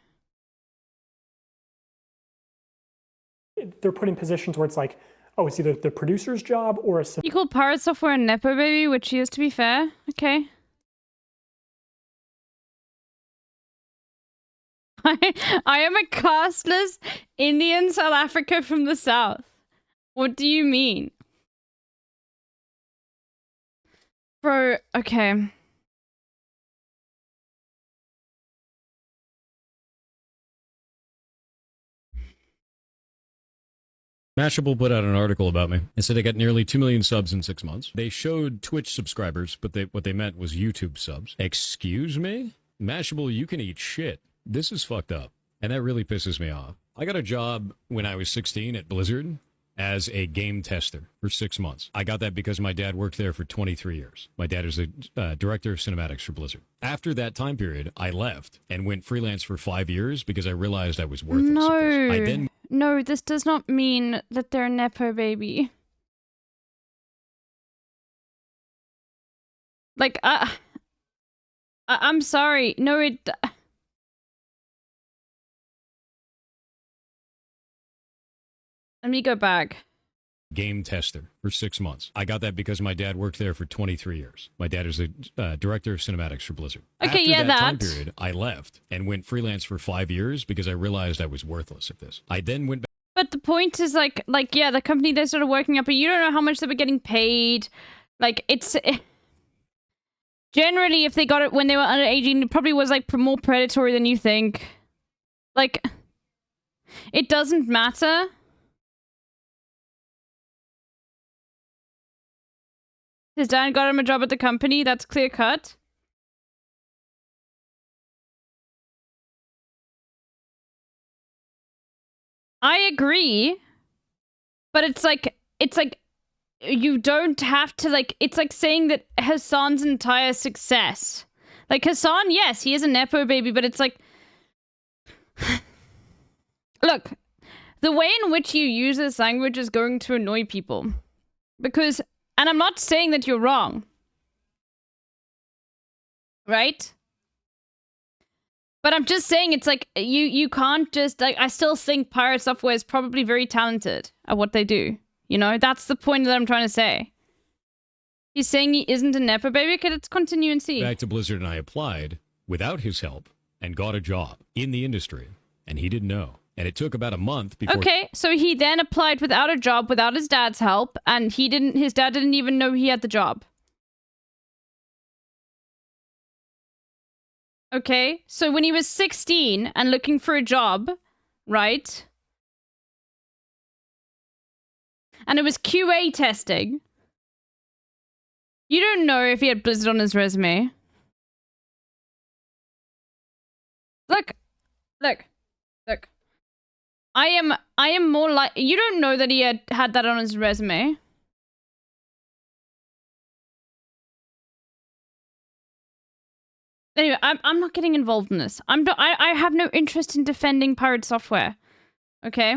They're put in positions where it's like, Oh, it's either the producer's job or a... You call Pirate Software a Nepo baby, which is, to be fair. Okay. I am a casteless Indian South Africa from the south. What do you mean? Bro, okay. Mashable put out an article about me. It said I got nearly 2 million subs in 6 months. They showed Twitch subscribers, but what they meant was YouTube subs. Excuse me? Mashable, you can eat shit. This is fucked up. And that really pisses me off. I got a job when I was 16 at Blizzard as a game tester for 6 months. I got that because my dad worked there for 23 years. My dad is the director of cinematics for Blizzard. After that time period, I left and went freelance for 5 years because I realized I was worthless. No. No, this does not mean that they're a Nepo baby. Like, I'm sorry. No, it... Let me go back. Game tester for 6 months. I got that because my dad worked there for 23 years. My dad is the director of cinematics for Blizzard. Okay, After yeah, that time that. period, I left and went freelance for 5 years because I realized I was worthless at this. I then went back. But the point is, like, yeah, the company they started working at, but you don't know how much they were getting paid. Like, it's... Generally, if they got it when they were under 18, it probably was, like, more predatory than you think. Like, it doesn't matter. His dad got him a job at the company, that's clear cut. I agree, but it's like, you don't have to, like, it's like saying that Hassan's entire success. Like, Hassan, yes, he is a Nepo baby, but it's like... Look, the way in which you use this language is going to annoy people. Because, and I'm not saying that you're wrong. Right? But I'm just saying, it's like, you can't just, like, I still think Pirate Software is probably very talented at what they do. You know, that's the point that I'm trying to say. He's saying he isn't a Nepo baby? Okay, let's continue and see. Back to Blizzard and I applied without his help and got a job in the industry. And he didn't know. And it took about a month before... Okay, so he then applied without a job, without his dad's help, and his dad didn't even know he had the job. Okay, so when he was 16 and looking for a job, right? And it was QA testing. You don't know if he had Blizzard on his resume. Look. I am more like... You don't know that he had that on his resume. Anyway, I'm not getting involved in this. I have no interest in defending Pirate Software. Okay?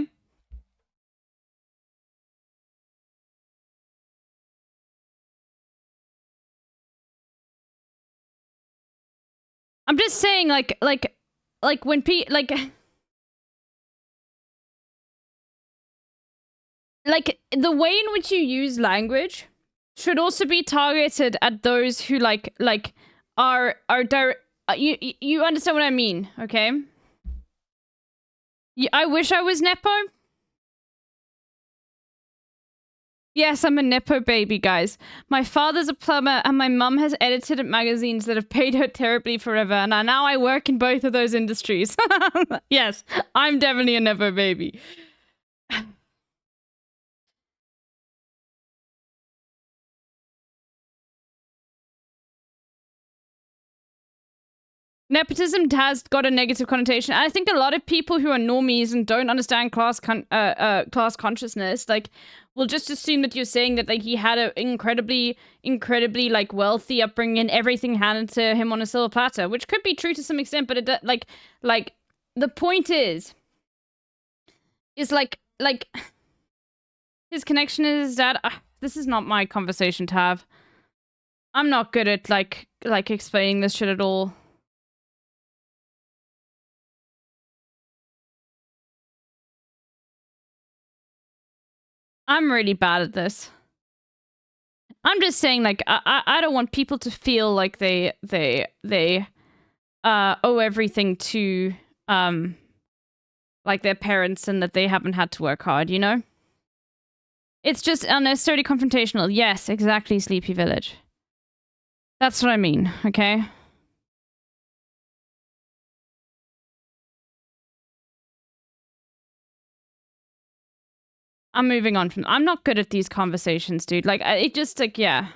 I'm just saying, like when like the way in which you use language should also be targeted at those who are direct. You understand what I mean, okay? I wish I was Nepo. Yes, I'm a Nepo baby, guys. My father's a plumber and my mum has edited at magazines that have paid her terribly forever, and now I work in both of those industries. Yes, I'm definitely a Nepo baby. Nepotism has got a negative connotation. I think a lot of people who are normies and don't understand class consciousness, like, will just assume that you're saying that, like, he had an incredibly, like, wealthy upbringing and everything handed to him on a silver platter, which could be true to some extent, but it, like, the point is like, his connection is that, this is not my conversation to have. I'm not good at, like explaining this shit at all. I'm really bad at this. I'm just saying, like, I don't want people to feel like they owe everything to like their parents and that they haven't had to work hard, you know? It's just unnecessarily confrontational. Yes, exactly, Sleepy Village. That's what I mean, okay? I'm moving on from... I'm not good at these conversations, dude. Like, it just, like, yeah.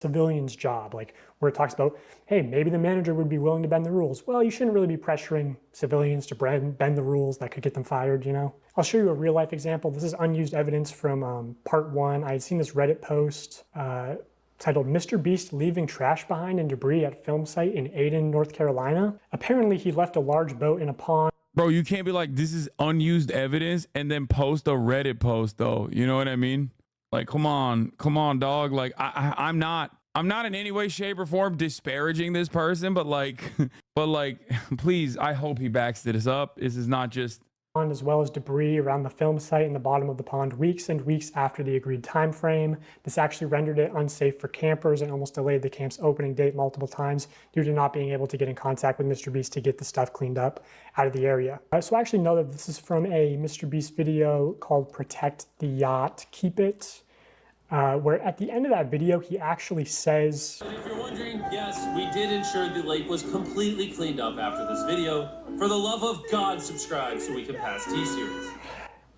Civilian's job, like where it talks about, hey, maybe the manager would be willing to bend the rules. Well, you shouldn't really be pressuring civilians to bend the rules. That could get them fired, you know? I'll show you a real life example. This is unused evidence from part 1. I had seen this Reddit post titled Mr. Beast leaving trash behind and debris at film site in Aden, North Carolina. Apparently he left a large boat in a pond. Bro, you can't be like, this is unused evidence and then post a Reddit post though. You know what I mean? Like, come on, dog. Like, I'm not in any way, shape, or form disparaging this person, but like, please, I hope he backs this up. This is not just... As well as debris around the film site in the bottom of the pond weeks and weeks after the agreed time frame. This actually rendered it unsafe for campers and almost delayed the camp's opening date multiple times due to not being able to get in contact with Mr. Beast to get the stuff cleaned up out of the area. So I actually know that this is from a Mr. Beast video called Protect the Yacht, Keep It, where at the end of that video, he actually says... If you're wondering, yes, we did ensure the lake was completely cleaned up after this video. For the love of God, subscribe so we can pass T-Series.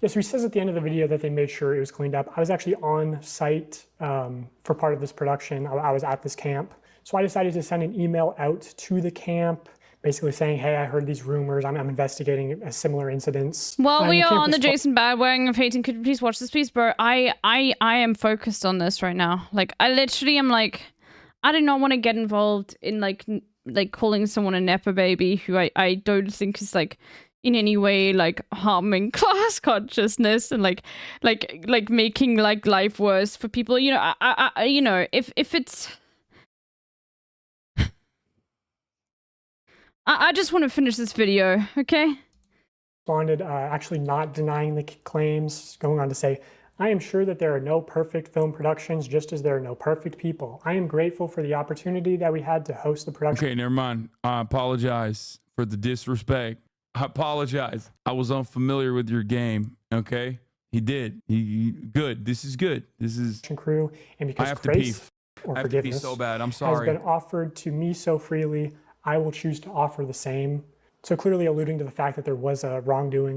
Yeah, so he says at the end of the video that they made sure it was cleaned up. I was actually on site for part of this production. I was at this camp. So I decided to send an email out to the camp, basically saying, hey, I heard these rumors. I'm investigating a similar incidents. Well, we are on the Jason Badwagon of hating. Could you please watch this, please, bro? I am focused on this right now. Like, I literally am like, I do not want to get involved in like calling someone a nepo baby who I don't think is like in any way like harming class consciousness and like making like life worse for people. You know, I you know, if it's... I just want to finish this video, okay? Responded, actually not denying the claims, going on to say, I am sure that there are no perfect film productions, just as there are no perfect people. I am grateful for the opportunity that we had to host the production. Okay, never mind. I apologize for the disrespect. I apologize. I was unfamiliar with your game, okay? He did. He good. This is good. This is... Crew, and because I have grace to pee. or I have to pee forgiveness so bad. I'm sorry. has been offered to me so freely, I will choose to offer the same. So clearly alluding to the fact that there was a wrongdoing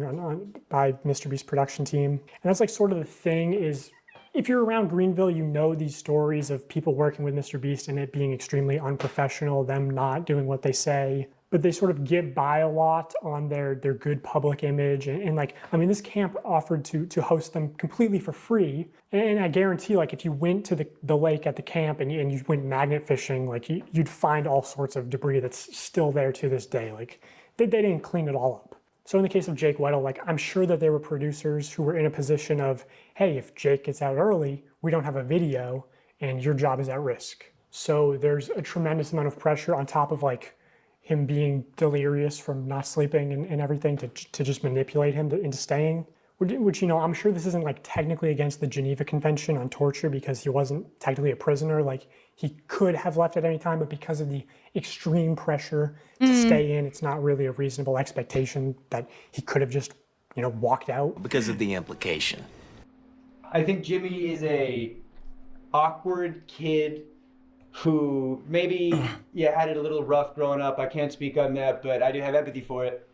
by Mr. Beast's production team. And that's like sort of the thing is, if you're around Greenville, you know these stories of people working with Mr. Beast and it being extremely unprofessional, them not doing what they say. But they sort of get by a lot on their good public image. And like, I mean, this camp offered to host them completely for free. And I guarantee, like, if you went to the lake at the camp and you went magnet fishing, like, you'd find all sorts of debris that's still there to this day. Like, they didn't clean it all up. So in the case of Jake Weddle, like, I'm sure that there were producers who were in a position of, hey, if Jake gets out early, we don't have a video and your job is at risk. So there's a tremendous amount of pressure on top of, like, him being delirious from not sleeping and everything to just manipulate him into staying. Which, you know, I'm sure this isn't like technically against the Geneva Convention on torture because he wasn't technically a prisoner. Like, he could have left at any time, but because of the extreme pressure to stay in, it's not really a reasonable expectation that he could have just, you know, walked out. Because of the implication. I think Jimmy is a awkward kid who maybe, had it a little rough growing up. I can't speak on that, but I do have empathy for it.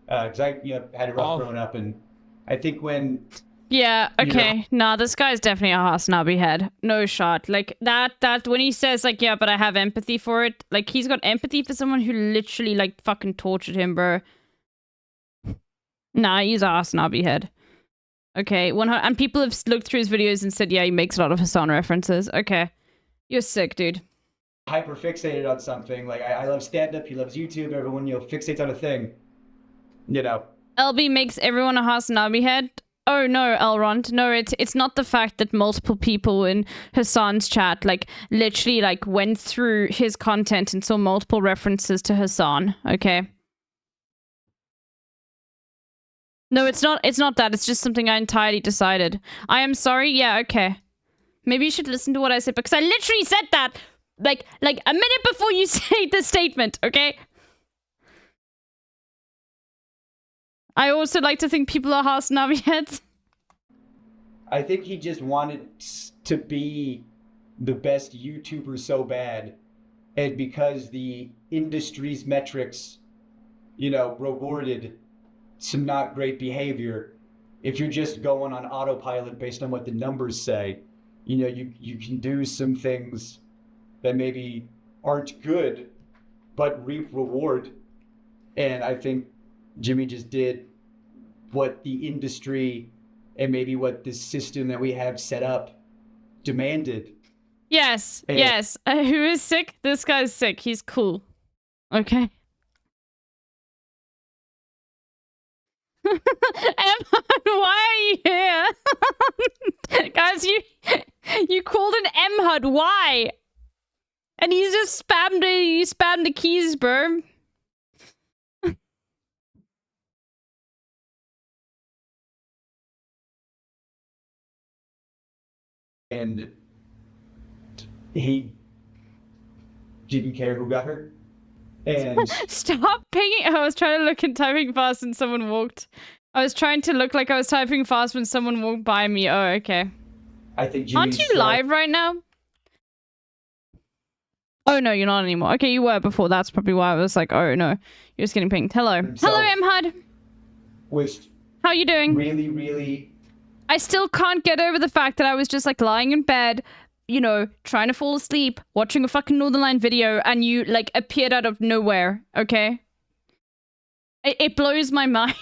Because I, had it rough growing up, and I think when... Yeah, okay. Nah, this guy's definitely a Hasnabi head. No shot. Like, that when he says, like, yeah, but I have empathy for it, like, he's got empathy for someone who literally, like, fucking tortured him, bro. Nah, he's a Hasnabi head. Okay, and people have looked through his videos and said, yeah, he makes a lot of Hassan references. Okay. You're sick, dude. Hyper fixated on something. Like, I love stand-up, he loves YouTube, everyone, fixates on a thing. You know. LB makes everyone a Hasnabi head. Oh no, Elrond. No, it's not the fact that multiple people in Hassan's chat, like, literally, like, went through his content and saw multiple references to Hassan, okay? No, it's not. It's not that. It's just something I entirely decided. I am sorry. Yeah, okay. Maybe you should listen to what I said because I literally said that like a minute before you say the statement. Okay. I also like to think people are Haas Navi heads. I think he just wanted to be the best YouTuber so bad, and because the industry's metrics, you know, rewarded some not great behavior, if you're just going on autopilot based on what the numbers say, you know, you can do some things that maybe aren't good, but reap reward. And I think Jimmy just did what the industry and maybe what the system that we have set up demanded. Yes, And yes. Who is sick? This guy's sick. He's cool. Okay. Emma, why are you here? Guys, you called an M-HUD. Why? And he's just spammed the keys, bro. And he didn't care who got hurt. And Stop pinging. I was trying to look and typing fast and someone walked. I was trying to look like I was typing fast when someone walked by me. Oh, okay. I think Aren't you live right now? Oh, no, you're not anymore. Okay, you were before. That's probably why I was like, oh, no. You're just getting pinged. Hello. Hello, M-HUD. Was how you doing? Really... I still can't get over the fact that I was just, like, lying in bed, you know, trying to fall asleep, watching a fucking Northern Line video, and you, like, appeared out of nowhere, okay? It blows my mind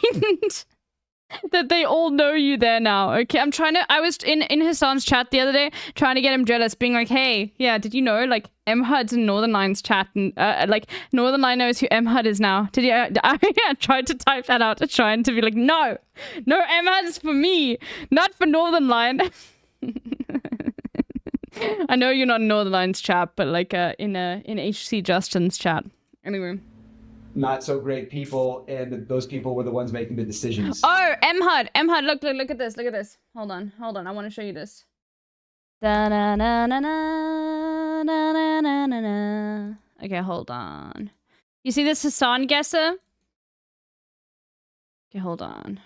that they all know you there now, okay? I was in Hassan's chat the other day, trying to get him jealous, being like, hey, yeah, did you know, like, M-HUD's in Northern Line's chat, and, like, Northern Line knows who M-HUD is now. Did you, I tried to type that out, trying to be like, no, M-HUD is for me, not for Northern Line. I know you're not in Northern Line's chat, but, like, in HC Justin's chat. Anyway. Not so great people, and those people were the ones making the decisions. Oh, M-HUD, look at this. Hold on, I want to show you this. Da-na-na-na-na-na-na-na-na. Okay, hold on. You see this Hassan guesser? Okay, hold on.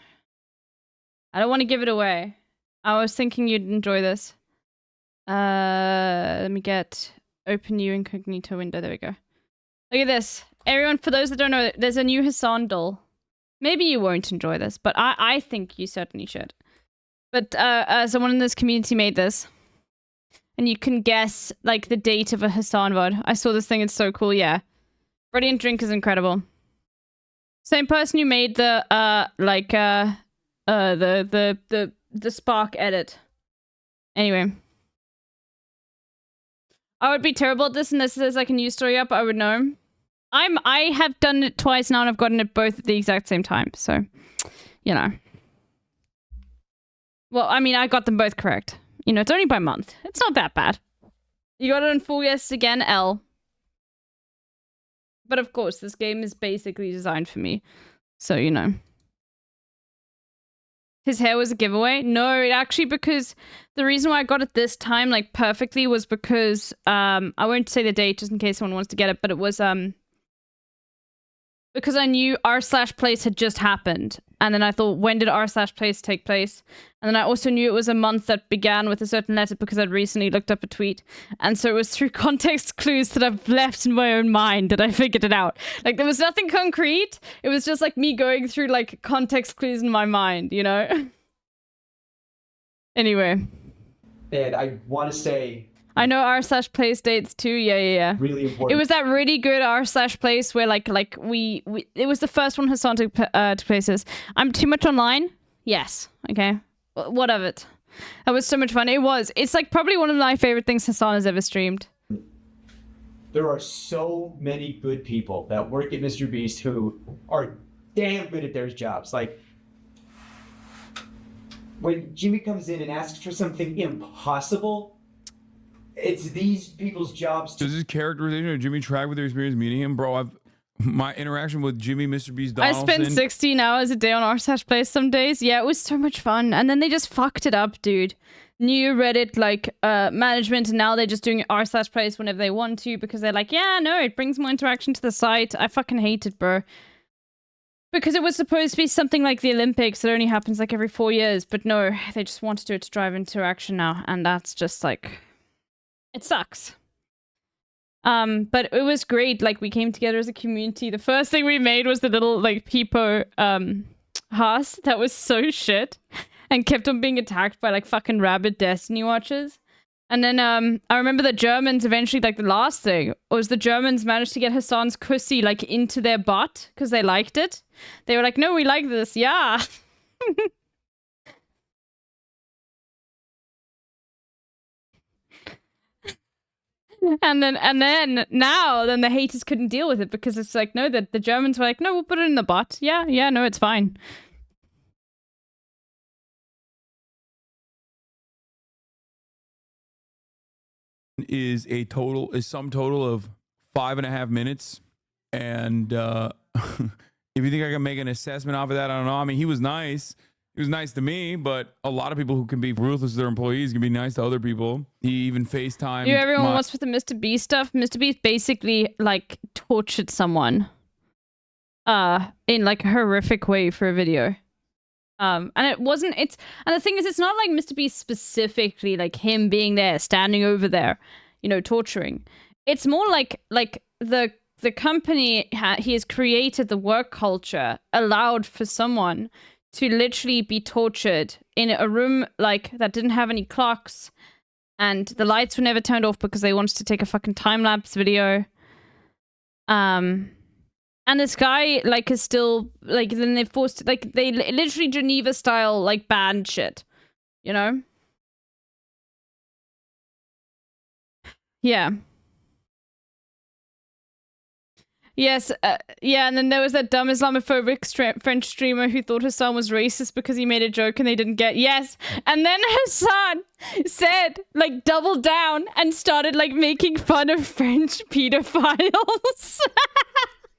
I don't want to give it away. I was thinking you'd enjoy this. Let me open new incognito window. There we go. Look at this. Everyone, for those that don't know, there's a new Hassan doll. Maybe you won't enjoy this, but I think you certainly should. But someone in this community made this. And you can guess, like, the date of a Hassan VOD. I saw this thing, it's so cool, yeah. Brilliant Drink is incredible. Same person who made the Spark edit. Anyway. I would be terrible at this unless there's, like, a news story up, I would know. I have done it twice now and I've gotten it both at the exact same time, so, you know. Well, I mean, I got them both correct. You know, it's only by month. It's not that bad. You got it on full yes again, L. But of course, this game is basically designed for me. So, you know. His hair was a giveaway? No, it actually, because the reason why I got it this time, like, perfectly was because, I won't say the date just in case someone wants to get it, but it was, because I knew r/place had just happened. And then I thought, when did r/place take place? And then I also knew it was a month that began with a certain letter because I'd recently looked up a tweet. And so it was through context clues that I've left in my own mind that I figured it out. Like, there was nothing concrete. It was just like me going through, like, context clues in my mind, you know? Anyway. And I want to say... I know r/place dates too. Yeah. Really important. It was that really good r/place where like we it was the first one Hassan took places. I'm too much online? Yes. Okay. What of it? That was so much fun. It was. It's like probably one of my favorite things Hassan has ever streamed. There are so many good people that work at Mr. Beast who are damn good at their jobs. Like, when Jimmy comes in and asks for something impossible, it's these people's jobs. Does this characterization of Jimmy track with your experience meeting him? Bro, my interaction with Jimmy, Mr. Beast, I Donaldson. spent 16 hours a day on r/play some days. Yeah, it was so much fun. And then they just fucked it up, dude. New Reddit, like, management, and now they're just doing r/plays whenever they want to because they're like, yeah, no, it brings more interaction to the site. I fucking hate it, bro. Because it was supposed to be something like the Olympics that only happens like every 4 years, but no, they just want to do it to drive interaction now, and that's just like, it sucks. But it was great. Like, we came together as a community. The first thing we made was the little, like, Peepo, horse that was so shit and kept on being attacked by, like, fucking rabid Destiny watchers. And then, I remember the Germans eventually, like, the last thing was the Germans managed to get Hassan's pussy, like, into their bot because they liked it. They were like, no, we like this. Yeah. And then now the haters couldn't deal with it because it's like, no, the Germans were like, no, we'll put it in the bot. Yeah, no, it's fine. Is some total of 5.5 minutes, and if you think I can make an assessment off of that, I don't know. I mean, he was nice. He was nice to me, but a lot of people who can be ruthless to their employees can be nice to other people. He even FaceTimed. Everyone wants with the Mr. Beast stuff. Mr. Beast basically, like, tortured someone in, like, a horrific way for a video. And it wasn't, and the thing is, it's not like Mr. Beast specifically, like, him being there, standing over there, you know, torturing. It's more like the company, he has created the work culture, allowed for someone to literally be tortured in a room, like, that didn't have any clocks, and the lights were never turned off because they wanted to take a fucking time-lapse video. And this guy, like, is still, like, then they forced, like, they literally Geneva-style, like, banned shit. You know? Yeah. Yes, yeah, and then there was that dumb Islamophobic French streamer who thought Hassan was racist because he made a joke and they didn't get, yes, and then Hassan said, like, doubled down and started, like, making fun of French pedophiles.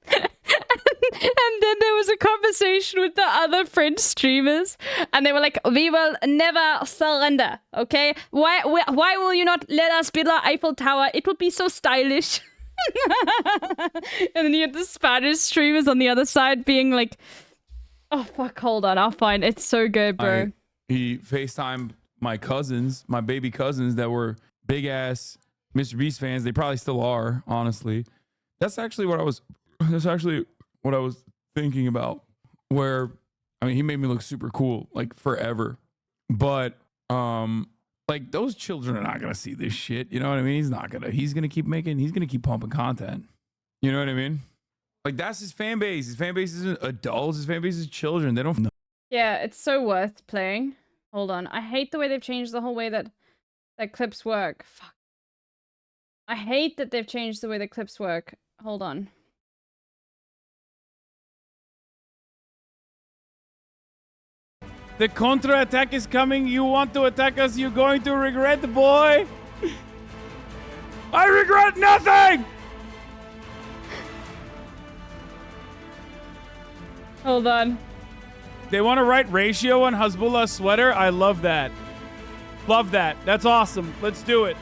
And then there was a conversation with the other French streamers, and they were like, we will never surrender, okay? Why will you not let us build the Eiffel Tower? It will be so stylish. And then you had the Spanish streamers on the other side being like, oh fuck, hold on, I'll find it. It's so good, bro. He FaceTimed my cousins, my baby cousins that were big ass Mr. Beast fans. They probably still are, honestly. That's actually what I was thinking about. Where, I mean, he made me look super cool, like, forever. But like, those children are not gonna see this shit. You know what I mean? He's gonna keep pumping content. You know what I mean? Like, that's his fan base. His fan base isn't adults. His fan base is children. They don't know. Yeah, it's so worth playing. Hold on. I hate the way they've changed the whole way that clips work. Fuck. I hate that they've changed the way the clips work. Hold on. The counter-attack is coming. You want to attack us, you're going to regret, boy. I regret nothing! Hold on. They want to write ratio on Hasbullah's sweater? I love that. Love that. That's awesome. Let's do it.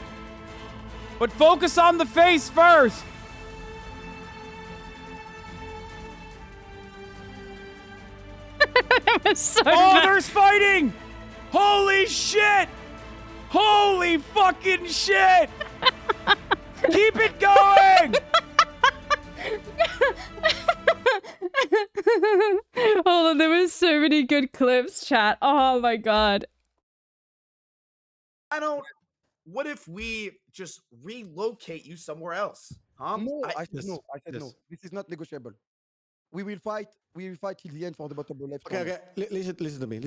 But focus on the face first. So there's fighting! Holy shit! Holy fucking shit! Keep it going! Hold on, there was so many good clips, chat. Oh my god. What if we just relocate you somewhere else? Huh? No, I said no. This is not negotiable. We will fight till the end for the bottom left. Okay. Listen to me.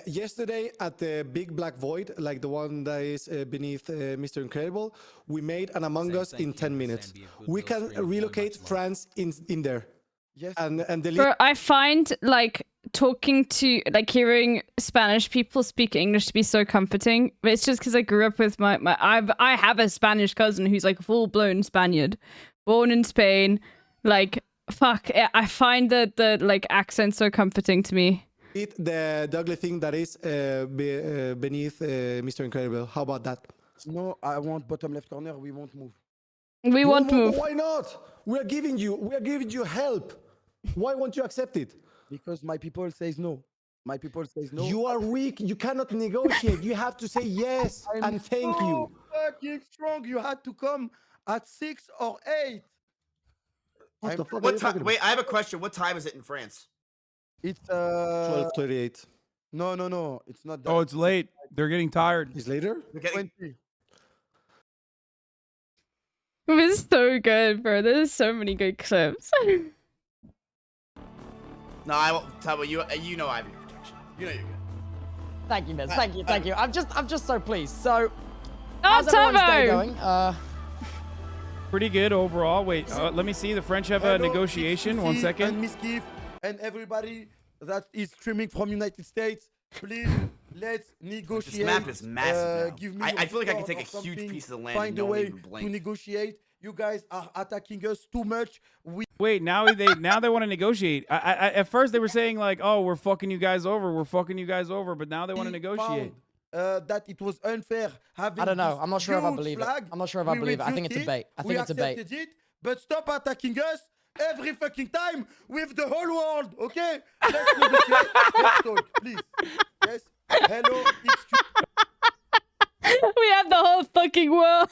Yesterday at the Big Black Void, like the one that is beneath Mr. Incredible, we made an Among Us in 10 minutes. We can relocate France in there. Yes. And Bro, I find, like, talking to, like, hearing Spanish people speak English to be so comforting. But it's just because I grew up with I have a Spanish cousin who's like a full-blown Spaniard, born in Spain, Like, fuck, I find the like accent so comforting to me. The ugly thing that is beneath Mr. Incredible. How about that? No, I want bottom left corner. We won't move. We won't move. Why not? We are giving you help. Why won't you accept it? Because my people says no. My people says no. You are weak. You cannot negotiate. You have to say yes and thank you. Fucking strong. You had to come at 6 or 8. What the fuck are What you time? talking Wait, about? I have a question. What time is it in France? It's 12:38. No. It's not that. Oh, it's late. They're getting tired. It's later? 20. It was so good, bro. There's so many good clips. No, I won't tell you. You know I have your protection. You know you're good. Thank you, Miz. Thank you. I'm just so pleased. So, Oh, how's everyone's day Turbo! going? Pretty good overall. Wait, let me see. The French have a negotiation. 1 second. And Miss Keith and everybody that is streaming from United States, please let's negotiate. This map is massive now. Give me I feel like I can support take a or huge something. piece of the land Find and a no one way even to blink. negotiate. You guys are attacking us too much. Wait, now they want to negotiate. At first they were saying like, "Oh, we're fucking you guys over. We're fucking you guys over," but now they want to negotiate. That it was unfair having. I don't know. this I'm not sure if I huge believe flag. it. I'm not sure if I We believe it. I think it's a reduced bait. I we think it's a bait. accepted it, but stop attacking us every fucking time with the whole world, okay? Let's negotiate. Let's talk, please. Yes. Hello. We have the whole fucking world.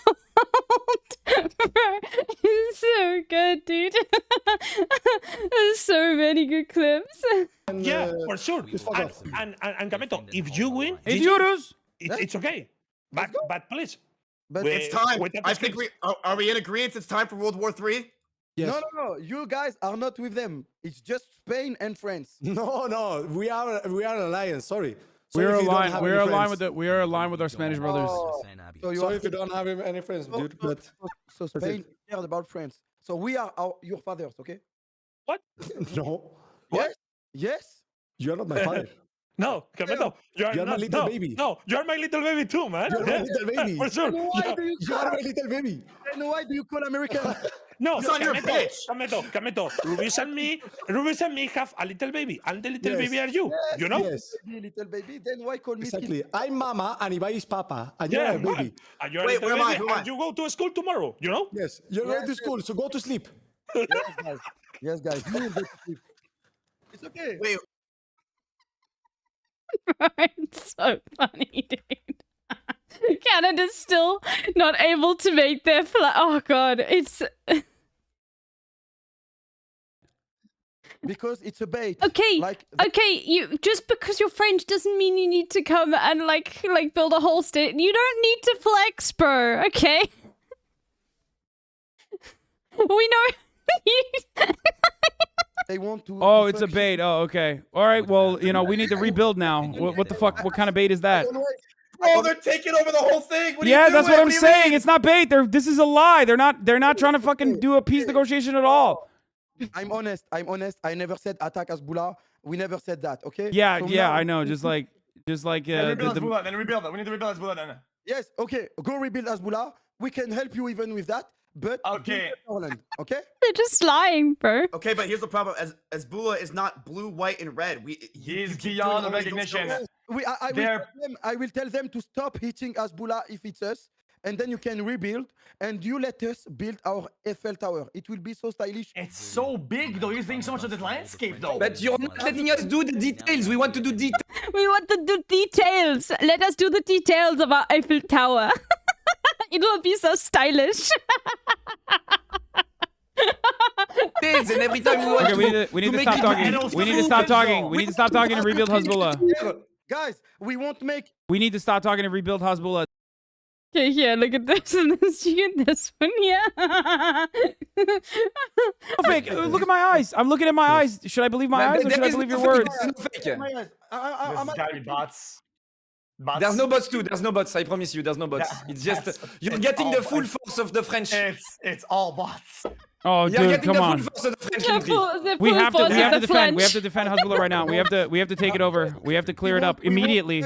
It's so good, dude. There's so many good clips. Yeah, for sure. And Gameto, if you win, Hey, euros. It's okay. But please. But It's time. I think are we in agreement? It's time for World War III. Yes. No. You guys are not with them. It's just Spain and France. No. We are an alliance. Sorry. We're aligned. We're aligned with our Spanish brothers. So you Sorry if you don't have any friends, dude. But so Spain cared about France. So we are your fathers, okay? What? No. Yes. You're not my father. No, Gameto, you're my little baby. No, you're my little baby too, man. You're my little baby. For sure. You are my little baby. Then why do you call American? No, It's on your pitch. Gameto, Rubius and me have a little baby, and the little baby are you. You know? Yes. Little baby. Then why call me? Exactly. I'm mama and Ibai is papa, and you're a baby. And you're Wait, a little where am I? baby, Who am I? and you go to school tomorrow. You know? Yes. You're going to school, so go to sleep. Yes, guys. You will go to sleep. It's okay. Wait. It's so funny, dude. Canada's still not able to make their flag. Oh god, it's because it's a bait. okay. Like okay, you just because you're French doesn't mean you need to come and like build a whole state. You don't need to flex, bro. Okay. We know. They want to. Oh, it's a bait. Oh, okay. All right. Well, we need to rebuild now. What the fuck? What kind of bait is that? Oh, they're taking over the whole thing. What are Yeah, you that's doing? what I'm do you saying. mean? It's not bait. This is a lie. They're not trying to fucking do a peace negotiation at all. I'm honest. I never said attack Hezbollah. We never said that. Okay. Yeah, So yeah, now- I know. Just like Then rebuild Hezbollah. Then rebuild it. We need to rebuild Hezbollah then. Yes. Okay. Go rebuild Hezbollah. We can help you even with that. But Okay. Poland. Okay. They're just lying, bro. Okay, but here's the problem: as Bula is not blue, white, and red. He's beyond recognition. I will tell them to stop hitting Hezbollah if it's us, and then you can rebuild, and you let us build our Eiffel Tower. It will be so stylish. It's so big though. You're thinking so much of the landscape though. But you're not letting us do the details. We want to do details. We want to do details. Let us do the details of our Eiffel Tower. It will be so stylish. And every time we want Okay, we need to stop talking. We need to stop talking. We need to stop talking and rebuild Hezbollah. Guys, we won't make. We need to stop talking and rebuild Hezbollah. Okay, here, look at this and this. You get this one, yeah. Fake. Look at my eyes. I'm looking at my eyes. Should I believe my eyes or should I believe your words? There's gotta be bots. There's no bots too. There's no bots. I promise you. There's no bots. It's just you're getting the full force of the French. It's all bots. Oh, You're dude, getting come the on. full force of the French country. We have to defend. We have to defend Hezbollah right now. We have to take it over. We have to clear it up immediately.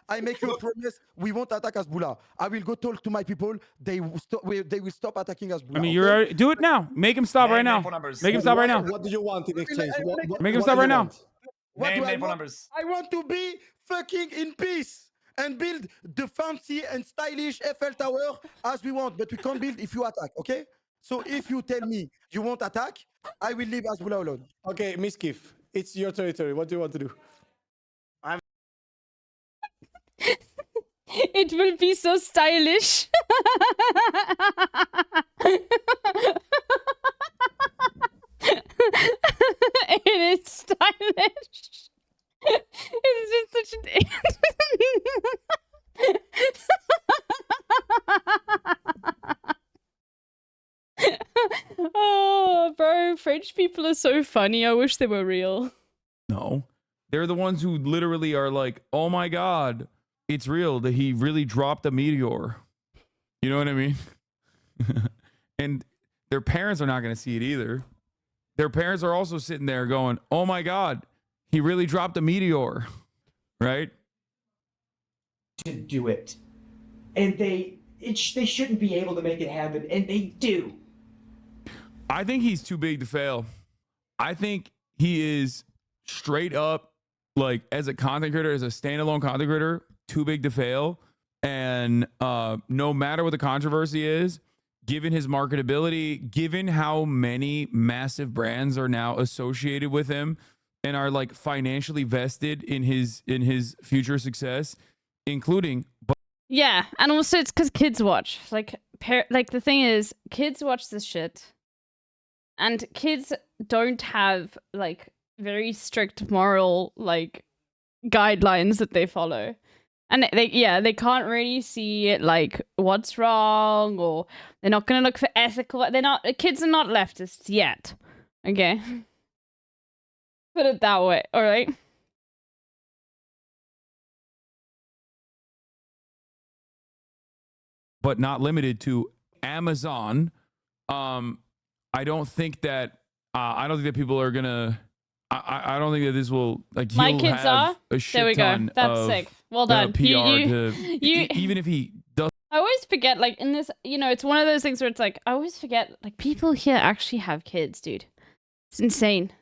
I make you a promise. We won't attack Hezbollah. I will go talk to my people. They will stop attacking Hezbollah. I mean, you're already, do it now. Make him stop right now. Make him stop right now. What do you want in exchange? Make him stop right now. What do I Name for want? numbers. I want to be fucking in peace and build the fancy and stylish Eiffel Tower as we want, but we can't build if you attack, okay? So if you tell me you won't attack, I will leave Hezbollah alone. Okay, Miskif, it's your territory. What do you want to do? It will be so stylish. It is stylish. It's just such an... Oh, bro, French people are so funny. I wish they were real. No. They're the ones who literally are like, oh my God, it's real that he really dropped a meteor. You know what I mean? And their parents are not going to see it either. Their parents are also sitting there going, oh my God, he really dropped a meteor. Right? To do it. And they shouldn't be able to make it happen, and they do. I think he's too big to fail. I think he is straight up, like, as a content creator, as a standalone content creator, too big to fail. And no matter what the controversy is, given his marketability, given how many massive brands are now associated with him and are like financially vested in his future success, including. Yeah, and also it's because kids watch. Like the thing is, kids watch this shit, and kids don't have like very strict moral like guidelines that they follow, and they can't really see like what's wrong, or they're not gonna look for ethical. Kids are not leftists yet. Okay, put it that way. All right. But not limited to Amazon. I don't think that people are gonna. I don't think that this will like. My he'll kids have are. A shit There we go. ton That's of, sick. Well done. PR even if he does. I always forget, like, in this, it's one of those things where it's like, I always forget, like, people here actually have kids, dude. It's insane.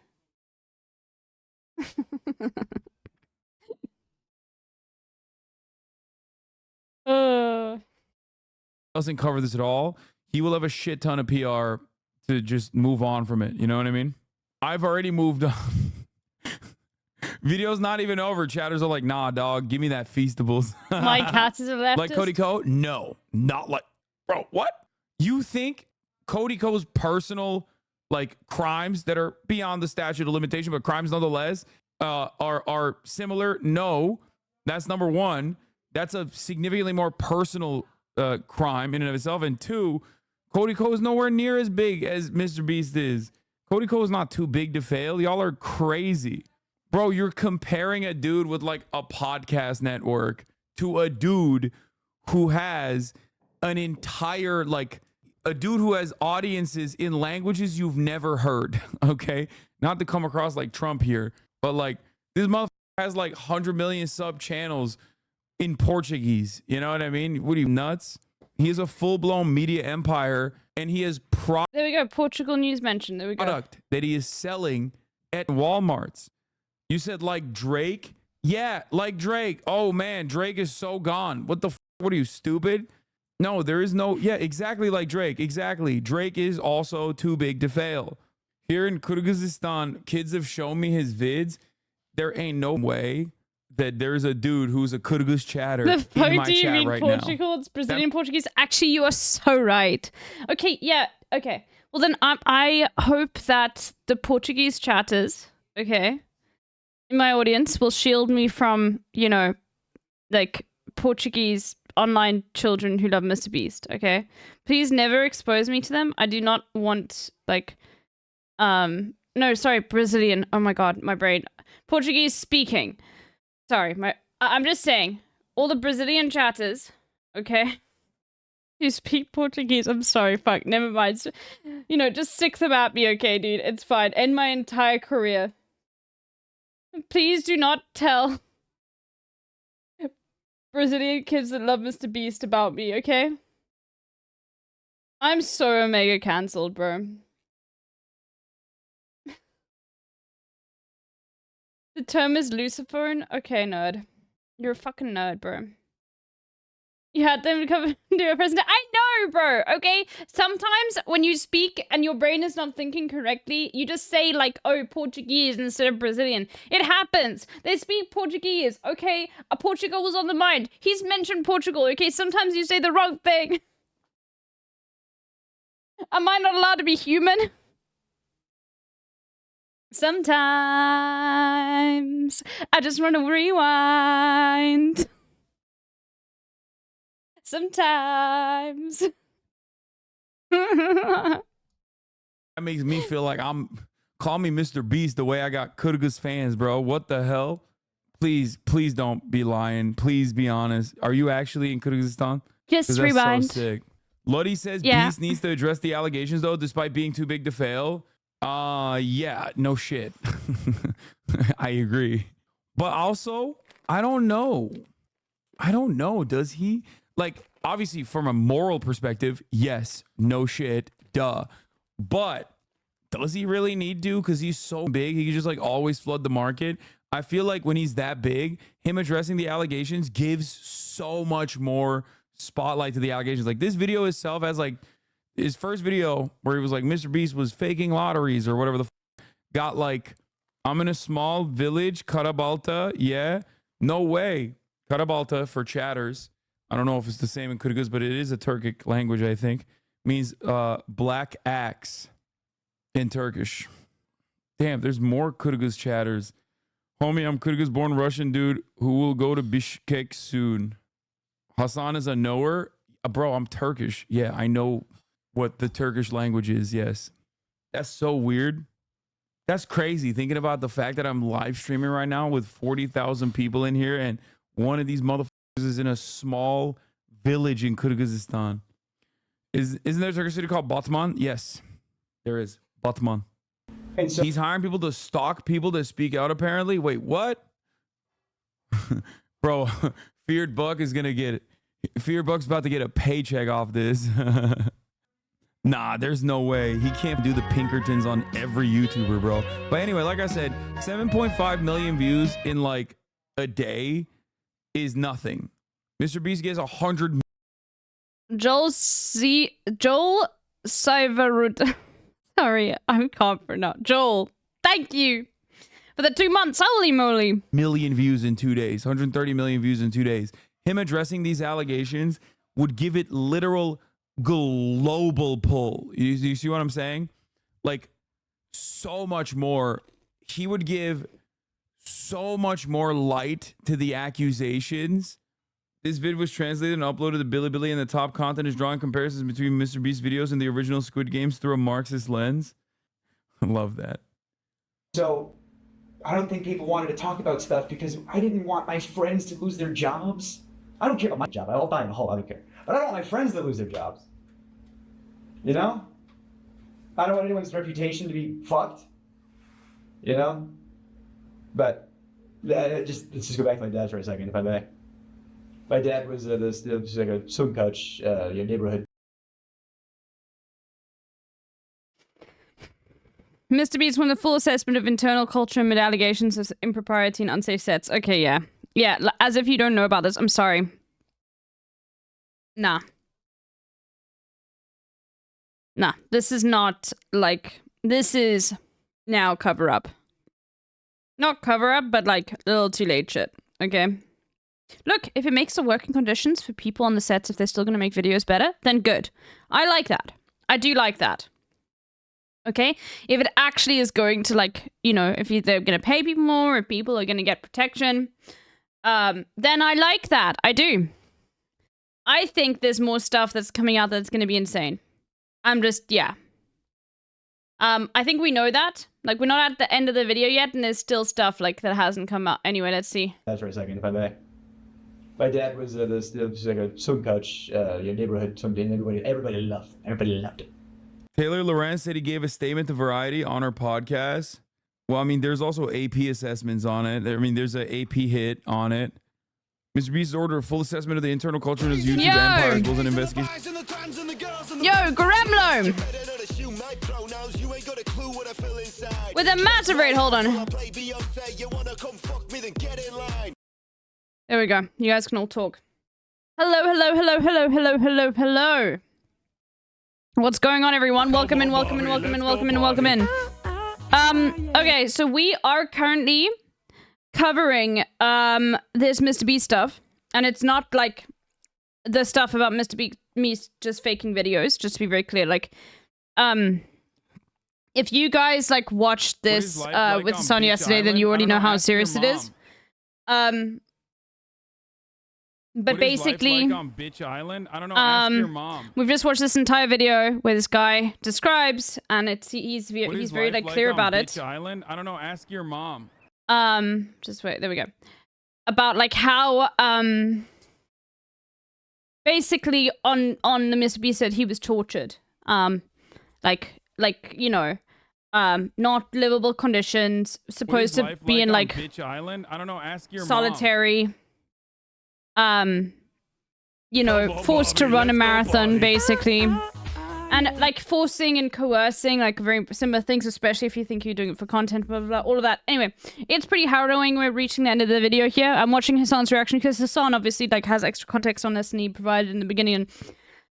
Doesn't cover this at all, he will have a shit ton of PR to just move on from it. You know what I mean? I've already moved on. Video's not even over. Chatters are like, nah, dog, give me that Feastables. My cat is a leftist. Like Cody Co? No, not like, bro, what? You think Cody Co's personal like crimes that are beyond the statute of limitation, but crimes nonetheless, are similar? No, that's number one. That's a significantly more personal crime in and of itself. And two, Cody Co is nowhere near as big as Mr. Beast is. Cody Co is not too big to fail. Y'all are crazy. Bro, you're comparing a dude with like a podcast network to a dude who has an entire, like, a dude who has audiences in languages you've never heard. Okay? Not to come across like Trump here, but like this motherfucker has like 100 million sub channels in Portuguese. You know what I mean? What are you, nuts? He is a full-blown media empire, and he has there we go. Portugal news mentioned. There we go. Product that he is selling at Walmarts. You said like Drake? Yeah, like Drake. Oh man, Drake is so gone. What the what are you, stupid? No, there is no, yeah, exactly like Drake. Exactly. Drake is also too big to fail. Here in Kyrgyzstan, kids have shown me his vids. There ain't no way that there's a dude who's a Kyrgyz chatter in my Do you chat mean right Portugal? now. It's Brazilian Portuguese. Actually, you are so right. Okay, yeah, okay. Well, then I hope that the Portuguese chatters, okay, in my audience will shield me from, like, Portuguese online children who love Mr. Beast, okay? Please never expose me to them. I do not want, like, no, sorry, Brazilian. Oh my God, my brain. Portuguese speaking. Sorry, I'm just saying, all the Brazilian chatters, okay, who speak Portuguese, I'm sorry, fuck, never mind. Just stick them at me, okay, dude, it's fine. End my entire career. Please do not tell Brazilian kids that love Mr. Beast about me, okay? I'm so omega cancelled, bro. The term is Luciferin? Okay, nerd. You're a fucking nerd, bro. You had them come do a presentation. I know, bro, okay? Sometimes when you speak and your brain is not thinking correctly, you just say like, oh, Portuguese instead of Brazilian. It happens. They speak Portuguese, okay? Portugal was on the mind. He's mentioned Portugal, okay? Sometimes you say the wrong thing. Am I not allowed to be human? Sometimes I just want to rewind. Sometimes. That makes me feel like call me Mr. Beast the way I got Kyrgyz fans, bro. What the hell? Please don't be lying. Please be honest. Are you actually in Kyrgyzstan? Just rewind. So sick. Luddy says Beast needs to address the allegations though, despite being too big to fail. Yeah, no shit. I agree. But also, I don't know. Does he? Like, obviously, from a moral perspective, yes, no shit, duh. But does he really need to? Because he's so big, he can just like always flood the market. I feel like when he's that big, him addressing the allegations gives so much more spotlight to the allegations. Like, this video itself has like his first video where he was like, Mr. Beast was faking lotteries or whatever the got like, I'm in a small village, Karabalta. Yeah, no way. Karabalta for chatters. I don't know if it's the same in Kyrgyz, but it is a Turkic language, I think. Means black axe in Turkish. Damn, there's more Kyrgyz chatters. Homie, I'm Kyrgyz-born Russian dude who will go to Bishkek soon. Hassan is a knower. Bro, I'm Turkish. Yeah, I know what the Turkish language is, yes. That's so weird. That's crazy, thinking about the fact that I'm live streaming right now with 40,000 people in here, and one of these motherfuckers is in a small village in Kyrgyzstan. Isn't there a Turkish city called Batman? Yes, there is. Batman. And so he's hiring people to stalk people to speak out, apparently. Wait, what? Bro, Feared Buck is gonna get it. Feared Buck's about to get a paycheck off this. Nah, there's no way. He can't do the Pinkertons on every YouTuber, bro. But anyway, like I said, 7.5 million views in like a day is nothing. Mr. Beast gets 100. Joel Syverud. Sorry, I can't pronounce. Joel, thank you for the 2 months. Holy moly. Million views in 2 days. 130 million views in 2 days. Him addressing these allegations would give it literal global pull. You see what I'm saying? Like, so much more. He would give so much more light to the accusations. This vid was translated and uploaded to Bilibili, and the top content is drawing comparisons between Mr. Beast videos and the original Squid Games through a Marxist lens. I love that. So, I don't think people wanted to talk about stuff because I didn't want my friends to lose their jobs. I don't care about my job. I'll die in a hole. I don't care. But I don't want my friends to lose their jobs. You know? I don't want anyone's reputation to be fucked. You know? But let's just go back to my dad for a second, if I may. My dad was like a swim coach in your neighborhood. Mr. Beast won the full assessment of internal culture amid allegations of impropriety and unsafe sets. Okay, yeah. Yeah, as if you don't know about this. I'm sorry. Nah. Nah, this is not, like, this is now cover-up. Not cover-up, but, like, a little too late shit, okay? Look, if it makes the working conditions for people on the sets, if they're still going to make videos better, then good. I like that. I do like that. Okay? If it actually is going to, like, you know, if they're going to pay people more, if people are going to get protection, then I like that. I do. I think there's more stuff that's coming out that's going to be insane. I'm just, yeah. I think we know that. Like, we're not at the end of the video yet, and there's still stuff, like, that hasn't come out. Anyway, let's see. That's for a second, if I may. My dad was like a swim coach in your neighborhood swim team. Everybody loved him. Everybody loved him. Taylor Lorenz said he gave a statement to Variety on our podcast. Well, I mean, there's also AP assessments on it. I mean, there's an AP hit on it. Mr. Beast ordered a full assessment of the internal culture of his YouTube empire as well as an investigation. Yo, Gremlo! With a massive rate, hold on. There we go. You guys can all talk. Hello, hello, hello, hello, hello, hello, hello. What's going on, everyone? Welcome in, welcome in, welcome in, welcome in, welcome in. Okay, so we are currently covering this Mr. Beast stuff, and it's not like the stuff about Mr. Beast just faking videos, just to be very clear. Like, if you guys like watched this with Sonya yesterday, then you already know how serious it is. But basically, like on Bitch Island? I don't know. Ask your mom. We've just watched this entire video where this guy describes, and he's very like clear about it. Bitch Island? I don't know. Ask your mom. Just wait. There we go. About like how basically on the Mr. Beast said he was tortured. Like you know, not livable conditions, supposed to be in like Bitch Island? I don't know. Ask your solitary. You know, forced to run a marathon, basically. And, like, forcing and coercing, like, very similar things, especially if you think you're doing it for content, blah, blah, blah, all of that. Anyway, it's pretty harrowing. We're reaching the end of the video here. I'm watching Hassan's reaction, because Hassan, obviously, like, has extra context on this, and he provided in the beginning, and,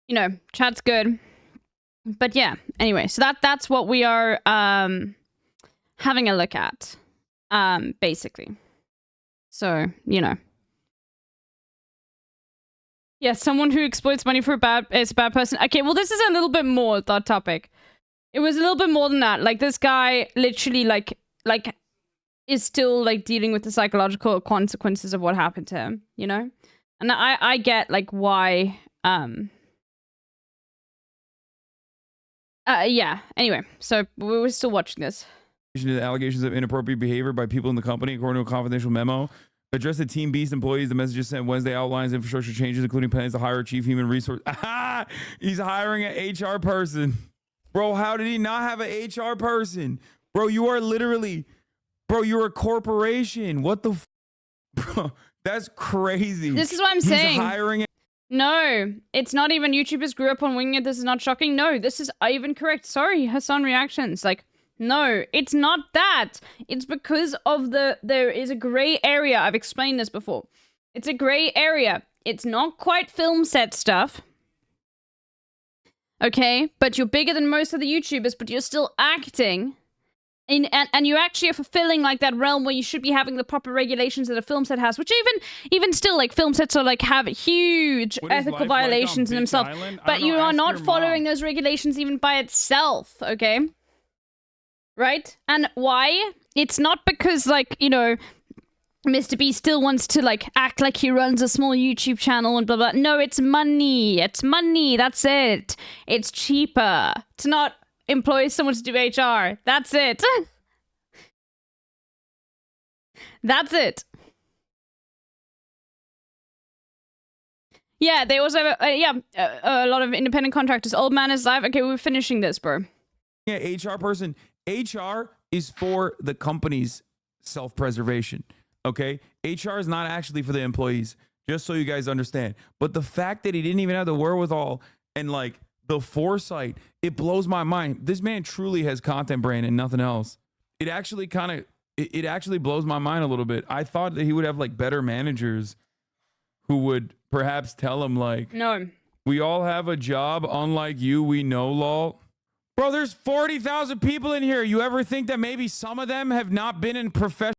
you know, chat's good. But, yeah, anyway, so that's what we are, having a look at, basically. So, you know. Yeah, someone who exploits money for is a bad person. Okay, well, this is a little bit more that topic. It was a little bit more than that. Like, this guy literally, like, is still, like, dealing with the psychological consequences of what happened to him, you know? And I get, like, why, yeah, anyway, so we were still watching this. Allegations of inappropriate behavior by people in the company, according to a confidential memo. Address the Team Beast employees. The message sent Wednesday outlines infrastructure changes, including plans to hire a chief human resource. Aha! He's hiring an HR person. Bro, how did he not have an HR person? Bro, you are literally... Bro, you're a corporation. What the Bro, that's crazy. This is what I'm saying. Hiring No, it's not even YouTubers grew up on winging it. This is not shocking. No, this is even correct. Sorry, Hassan reactions. Like... No, it's not that. It's because of there is a gray area. I've explained this before. It's a gray area. It's not quite film set stuff. Okay? But you're bigger than most of the YouTubers, but you're still acting. And you actually are fulfilling like that realm where you should be having the proper regulations that a film set has, which even still like film sets are like have huge ethical violations in themselves. But you are not following those regulations even by itself, okay? Right? And why? It's not because, like, you know, Mr. B still wants to, like, act like he runs a small YouTube channel and blah, blah. No, it's money. It's money. That's it. It's cheaper to not employ someone to do HR. That's it. That's it. Yeah, they also have, a lot of independent contractors. Old man is live. Okay, we're finishing this, bro. Yeah, HR person. HR is for the company's self-preservation, okay? HR is not actually for the employees, just so you guys understand. But the fact that he didn't even have the wherewithal and, like, the foresight, it blows my mind. This man truly has content brain and nothing else. It actually it actually blows my mind a little bit. I thought that he would have, like, better managers who would perhaps tell him, like, no, we all have a job, unlike you, we know, lol. Bro, there's 40,000 people in here. You ever think that maybe some of them have not been in profession?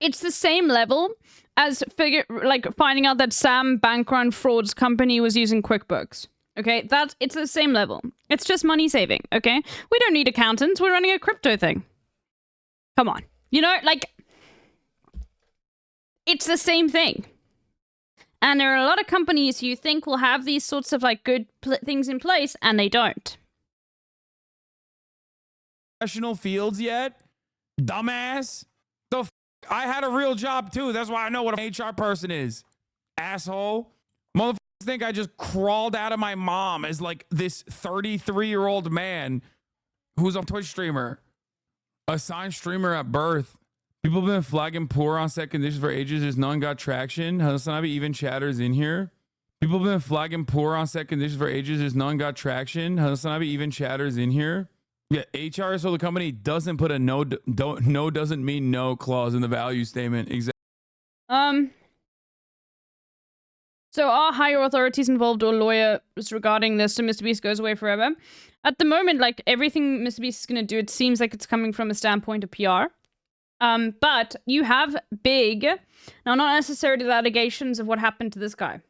It's the same level as finding out that Sam Bankrupt Fraud's company was using QuickBooks. Okay, it's the same level. It's just money saving. Okay, we don't need accountants. We're running a crypto thing. Come on, you know, like it's the same thing. And there are a lot of companies you think will have these sorts of like good things in place, and they don't. Professional fields yet? Dumbass. I had a real job too. That's why I know what an HR person is. Asshole. Motherfuckers think I just crawled out of my mom as like this 33-year-old man who's a Twitch streamer. Assigned streamer at birth. People have been flagging poor on set conditions for ages. Just none got traction. Hasanabi even chatters in here. People have been flagging poor on set conditions for ages. Just none got traction. Hasanabi even chatters in here. Yeah, HR so the company doesn't put a no doesn't mean no clause in the value statement. Exactly. So are higher authorities involved or lawyers regarding this so Mr. Beast goes away forever? At the moment, like, everything Mr. Beast is going to do, it seems like it's coming from a standpoint of PR. But you have big, now not necessarily the allegations of what happened to this guy,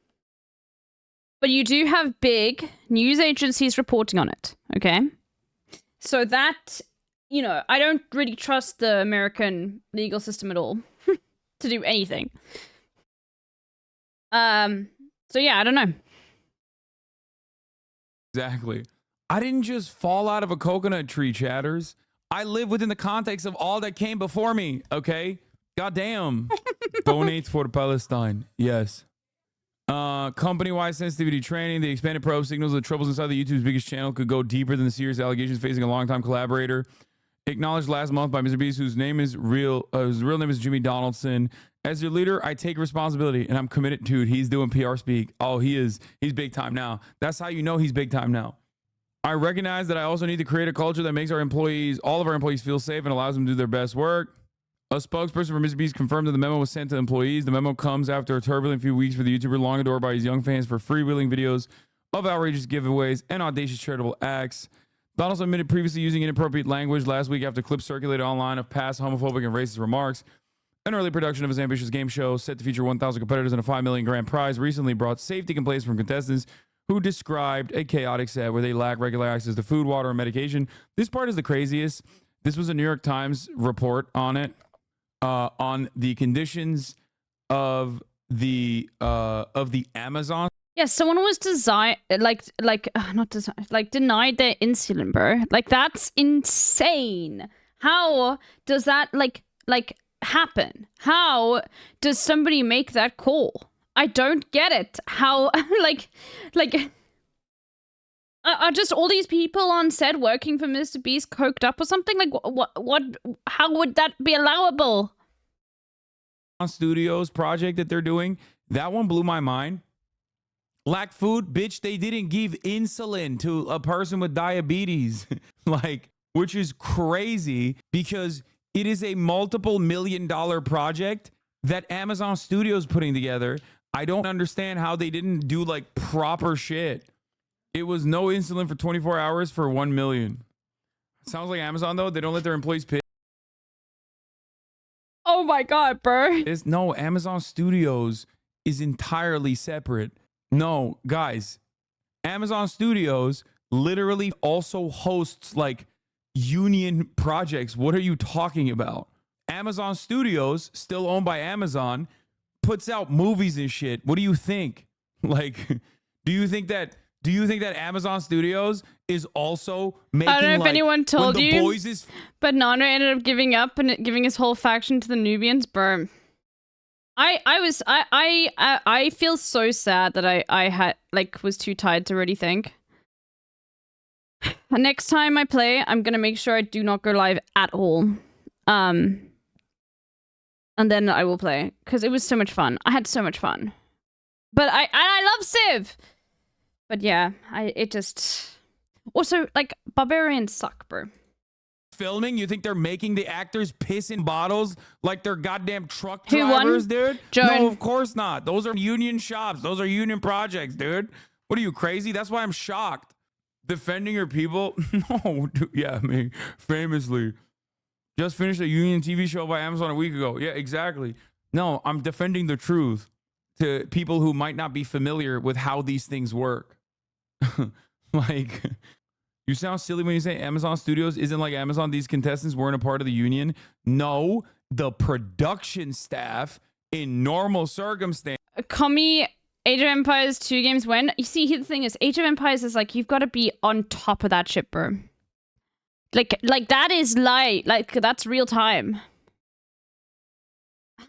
but you do have big news agencies reporting on it, okay? So that, you know, I don't really trust the American legal system at all to do anything. So yeah, I don't know. Exactly. I didn't just fall out of a coconut tree, chatters. I live within the context of all that came before me, okay? Goddamn. Donate for Palestine. Yes. Company-wide sensitivity training. The expanded probe signals the troubles inside the YouTube's biggest channel could go deeper than the serious allegations facing a longtime collaborator. Acknowledged last month by Mr. Beast, whose real name is Jimmy Donaldson. As your leader, I take responsibility, and I'm committed to it. He's doing PR speak. Oh, he is. He's big time now. That's how you know he's big time now. I recognize that I also need to create a culture that makes our employees, all of our employees, feel safe and allows them to do their best work. A spokesperson for Mr. Beast confirmed that the memo was sent to employees. The memo comes after a turbulent few weeks for the YouTuber long adored by his young fans for freewheeling videos of outrageous giveaways and audacious charitable acts. Donaldson admitted previously using inappropriate language last week after clips circulated online of past homophobic and racist remarks. An early production of his ambitious game show set to feature 1,000 competitors and a $5 million grand prize recently brought safety complaints from contestants who described a chaotic set where they lack regular access to food, water, and medication. This part is the craziest. This was a New York Times report on it, on the conditions of the Amazon. Yeah, someone was denied their insulin, bro. Like, that's insane. How does that happen? How does somebody make that call? I don't get it. How are just all these people on set working for Mr. Beast coked up or something? Like, what how would that be allowable? Studios project that they're doing, that one blew my mind. Lack food, bitch, they didn't give insulin to a person with diabetes. Like, which is crazy because it is a multiple $million project that Amazon Studios putting together. I don't understand how they didn't do like proper shit. It was no insulin for 24 hours for $1 million. Sounds like Amazon though. They don't let their employees pay. Oh my god, bro. No, Amazon Studios is entirely separate. No, guys, Amazon Studios literally also hosts like union projects. What are you talking about? Amazon Studios, still owned by Amazon, puts out movies and shit. What do you think? Like, do you think that Amazon Studios is also making? I don't know if anyone told you, boys but Nano ended up giving up and giving his whole faction to the Nubians. Bro, I feel so sad that I had was too tired to really think. Next time I play, I'm gonna make sure I do not go live at all. And then I will play because it was so much fun. I had so much fun. But I love Civ. But yeah, it just also like barbarians suck, bro. Filming, you think they're making the actors piss in bottles like they're goddamn truck drivers, dude? Joan. No, of course not. Those are union shops. Those are union projects, dude. What are you, crazy? That's why I'm shocked. Defending your people? No, dude. Yeah, I mean, famously. Just finished a union TV show by Amazon a week ago. Yeah, exactly. No, I'm defending the truth to people who might not be familiar with how these things work. Like, you sound silly when you say Amazon Studios isn't like Amazon. These contestants weren't a part of the union. No, the production staff in normal circumstances. Commie, Age of Empires 2 games when? You see, the thing is, Age of Empires is like, you've got to be on top of that shit, bro. Like that is that's real time.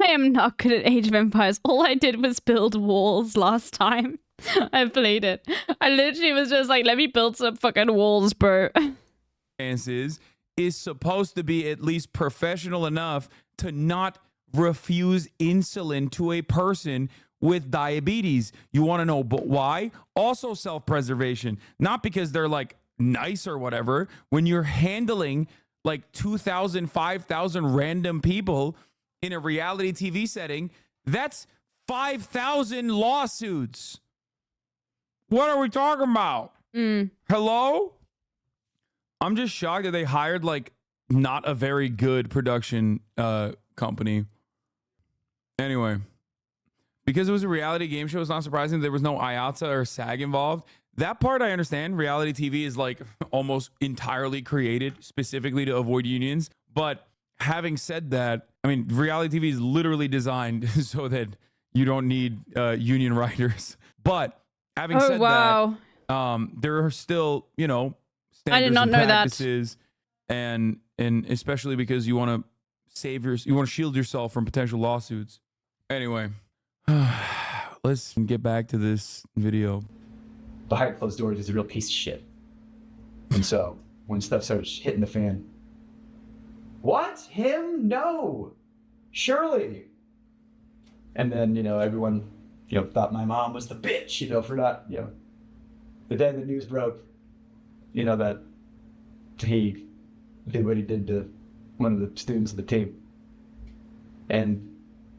I am not good at Age of Empires. All I did was build walls last time I played it. I literally was just like, let me build some fucking walls, bro. Is is supposed to be at least professional enough to not refuse insulin to a person with diabetes. You want to know why? Also self-preservation, not because they're like nice or whatever. When you're handling like 2,000, 5,000 random people in a reality TV setting, that's 5,000 lawsuits. What are we talking about? Hello? I'm just shocked that they hired like not a very good production company. Anyway, because it was a reality game show, it's not surprising there was no IATA or SAG involved. That part I understand. Reality TV is like almost entirely created specifically to avoid unions. But having said that, I mean, reality TV is literally designed so that you don't need union writers. But having said that, there are still, you know, standards I did not and know practices, and especially because you want to you want to shield yourself from potential lawsuits. Anyway, let's get back to this video. Behind closed doors is a real piece of shit. And so when stuff starts hitting the fan, what? Him? No. Surely. And then, you know, everyone, you know, thought my mom was the bitch, you know, for not, you know, the day the news broke, you know, that he did what he did to one of the students of the team. And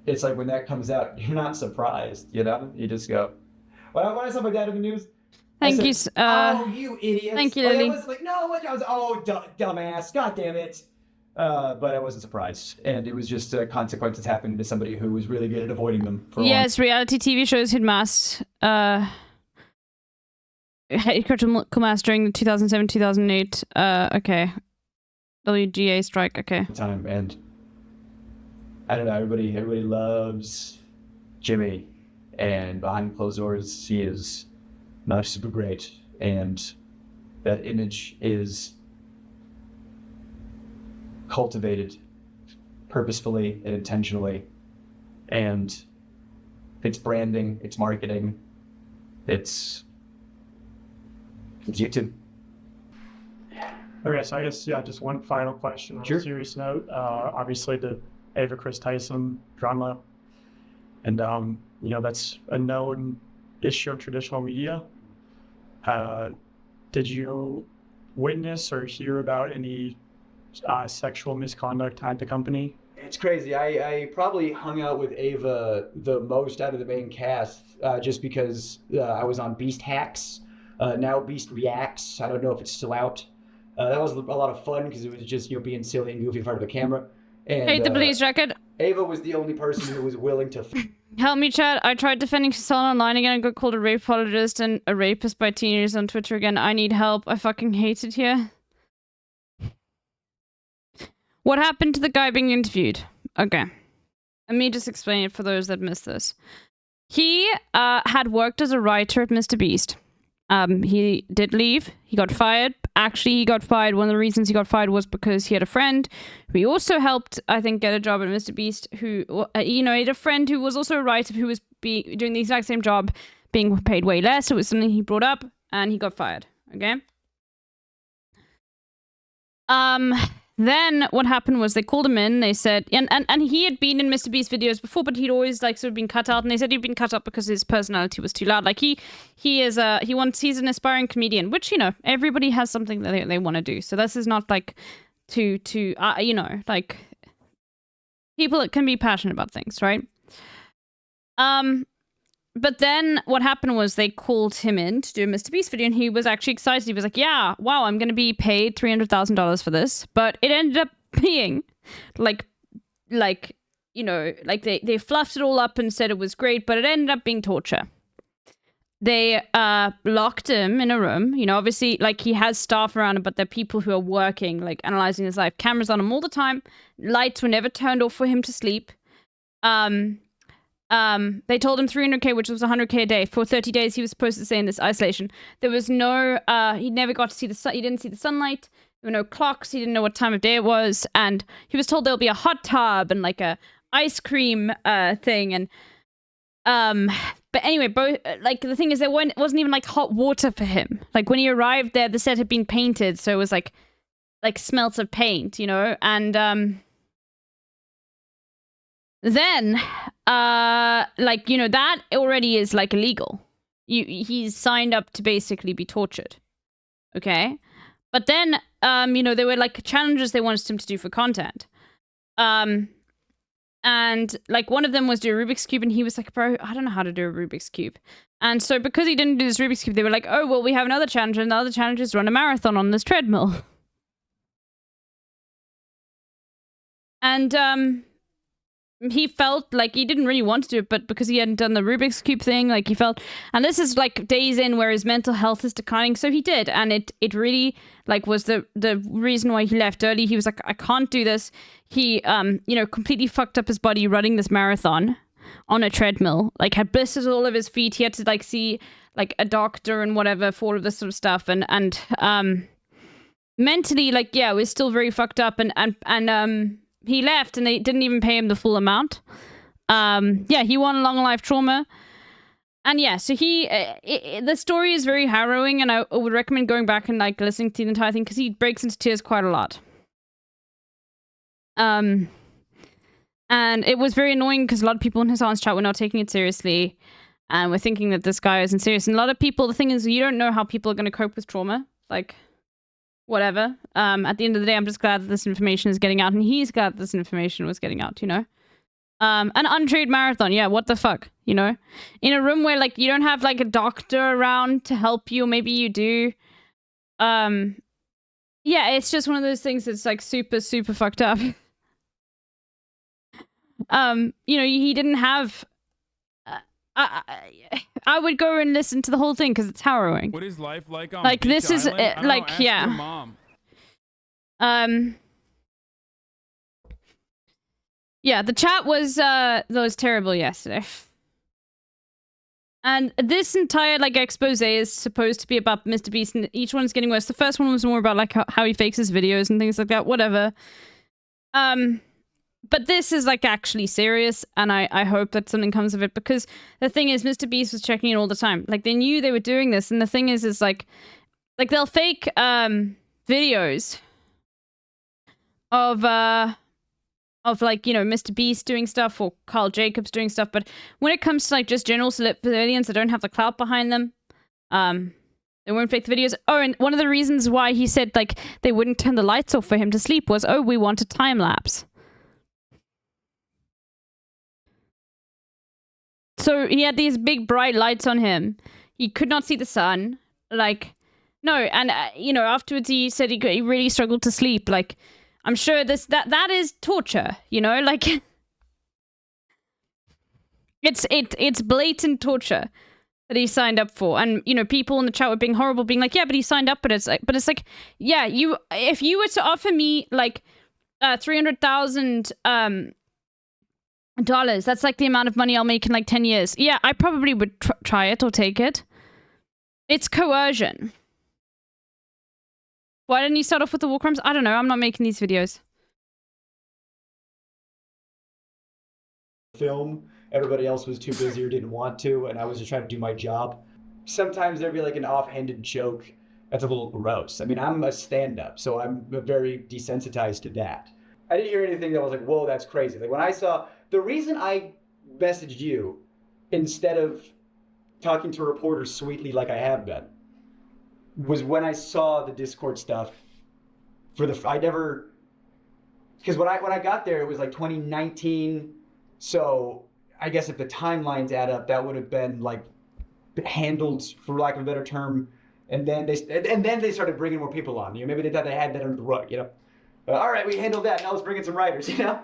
it's like when that comes out, you're not surprised, you know? You just go, when I saw my dad in the news, Thank I you. said, oh, you idiots. Thank you, Like, Lily. I was like, no, what? I was, oh, dumbass, god damn it. But I wasn't surprised. And it was just consequences happening to somebody who was really good at avoiding them. For Yes, reality TV shows hit mass. Hit critical mass during the 2007-2008. Okay. WGA strike. Okay. Time, and I don't know. Everybody loves Jimmy, and behind closed doors, he is not super great, and that image is cultivated purposefully and intentionally, and it's branding, it's marketing, it's YouTube. Okay, so I guess, yeah, just one final question on a serious note. Obviously, the Ava Chris Tyson drama, and, you know, that's a known issue of traditional media. Did you witness or hear about any sexual misconduct at the company? It's crazy. I probably hung out with Ava the most out of the main cast just because I was on Beast Hacks. Now Beast Reacts. I don't know if it's still out. That was a lot of fun because it was just, you know, being silly and goofy in front of the camera. And, Hate the police record. Ava was the only person who was willing to... Help me, chat. I tried defending Hassan online again and got called a rape apologist and a rapist by teenagers on Twitter again. I need help. I fucking hate it here. What happened to the guy being interviewed? Okay. Let me just explain it for those that missed this. He had worked as a writer at Mr. Beast. He did leave. He got fired. Actually, he got fired. One of the reasons he got fired was because he had a friend who he also helped, I think, get a job at Mr. Beast, who, you know, he had a friend who was also a writer who was doing the exact same job, being paid way less. It was something he brought up, and he got fired. Okay? Then what happened was they called him in. They said, and he had been in Mr. Beast videos before, but he'd always like sort of been cut out. And they said he'd been cut out because his personality was too loud. Like he's an aspiring comedian, which, you know, everybody has something that they want to do. So this is not like to you know, like people that can be passionate about things, right? But then what happened was they called him in to do a Mr. Beast video, and he was actually excited. He was like, yeah, wow, I'm going to be paid $300,000 for this. But it ended up being like, you know, like they fluffed it all up and said it was great, but it ended up being torture. They locked him in a room. You know, obviously, like, he has staff around him, but they're people who are working, like, analyzing his life. Cameras on him all the time. Lights were never turned off for him to sleep. They told him $300K, which was $100K a day. For 30 days, he was supposed to stay in this isolation. There was no, he never got to see the sun. He didn't see the sunlight. There were no clocks. He didn't know what time of day it was. And he was told there'll be a hot tub and like a ice cream thing. And, but anyway, like, the thing is, there wasn't even like hot water for him. Like, when he arrived there, the set had been painted. So it was like like smelts of paint, you know, and then like, you know, that already is like illegal. He's signed up to basically be tortured. Okay? But then you know, there were like challenges they wanted him to do for content. And like one of them was do a Rubik's Cube, and he was like, bro, I don't know how to do a Rubik's Cube. And so because he didn't do this Rubik's Cube, they were like, oh, well, we have another challenge, and the other challenge is run a marathon on this treadmill. And he felt like he didn't really want to do it, but because he hadn't done the Rubik's Cube thing, like he felt, and this is like days in where his mental health is declining, so he did, and it really like was the reason why he left early. He was like, I can't do this. He you know, completely fucked up his body running this marathon on a treadmill, like had blisters all over his feet. He had to like see like a doctor and whatever for all of this sort of stuff, and mentally, like, yeah, we're still very fucked up, and he left and they didn't even pay him the full amount. Yeah, he won long life trauma. And yeah, so the story is very harrowing, and I would recommend going back and like listening to the entire thing because he breaks into tears quite a lot. And it was very annoying because a lot of people in his aunt's chat were not taking it seriously and were thinking that this guy isn't serious. And a lot of people, the thing is, you don't know how people are going to cope with trauma. Like, whatever. At the end of the day, I'm just glad that this information is getting out, and he's glad that this information was getting out, you know? An untrained marathon, yeah, what the fuck, you know? In a room where, like, you don't have, like, a doctor around to help you, or maybe you do. Yeah, it's just one of those things that's, like, super, super fucked up. You know, he didn't have... I would go and listen to the whole thing because it's harrowing. What is life like on like Beach this is Island? I don't like know, ask yeah. your mom. Yeah, the chat was terrible yesterday. And this entire like expose is supposed to be about Mr. Beast, and each one's getting worse. The first one was more about like how he fakes his videos and things like that, whatever. But this is like actually serious, and I hope that something comes of it, because the thing is, Mr. Beast was checking it all the time. Like, they knew they were doing this, and the thing is like they'll fake videos of like, you know, Mr. Beast doing stuff or Carl Jacobs doing stuff, but when it comes to like just general civilians that don't have the clout behind them, they won't fake the videos. Oh, and one of the reasons why he said like they wouldn't turn the lights off for him to sleep was, oh, we want a time lapse. So he had these big bright lights on him. He could not see the sun. Like, no, and you know, afterwards he said he really struggled to sleep. Like, I'm sure that is torture, you know, like it's blatant torture that he signed up for. And you know, people in the chat were being horrible, being like, yeah, but he signed up, but it's like, yeah, if you were to offer me like $300,000 that's like the amount of money I'll make in like 10 years. Yeah, I probably would try it or take it. It's coercion. Why didn't you start off with the war crimes? I don't know. I'm not making these videos. Film. Everybody else was too busy or didn't want to, and I was just trying to do my job. Sometimes there'd be like an offhanded joke that's a little gross. I mean, I'm a stand-up, so I'm very desensitized to that. I didn't hear anything that was like, whoa, that's crazy. Like when I saw... The reason I messaged you instead of talking to reporters sweetly like I have been was when I saw the Discord stuff I never... Because when I got there, it was like 2019. So I guess if the timelines add up, that would have been like handled, for lack of a better term. And then they started bringing more people on. You know, maybe they thought they had that under the rug, you know? All right, we handled that. Now let's bring in some writers, you know?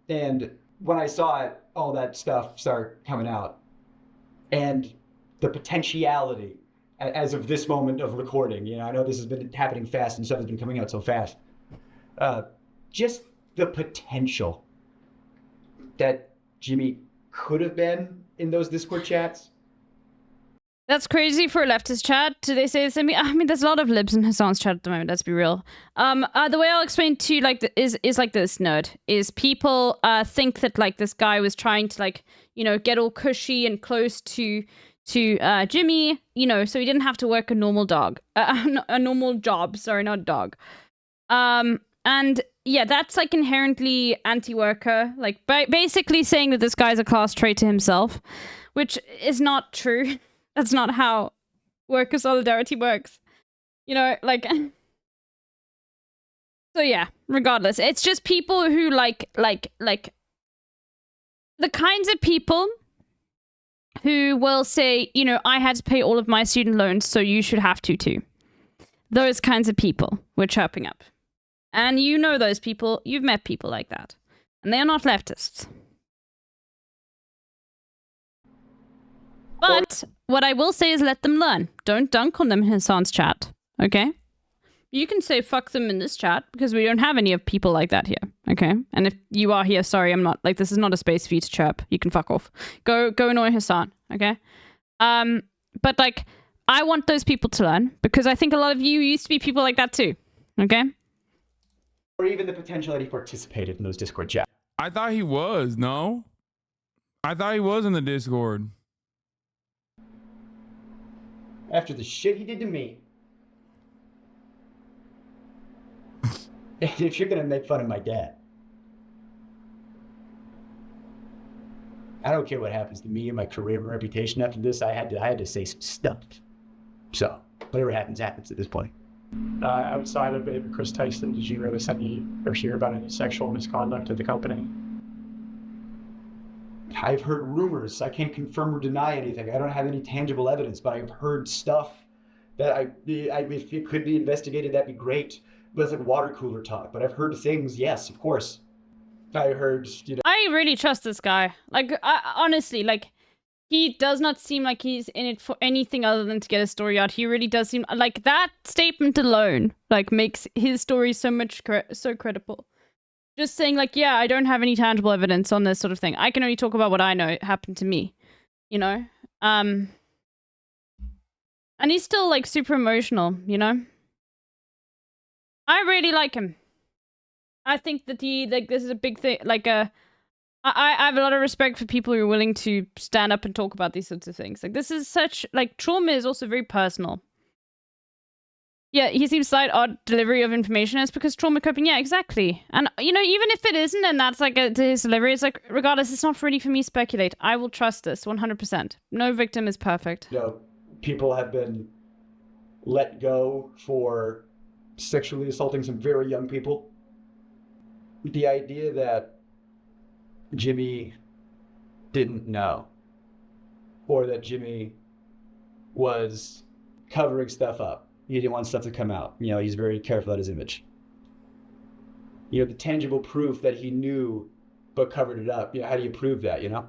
And when I saw it, all that stuff start coming out. And the potentiality, as of this moment of recording, you know, I know this has been happening fast and stuff has been coming out so fast. Just the potential that Jimmy could have been in those Discord chats. That's crazy for a leftist chat. Do they say this? I mean, there's a lot of libs in Hassan's chat at the moment. Let's be real. The way I'll explain to you, like, is like this, nerd. Is people think that like this guy was trying to like, you know, get all cushy and close to Jimmy, you know, so he didn't have to work a normal a normal job. Sorry, not dog. And yeah, that's like inherently anti-worker, like basically saying that this guy's a class traitor himself, which is not true. That's not how worker solidarity works. You know, like... So yeah, regardless, it's just people who like the kinds of people who will say, you know, I had to pay all of my student loans, so you should have to too. Those kinds of people we're chirping up. And you know those people, you've met people like that. And they are not leftists. But what I will say is let them learn. Don't dunk on them in Hassan's chat, okay? You can say fuck them in this chat because we don't have any of people like that here, okay? And if you are here, sorry, I'm not, like, this is not a space for you to chirp. You can fuck off. Go annoy Hassan, okay? But, like, I want those people to learn because I think a lot of you used to be people like that too, okay? Or even the potential that he participated in those Discord chats. I thought he was, no? I thought he was in the Discord. After the shit he did to me. If you're gonna make fun of my dad, I don't care what happens to me and my career and reputation after this. I had to say some stuff. So whatever happens at this point. Outside of Chris Tyson, did you really see or hear about any sexual misconduct at the company? I've heard rumors. I can't confirm or deny anything. I don't have any tangible evidence, but I've heard stuff that if it could be investigated, that'd be great. But it's like water cooler talk. But I've heard things, yes, of course. I heard, you know. I really trust this guy. Like, honestly, like, he does not seem like he's in it for anything other than to get a story out. He really does seem like that statement alone, like, makes his story so much so credible. Just saying, like, yeah, I don't have any tangible evidence on this sort of thing. I can only talk about what I know happened to me, you know? And he's still, like, super emotional, you know? I really like him. I think that this is a big thing, like, I have a lot of respect for people who are willing to stand up and talk about these sorts of things. Like, this is such, like, trauma is also very personal. Yeah, he seems slight odd delivery of information. It's because trauma coping, yeah, exactly. And, you know, even if it isn't and that's, like, his delivery, it's like, regardless, it's not really for me to speculate. I will trust this 100%. No victim is perfect. You know, people have been let go for sexually assaulting some very young people. The idea that Jimmy didn't know, or that Jimmy was covering stuff up. He didn't want stuff to come out. You know, he's very careful about his image. You know, the tangible proof that he knew but covered it up. You know, how do you prove that, you know?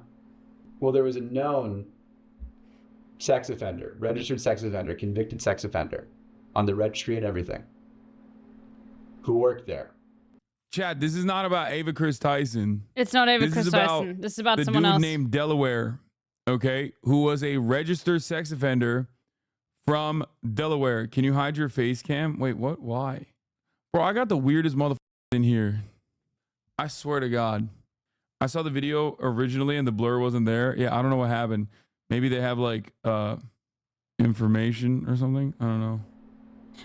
Well, there was a known sex offender, registered sex offender, convicted sex offender on the registry and everything, who worked there. Chad, this is not about Ava Chris Tyson. It's not Ava Chris Tyson. This is about someone else. The dude named Delaware, okay, who was a registered sex offender from Delaware. Can you hide your face cam? Wait, what? Why? Bro, I got the weirdest motherfucker in here. I swear to God. I saw the video originally and the blur wasn't there. Yeah, I don't know what happened. Maybe they have like information or something. I don't know.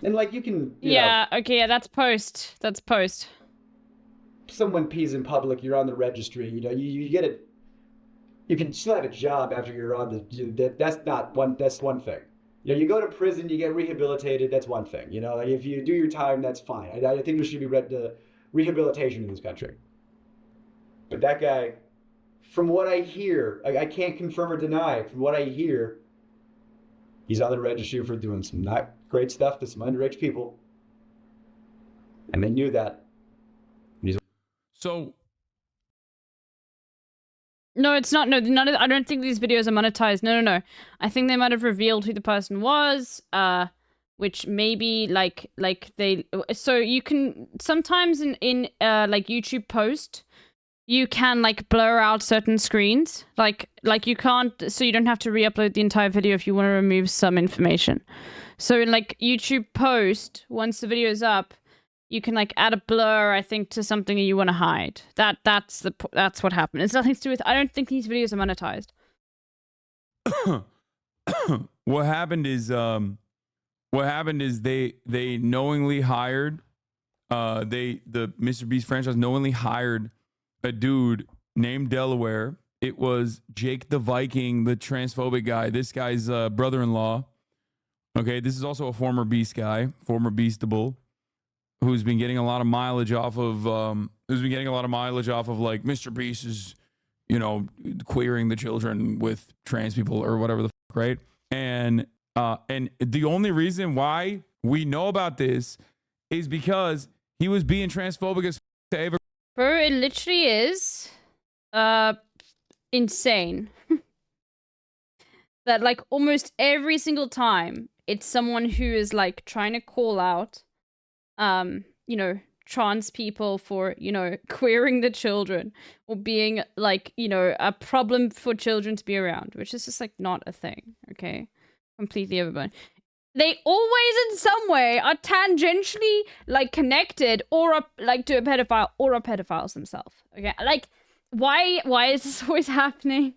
And like you can okay, yeah, that's post. That's post. Someone pees in public, you're on the registry, you know, you get it. You can still have a job after you're on the, that's one thing. You know, you go to prison, you get rehabilitated, that's one thing. You know, like if you do your time, that's fine. I think there should be rehabilitation in this country. But that guy, from what I hear, I can't confirm or deny, from what I hear, he's on the registry for doing some not great stuff to some underage people. And they knew that. So no, it's not. No, none of. I don't think these videos are monetized. No. I think they might have revealed who the person was. Which maybe like they. So you can sometimes in like YouTube post, you can like blur out certain screens. Like you can't. So you don't have to re-upload the entire video if you want to remove some information. So in like YouTube post, once the video is up, you can like add a blur, I think, to something that you want to hide. That's what happened. It's nothing to do with. I don't think these videos are monetized. What happened is they knowingly hired the Mr. Beast franchise knowingly hired a dude named Delaware. It was Jake the Viking, the transphobic guy. This guy's brother-in-law. Okay, this is also a former Beast guy, former Beastable, who's been getting a lot of mileage off of like Mr. Beast is, queering the children with trans people or whatever the fuck, right? And the only reason why we know about this is because he was being transphobic as to every. Bro, it literally is insane. That like almost every single time it's someone who is like trying to call out trans people for, queering the children or being like, a problem for children to be around, which is just like not a thing, okay? Completely overblown. They always in some way are tangentially like connected or like to a pedophile or are pedophiles themselves. Okay, like why is this always happening?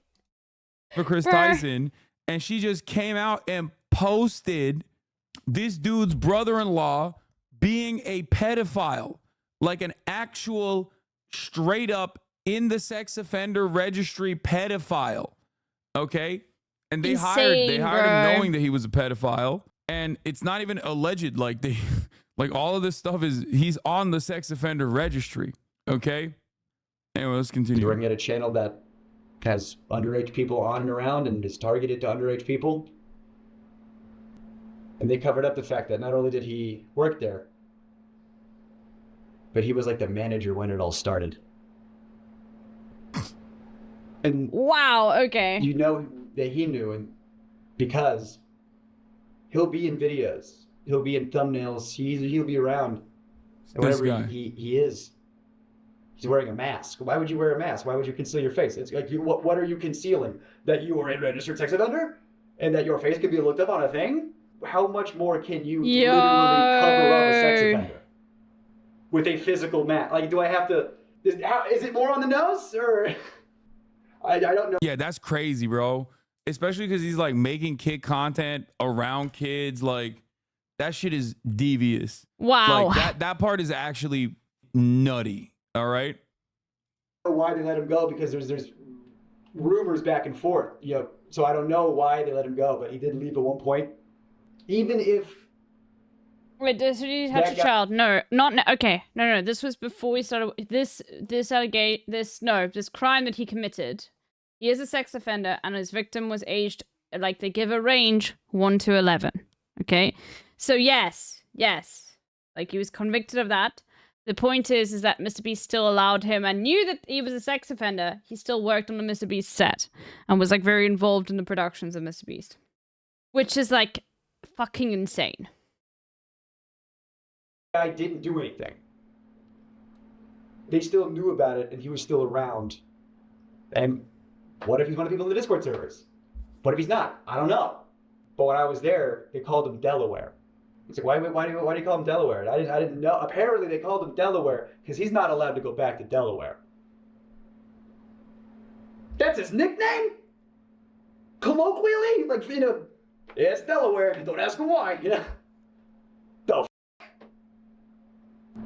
For Chris Tyson, and she just came out and posted this dude's brother-in-law being a pedophile, like an actual straight up in the sex offender registry pedophile. Okay, and they hired him knowing that he was a pedophile. And it's not even alleged, like all of this stuff is, he's on the sex offender registry, okay? Anyway, let's continue. You're working at a channel that has underage people on and around and is targeted to underage people. And they covered up the fact that not only did he work there, but he was like the manager when it all started. And wow, okay. You know that he knew, and because he'll be in videos, he'll be in thumbnails, he'll be around. And whenever he is, he's wearing a mask. Why would you wear a mask? Why would you conceal your face? It's like, what are you concealing? That you are a registered sex offender? And that your face could be looked up on a thing? How much more can you literally cover up a sex offender? With a physical mask? Like, do I have to, is it more on the nose? Or, I don't know. Yeah, that's crazy, bro. Especially because he's like making kid content around kids. Like that shit is devious. Wow. Like that part is actually nutty. All right. Why they let him go? Because there's rumors back and forth. So I don't know why they let him go, but he did leave at one point. Even if. Wait, did he touch a child? No, not okay. No. This was before we started. This crime that he committed. He is a sex offender, and his victim was aged, like they give a range 1 to 11. Okay, so yes, like he was convicted of that. The point is that Mr. Beast still allowed him and knew that he was a sex offender. He still worked on the Mr. Beast set and was like very involved in the productions of Mr. Beast, which is like fucking insane. I didn't do anything. They still knew about it, and he was still around. And what if he's one of the people in the Discord servers? What if he's not? I don't know. But when I was there, they called him Delaware. It's like, why do you call him Delaware? I didn't know. Apparently, they called him Delaware because he's not allowed to go back to Delaware. That's his nickname? Colloquially? Like, yeah, it's Delaware. Don't ask him why, The f***.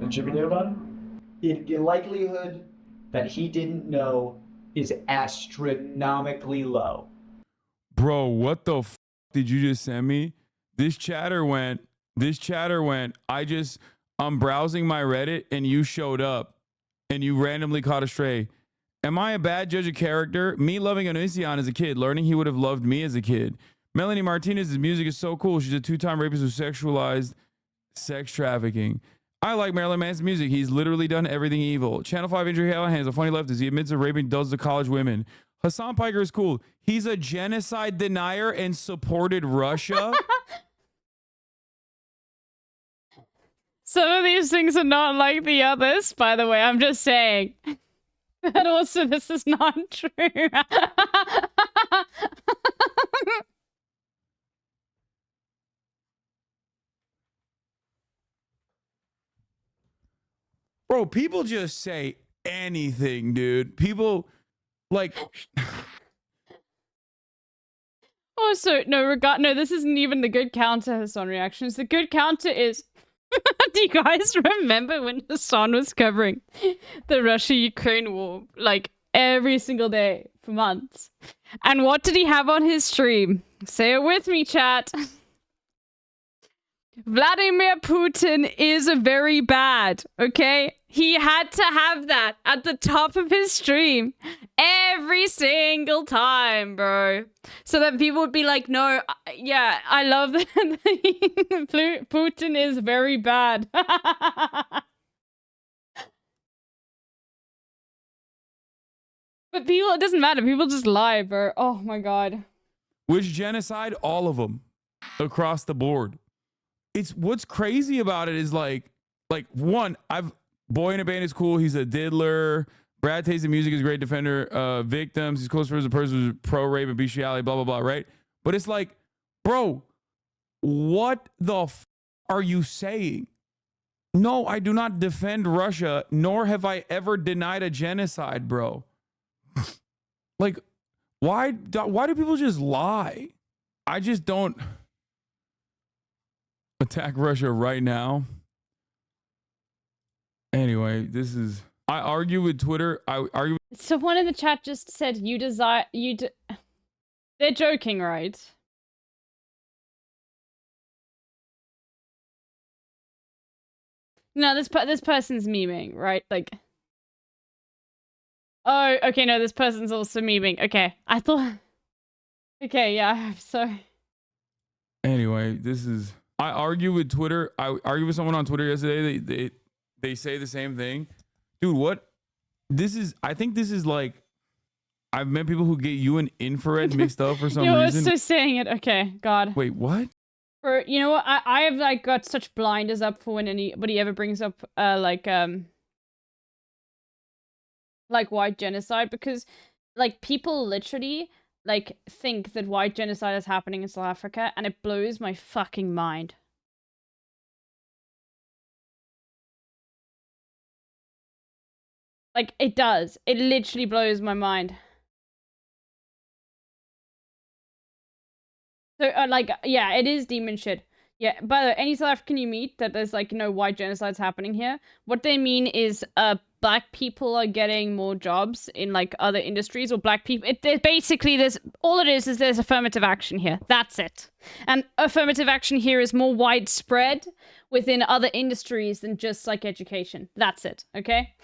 And should we know about it? The likelihood that he didn't know is astronomically low. Bro, what the f did you just send me? This chatter went, I'm browsing my Reddit and you showed up and you randomly caught a stray. Am I a bad judge of character? Me loving Onision as a kid, learning he would have loved me as a kid. Melanie Martinez's music is so cool. She's a 2-time rapist who sexualized sex trafficking. I like Marilyn Manson's music. He's literally done everything evil. Channel 5 Andrew Hallahan is a funny leftist. He admits that raping dozens of college women. Hassan Piker is cool. He's a genocide denier and supported Russia. Some of these things are not like the others, by the way. I'm just saying. But also, this is not true. Bro, people just say anything, dude. People, like... Also, no, this isn't even the good counter, Hassan reactions. The good counter is Do you guys remember when Hassan was covering the Russia-Ukraine war, like, every single day for months? And what did he have on his stream? Say it with me, chat. Vladimir Putin is very bad, okay? He had to have that at the top of his stream every single time, bro. So that people would be like, no, yeah, I love that. Putin is very bad. But people, it doesn't matter. People just lie, bro. Oh my God. Which genocide? All of them. Across the board. It's what's crazy about it is like one, Boy in a Band is cool. He's a diddler. Brad Taste in Music is a great defender. Victims. He's close friends with a person who's pro-rape and bestiality, blah, blah, blah, right? But it's like, bro, what the are you saying? No, I do not defend Russia, nor have I ever denied a genocide, bro. Like, why do people just lie? I just don't attack Russia right now. Anyway, this is... I argue with Twitter. I argue... Someone in the chat just said, They're joking, right? No, this person's memeing, right? Like... Oh, okay, no, this person's also memeing. Okay, I thought... Okay, yeah, I'm sorry. Anyway, this is... I argue with Twitter. I argued with someone on Twitter yesterday. They say the same thing. Dude, what? This is... I think this is like... I've met people who get you and infrared mixed up for some reason. You're also saying it. Okay, God. Wait, what? For, you know what? I have like got such blinders up for when anybody ever brings up like white genocide, because like people literally like think that white genocide is happening in South Africa, and it blows my fucking mind. Like it does. It literally blows my mind. So like yeah, it is demon shit. Yeah, by the way, any South African you meet that there's like no white genocides happening here, what they mean is black people are getting more jobs in like other industries, or black people. Basically, there's affirmative action here. That's it. And affirmative action here is more widespread within other industries than just like education. That's it. Okay,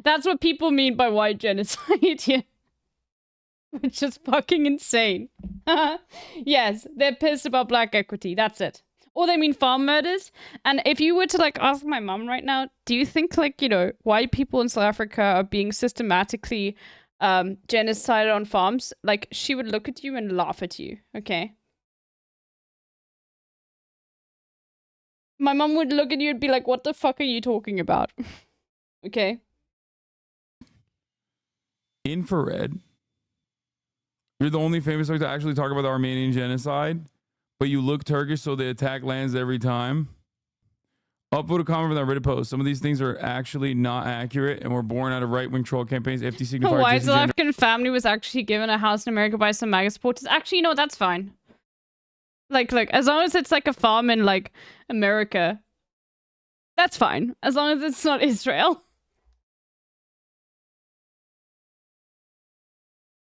that's what people mean by white genocide here, which is fucking insane. Yes, they're pissed about black equity. That's it. Or they mean farm murders. And if you were to like ask my mom right now, do you think like, you know, white people in South Africa are being systematically genocided on farms? Like she would look at you and laugh at you. Okay. My mom would look at you and be like, what the fuck are you talking about? Okay. Infrared. You're the only famous person to actually talk about the Armenian genocide, but you look Turkish, so they attack lands every time. Upvote a comment from that Reddit post. Some of these things are actually not accurate and were born out of right-wing troll campaigns. FT signified. Why South African family was actually given a house in America by some MAGA supporters. Actually, you know, that's fine. Like, as long as it's like a farm in like America, that's fine. As long as it's not Israel.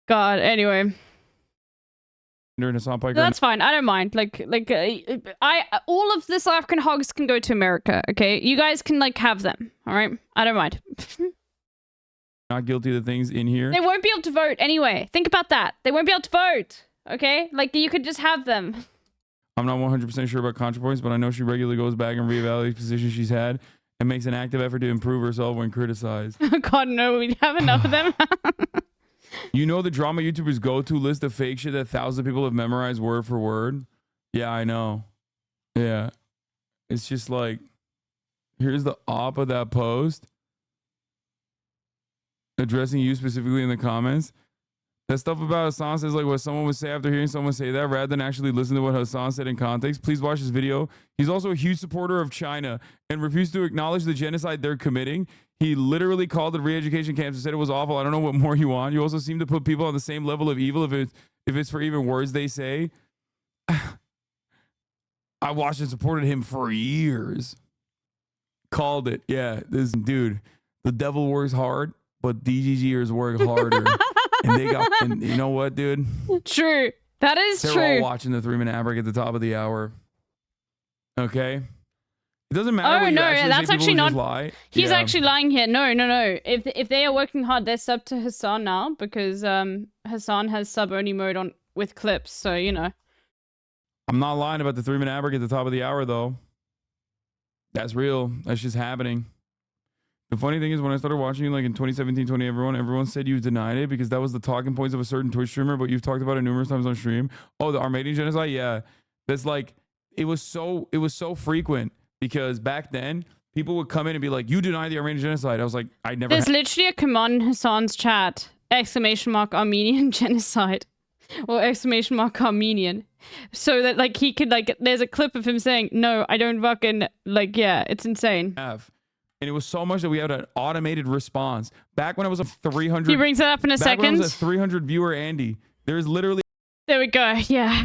God, anyway. That's fine. I don't mind. All of the South African hogs can go to America, okay? You guys can, like, have them, all right? I don't mind. Not guilty of the things in here. They won't be able to vote anyway. Think about that. They won't be able to vote, okay? Like, you could just have them. I'm not 100% sure about ContraPoints, but I know she regularly goes back and reevaluates positions she's had and makes an active effort to improve herself when criticized. Oh, God, no. We have enough of them. You know the drama YouTubers go to list of fake shit that thousands of people have memorized word for word? Yeah, I know. Yeah. It's just like, here's the op of that post. Addressing you specifically in the comments. That stuff about Hassan says like what someone would say after hearing someone say that rather than actually listen to what Hassan said in context. Please watch this video. He's also a huge supporter of China and refused to acknowledge the genocide they're committing. He literally called the re-education camps and said it was awful. I don't know what more you want. You also seem to put people on the same level of evil if it's for even words they say. I watched and supported him for years. Called it. Yeah, this dude, the devil works hard, but DGGers work harder. And they got, and you know what, dude? True. That is They're true. all watching the 3-minute ad break at the top of the hour. Okay? It doesn't matter. Oh what you no, actually that's say, actually people not. just lie. He's Yeah. actually lying here. No, no, no. If they are working hard, they're sub to Hassan now because Hassan has sub only mode on with clips. So you know. I'm not lying about the 3-minute ad break at the top of the hour, though. That's real. That's just happening. The funny thing is, when I started watching you, like in 2017, everyone said you denied it because that was the talking points of a certain Twitch streamer, but you've talked about it numerous times on stream. Oh, the Armenian genocide? Yeah. That's like, it was so frequent because back then, people would come in and be like, you deny the Armenian genocide. I was like, I never. There's literally a command in Hassan's chat! !Armenian genocide, or !Armenian. So that like he could like, there's a clip of him saying, no, I don't fucking like, yeah, it's insane. And it was so much that we had an automated response. Back when I was a 300. He brings it up in a back when I second. was a 300 viewer Andy. There's literally. There we go. Yeah.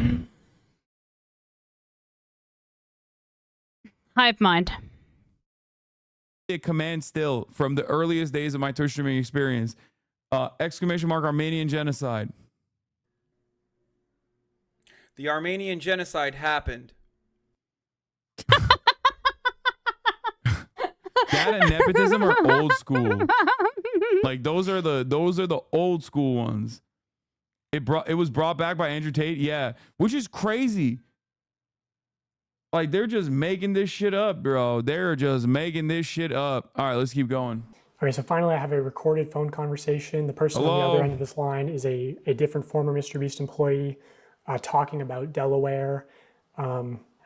Hive mind. A command still from the earliest days of my Twitch streaming experience. !Armenian genocide. The Armenian genocide happened. That and nepotism are old school. Like those are the old school ones. It was brought back by Andrew Tate, yeah, which is crazy. Like they're just making this shit up, bro. They're just making this shit up. All right, let's keep going. Okay, so finally I have a recorded phone conversation. The person on the other end of this line is a different former Mr. Beast employee talking about Delaware.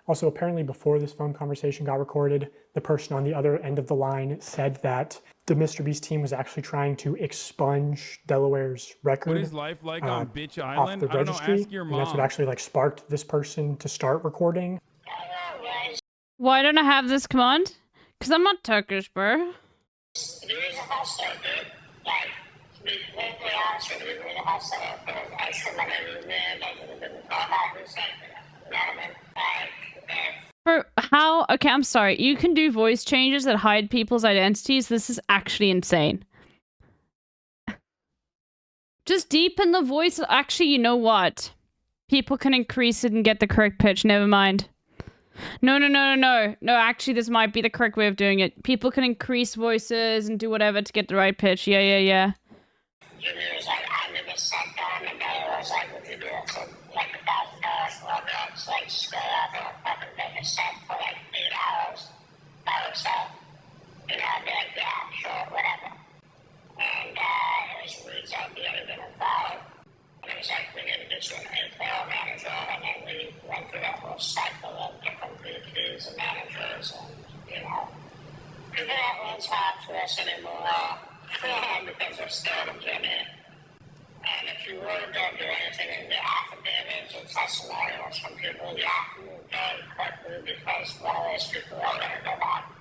Also, apparently before this phone conversation got recorded, the person on the other end of the line said that the Mr. Beast team was actually trying to expunge Delaware's record. What is life like on Bitch off Island? the I don't know, registry. ask your And that's what mom. actually like sparked this person to start recording. Why don't I have this command? Because I'm not Turkish, bro. Bro, how? Okay, I'm sorry. You can do voice changes that hide people's identities. This is actually insane. Just deepen the voice. Actually, you know what? People can increase it and get the correct pitch. Never mind. No. No, actually, this might be the correct way of doing it. People can increase voices and do whatever to get the right pitch. Yeah.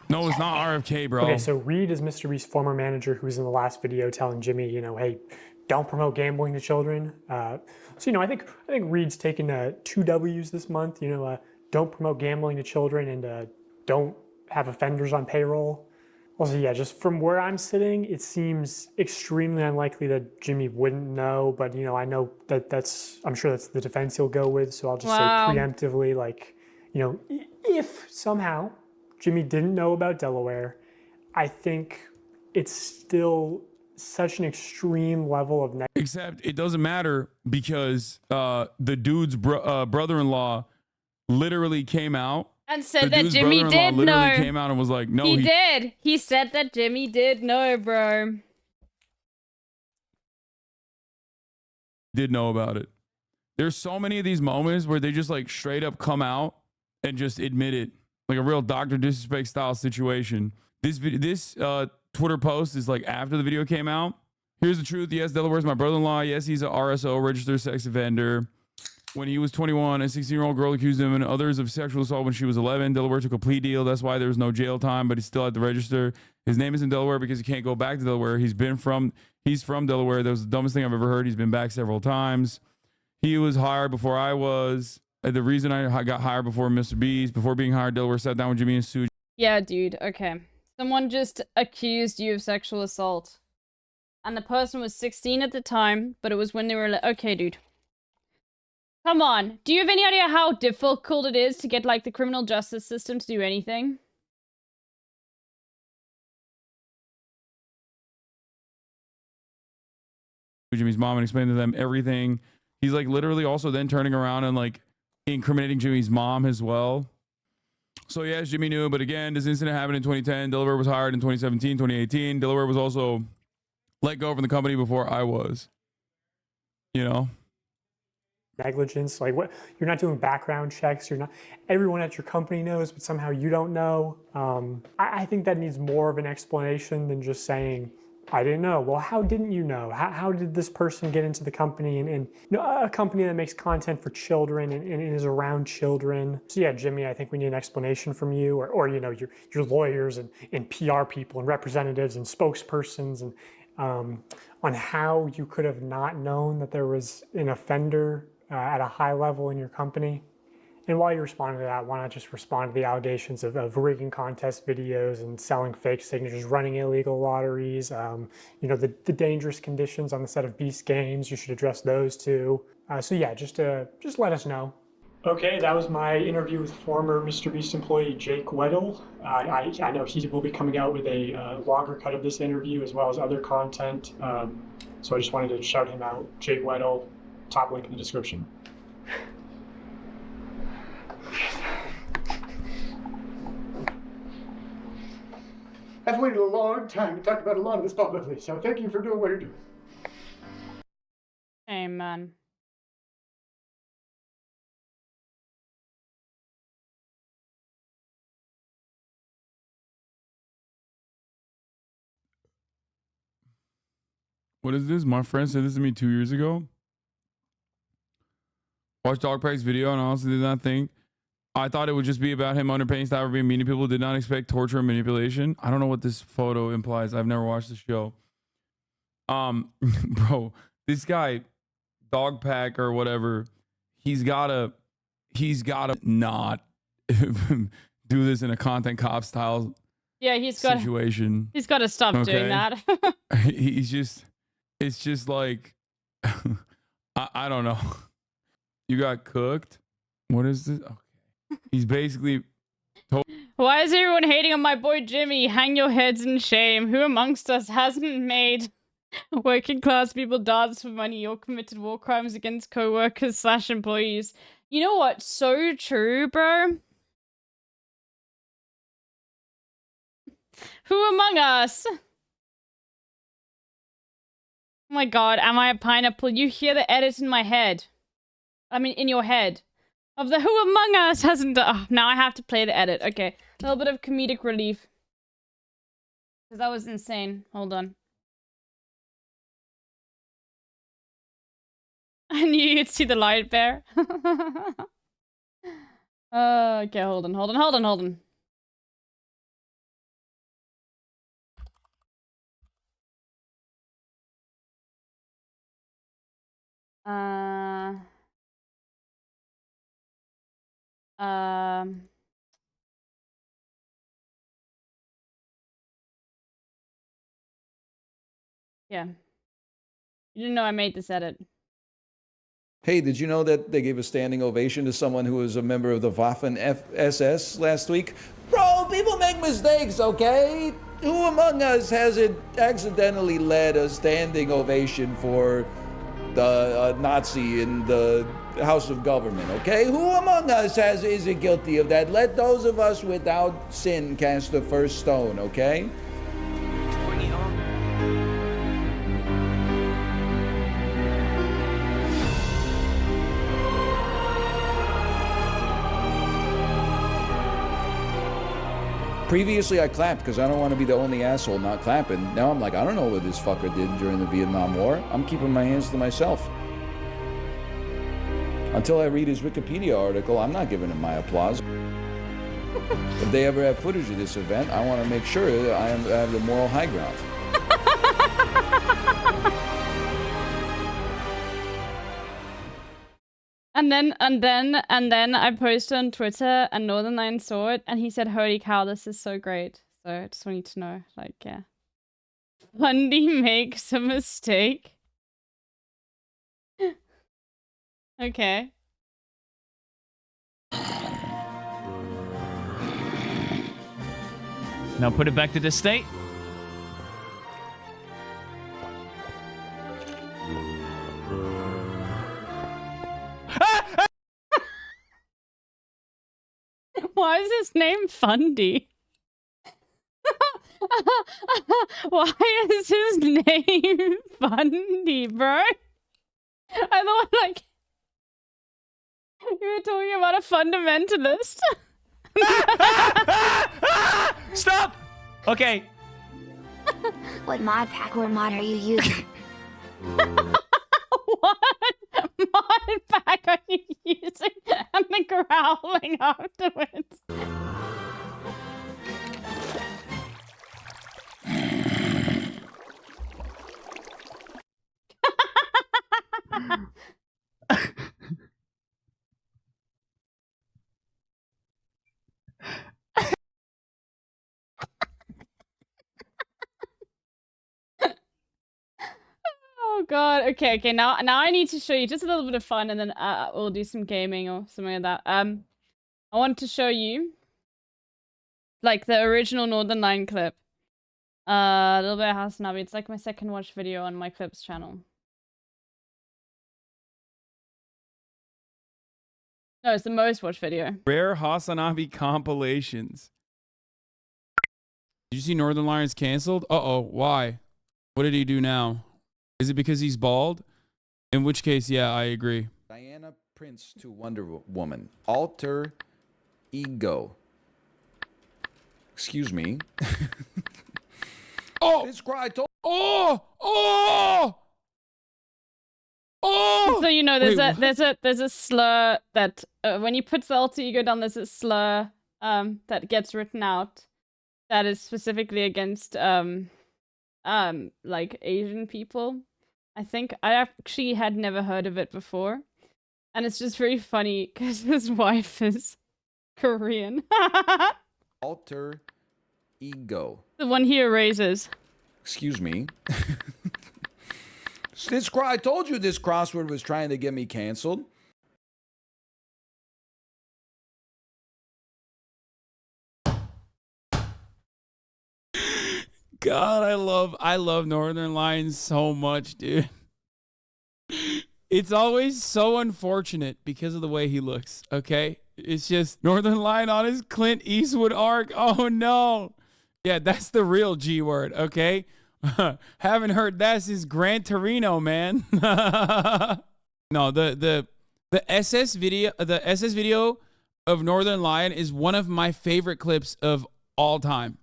No, it's not RFK, bro. Okay, so Reed is Mr. Beast's former manager who was in the last video telling Jimmy, you know, hey, don't promote gambling to children. So, you know, I think Reed's taken 2 W's this month. You know, don't promote gambling to children and don't have offenders on payroll. Also, yeah, just from where I'm sitting, it seems extremely unlikely that Jimmy wouldn't know. But, you know, I know I'm sure that's the defense he'll go with. So I'll just say preemptively, like, you know, if somehow Jimmy didn't know about Delaware, I think it's still such an extreme level of Except it doesn't matter because the dude's brother-in-law literally came out and said that Jimmy did literally know. Came out and was like, no, he did. He said that Jimmy did know, bro. Did know about it. There's so many of these moments where they just like straight up come out and just admit it, like a real Dr. Disrespect style situation. This Twitter post is like after the video came out. Here's the truth. Yes, Delaware's my brother-in-law. Yes, he's a RSO, registered sex offender. When he was 21, a 16-year-old girl accused him and others of sexual assault when she was 11. Delaware took a plea deal. That's why there was no jail time, but he still had to register. His name is in Delaware because he can't go back to Delaware. He's from Delaware. That was the dumbest thing I've ever heard. He's been back several times. He was hired before I was. the reason I got hired before Mr. Beast, before being hired, Delaware sat down with Jimmy and Sue. Yeah, dude. Okay. Someone just accused you of sexual assault. And the person was 16 at the time, but it was when they were like, okay, dude. Come on. Do you have any idea how difficult it is to get, like, the criminal justice system to do anything? Jimmy's mom and explained to them everything. He's like literally also then turning around and like incriminating Jimmy's mom as well. So yes, Jimmy knew, but again, this incident happened in 2010. Delaware was hired in 2017, 2018. Delaware was also let go from the company before I was. You know? Negligence, like what, you're not doing background checks, you're not, everyone at your company knows, but somehow you don't know. I think that needs more of an explanation than just saying, I didn't know. Well, how didn't you know? How did this person get into the company and you know, a company that makes content for children and is around children? So yeah, Jimmy, I think we need an explanation from you or you know, your lawyers and PR people and representatives and spokespersons and on how you could have not known that there was an offender at a high level in your company. And while you're responding to that, why not just respond to the allegations of rigging contest videos and selling fake signatures, running illegal lotteries, you know, the dangerous conditions on the set of Beast games, you should address those too. So yeah, just let us know. Okay, that was my interview with former Mr. Beast employee Jake Weddle. I know he will be coming out with a longer cut of this interview as well as other content. So I just wanted to shout him out, Jake Weddle, top link in the description. I've waited a long time to talk about a lot of this publicly, so thank you for doing what you're doing. Amen. What is this? My friend said this to me 2 years ago. Watched Dogpack's video and honestly did not think. I thought it would just be about him underpaying staff or being mean to people. Did not expect torture and manipulation. I don't know what this photo implies. I've never watched the show. Bro, this guy, Dogpack or whatever, he's gotta not do this in a content cop style Yeah, he's got situation. He's got to stop doing that. It's just like, I don't know. You got cooked. What is this? Okay. He's basically. Why is everyone hating on my boy Jimmy? Hang your heads in shame. Who amongst us hasn't made working class people dance for money or committed war crimes against co-workers / employees? You know what? So true, bro. Who among us? Oh my god, am I a pineapple? You hear the edit in my head. I mean, in your head. Of the who among us hasn't... Oh, now I have to play the edit. Okay. A little bit of comedic relief. Because that was insane. Hold on. I knew you'd see the light bear. Okay, hold on. Yeah. You didn't know I made this edit. Hey, did you know that they gave a standing ovation to someone who was a member of the Waffen-SS last week? Bro, people make mistakes, okay? Who among us hasn't accidentally led a standing ovation for the Nazi in the House of Government, okay? Who among us isn't guilty of that? Let those of us without sin cast the first stone, okay? Previously, I clapped because I don't want to be the only asshole not clapping. Now I'm like, I don't know what this fucker did during the Vietnam War. I'm keeping my hands to myself. Until I read his Wikipedia article, I'm not giving him my applause. If they ever have footage of this event, I want to make sure that I have the moral high ground. And then I posted on Twitter, and Northern Lion saw it, and he said, "Holy cow, this is so great." So I just want you to know, like, yeah. Fundy makes a mistake. Okay. Now put it back to the state. Why is his name Fundy? Why is his name Fundy, bro? I thought, like, you were talking about a fundamentalist. Stop! Okay. What mod pack or mod are you using? What mod pack are you using? And the growling afterwards. Oh god. Okay. Now I need to show you just a little bit of fun, and then we'll do some gaming or something like that. I want to show you like the original Northern Lion clip. Littlebear House Navi. It's like my second watch video on my clips channel. No, it's the most watched video. Rare Hasanabi compilations. Did you see Northern Lion's canceled? Uh-oh, why? What did he do now? Is it because he's bald? In which case, yeah, I agree. Diana Prince to Wonder Woman. Alter ego. Excuse me. Oh! This cry told. Oh! Oh! Oh! So you know, there's a slur that when you put the alter ego down, there's a slur that gets written out that is specifically against like Asian people. I think I actually had never heard of it before, and it's just very funny because his wife is Korean. Alter ego. The one he erases. Excuse me. I told you this crossword was trying to get me canceled. God, I love Northern Lion so much, dude. It's always so unfortunate because of the way he looks, okay? It's just Northern Lion on his Clint Eastwood arc. Oh no. Yeah, that's the real G word, okay? Haven't heard that since Gran Torino, man. No, the SS video of Northern Lion is one of my favorite clips of all time.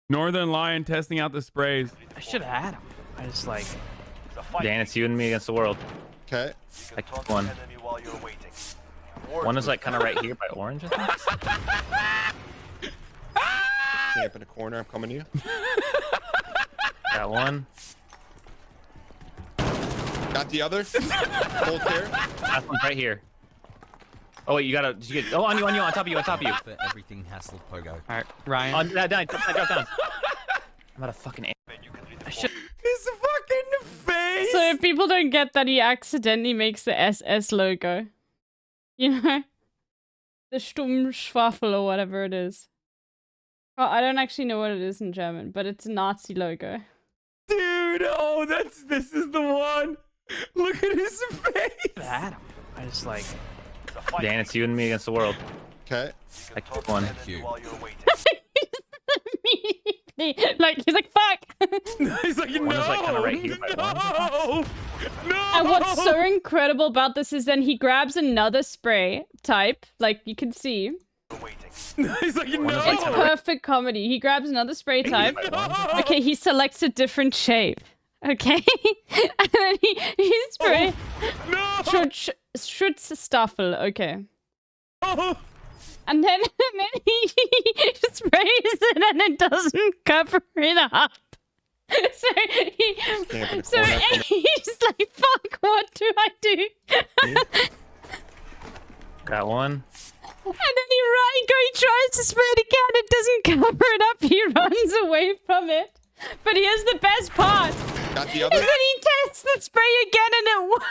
Northern Lion testing out the sprays. I should have had him. I just like. Dan, it's you and me against the world. Okay. I picked one. One is like kind of right here by orange, I think. Camp in a corner. I'm coming to you. Got one. Got the other. Hold there. Last one's right here. Oh wait, you gotta. Oh, on you, on top of you. For everything hassle pogo. All right, Ryan. Drop down. I'm about to fucking. I should. His fucking face. So if people don't get that, he accidentally makes the SS logo. You know, the Sturmschwaffel or whatever it is. Oh, I don't actually know what it is in German, but it's a Nazi logo. Dude, oh, this is the one. Look at his face. I just like. Dan, it's you and me against the world. Okay. I picked one. Like he's like fuck. He's like one is like kind of right here by orange. No. And what's so incredible about this is then he grabs another spray type, like you can see. He's like, no. It's perfect comedy. He grabs another spray type. Okay, he selects a different shape. Okay, and then he sprays. Schutzstaffel. Okay. And then he sprays it and it doesn't cover it up. So he's like, fuck, what do I do? That one. And then he tries to spray it again. It doesn't cover it up. He runs away from it. But here's the best part. Got the Is other. that he tests the spray again and it works.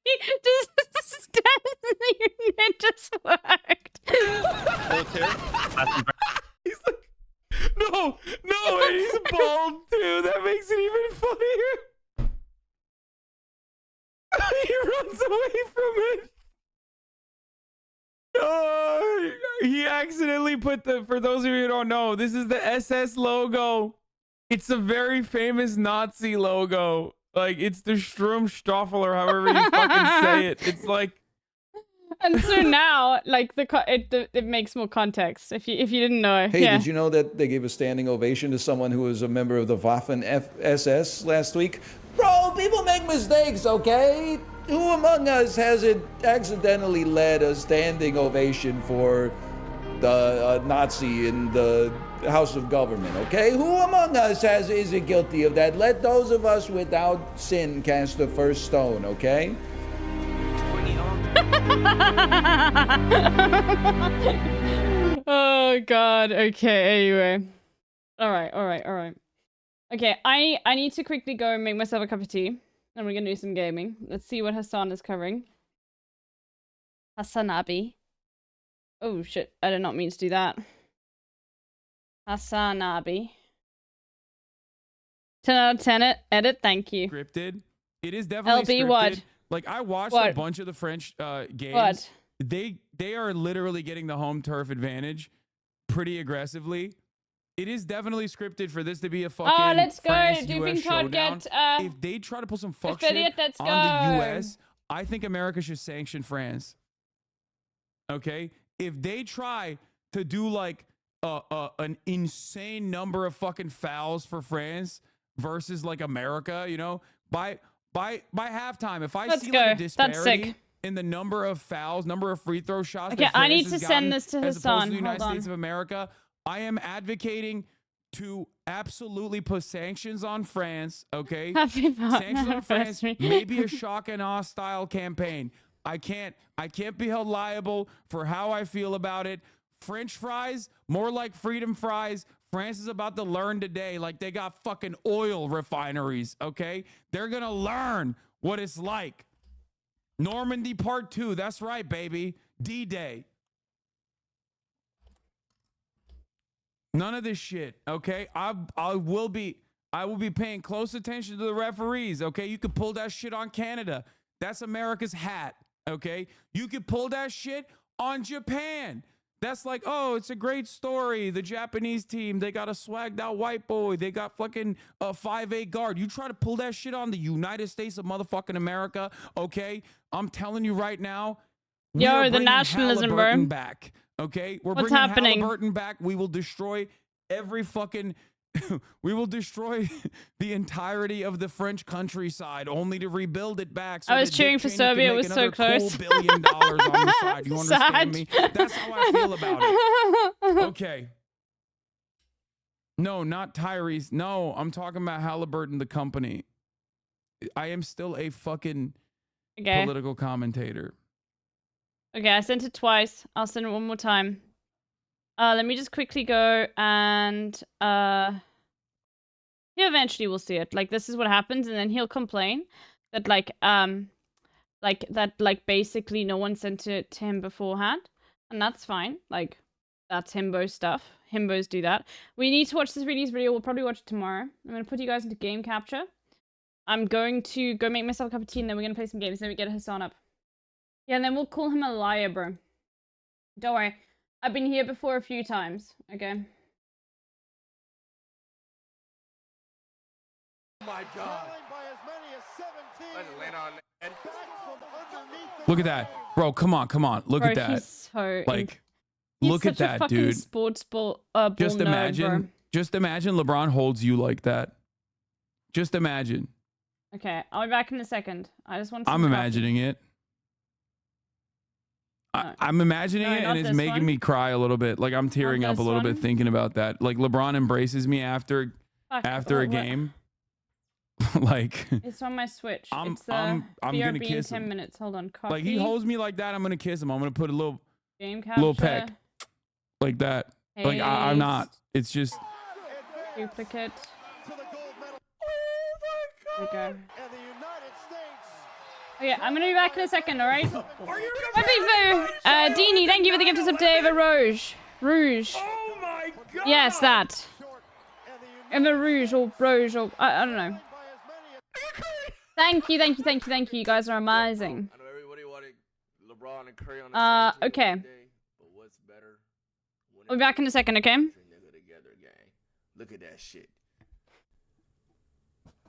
He just it just worked. He's like, no, and he's bald too. That makes it even funnier. He runs away from it. Oh, he accidentally put for those of you who don't know, this is the SS logo. It's a very famous Nazi logo. Like, it's the Sturmstaffel or however you fucking say it. It's like... And so now, like, it makes more context if you didn't know. Hey, did you know that they gave a standing ovation to someone who was a member of the Waffen-SS last week? Bro, people make mistakes, okay? Who among us hasn't accidentally led a standing ovation for the Nazi in the House of Government, okay? Who among us isn't guilty of that? Let those of us without sin cast the first stone, okay? Oh god. Okay, anyway. Alright. Okay, I need to quickly go and make myself a cup of tea. And we're gonna do some gaming. Let's see what Hassan is covering. Hassanabi. Oh shit, I did not mean to do that. Hassanabi. 10 out of 10 edit, thank you. Scripted. It is definitely LB, scripted. what? Like, I watched What? a bunch of the French games. What? They are literally getting the home turf advantage pretty aggressively. It is definitely scripted for this to be a fucking let's go. France-US Duping showdown. Target, If they try to pull some fuck affiliate, shit let's on go. the US, I think America should sanction France. Okay? If they try to do like an insane number of fucking fouls for France versus like America, you know, by halftime, if I Let's see go. like a That's disparity sick. in the number of fouls, number of free throw shots, Okay, that I need France to has send gotten this to as opposed Hassan. to the United Hold States on. of America, I am advocating to absolutely put sanctions on France, okay? Happy Sanctions on France, anniversary. maybe a shock and awe style campaign. I can't be held liable for how I feel about it. French fries, more like freedom fries. France is about to learn today, like they got fucking oil refineries, okay? They're gonna learn what it's like. Normandy Part 2, that's right, baby. D-Day. None of this shit, okay? I will be paying close attention to the referees, okay? You could pull that shit on Canada. That's America's hat, okay? You could pull that shit on Japan. That's like, oh, it's a great story. The Japanese team, they got a swagged out white boy. They got fucking a 5'8" guard. You try to pull that shit on the United States of motherfucking America, okay? I'm telling you right now, we are The bringing nationalism, Halliburton bro. back, okay? We're What's bringing happening? Halliburton back. We will destroy every fucking... we will destroy the entirety of the French countryside only to rebuild it back. So I was that cheering Dick for Cheney can Serbia. It make was so another close. cool $1 billion on the side. You understand Sad. me? That's how I feel about it. Okay. No, not Tyrese. No, I'm talking about Halliburton, the company. I am still a fucking Okay. political commentator. Okay, I sent it twice. I'll send it one more time. Let me just quickly go and he eventually will see it. Like, this is what happens, and then he'll complain that basically no one sent it to him beforehand, and that's fine. Like, that's himbo stuff. Himbos do that. We need to watch this video. We'll probably watch it tomorrow. I'm gonna put you guys into game capture. I'm going to go make myself a cup of tea, and then we're gonna play some games. Then we get Hassan up. Yeah, and then we'll call him a liar, bro. Don't worry. I've been here before a few times. Okay. Oh my God. Look at that. Bro, come on. Look Bro, at that. he's so Like, he's look at such a that, fucking dude. Sports ball, Just nerd, imagine. bro. Just imagine LeBron holds you like that. Just imagine. Okay, I'll be back in a second. I just want some I'm coffee. imagining it. I'm imagining No, it, not and it's this making one. me cry a little bit. Like, I'm tearing up a this little one. bit thinking about that. Like, LeBron embraces me after Fuck, a what? game. Like, It's on my Switch. I'm it's gonna BRB in kiss 10 him. minutes. Hold on. Copy. Like, he holds me like that, I'm gonna kiss him. I'm gonna put a little Game capture. little peck like that. Like, I'm not. It's just Duplicate. Okay. Okay, I'm gonna be back in a second, alright? Dini, thank you for the gift of sub to Eva Rouge. Rouge. Oh my god! Yes, that. Eva Rouge or Rouge or I don't know. Thank you, thank you, thank you, thank you. You guys are amazing. I know everybody wanted LeBron and Curry on the same team okay. one day, but what's better? I'll be back in a second, okay? Look at that shit.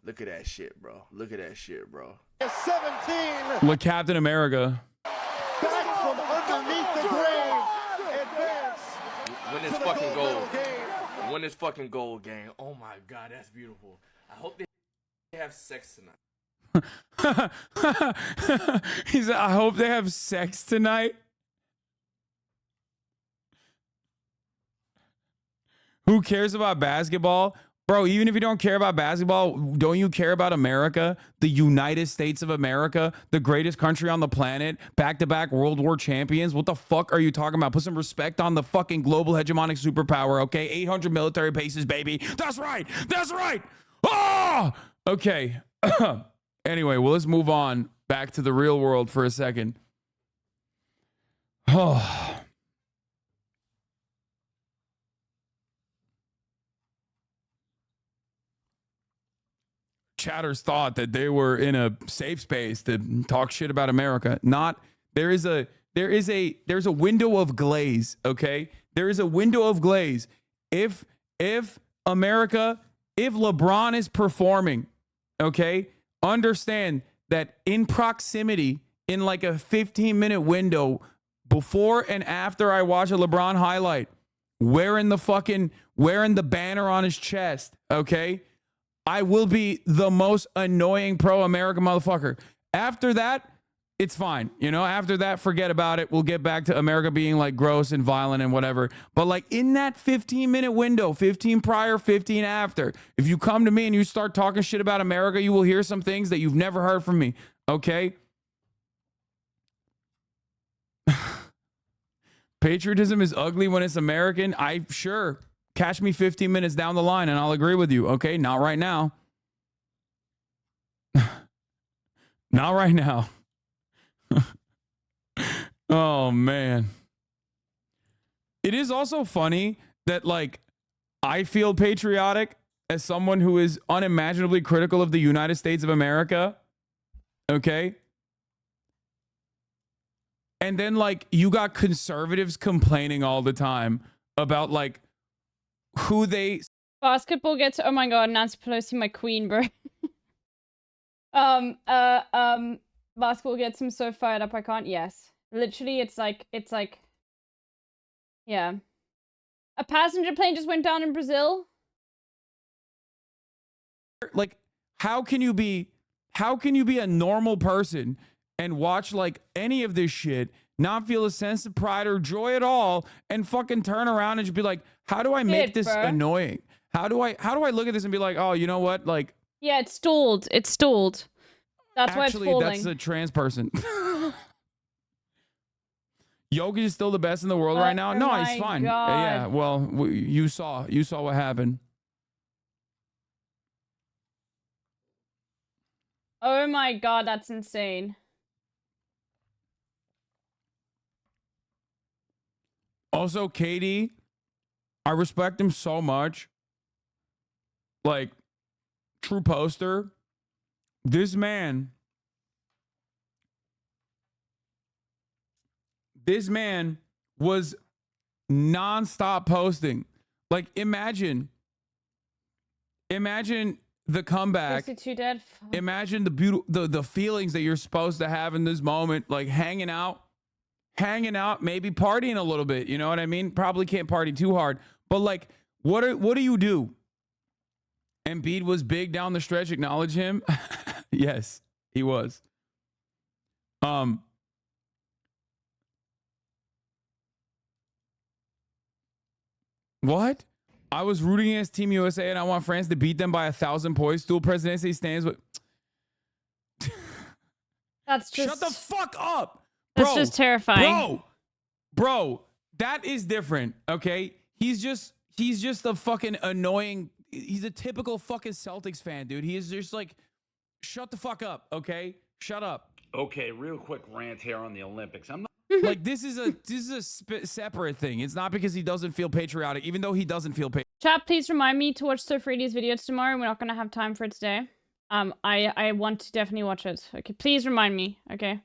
Look at that shit, bro. Look at that shit, bro. 17. like Captain America. Back from underneath the grave. Advance. Win this fucking goal. Win this fucking goal game. Oh my god, that's beautiful. I hope they have sex tonight. He said, I hope they have sex tonight. Who cares about basketball? Bro, even if you don't care about basketball, don't you care about America? The United States of America, the greatest country on the planet, back-to-back World War champions. What the fuck are you talking about? Put some respect on the fucking global hegemonic superpower, okay? 800 military bases, baby. That's right. That's right. Oh! Okay. Anyway, well, let's move on back to the real world for a second. Oh. Chatters thought that they were in a safe space to talk shit about America. Not there's a window of glaze, okay? There is a window of glaze. If America, if LeBron is performing, okay? Understand that in proximity, in like a 15-minute window before and after I watch a LeBron highlight, wearing the banner on his chest, okay? I will be the most annoying pro-America motherfucker. After that, it's fine. You know, after that, forget about it. We'll get back to America being like gross and violent and whatever. But like in that 15-minute window, 15 prior, 15 after, if you come to me and you start talking shit about America, you will hear some things that you've never heard from me. Okay? Patriotism is ugly when it's American. Sure. Catch me 15 minutes down the line and I'll agree with you. Okay, not right now. Not right now. Oh, man. It is also funny that, like, I feel patriotic as someone who is unimaginably critical of the United States of America. Okay? And then, like, you got conservatives complaining all the time about, like, who they basketball gets, oh my god, Nancy Pelosi, my queen, bro. Basketball gets him so fired up I can't. Yes, literally, it's like, yeah. A passenger plane just went down in Brazil. Like, how can you be a normal person and watch like any of this shit, not feel a sense of pride or joy at all, and fucking turn around and just be like, how do I make this annoying? How do I look at this and be like, oh, you know what? Like, yeah, it's stalled. It's stalled. That's why it's falling. That's a trans person. Jokic is still the best in the world right now. No, he's fine. Yeah, well, you saw what happened. Oh my god, that's insane. Also, KD, I respect him so much. Like, true poster. This man was nonstop posting. Like, imagine the comeback. Dead. Imagine the feelings that you're supposed to have in this moment, like hanging out, maybe partying a little bit. You know what I mean? Probably can't party too hard, but like, what do you do? Embiid was big down the stretch. Acknowledge him. Yes, he was. What? I was rooting against Team USA and I want France to beat them by 1,000 points. Dual presidency stands with. That's just. Shut the fuck up, That's just terrifying. Bro, that is different. Okay, he's just a fucking annoying. He's a typical fucking Celtics fan, dude. He is just like, shut the fuck up. Okay, shut up. Okay, real quick rant here on the Olympics. I'm not like this is a separate thing. It's not because he doesn't feel patriotic, even though he doesn't feel patriotic. Chat, please remind me to watch Sofridi's videos tomorrow. We're not gonna have time for it today. I want to definitely watch it. Okay, please remind me. Okay,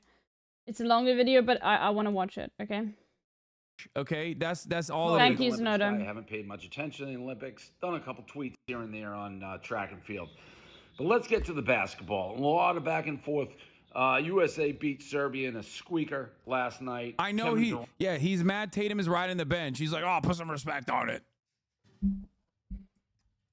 it's a longer video, but I want to watch it. Okay. Okay, that's all. Thank you, Olympics guy. Zenodo. I haven't paid much attention to the Olympics. Done a couple tweets here and there on track and field. But let's get to the basketball. A lot of back and forth. USA beat Serbia in a squeaker last night. I know he's mad Tatum is riding the bench. He's like, oh, put some respect on it.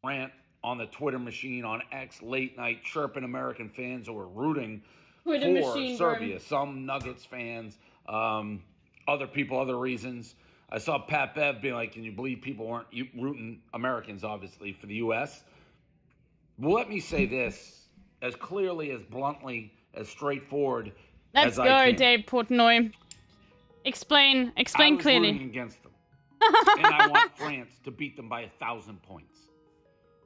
Rant on the Twitter machine on X late night chirping American fans who were rooting Twitter for machine, Serbia. Some Nuggets fans, other people, other reasons. I saw Pat Bev being like, can you believe people weren't rooting Americans, obviously, for the U.S.? Well, let me say this as clearly, as bluntly, as straightforward Let's as I can. go, Dave Portnoy. Explain I was clearly. rooting against them. And I want France to beat them by 1,000 points.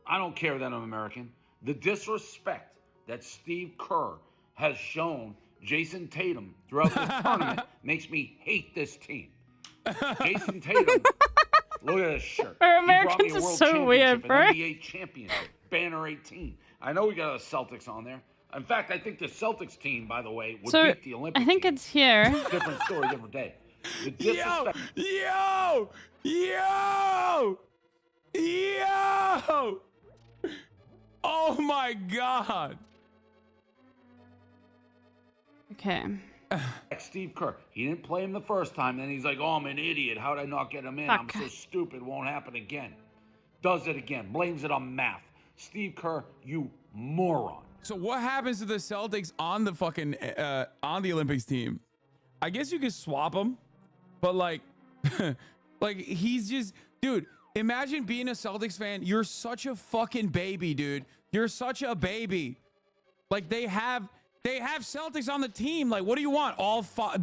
I don't care that I'm American. The disrespect that Steve Kerr has shown Jason Tatum throughout this tournament makes me hate this team. Jason Tatum, look at this shirt. Our He brought me Americans a are world so weird, championship, bro. an NBA championship, banner 18. I know we got the Celtics on there. In fact, I think the Celtics team, by the way, would So beat the Olympic I think team. it's here. Different story, different day. The Yo! Oh my God. Okay. Steve Kerr, he didn't play him the first time. Then he's like, oh, I'm an idiot. How did I not get him in? I'm so stupid. Won't happen again. Does it again. Blames it on math. Steve Kerr, you moron. So what happens to the Celtics on the fucking on the Olympics team? I guess you could swap them, but like, like he's just, dude. Imagine being a Celtics fan. You're such a fucking baby, dude. You're such a baby. Like they have Celtics on the team. Like, what do you want?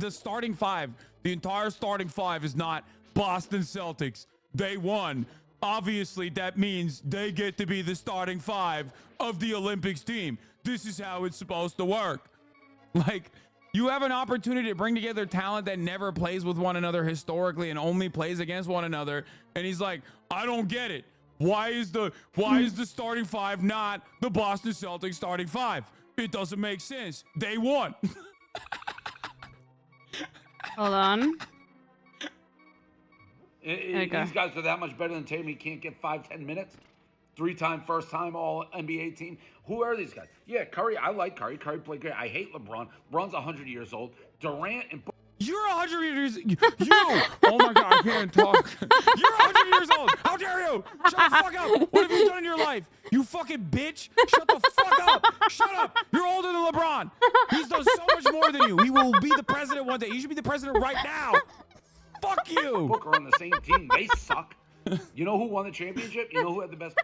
The starting five. The entire starting five is not Boston Celtics. They won. Obviously, that means they get to be the starting five of the Olympics team. This is how it's supposed to work. Like, you have an opportunity to bring together talent that never plays with one another historically and only plays against one another. And he's like, I don't get it. Why is the starting five not the Boston Celtics starting five? It doesn't make sense. They won. Hold on. These guys are that much better than Tatum. He can't get 5-10 minutes. 3-time, first-time all NBA team. Who are these guys? Yeah, Curry. I like Curry. Curry played great. I hate LeBron. LeBron's 100 years old. Durant and You're 100 years. You. Oh my God, I can't talk. You're 100 years old. How dare you? Shut the fuck up. What have you done in your life? You fucking bitch. Shut the fuck up. Shut up. You're older than LeBron. He's done so much more than you. He will be the president one day. You should be the president right now. Fuck you. Booker on the same team. They suck. You know who won the championship? You know who had the best?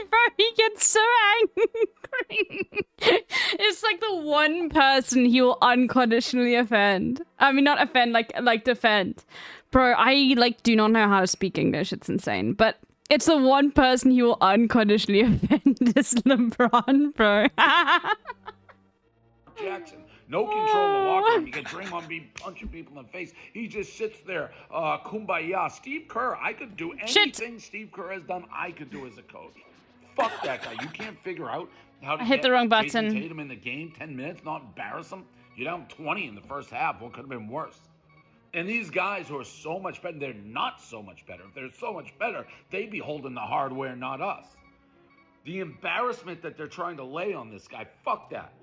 Bro, he gets so angry. It's like the one person he will unconditionally offend. I mean, not offend, like defend. Bro, I do not know how to speak English. It's insane. But it's the one person he will unconditionally offend is LeBron, bro. Jackson. No control in the locker room. You get Draymond be punching people in the face. He just sits there, kumbaya. Steve Kerr, I could do anything Steve Kerr has done, I could do as a coach. Fuck that guy. You can't figure out how to I hit get the wrong Jason button. Tatum in the game, 10 minutes, not embarrass him. You're down 20 in the first half. What could have been worse? And these guys who are so much better, they're not so much better. If they're so much better, they'd be holding the hardware, not us. The embarrassment that they're trying to lay on this guy, fuck that.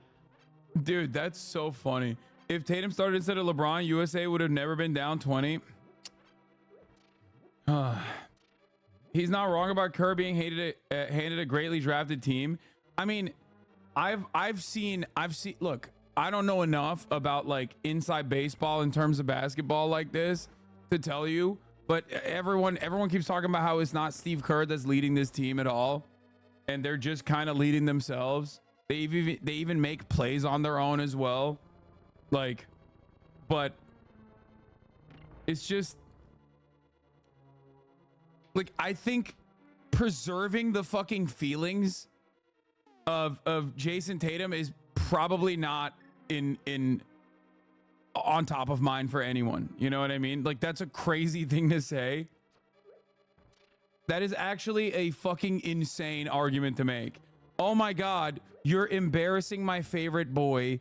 Dude, that's so funny. If Tatum started instead of LeBron, USA would have never been down 20. He's not wrong about Kerr being handed a greatly drafted team. I mean, I've seen. Look, I don't know enough about like inside baseball in terms of basketball like this to tell you, But everyone keeps talking about how it's not Steve Kerr that's leading this team at all, and they're just kind of leading themselves. They even make plays on their own as well. Like, but it's just like, I think preserving the fucking feelings of Jason Tatum is probably not on top of mind for anyone. You know what I mean? Like, that's a crazy thing to say. That is actually a fucking insane argument to make. Oh my God, you're embarrassing my favorite boy.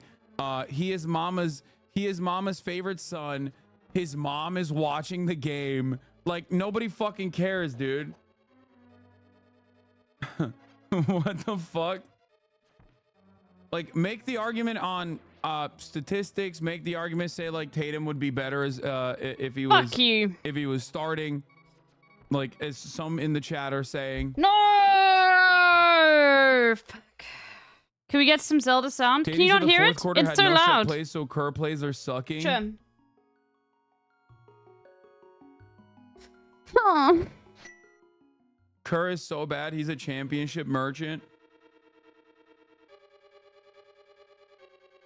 He is mama's favorite son. His mom is watching the game. Like, nobody fucking cares, dude. What the fuck? Like, make the argument on statistics. Make the argument, say like Tatum would be better as if he was starting. Like, as some in the chat are saying. No! Fuck. Can we get some Zelda sound? Can you not hear it? It's so loud. Plays, so Kerr plays are sucking. Sure. Huh. Kerr is so bad. He's a championship merchant.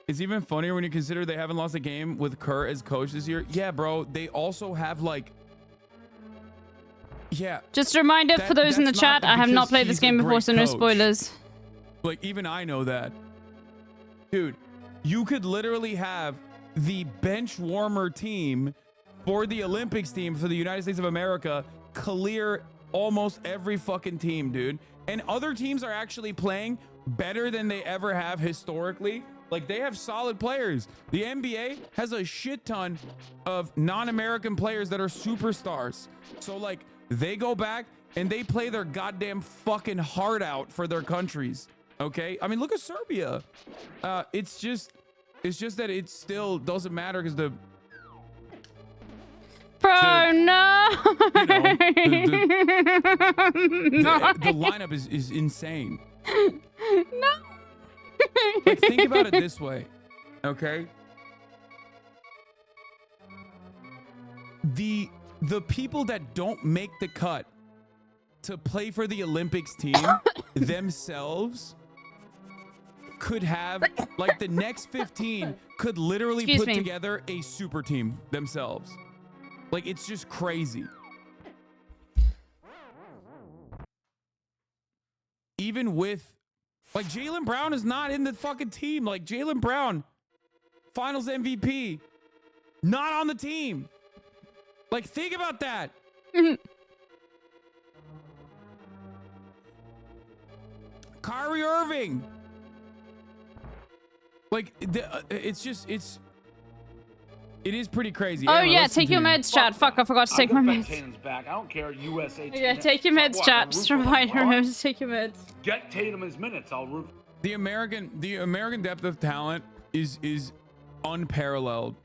It's even funnier when you consider they haven't lost a game with Kerr as coach this year. Yeah, bro. They also have like... Yeah. Just a reminder for those in the chat, I have not played this game before, so no spoilers. Like, even I know that. Dude, you could literally have the bench warmer team for the Olympics team for the United States of America clear almost every fucking team, dude. And other teams are actually playing better than they ever have historically. Like, they have solid players. The NBA has a shit ton of non-American players that are superstars. So, like, they go back and they play their goddamn fucking heart out for their countries. Okay? I mean, look at Serbia. It's just that it still doesn't matter because the... Bro, no! You know, the lineup is insane. No! Like, think about it this way, okay? The people that don't make the cut to play for the Olympics team themselves could have, like, the next 15 could literally put together a super team themselves. Like, it's just crazy. Even with, like, Jaylen Brown is not in the fucking team. Like, Jaylen Brown, finals MVP, not on the team. Like, think about that. Kyrie Irving. Like, it is pretty crazy. Oh, yeah, take your meds, chat. Fuck, I forgot to take my meds. Tatum's back. I don't care. USA. Yeah, take your meds, chat. Just remind her to take your meds. Get Tatum his minutes. I'll root. The American depth of talent is unparalleled.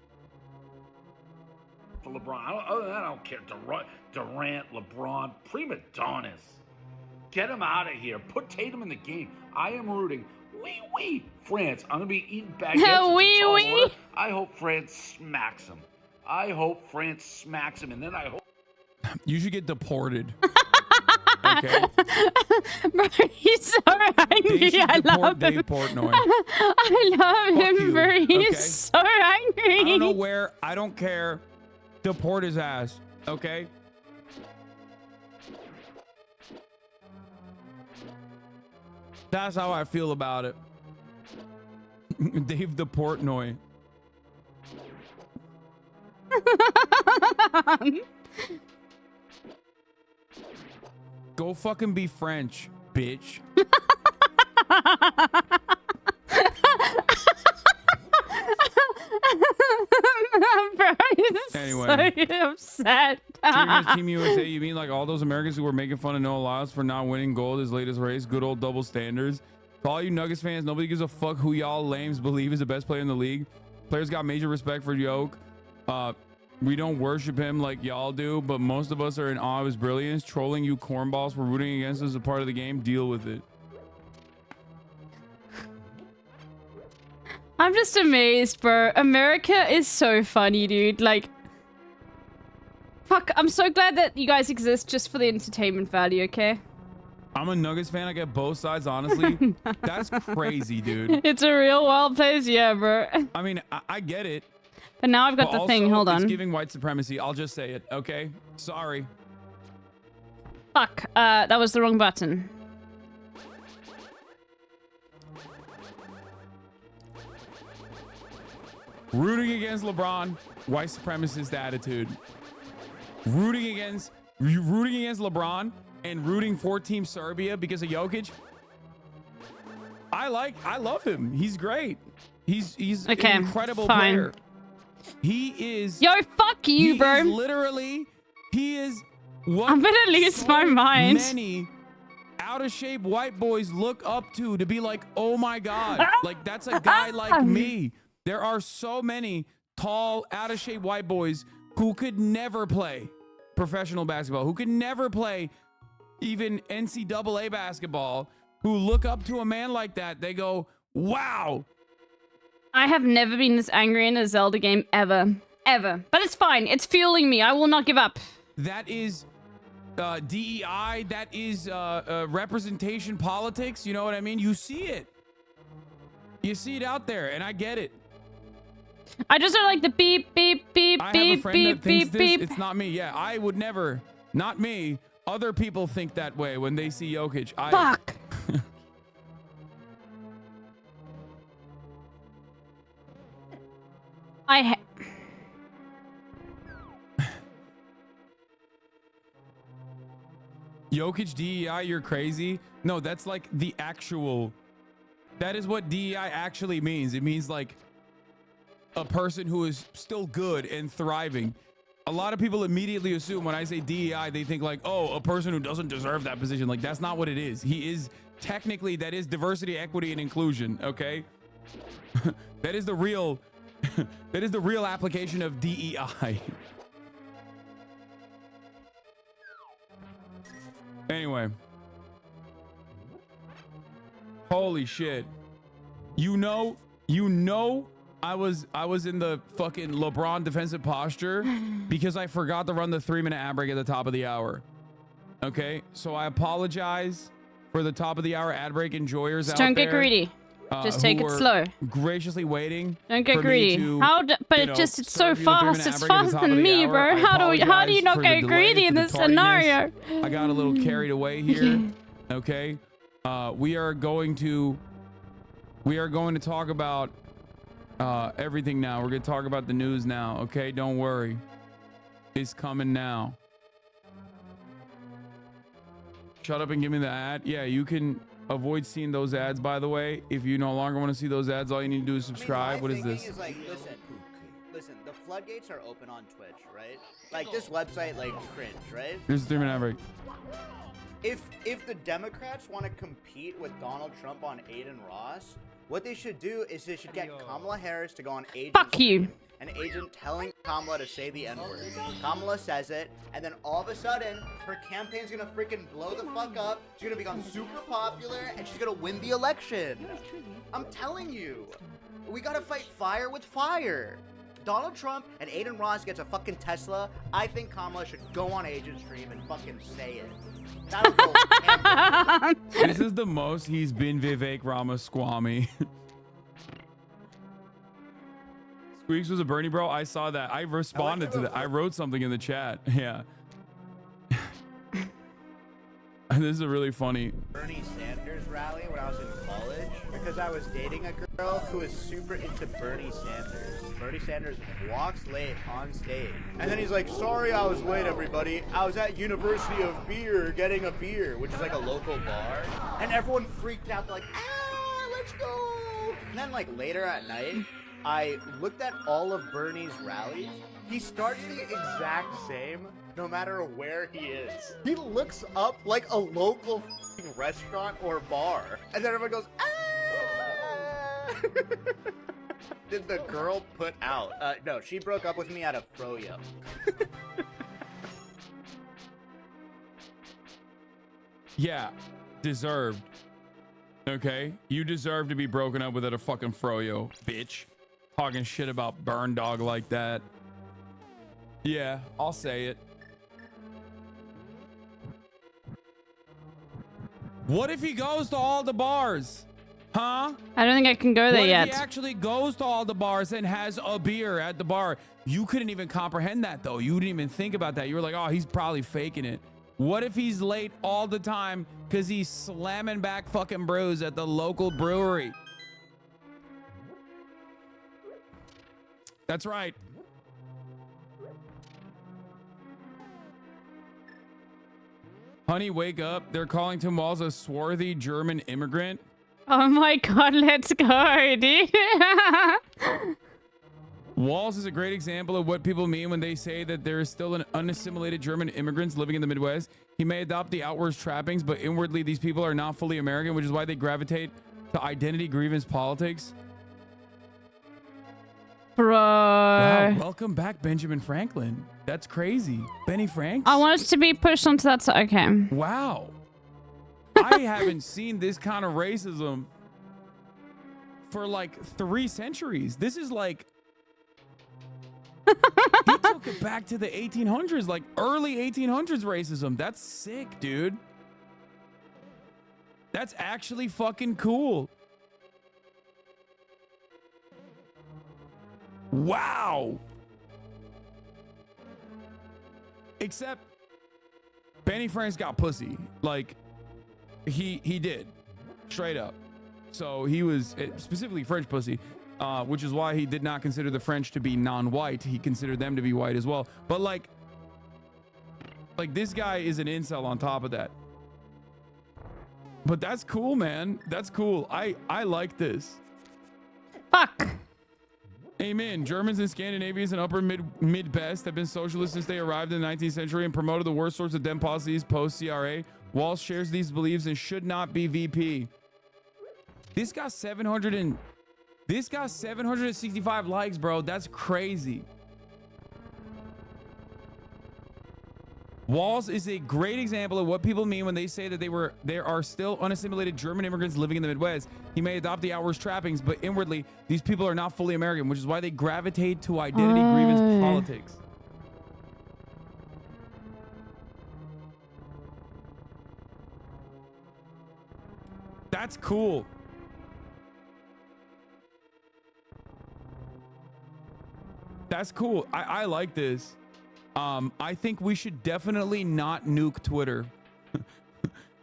For LeBron. Other than that, I don't care. Durant, LeBron, prima donnas. Get him out of here. Put Tatum in the game. I am rooting. Oui, France. I'm gonna be eating baguettes. Oui. I hope France smacks him. And then I hope you should get deported. Okay. Bro, he's so angry. I love him. Portnoy. I love him, bro. He's so angry. I don't know where. I don't care. Deport his ass. Okay. That's how I feel about it. Dave the Portnoy. Go fucking be French, bitch. Bro, he's anyway, so upset. Team USA, you mean like all those Americans who were making fun of Noah Lyles for not winning gold his latest race? Good old double standards. To all you Nuggets fans, nobody gives a fuck who y'all lames believe is the best player in the league. Players got major respect for Joke. We don't worship him like y'all do, but most of us are in awe of his brilliance. Trolling you cornballs for rooting against us is a part of the game. Deal with it. I'm just amazed, bro. America is so funny, dude. Like, Fuck, I'm so glad that you guys exist just for the entertainment value, okay? I'm a Nuggets fan. I get both sides, honestly. That's crazy, dude. It's a real wild place, yeah, bro. I mean, I get it. But now I've got But the thing, also, hold on. It's giving white supremacy. I'll just say it, okay? Sorry. Fuck, that was the wrong button. Rooting against LeBron, white supremacist attitude. Rooting against LeBron and rooting for Team Serbia because of Jokic. I love him. He's great. He's okay, an incredible fine. player. He is. Yo, fuck you, he bro. Is literally, he is what I'm gonna lose my mind. Many out of shape white boys look up to be like, oh my god, like that's a guy like me. There are so many tall, out of shape white boys who could never play professional basketball, who could never play even NCAA basketball, who look up to a man like that. They go, wow. I have never been this angry in a Zelda game ever. Ever. But it's fine. It's fueling me. I will not give up. That is DEI. That is representation politics. You know what I mean? You see it. You see it out there, and I get it. I just don't like the beep, beep, beep, I beep, have a friend beep, that thinks beep, beep. It's not me. Yeah, I would never. Not me. Other people think that way when they see Jokic. Fuck. Jokic DEI, you're crazy. No, that's like the actual. That is what DEI actually means. It means like a person who is still good and thriving. A lot of people immediately assume when I say DEI, they think like, oh, a person who doesn't deserve that position. Like, that's not what it is. He is technically, that is diversity, equity, and inclusion. Okay. That is the real, that is the real application of DEI. Anyway. Holy shit. You know, I was in the fucking LeBron defensive posture because I forgot to run the 3-minute ad break at the top of the hour. Okay, so I apologize for the top of the hour ad break enjoyers out there. Don't get greedy. Just take it slow. Graciously waiting. Don't get for me greedy. to, but you know, it's so serve you the 3-minute fast. ad It's break at the faster top of than the me, hour. bro. I How do you apologize not for get the delay, greedy for in the this tardiness. scenario? I got a little carried away here. Okay, we are going to talk about everything now. We're gonna talk about the news now. Okay, don't worry, it's coming now. Shut up and give me the ad. Yeah, you can avoid seeing those ads, by the way. If you no longer want to see those ads, all you need to do is subscribe. What is this? Is like, listen, the floodgates are open on Twitch, right? Like this website, like cringe, right? Here's the 3-minute ad break. If the Democrats want to compete with Donald Trump on Aiden Ross, what they should do is they should get Kamala Harris to go on Agent. Fuck you. An agent telling Kamala to say the N-word. Kamala says it, and then all of a sudden, her campaign's gonna freaking blow the fuck up. She's gonna become super popular, and she's gonna win the election. I'm telling you, we gotta fight fire with fire. Donald Trump and Aiden Ross gets a fucking Tesla. I think Kamala should go on Agent Stream and fucking say it. That'll go hammer. This is the most he's been Vivek Ramaswamy. Squeaks was a Bernie bro. I saw that. I responded to that. I wrote something in the chat. Yeah. This is a really funny. Bernie Sanders rally when I was in college because I was dating a girl who was super into Bernie Sanders. Bernie Sanders walks late on stage, and then he's like, "Sorry, I was late, everybody. I was at University of Beer getting a beer," which is like a local bar, and everyone freaked out. They're like, "Ah, let's go!" And then like later at night, I looked at all of Bernie's rallies. He starts the exact same no matter where he is. He looks up like a local restaurant or bar, and then everyone goes, "Ah!" Did the girl put out? No, she broke up with me at a froyo. Yeah, deserved. Okay, you deserve to be broken up with at a fucking froyo, bitch. Talking shit about Burn Dog like that. Yeah, I'll say it. What if he goes to all the bars? Huh? I don't think I can go there What yet. if he actually goes to all the bars and has a beer at the bar? You couldn't even comprehend that, though. You didn't even think about that. You were like, oh, he's probably faking it. What if he's late all the time because he's slamming back fucking brews at the local brewery? That's right. Honey, wake up. They're calling Tim Walz a swarthy German immigrant. Oh my god, let's go, dude. Walz is a great example of what people mean when they say that there is still an unassimilated German immigrants living in the Midwest. He may adopt the outward trappings, but inwardly these people are not fully American, which is why they gravitate to identity grievance politics. Bro. Wow, welcome back, Benjamin Franklin. That's crazy. Benny Franks? I want us to be pushed onto that side. Okay. Wow. I haven't seen this kind of racism for like 3 centuries. This is like... he took it back to the 1800s, like early 1800s racism. That's sick, dude. That's actually fucking cool. Wow. Except Benny Franks got pussy. Like he did, straight up. So he was specifically French pussy. Which is why he did not consider the French to be non-white. He considered them to be white as well. But like this guy is an incel on top of that. But that's cool, man. That's cool. I like this. Fuck. Amen. Germans and Scandinavians and upper mid-best have been socialists since they arrived in the 19th century and promoted the worst sorts of dem policies post-CRA. Walz shares these beliefs and should not be VP. This got 765 likes, bro. That's crazy. Walz is a great example of what people mean when they say that there are still unassimilated German immigrants living in the Midwest. He may adopt the outward trappings, but inwardly, these people are not fully American, which is why they gravitate to identity grievance politics. That's cool. That's cool. I like this. I think we should definitely not nuke Twitter.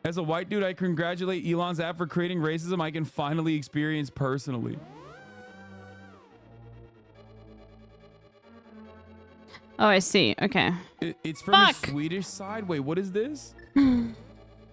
As a white dude, I congratulate Elon's app for creating racism I can finally experience personally. Oh, I see. Okay. It's from the Swedish side. Wait, what is this?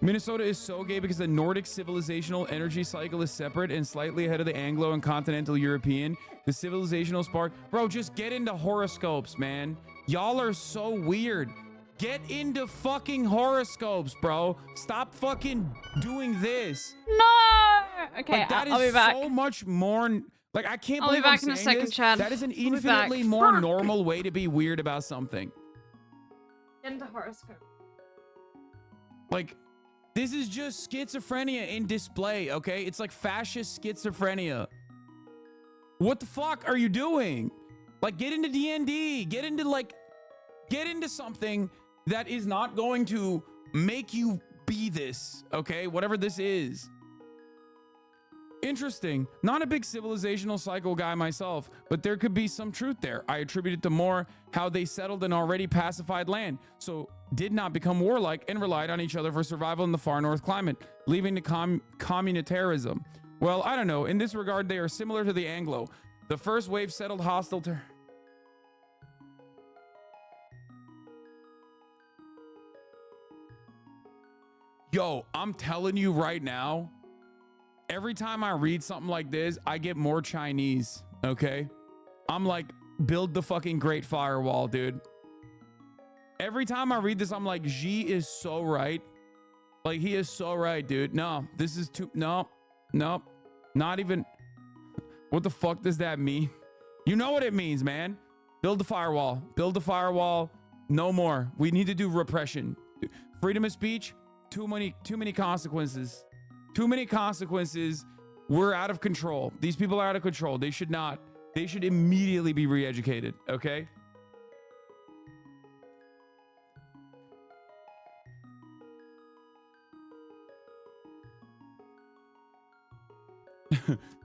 Minnesota is so gay because the Nordic civilizational energy cycle is separate and slightly ahead of the Anglo and continental European. The civilizational spark. Bro, just get into horoscopes, man. Y'all are so weird. Get into fucking horoscopes, bro. Stop fucking doing this. No. Okay, like, that I'll be is back. so much more. Like, I can't I'll be believe back I'm in a saying second, this. Chad. That is an I'll be back. infinitely more Fuck. normal way to be weird about something. Into horoscope. Like, this is just schizophrenia in display, okay? It's like fascist schizophrenia. What the fuck are you doing? Like, get into D&D. Get into something that is not going to make you be this, okay? Whatever this is. Interesting. Not a big civilizational cycle guy myself, but there could be some truth there. I attribute it to more how they settled an already pacified land, so did not become warlike and relied on each other for survival in the far north climate, leaving to communitarism. Well, I don't know. In this regard, they are similar to the Anglo. The first wave settled hostile to... Yo, I'm telling you right now, every time I read something like this, I get more Chinese, okay? I'm like, build the fucking Great Firewall, dude. Every time I read this, I'm like, Xi is so right. Like, he is so right, dude. No, this is too... No, not even... What the fuck does that mean? You know what it means, man. Build the firewall. Build the firewall. No more. We need to do repression. Freedom of speech, too many consequences. Too many consequences. We're out of control. These people are out of control. They should not. They should immediately be re-educated, okay?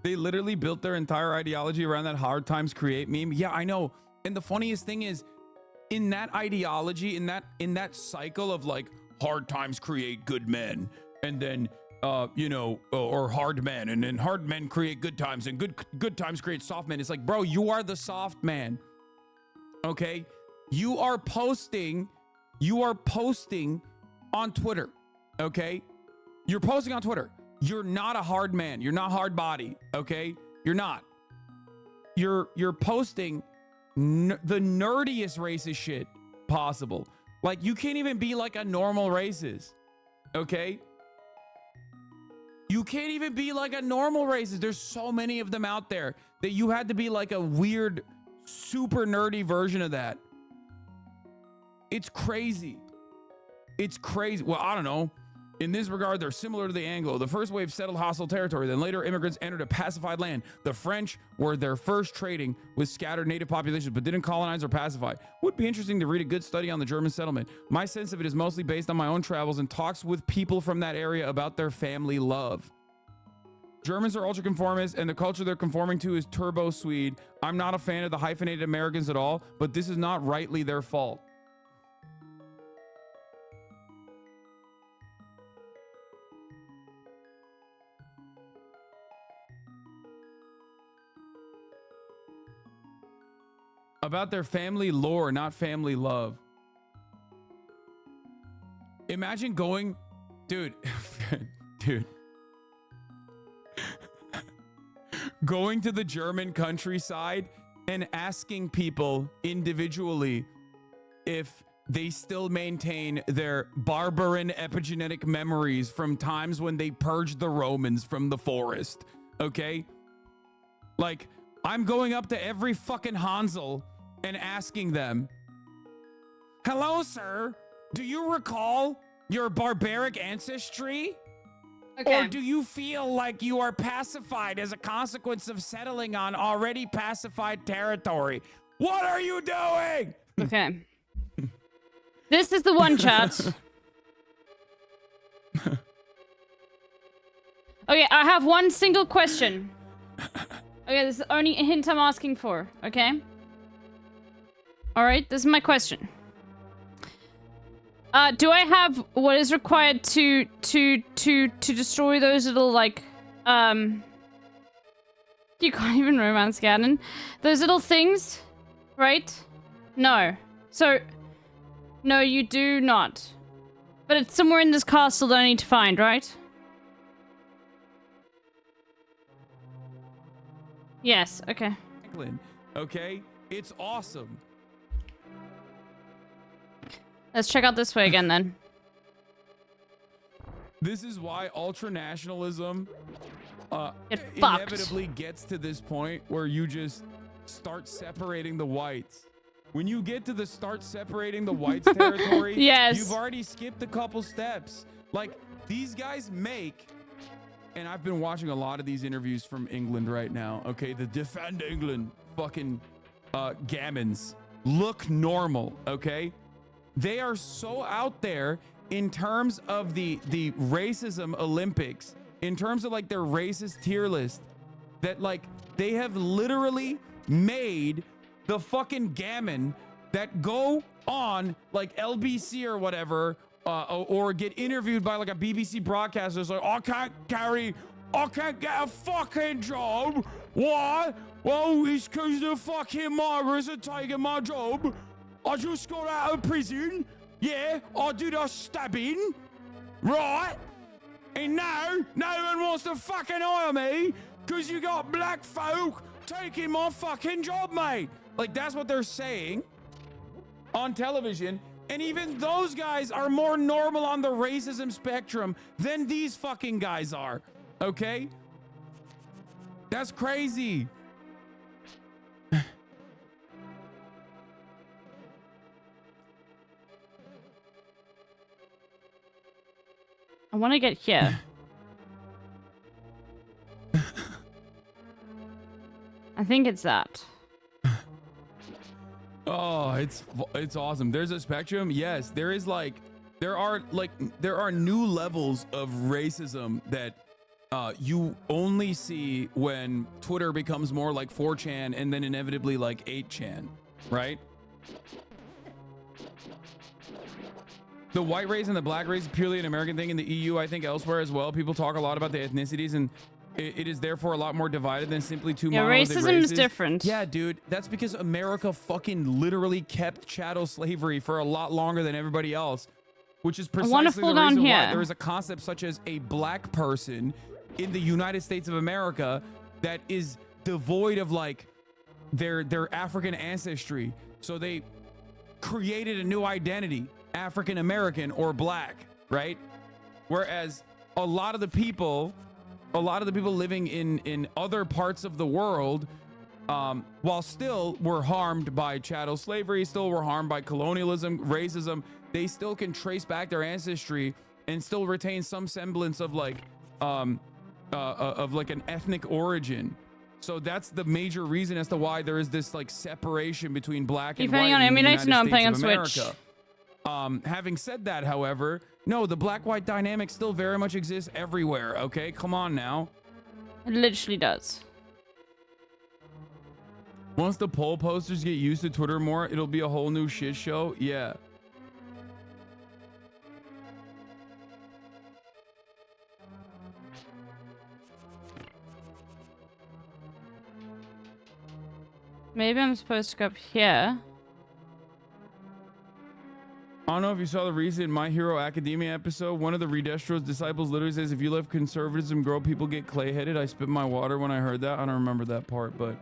They literally built their entire ideology around that hard times create meme. Yeah, I know. And the funniest thing is, in that ideology, in that cycle of like hard times create good men, and then you know, or hard men, and then hard men create good times, and good times create soft men. It's like, bro, you are the soft man. Okay? You are posting on Twitter. Okay? You're posting on Twitter. You're not a hard man. You're not hard body. Okay? You're not. You're posting the nerdiest racist shit possible. Like, you can't even be like a normal racist. Okay? You can't even be like a normal racist. There's so many of them out there that you had to be like a weird, super nerdy version of that. It's crazy. It's crazy. Well, I don't know. In this regard, they're similar to the Anglo. The first wave settled hostile territory, then later immigrants entered a pacified land. The French were their first trading with scattered native populations, but didn't colonize or pacify. Would be interesting to read a good study on the German settlement. My sense of it is mostly based on my own travels and talks with people from that area about their family love. Germans are ultra-conformist, and the culture they're conforming to is turbo-Swede. I'm not a fan of the hyphenated Americans at all, but this is not rightly their fault. About their family lore, not family love. Imagine going, dude, going to the German countryside and asking people individually if they still maintain their barbarian epigenetic memories from times when they purged the Romans from the forest. Okay? Like, I'm going up to every fucking Hansel and asking them, hello, sir, do you recall your barbaric ancestry? Okay. Or do you feel like you are pacified as a consequence of settling on already pacified territory? What are you doing? Okay. This is the one, chat. Okay, I have one single question. Okay, this is the only hint I'm asking for, okay? Alright, this is my question. Do I have what is required to destroy those little, like, you can't even romance Ganon. Those little things, right? No. So, no, you do not. But it's somewhere in this castle that I need to find, right? Yes, okay. Okay, it's awesome. Let's check out this way again then. This is why ultranationalism Get inevitably gets to this point where you just start separating the whites. When you get to the start separating the whites territory, yes, you've already skipped a couple steps. Like, these guys make, and I've been watching a lot of these interviews from England right now, okay? The Defend England fucking gammons look normal, okay? They are so out there in terms of the racism Olympics, in terms of like their racist tier list, that like they have literally made the fucking gammon that go on like LBC or whatever, or get interviewed by like a BBC broadcaster. It's like, I can't get a fucking job. Why? Well, it's because the fucking migrants are taking my job. I just got out of prison. Yeah, I did a stabbing. Right? And now, no one wants to fucking hire me because you got black folk taking my fucking job, mate. Like, that's what they're saying on television. And even those guys are more normal on the racism spectrum than these fucking guys are. Okay? That's crazy. I want to get here. I think it's that. Oh, it's awesome. There's a spectrum. Yes, there is like there are new levels of racism that you only see when Twitter becomes more like 4chan and then inevitably like 8chan, right? The white race and the black race is purely an American thing. In the EU, I think elsewhere as well, people talk a lot about the ethnicities, and it is therefore a lot more divided than simply two monolithic racism races. is different. Yeah, dude, that's because America fucking literally kept chattel slavery for a lot longer than everybody else, which is precisely the reason why there is a concept such as a black person in the United States of America that is devoid of like their African ancestry. So they created a new identity, African American or black, right? Whereas a lot of the people living in other parts of the world, while still were harmed by chattel slavery, still were harmed by colonialism, racism, they still can trace back their ancestry and still retain some semblance of like an ethnic origin. So that's the major reason as to why there is this like separation between black and white in the United States of America. Having said that, however, no, the black-white dynamic still very much exists everywhere, okay? Come on now. It literally does. Once the poll posters get used to Twitter more, it'll be a whole new shit show. Yeah. Maybe I'm supposed to go up here. I don't know if you saw the recent My Hero Academia episode. One of the Redestro's disciples literally says, if you let conservatism grow, people get clay-headed. I spit my water when I heard that. I don't remember that part, but...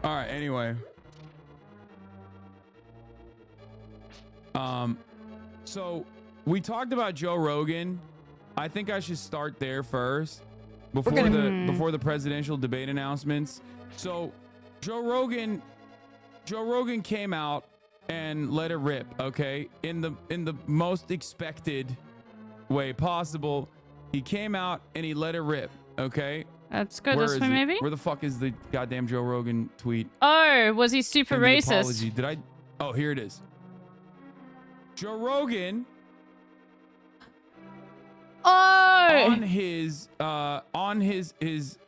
All right, anyway. So we talked about Joe Rogan. I think I should start there first before the presidential debate announcements. So Joe Rogan came out and let it rip, okay? In the most expected way possible. He came out and he let it rip, okay? Let's go this way, maybe? Where the fuck is the goddamn Joe Rogan tweet? Oh, was he super racist? Apology. Did I? Oh, here it is. Joe Rogan. Oh. On his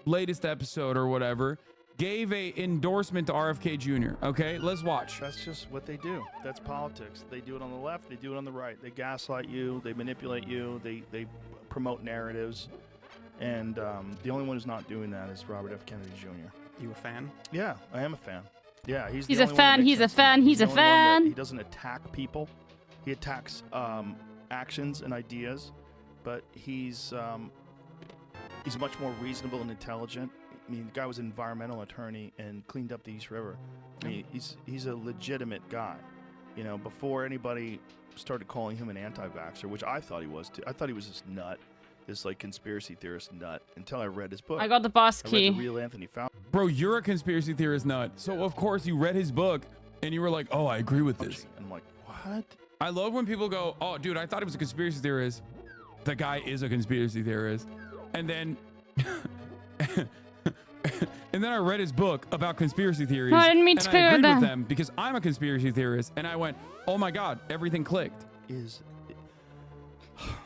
latest episode or whatever, gave a endorsement to RFK Jr. Okay, let's watch. That's just what they do. That's politics. They do it on the left. They do it on the right. They gaslight you. They manipulate you. They promote narratives. And the only one who's not doing that is Robert F. Kennedy Jr. You a fan? Yeah, I am a fan. Yeah, he's a fan. He's a fan. He's a fan. He doesn't attack people. He attacks actions and ideas, but he's much more reasonable and intelligent. I mean, the guy was an environmental attorney and cleaned up the East River. I mean, he's a legitimate guy. You know, before anybody started calling him an anti-vaxxer, which I thought he was too. I thought he was this nut, this like conspiracy theorist nut, until I read his book. I got the boss key. I read The Real Anthony Fauci. Bro, you're a conspiracy theorist nut. So of course you read his book and you were like, oh, I agree with this. And I'm like, what? I love when people go, oh, dude, I thought he was a conspiracy theorist. The guy is a conspiracy theorist. And then and then I read his book about conspiracy theories. No, I didn't mean and to I agreed that. with them because I'm a conspiracy theorist. And I went, oh my God, everything clicked.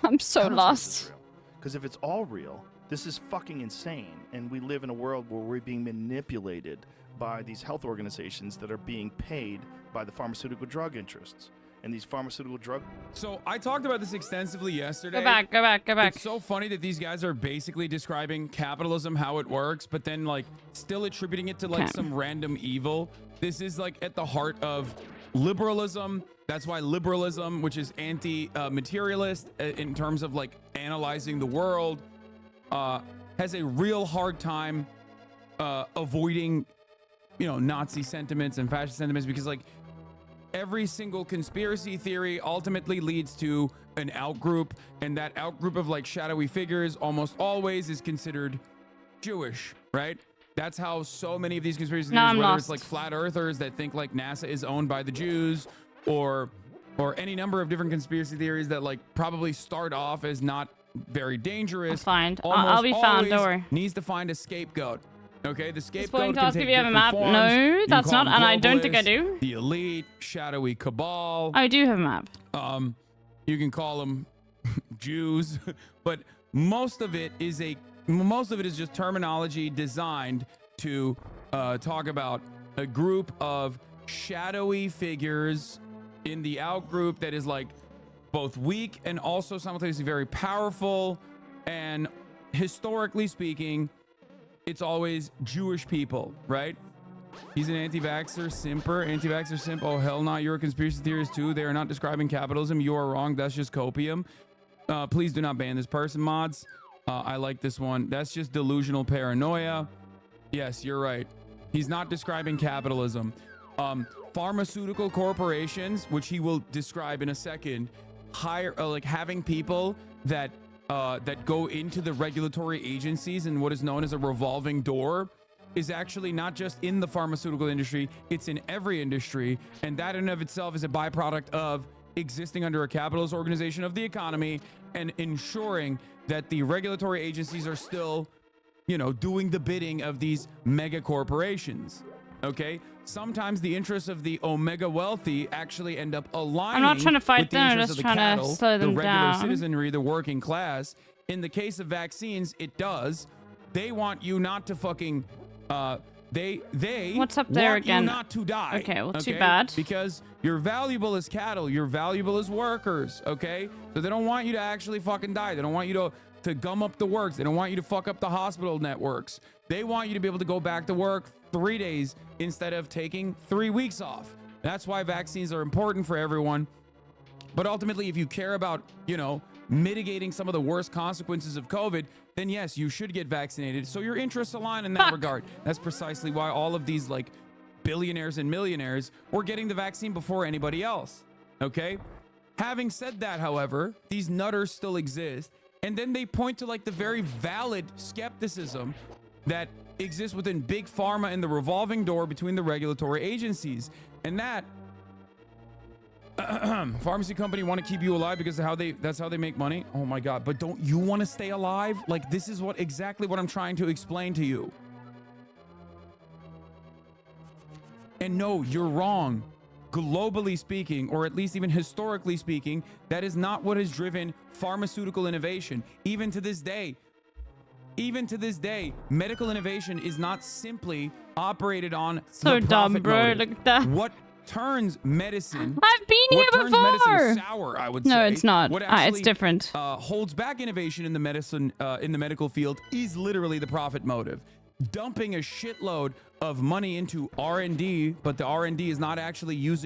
I'm so lost. Because if it's all real, this is fucking insane. And we live in a world where we're being manipulated by these health organizations that are being paid by the pharmaceutical drug interests. And these pharmaceutical drug... So I talked about this extensively yesterday. Go back. It's so funny that these guys are basically describing capitalism, how it works, but then like still attributing it to like some random evil. This is like at the heart of liberalism. That's why liberalism, which is anti-materialist in terms of like analyzing the world, has a real hard time avoiding, you know, Nazi sentiments and fascist sentiments, because like every single conspiracy theory ultimately leads to an outgroup, and that outgroup of like shadowy figures almost always is considered Jewish, right? That's how so many of these conspiracy theories, whether it's like flat earthers that think like NASA is owned by the Jews, or any number of different conspiracy theories that like probably start off as not very dangerous. I'll be found, don't worry. Needs to find a scapegoat. Okay, the Just scapegoat wanting to can ask take if you have a different map. forms. No, You can that's call not, them and I don't think I globalists, do. The elite, shadowy cabal. I do have a map. You can call them Jews, but most of it is just terminology designed to talk about a group of shadowy figures in the out group that is like both weak and also simultaneously very powerful. And historically speaking, it's always Jewish people, right? He's an anti-vaxxer, simper, anti-vaxxer, simp. Oh, hell no, you're a conspiracy theorist too. They are not describing capitalism. You are wrong. That's just copium. Please do not ban this person, mods. I like this one. That's just delusional paranoia. Yes, you're right. He's not describing capitalism. Pharmaceutical corporations, which he will describe in a second, like having people that go into the regulatory agencies and what is known as a revolving door is actually not just in the pharmaceutical industry, it's in every industry. And that in and of itself is a byproduct of existing under a capitalist organization of the economy and ensuring that the regulatory agencies are still, doing the bidding of these mega corporations. Okay? Sometimes the interests of the omega wealthy actually end up aligning. I'm not trying to fight with the them, I'm interests just of the trying to cattle, slow them the regular down. citizenry, the working class. In the case of vaccines, it does. They want you not to fucking they What's up there want again? you not to die. Okay, well, too bad. Because you're valuable as cattle, you're valuable as workers, okay? So they don't want you to actually fucking die. They don't want you to gum up the works. They don't want you to fuck up the hospital networks. They want you to be able to go back to work 3 days instead of taking 3 weeks off. That's why vaccines are important for everyone. But ultimately, if you care about, mitigating some of the worst consequences of COVID, then yes, you should get vaccinated. So your interests align in that regard. That's precisely why all of these billionaires and millionaires were getting the vaccine before anybody else. Okay? Having said that, however, these nutters still exist. And then they point to the very valid skepticism that exists within big pharma and the revolving door between the regulatory agencies. And that pharmacy company want to keep you alive because that's how they make money. Oh my God. But don't you want to stay alive? This is exactly what I'm trying to explain to you. And no, you're wrong. Globally speaking, or at least even historically speaking, that is not what has driven pharmaceutical innovation. Even to this day, medical innovation is not simply operated on So the dumb, profit bro. motive. Look at that. What turns medicine? I've been here what turns medicine before. sour, I would say. No, it's not. What It's actually, different. holds back innovation in the medical field is literally the profit motive. Dumping a shitload of money into R&D, but the R&D is not actually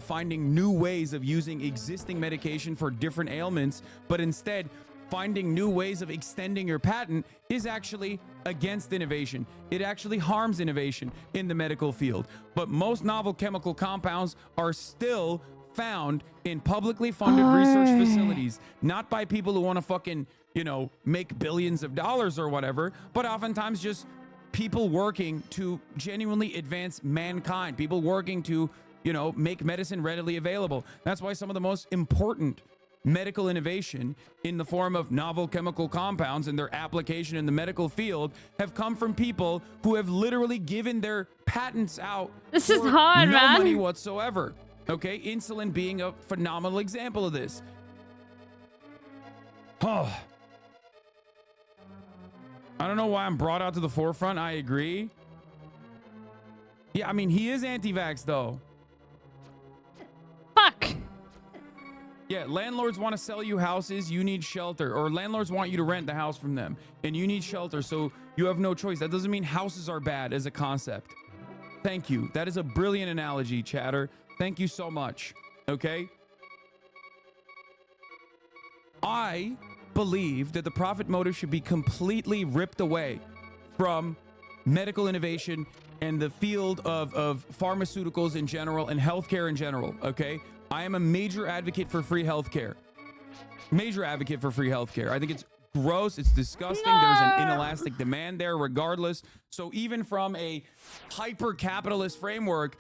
finding new ways of using existing medication for different ailments, but instead finding new ways of extending your patent is actually against innovation. It actually harms innovation in the medical field. But most novel chemical compounds are still found in publicly funded research facilities, not by people who want to fucking, make billions of dollars or whatever, but oftentimes just people working to genuinely advance mankind, people working to, make medicine readily available. That's why some of the most important medical innovation in the form of novel chemical compounds and their application in the medical field have come from people who have literally given their patents out. This is for hard, no man. money whatsoever. Okay, insulin being a phenomenal example of this. Oh. I don't know why I'm brought out to the forefront. I agree. Yeah, I mean, he is anti-vax, though. Fuck. Yeah, landlords want to sell you houses. You need shelter. Or landlords want you to rent the house from them. And you need shelter, so you have no choice. That doesn't mean houses are bad as a concept. Thank you. That is a brilliant analogy, chatter. Thank you so much. Okay? I believe that the profit motive should be completely ripped away from medical innovation and the field of pharmaceuticals in general and healthcare in general, okay? I am a major advocate for free healthcare. Major advocate for free healthcare. I think it's gross, it's disgusting. There's an inelastic demand there regardless. So even from a hyper-capitalist framework,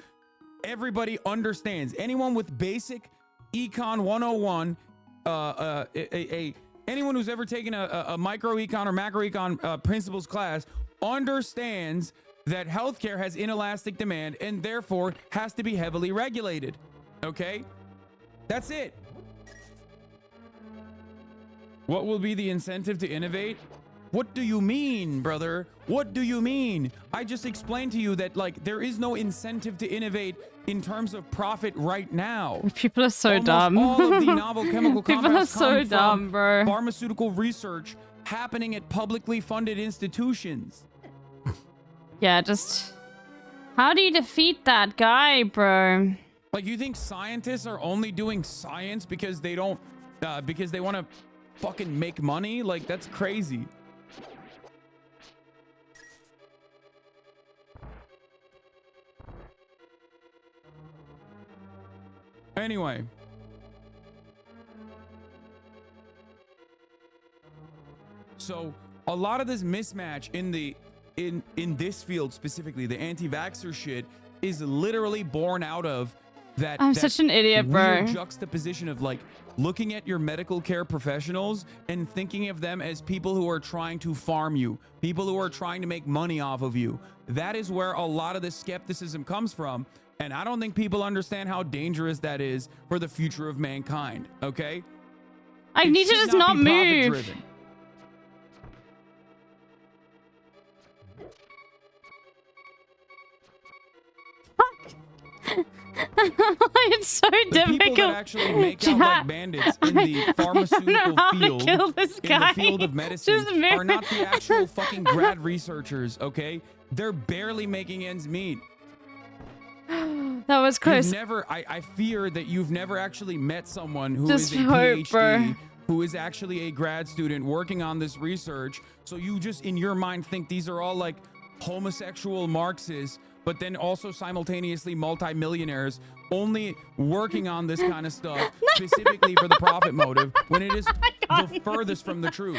everybody understands. Anyone with basic Econ 101, anyone who's ever taken a micro econ or macro econ principles class understands that healthcare has inelastic demand and therefore has to be heavily regulated. Okay? That's it. What will be the incentive to innovate? What do you mean, brother? What do you mean? I just explained to you that, like, there is no incentive to innovate in terms of profit right now. People are so Almost dumb. all of the novel chemical People are compounds so come dumb, from bro. pharmaceutical research happening at publicly funded institutions. Yeah, just... How do you defeat that guy, bro? Like, you think scientists are only doing science because they don't, because they want to fucking make money? Like, that's crazy. Anyway. So, a lot of this mismatch in this field specifically, the anti-vaxxer shit, is literally born out of that. I'm that such an idiot, weird bro. juxtaposition of, like, looking at your medical care professionals and thinking of them as people who are trying to farm you, people who are trying to make money off of you. That is where a lot of the skepticism comes from. And I don't think people understand how dangerous that is for the future of mankind, okay? I need to just not move. Profit-driven. It's so difficult. People that actually make out like bandits in the pharmaceutical field, in the field of medicine, are not the actual fucking grad researchers, okay? They're barely making ends meet. That was close. You've never, I fear that you've never actually met someone who Just is a hope, PhD, bro. who is actually a grad student working on this research. So you just, in your mind, think these are all like homosexual Marxists, but then also simultaneously multimillionaires only working on this kind of stuff specifically for the profit motive, when it is the furthest from the truth.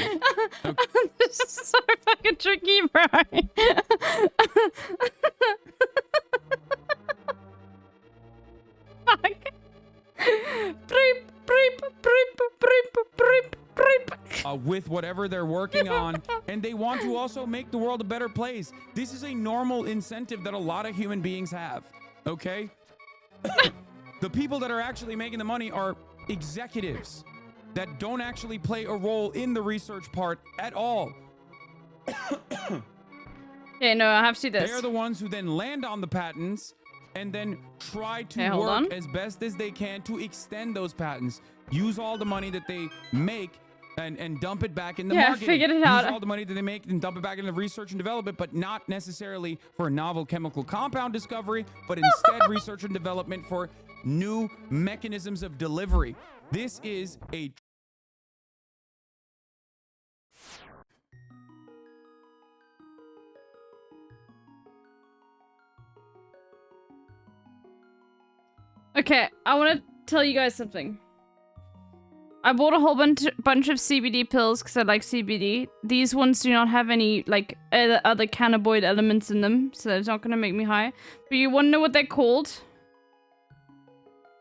Okay. This is so fucking tricky, bro. Fuck. With whatever they're working on, and they want to also make the world a better place. This is a normal incentive that a lot of human beings have, okay? The people that are actually making the money are executives that don't actually play a role in the research part at all. Okay, no, I have to do this. They're the ones who then land on the patents and then try to hold on. work as best as they can to extend those patents. Use all the money that they make and dump it back in the Yeah, I marketing. figured it out. Use all the money that they make and dump it back into research and development, but not necessarily for novel chemical compound discovery, but instead research and development for new mechanisms of delivery. This is a Okay, I want to tell you guys something. I bought a whole bunch of CBD pills because I like CBD. These ones do not have any like other cannabinoid elements in them, so it's not gonna make me high. But you want to know what they're called?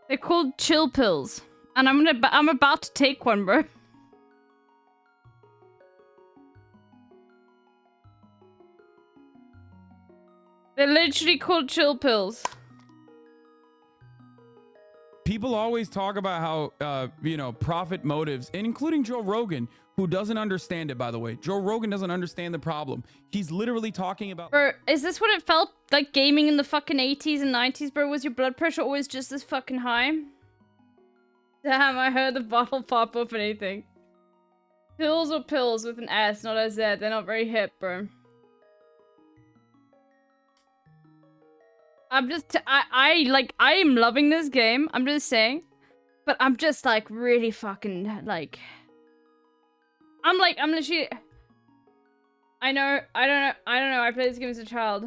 They're called chill pills, and I'm about to take one, bro. They're literally called chill pills. People always talk about how, you know, profit motives, and including Joe Rogan, who doesn't understand it, by the way. Joe Rogan doesn't understand the problem. He's literally talking about... Bro, is this what it felt like gaming in the fucking 80s and 90s, bro? Was your blood pressure always just this fucking high? Damn, I heard the bottle pop up and anything. Pills or pills with an S, not a Z. They're not very hip, bro. I'm just, I am loving this game. I'm just saying. But I'm just, like, really fucking, like... I'm literally... I don't know. I played this game as a child.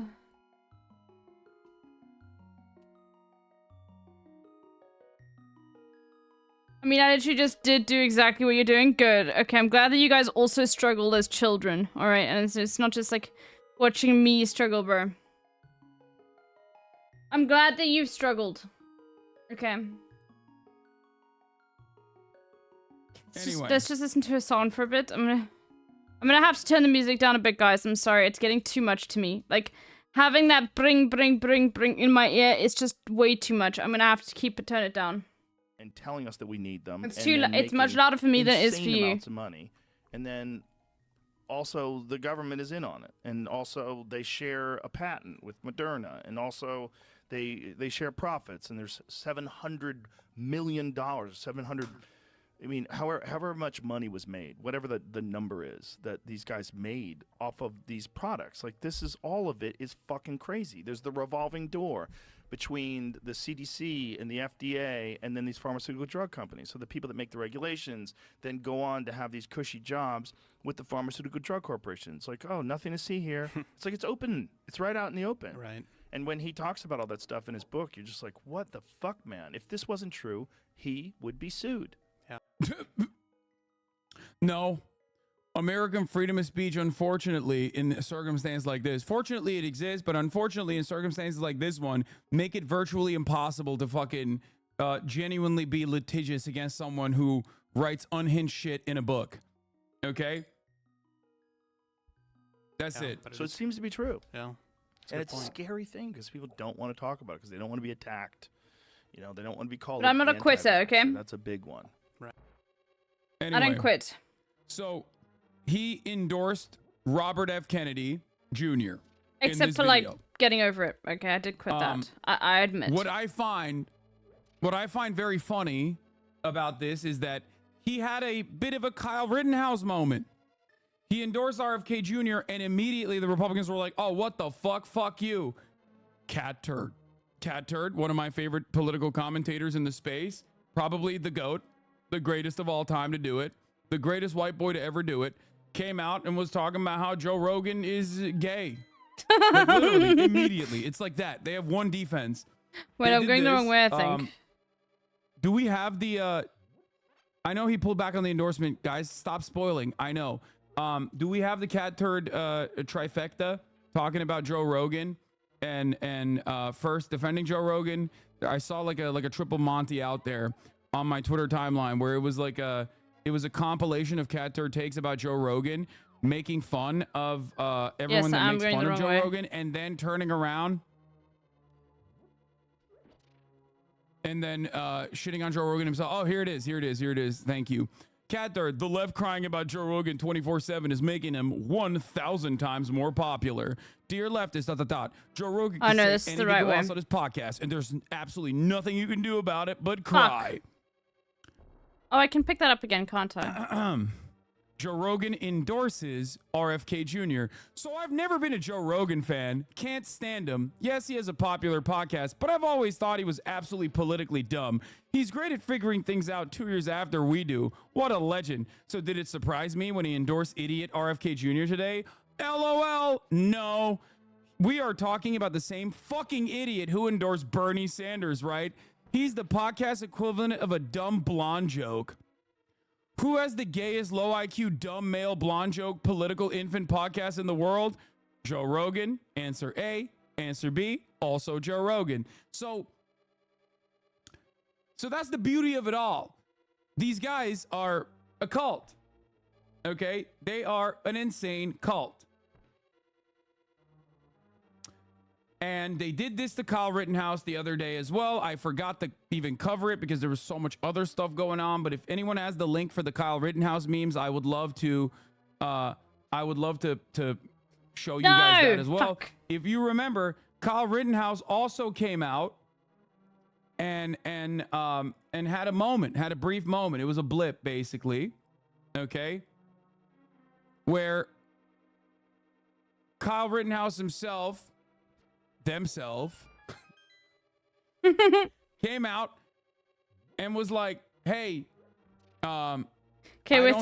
I mean, I literally just did do exactly what you're doing. Good. Okay, I'm glad that you guys also struggled as children. Alright, and it's not just, like, watching me struggle, bro. I'm glad that you've struggled. Okay. Anyway. Let's just listen to a song for a bit. I'm gonna... I'm gonna have to turn the music down a bit, guys. I'm sorry, it's getting too much to me. Like, having that bring in my ear is just way too much. I'm gonna have to turn it down. And telling us that we need them. It's and then it's much making louder for me than it is for insane you. amounts of money. And then also the government is in on it. And also they share a patent with Moderna. And also they share profits. And there's $700 million, however much money was made, whatever the number is that these guys made off of these products. Like, this is, all of it is fucking crazy. There's the revolving door between the CDC and the FDA and then these pharmaceutical drug companies. So the people that make the regulations then go on to have these cushy jobs with the pharmaceutical drug corporations. Like, oh, nothing to see here. It's like, it's open. It's right out in the open. Right. And when he talks about all that stuff in his book, you're just like, what the fuck, man? If this wasn't true, he would be sued. No. American freedom of speech, unfortunately, in a circumstance like this, fortunately it exists, but unfortunately in circumstances like this one, make it virtually impossible to fucking genuinely be litigious against someone who writes unhinged shit in a book. Okay? That's it. So it seems to be true. Yeah. And it's a scary thing because people don't want to talk about it because they don't want to be attacked. You know, they don't want to be called. But I'm not a quitter, okay? So that's a big one. Right. Anyway, I don't quit. So he endorsed Robert F. Kennedy Jr. Except for like getting over it. Okay, I did quit that. I admit. What I find very funny about this is that he had a bit of a Kyle Rittenhouse moment. He endorsed RFK Jr. and immediately the Republicans were like, "Oh, what the fuck? Fuck you, cat turd." Cat turd, one of my favorite political commentators in the space, probably the GOAT, the greatest of all time to do it, the greatest white boy to ever do it, came out and was talking about how Joe Rogan is gay. Like, literally, immediately. It's like that. They have one defense. Wait, I'm going the wrong way, I think. Do we have the... I know he pulled back on the endorsement. Guys, stop spoiling. I know. Do we have the cat turd trifecta talking about Joe Rogan and first defending Joe Rogan? I saw like a triple Monty out there on my Twitter timeline where it was like a compilation of cat turd takes about Joe Rogan, making fun of everyone that makes fun of Joe Rogan, and then turning around and then shitting on Joe Rogan himself. Oh, here it is. Thank you. Cat turd, the left crying about Joe Rogan 24/7 is making him 1,000 times more popular. Dear leftist, ... Joe Rogan can this say is the anything right way. else on his podcast, and there's absolutely nothing you can do about it but cry. Oh, I can pick that up again, can't I? Joe Rogan endorses RFK Jr. So I've never been a Joe Rogan fan. Can't stand him. Yes, he has a popular podcast, but I've always thought he was absolutely politically dumb. He's great at figuring things out 2 years after we do. What a legend. So did it surprise me when he endorsed idiot RFK Jr. today? LOL. No. We are talking about the same fucking idiot who endorsed Bernie Sanders, right? He's the podcast equivalent of a dumb blonde joke. Who has the gayest low IQ dumb male blonde joke political infant podcast in the world? Joe Rogan. Answer A. Answer B. Also Joe Rogan. So that's the beauty of it all. These guys are a cult. Okay? They are an insane cult. And they did this to Kyle Rittenhouse the other day as well. I forgot to even cover it because there was so much other stuff going on. But if anyone has the link for the Kyle Rittenhouse memes, I would love to show you guys that as well. Fuck. If you remember, Kyle Rittenhouse also came out and had a moment, had a brief moment. It was a blip, basically. Okay, where Kyle Rittenhouse themselves came out and was like, hey, I don't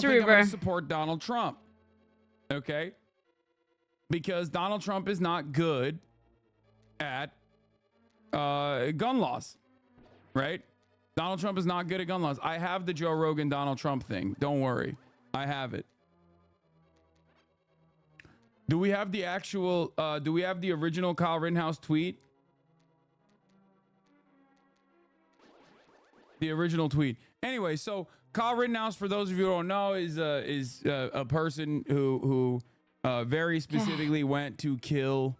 think I'm going to support Donald Trump. Okay? Because Donald Trump is not good at gun laws. Right? Donald Trump is not good at gun laws. I have the Joe Rogan Donald Trump thing. Don't worry. I have it. Do we have the actual, do we have the original Kyle Rittenhouse tweet? The original tweet. Anyway, so Kyle Rittenhouse, for those of you who don't know, is a person who very specifically went to kill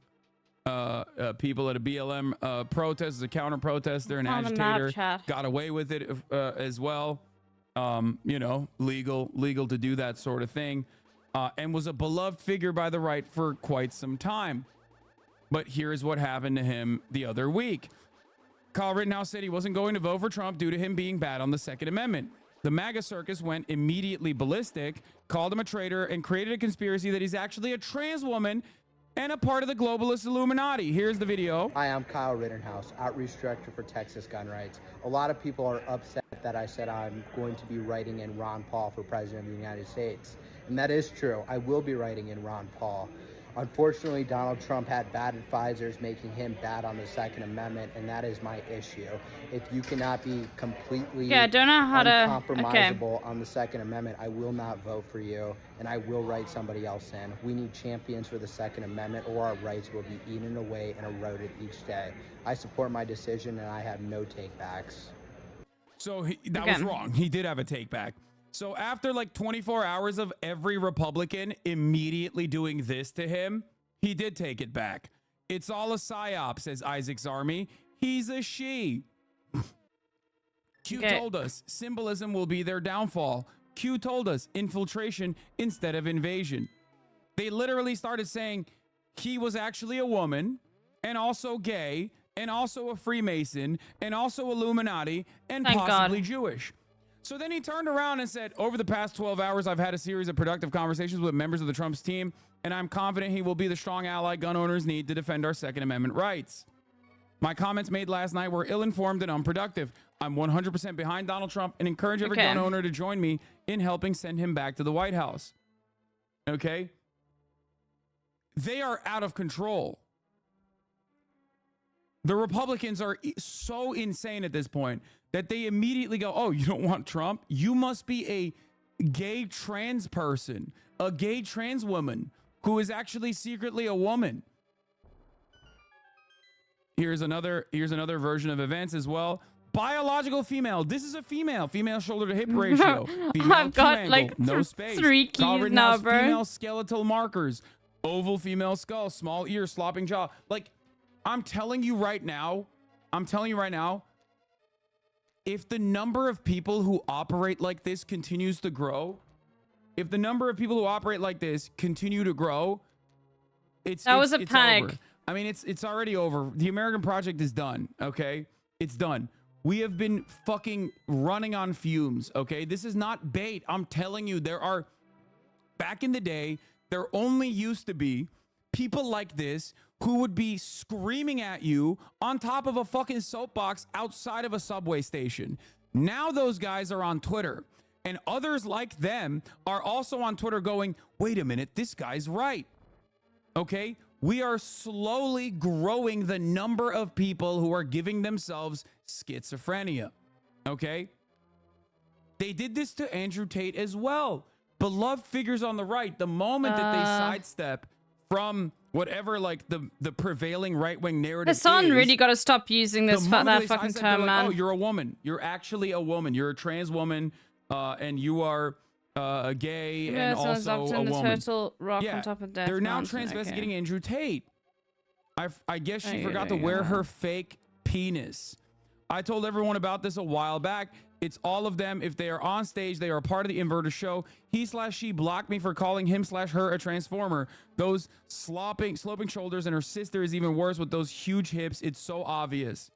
people at a BLM protest, as a counter protester, an agitator. Got away with it as well. You know, legal to do that sort of thing, and was a beloved figure by the right for quite some time. But here's what happened to him the other week. Kyle Rittenhouse said he wasn't going to vote for Trump due to him being bad on the Second Amendment. The MAGA circus went immediately ballistic, called him a traitor, and created a conspiracy that he's actually a trans woman and a part of the globalist Illuminati. Here's the video. Hi, I'm Kyle Rittenhouse, Outreach Director for Texas Gun Rights. A lot of people are upset that I said I'm going to be writing in Ron Paul for President of the United States. And that is true. I will be writing in Ron Paul. Unfortunately, Donald Trump had bad advisors making him bad on the Second Amendment, and that is my issue. If you cannot be completely uncompromisable on the Second Amendment, I will not vote for you, and I will write somebody else in. We need champions for the Second Amendment, or our rights will be eaten away and eroded each day. I support my decision, and I have no takebacks. So that was wrong. He did have a take back. So after like 24 hours of every Republican immediately doing this to him, he did take it back. It's all a psyop, says Isaac's Army. He's a she. Q told us symbolism will be their downfall. Q told us infiltration instead of invasion. They literally started saying he was actually a woman and also gay and also a Freemason and also Illuminati and possibly Jewish. So then he turned around and said, over the past 12 hours, I've had a series of productive conversations with members of the Trump's team, and I'm confident he will be the strong ally gun owners need to defend our Second Amendment rights. My comments made last night were ill-informed and unproductive. I'm 100% behind Donald Trump and encourage every gun owner to join me in helping send him back to the White House. Okay? They are out of control. The Republicans are so insane at this point that they immediately go, oh, you don't want Trump? You must be a gay trans person, a gay trans woman who is actually secretly a woman. Here's another version of events as well. Biological female. This is a female shoulder to hip ratio. Female I've got angle, like no space. 3 keys now, bro. Female skeletal markers. Oval female skull, small ear, slopping jaw. Like, I'm telling you right now, if the number of people who operate like this continues to grow, it's panic. Over. I mean, it's already over. The American project is done, okay? It's done. We have been fucking running on fumes, okay? This is not bait. I'm telling you, back in the day, there only used to be people like this who would be screaming at you on top of a fucking soapbox outside of a subway station. Now those guys are on Twitter, and others like them are also on Twitter going, wait a minute, this guy's right. Okay? We are slowly growing the number of people who are giving themselves schizophrenia. Okay? They did this to Andrew Tate as well. Beloved figures on the right, the moment that they sidestep from whatever, like the prevailing right-wing narrative Hassan really got to stop using this that fucking term, like, man. oh, you're a woman. You're actually a woman. You're a trans woman, and you are gay and also a woman. On top of death they're now transvestigating Andrew Tate. I guess she forgot to wear her fake penis. I told everyone about this a while back. It's all of them. If they are on stage, they are part of the inverter show. He/she blocked me for calling him/her a transformer. Those sloping shoulders, and her sister is even worse with those huge hips. It's so obvious.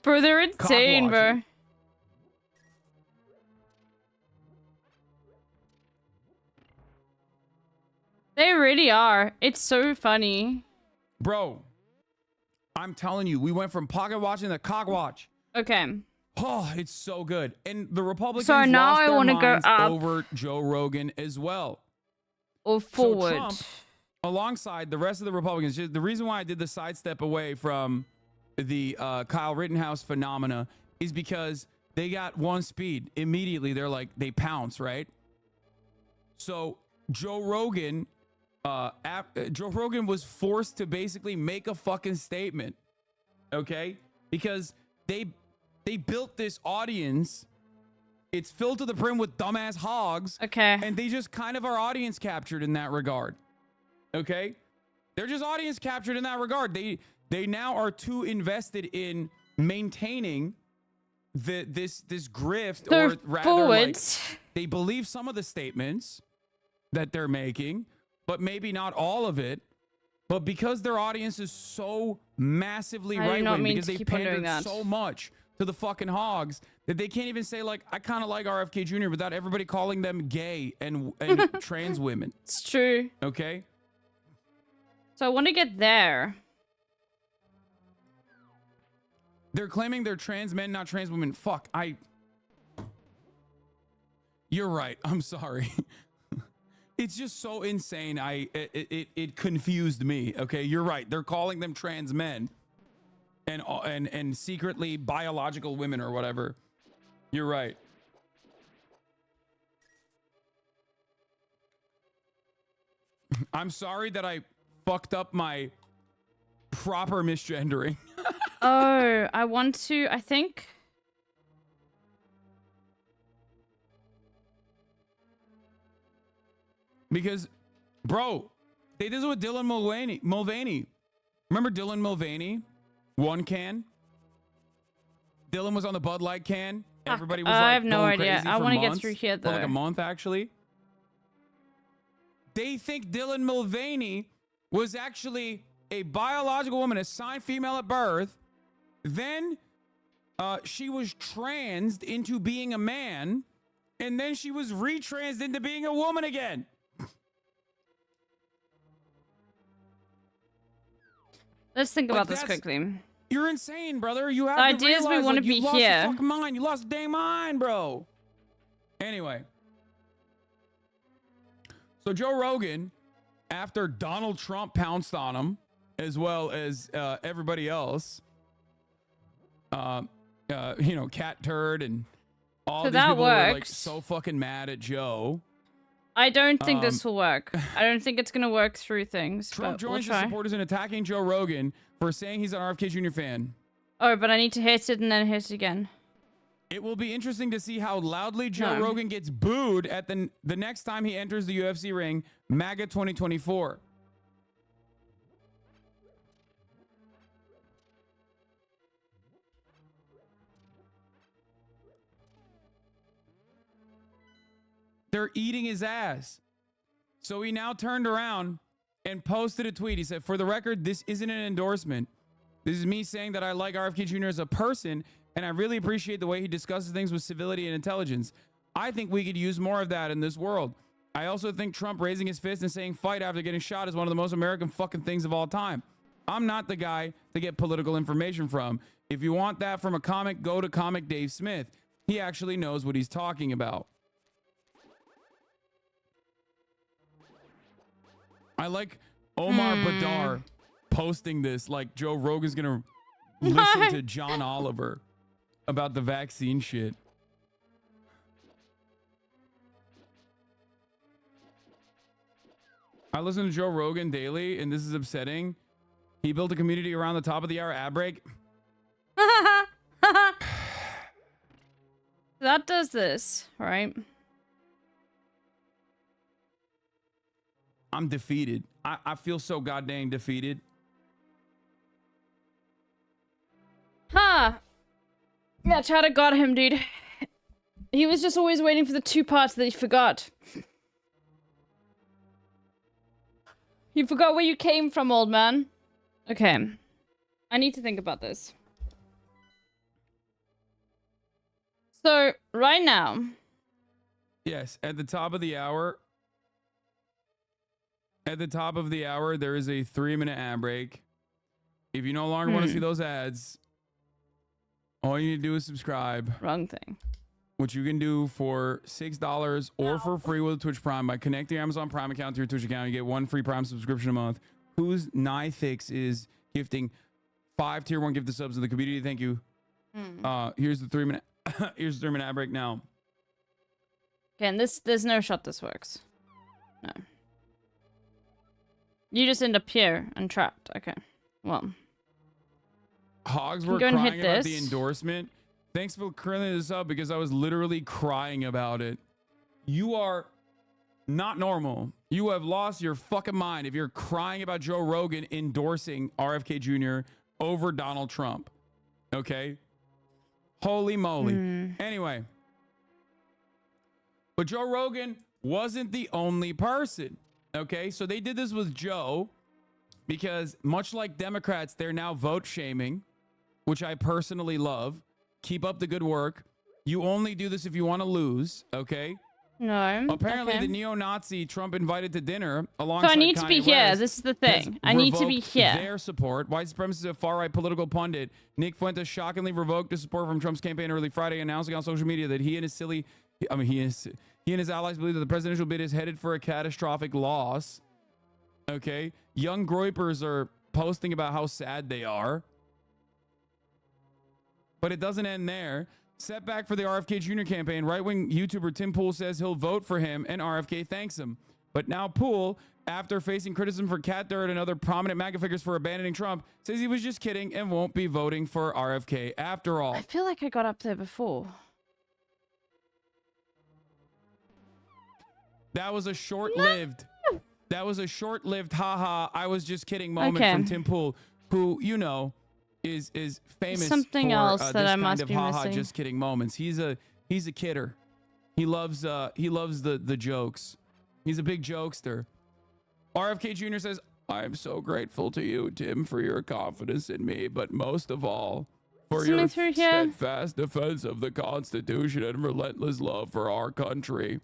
Bro, they're insane, bro. They really are. It's so funny. Bro, I'm telling you, we went from pocket watching to cock watch. Okay. Oh, it's so good. And the Republicans so now lost I want to go up over Joe Rogan as well. Or forward. So Trump, alongside the rest of the Republicans, the reason why I did the sidestep away from the Kyle Rittenhouse phenomena is because they got one speed. Immediately, they pounce, right? So Joe Rogan was forced to basically make a fucking statement, okay? Because They built this audience. It's filled to the brim with dumbass hogs. Okay. And they just kind of are audience captured in that regard. Okay? They're just audience captured in that regard. They now are too invested in maintaining this grift, They're or rather forwards. like, they believe some of the statements that they're making, but maybe not all of it. But because their audience is so massively right-wing, because they pandered so much to the fucking hogs, that they can't even say, like, I kind of like RFK Jr. without everybody calling them gay and trans women. It's true. Okay? So I want to get there. They're claiming they're trans men, not trans women. Fuck, You're right. I'm sorry. It's just so insane. It confused me. Okay, you're right. They're calling them trans men and secretly biological women or whatever. You're right. I'm sorry that I fucked up my proper misgendering. Oh, I want to, I think. Because, bro, they did this with Dylan Mulvaney. Remember Dylan Mulvaney? One can. Dylan was on the Bud Light can. Everybody was like, I have no going idea. crazy I for want to get months. through here, For like though. a month, actually. They think Dylan Mulvaney was actually a biological woman, assigned female at birth. Then she was transed into being a man. And then she was retransed into being a woman again. Let's think about this quickly. You're insane, brother. You have The to ideas we realize, want to like, be you've lost here. your fucking mind. You lost your dang mind, bro. Anyway. So Joe Rogan, after Donald Trump pounced on him, as well as everybody else, you know, Cat Turd and all So these that people were like works. so fucking mad at Joe. I don't think this will work. I don't think it's going to work through things. Trump But we'll joins his try. supporters in attacking Joe Rogan for saying he's an RFK Jr. fan. Oh, but I need to hit it and then hit it again. It will be interesting to see how loudly Joe No. Rogan gets booed at the next time he enters the UFC ring, MAGA 2024. They're eating his ass. So he now turned around and posted a tweet. He said, for the record, this isn't an endorsement. This is me saying that I like RFK Jr. as a person, and I really appreciate the way he discusses things with civility and intelligence. I think we could use more of that in this world. I also think Trump raising his fist and saying fight after getting shot is one of the most American fucking things of all time. I'm not the guy to get political information from. If you want that from a comic, go to Comic Dave Smith. He actually knows what he's talking about. I like Omar Badar posting this like Joe Rogan's gonna listen to John Oliver about the vaccine shit. I listen to Joe Rogan daily, and this is upsetting. He built a community around the top of the hour ad break. That does this, right? I'm defeated. I feel so goddamn defeated. Huh. Yeah, Chatter got him, dude. He was just always waiting for the two parts that he forgot. You forgot where you came from, old man. Okay. I need to think about this. So, right now... Yes, at the top of the hour... At the top of the hour, there is a 3-minute ad break. If you no longer want to see those ads, all you need to do is subscribe. Wrong thing. Which you can do for $6 or for free with Twitch Prime by connecting your Amazon Prime account to your Twitch account. You get 1 free Prime subscription a month. Who's Nifix is gifting 5 tier 1 gifted subs to the community. Thank you. Here's the 3-minute here's the 3-minute ad break now. Okay, and there's no shot this works. No. You just end up here and trapped. Okay. Well. Hogs You were can go and crying hit about the this. endorsement, Thanks for clearing this up because I was literally crying about it. You are not normal. You have lost your fucking mind if you're crying about Joe Rogan endorsing RFK Jr. over Donald Trump. Okay? Holy moly. Anyway. But Joe Rogan wasn't the only person. Okay? So they did this with Joe because much like Democrats, they're now vote shaming, which I personally love. Keep up the good work. You only do this if you want to lose. Okay? No. Apparently, okay. the neo-Nazi Trump invited to dinner alongside So I need to Kanye be here. West This is the has thing. I need to be revoked here. Their support. White supremacist far-right political pundit Nick Fuentes shockingly revoked his support from Trump's campaign early Friday, announcing on social media that he and his allies believe that the presidential bid is headed for a catastrophic loss. Okay, young groypers are posting about how sad they are, but it doesn't end there. Setback for the RFK Jr. campaign. Right-wing YouTuber Tim Pool says he'll vote for him, and RFK thanks him. But now Pool, after facing criticism for cat dirt and other prominent MAGA figures for abandoning Trump, says he was just kidding and won't be voting for RFK after all. I feel like I got up there before. That was a short-lived. That was a short-lived haha. I was just kidding moment from Tim Pool, who you know is famous something for else that this I must kind of be haha missing. just kidding moments. He's a kidder. He loves the jokes. He's a big jokester. RFK Jr. says, "I'm so grateful to you, Tim, for your confidence in me, but most of all, for your steadfast defense of the Constitution and relentless love for our country."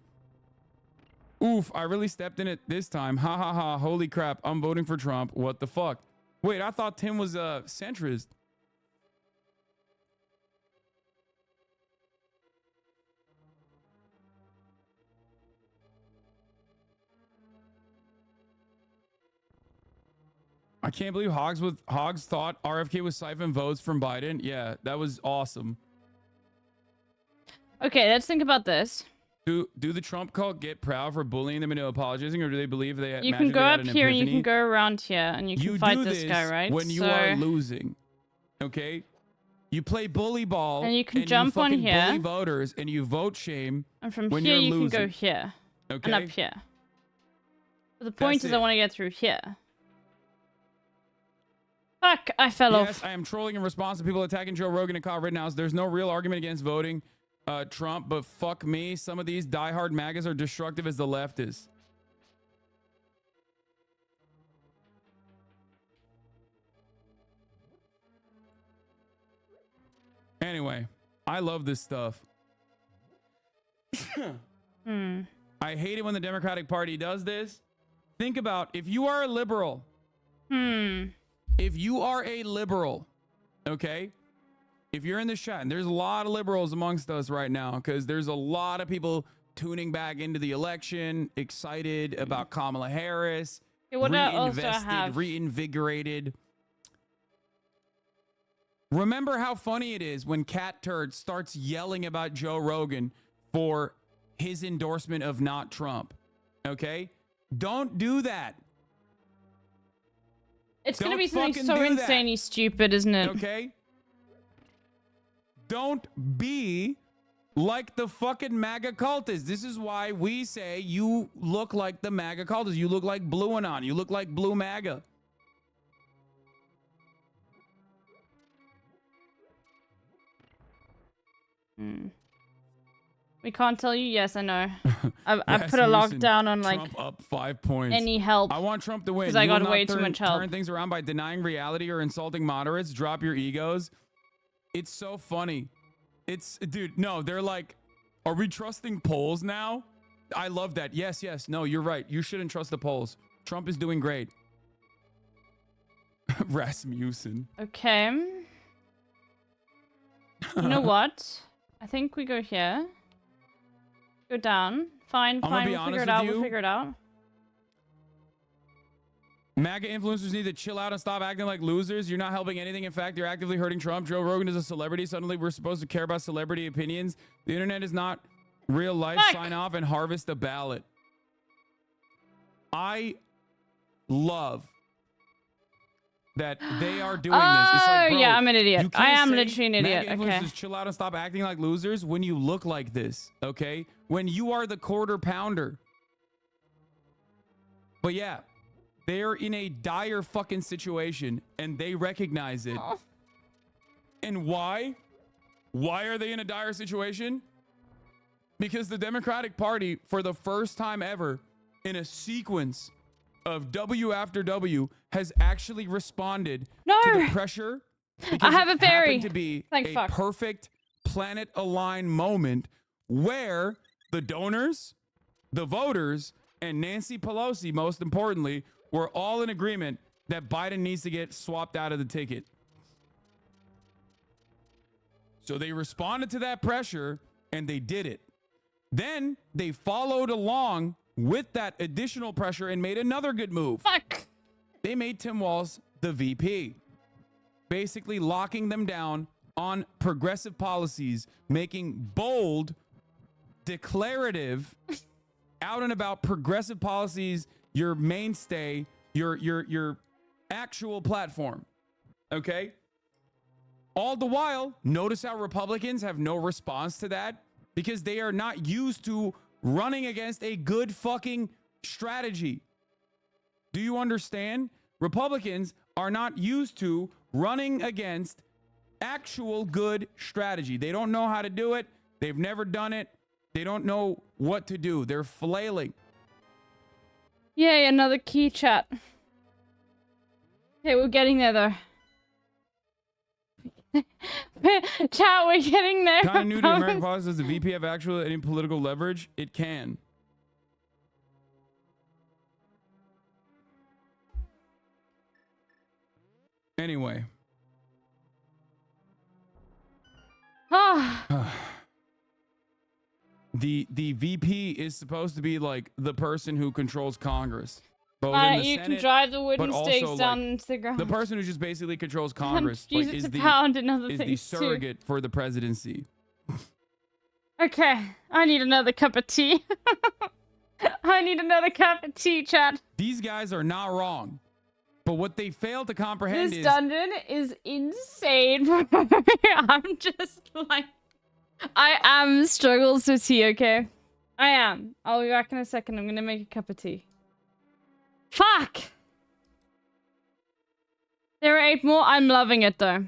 Oof, I really stepped in it this time. Ha ha ha. Holy crap. I'm voting for Trump. What the fuck? Wait, I thought Tim was a centrist. I can't believe Hogs thought RFK was siphon votes from Biden. Yeah, that was awesome. Okay, let's think about this. Do the Trump cult get proud for bullying them into apologizing, or do they believe they You can go up here and you can go around here and you can fight do this guy, right? when you are losing, okay? You play bully ball and you can jump on fucking here. bully voters and you vote shame. And from when here you're you losing. can go here. Okay. And up here. But the point is I want to get through here. Fuck, I fell off. Yes, I am trolling in response to people attacking Joe Rogan and Kyle Rittenhouse. There's no real argument against voting Trump, but fuck me. Some of these diehard MAGAs are destructive as the left is. Anyway, I love this stuff. I hate it when the Democratic Party does this. Think about if you are a liberal. If you are a liberal, okay? If you're in this chat, and there's a lot of liberals amongst us right now, because there's a lot of people tuning back into the election, excited about Kamala Harris, what I also reinvested, have- reinvigorated. Remember how funny it is when Cat Turd starts yelling about Joe Rogan for his endorsement of not Trump, okay? Don't do that. It's going to be Don't something fucking so do that. insanely stupid, isn't it? Okay? Don't be like the fucking MAGA cultists. This is why we say you look like the MAGA cultists. You look like Blue Anon. You look like Blue MAGA. We can't tell you. Yes, I know. I put a lockdown on like Trump up 5 points. any help. I want Trump to win. Because I You will got not way too much help. Turn things around by denying reality or insulting moderates. Drop your egos. It's so funny. Dude, no, they're like, are we trusting polls now? I love that. Yes, no, you're right. You shouldn't trust the polls. Trump is doing great. Rasmussen. Okay. You know what? I think we go here. Go down. Fine, I'm gonna be we'll figure honest it out. with We'll you. figure it out. MAGA influencers need to chill out and stop acting like losers. You're not helping anything. In fact, you're actively hurting Trump. Joe Rogan is a celebrity. Suddenly, we're supposed to care about celebrity opinions. The internet is not real life. Fuck. Sign off and harvest the ballot. I love that they are doing this. It's like, bro, yeah, I'm an idiot. you can't I am say literally an idiot. MAGA Okay. influencers chill out and stop acting like losers when you look like this, okay? When you are the quarter pounder. But yeah, they're in a dire fucking situation and they recognize it. Oh. And why? Why are they in a dire situation? Because the Democratic Party, for the first time ever, in a sequence of W after W, has actually responded to the pressure. I have a it theory. happened to be Thank a fuck. perfect planet-aligned moment where the donors, the voters, and Nancy Pelosi, most importantly, were all in agreement that Biden needs to get swapped out of the ticket. So they responded to that pressure and they did it. Then they followed along with that additional pressure and made another good move. Fuck. They made Tim Walz the VP, basically locking them down on progressive policies, making bold, declarative, out and about progressive policies your mainstay, your actual platform. Okay? All the while, notice how Republicans have no response to that because they are not used to running against a good fucking strategy. Do you understand? Republicans are not used to running against actual good strategy. They don't know how to do it. They've never done it. They don't know what to do. They're flailing. Yay, another key chat. Okay, we're getting there though. Chat, we're getting there. Kind of new to American politics. Does the VP have actual any political leverage? It can. Anyway. The VP is supposed to be like the person who controls Congress. Both in the You Senate, can drive the wooden but stakes also, down like, into the ground. the person who just basically controls Congress Use like, it is to the pound and other is the things, too. surrogate for the presidency. Okay, I need another cup of tea. I need another cup of tea, chat. These guys are not wrong. But what they fail to comprehend This is dungeon is insane. I'm just like... I am struggles with tea, okay? I am. I'll be back in a second. I'm gonna make a cup of tea. Fuck! There are 8 more. I'm loving it, though.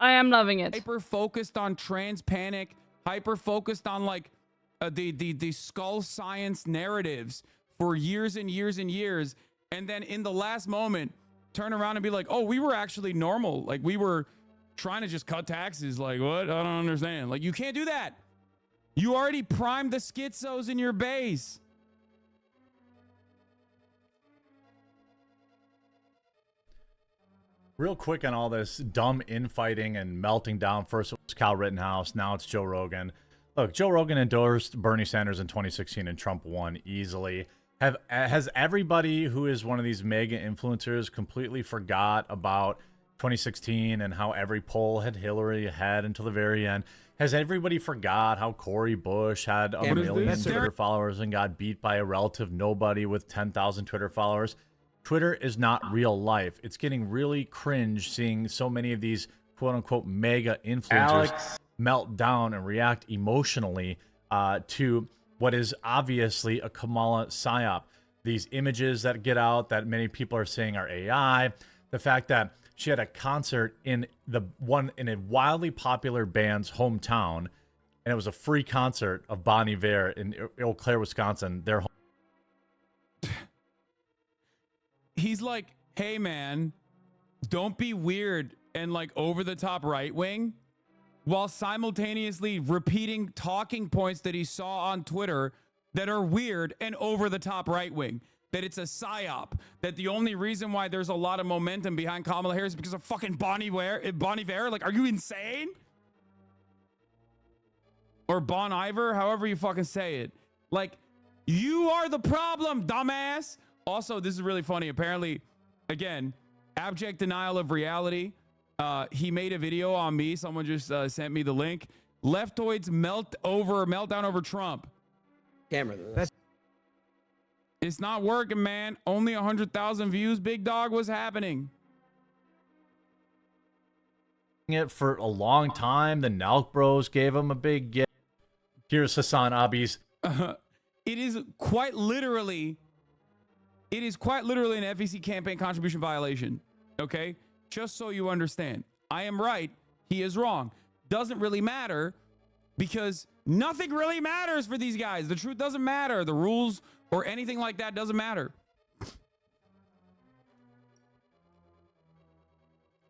I am loving it. hyper focused on trans panic, hyper focused on like the skull science narratives for years and years and years, and then in the last moment turn around and be like, oh, we were actually normal, like we were trying to just cut taxes. Like, what? I don't understand. Like, you can't do that. You already primed the schizos in your base. Real quick on all this dumb infighting and melting down. First it was Kyle Rittenhouse, now it's Joe Rogan. Look, Joe Rogan endorsed Bernie Sanders in 2016 and Trump won easily. Has everybody who is one of these mega influencers completely forgot about 2016 and how every poll had Hillary ahead until the very end? Has everybody forgot how Cory Bush had a million Twitter followers and got beat by a relative nobody with 10,000 Twitter followers? Twitter is not real life. It's getting really cringe seeing so many of these quote-unquote mega influencers melt down and react emotionally to what is obviously a Kamala psyop. These images that get out that many people are saying are AI. The fact that she had a concert in a wildly popular band's hometown, and it was a free concert of Bon Iver in Eau Claire, Wisconsin. Their home. He's like, hey man, don't be weird and like over the top right wing, while simultaneously repeating talking points that he saw on Twitter that are weird and over the top right wing. That it's a psyop. That the only reason why there's a lot of momentum behind Kamala Harris is because of fucking Bon Iver. Like, are you insane? Or Bon Iver, however you fucking say it. Like, you are the problem, dumbass. Also, this is really funny. Apparently, again, abject denial of reality. He made a video on me. Someone just sent me the link. Leftoids meltdown over Trump. Camera. It's not working, man. Only 100,000 views, big dog. What's happening? It for a long time. The Nelk Bros gave him a big gift. Here's Hassan Abi's. It is quite literally an FEC campaign contribution violation. Okay? Just so you understand. I am right. He is wrong. Doesn't really matter because nothing really matters for these guys. The truth doesn't matter. The rules or anything like that doesn't matter.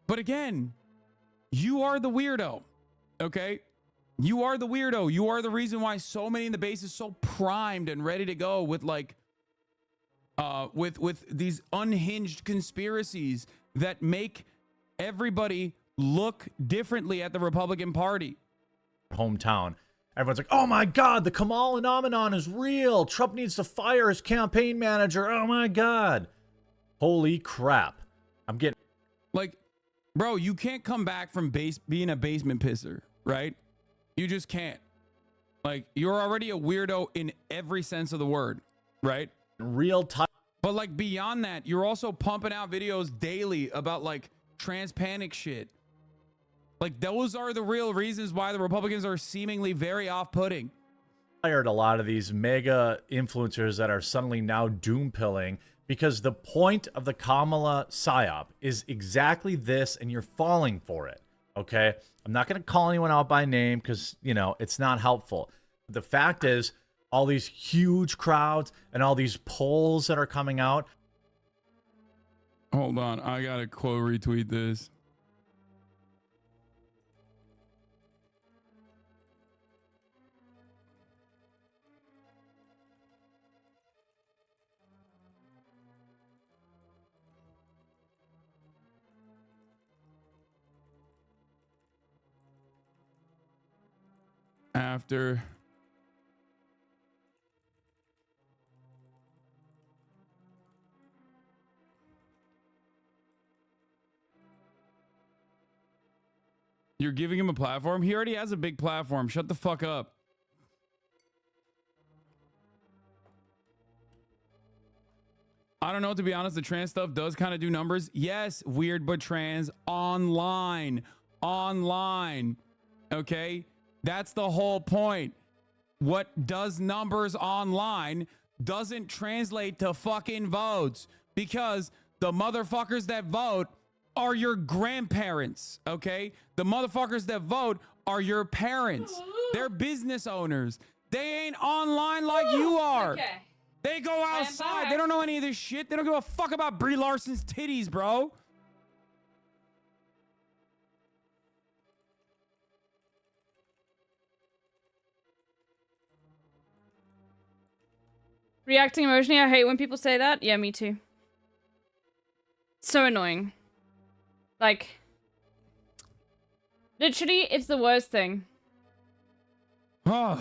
But again, you are the weirdo. Okay? You are the weirdo. You are the reason why so many in the base is so primed and ready to go with like with these unhinged conspiracies that make everybody look differently at the Republican Party. Hometown. Everyone's like, oh my God, the Kamal phenomenon is real. Trump needs to fire his campaign manager. Oh my God. Holy crap. I'm getting like, bro, you can't come back from being a basement pisser, right? You just can't. Like, you're already a weirdo in every sense of the word, right? Real time. But like beyond that, you're also pumping out videos daily about like trans panic shit. Like those are the real reasons why the Republicans are seemingly very off-putting. Fired a lot of these mega influencers that are suddenly now doom pilling because the point of the Kamala psyop is exactly this, and you're falling for it. Okay, I'm not going to call anyone out by name because, you know, it's not helpful. The fact is, all these huge crowds and all these polls that are coming out. Hold on, I got to quote retweet this. After you're giving him a platform, he already has a big platform. Shut the fuck up. I don't know, to be honest. The trans stuff does kind of do numbers. Yes, weird but trans online. Okay, that's the whole point. What does numbers online doesn't translate to fucking votes because the motherfuckers that vote are your grandparents, okay? The motherfuckers that vote are your parents. They're business owners. They ain't online like you are. Okay. They go outside. They don't know any of this shit. They don't give a fuck about Brie Larson's titties, bro. Reacting emotionally, I hate when people say that. Yeah, me too. So annoying. Like, literally, it's the worst thing. It's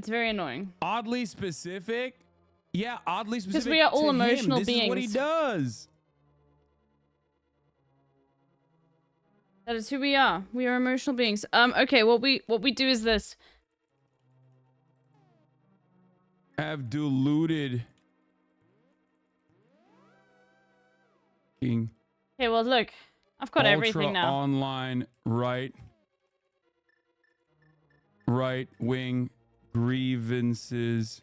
very annoying. Oddly specific? Yeah, oddly specific. Because we are all to emotional him. This beings. is what he does. That is who we are. We are emotional beings. Okay, what we do is this. Have diluted King. Okay, well look, I've got everything now. Online right wing grievances.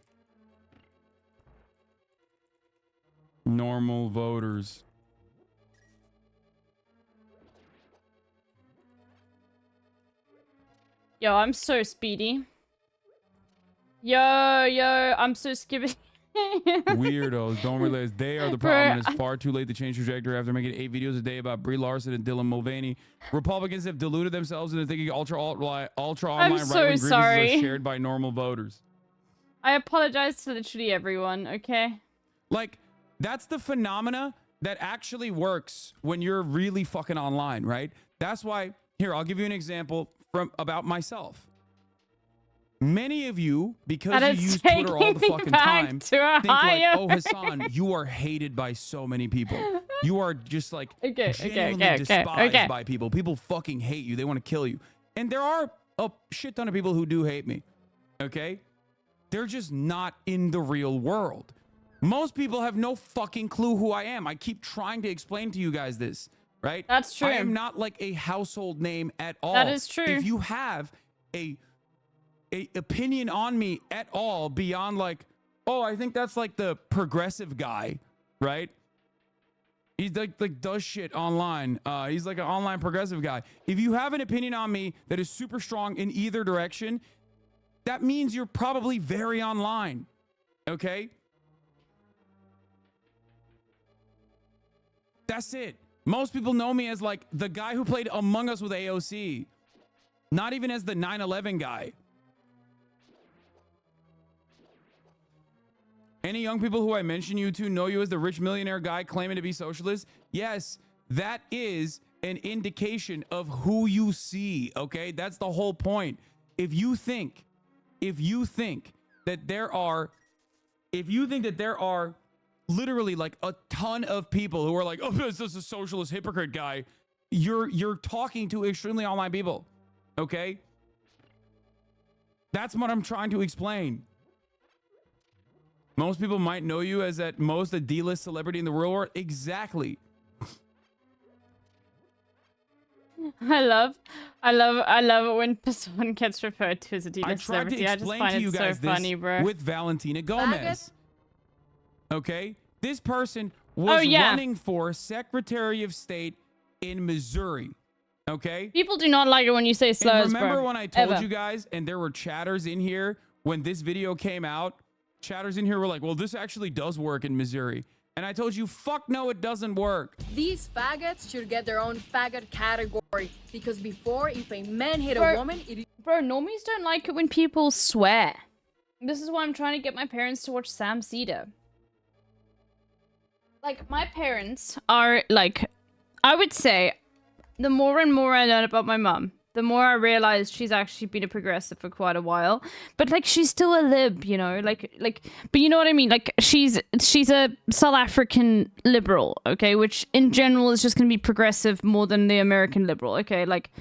Normal voters. Yo, I'm so speedy. Yo, I'm so skippy. Weirdos don't realize they are the problem. It's far too late to change trajectory after making 8 videos a day about Brie Larson and Dylan Mulvaney. Republicans have deluded themselves into thinking ultra online right-wing grievances are shared by normal voters. I apologize to literally everyone, okay? Like, that's the phenomena that actually works when you're really fucking online, right? That's why, here, I'll give you an example about myself. Many of you, because you use Twitter all the fucking time, think like, oh, Hassan, you are hated by so many people. You are just like genuinely despised by people. People fucking hate you. They want to kill you. And there are a shit ton of people who do hate me. Okay? They're just not in the real world. Most people have no fucking clue who I am. I keep trying to explain to you guys this, right? That's true. I am not like a household name at all. That is true. If you have a opinion on me at all beyond like, oh, I think that's like the progressive guy, right? He's like does shit online. He's like an online progressive guy. If you have an opinion on me that is super strong in either direction, that means you're probably very online. Okay? That's it. Most people know me as like the guy who played Among Us with AOC. Not even as the 9/11 guy. Any young people who I mention you to know you as the rich millionaire guy claiming to be socialist? Yes, that is an indication of who you see, okay? That's the whole point. If you think that there are literally like a ton of people who are like, oh, this is a socialist hypocrite guy, you're talking to extremely online people, okay? That's what I'm trying to explain. Most people might know you as at most a D-list celebrity in the real world. Exactly. I love it when someone gets referred to as a D-list celebrity. I just find it so funny, bro. With Valentina Gomez. Okay? This person was running for Secretary of State in Missouri. Okay? People do not like it when you say slurs, and remember bro. when I told you guys, and there were chatters in here when this video came out, chatters in here were like, well, this actually does work in Missouri. And I told you, fuck no, it doesn't work. These faggots should get their own faggot category, because before, if a man hit a woman, Bro, normies don't like it when people swear. This is why I'm trying to get my parents to watch Sam Cedar. Like, my parents are, like, I would say, the more and more I learn about my mum, the more I realize she's actually been a progressive for quite a while. But, like, she's still a lib, you know? Like, but you know what I mean? Like, she's a South African liberal, okay? Which, in general, is just gonna be progressive more than the American liberal, okay? Like,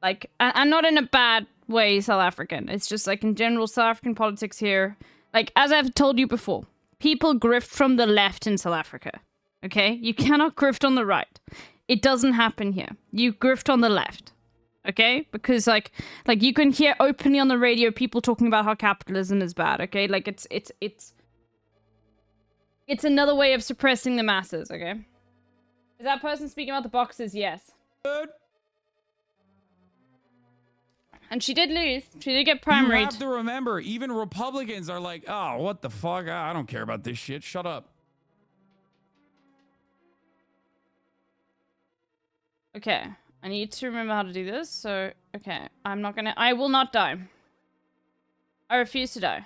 and not in a bad way, South African. It's just, like, in general, South African politics here. Like, as I've told you before, people grift from the left in South Africa, okay? You cannot grift on the right. It doesn't happen here. You grift on the left. Okay, because like you can hear openly on the radio people talking about how capitalism is bad. Okay, like it's another way of suppressing the masses. Okay, is that person speaking about the boxes? Yes. Good. And she did lose. She did get primaried. You have to remember, even Republicans are like, oh, what the fuck? I don't care about this shit. Shut up. Okay. I need to remember how to do this, so, okay. I will not die. I refuse to die.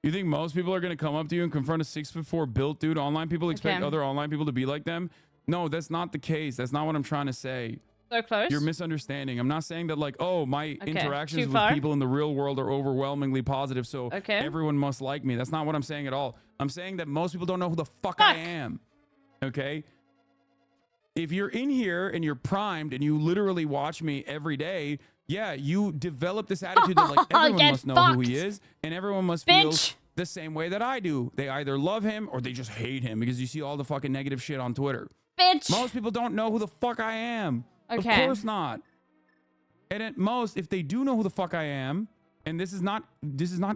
You think most people are going to come up to you and confront a 6'4" built dude? Online people expect Okay. other online people to be like them? No, that's not the case. That's not what I'm trying to say. So close? You're misunderstanding. I'm not saying that like, oh, my Okay. interactions Too with far? people in the real world are overwhelmingly positive, so Okay. everyone must like me. That's not what I'm saying at all. I'm saying that most people don't know who the fuck I am. Okay? If you're in here and you're primed and you literally watch me every day, yeah, you develop this attitude that like everyone Get must know who he is and everyone must feel the same way that I do. They either love him or they just hate him because you see all the fucking negative shit on Twitter. Bitch. Most people don't know who the fuck I am. Okay. Of course not. And at most, if they do know who the fuck I am, and this is not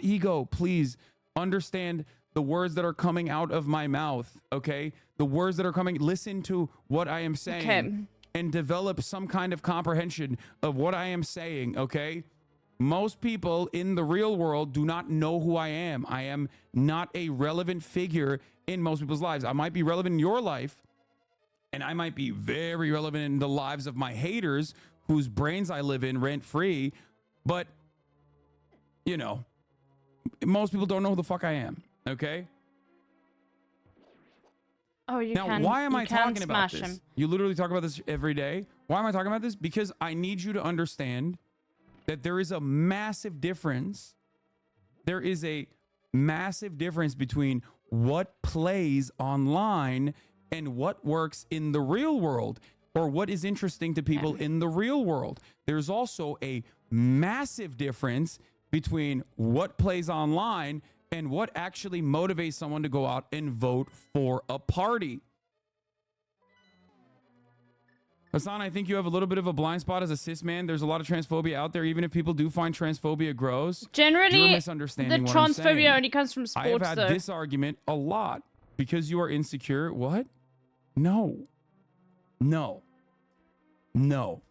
ego, please understand the words that are coming out of my mouth, okay? The words that are coming, listen to what I am saying and develop some kind of comprehension of what I am saying, okay? Most people in the real world do not know who I am. I am not a relevant figure in most people's lives. I might be relevant in your life, and I might be very relevant in the lives of my haters whose brains I live in rent-free, but, you know, most people don't know who the fuck I am, okay? Oh, Now, why am I talking about this? You literally talk about this every day. Why am I talking about this? Because I need you to understand that there is a massive difference. There is a massive difference between what plays online and what works in the real world, or what is interesting to people in the real world. There's also a massive difference between what plays online and what actually motivates someone to go out and vote for a party. Hassan, I think you have a little bit of a blind spot as a cis man. There's a lot of transphobia out there, even if people do find transphobia grows. Generally, you're misunderstanding the what I'm saying. transphobia only comes from sports, I have had though. this argument a lot. Because you are insecure. What? No. No. No.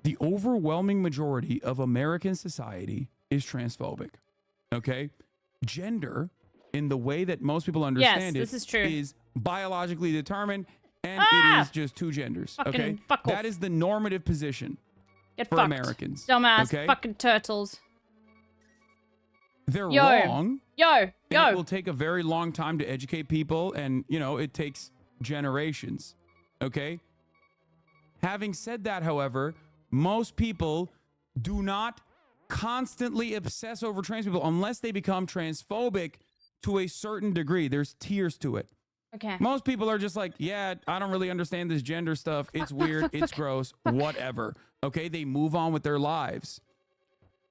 The overwhelming majority of American society is transphobic. Okay? Gender, in the way that most people understand this it, is true. is biologically determined, and it is just two genders. Fucking Okay? fuck off. That is the normative position Get for fucked. Americans. Dumbass okay? fucking turtles. They're Yo. wrong. Yo. And Yo. it will take a very long time to educate people, and it takes generations. Okay? Having said that, however, most people do not constantly obsess over trans people unless they become transphobic to a certain degree. There's tiers to it. Okay. Most people are just like, yeah, I don't really understand this gender stuff. It's weird. It's gross. Whatever. Okay? They move on with their lives.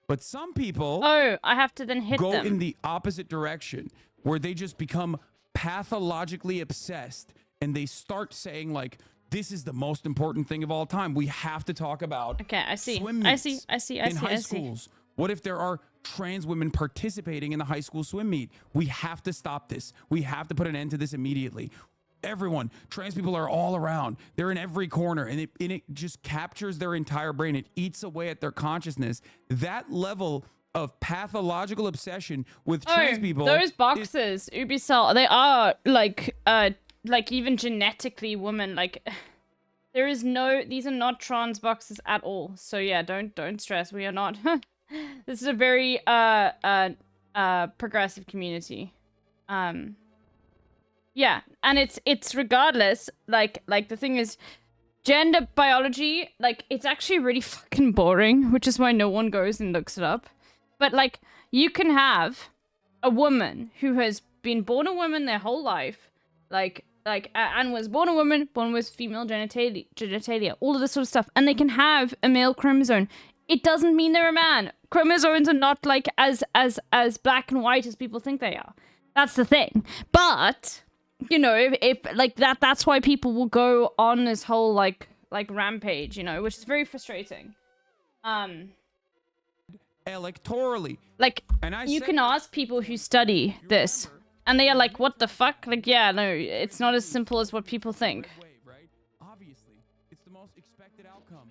But some people I have to then hit go them. in the opposite direction, where they just become pathologically obsessed, and they start saying, like, this is the most important thing of all time. We have to talk about swim meets in high schools. What if there are trans women participating in the high school swim meet? We have to stop this. We have to put an end to this immediately. Everyone, trans people are all around. They're in every corner, and it just captures their entire brain. It eats away at their consciousness. That level of pathological obsession with trans people. Those boxes, Ubisoft, they are like even genetically women. Like, there is these are not trans boxes at all. So yeah, don't stress. We are not. This is a very progressive community. Yeah, and it's regardless, like the thing is, gender biology, like, it's actually really fucking boring, which is why no one goes and looks it up. But, like, you can have a woman who has been born a woman their whole life, and was born a woman, born with female genitalia, all of this sort of stuff, and they can have a male chromosome. It doesn't mean they're a man. Chromosomes are not, like, as black and white as people think they are. That's the thing. But if like that's why people will go on this whole like rampage, which is very frustrating. Electorally, like, you can ask people who study this, and they are like, what the fuck? Like, yeah, no, it's not as simple as what people think. Obviously, it's the most expected outcome.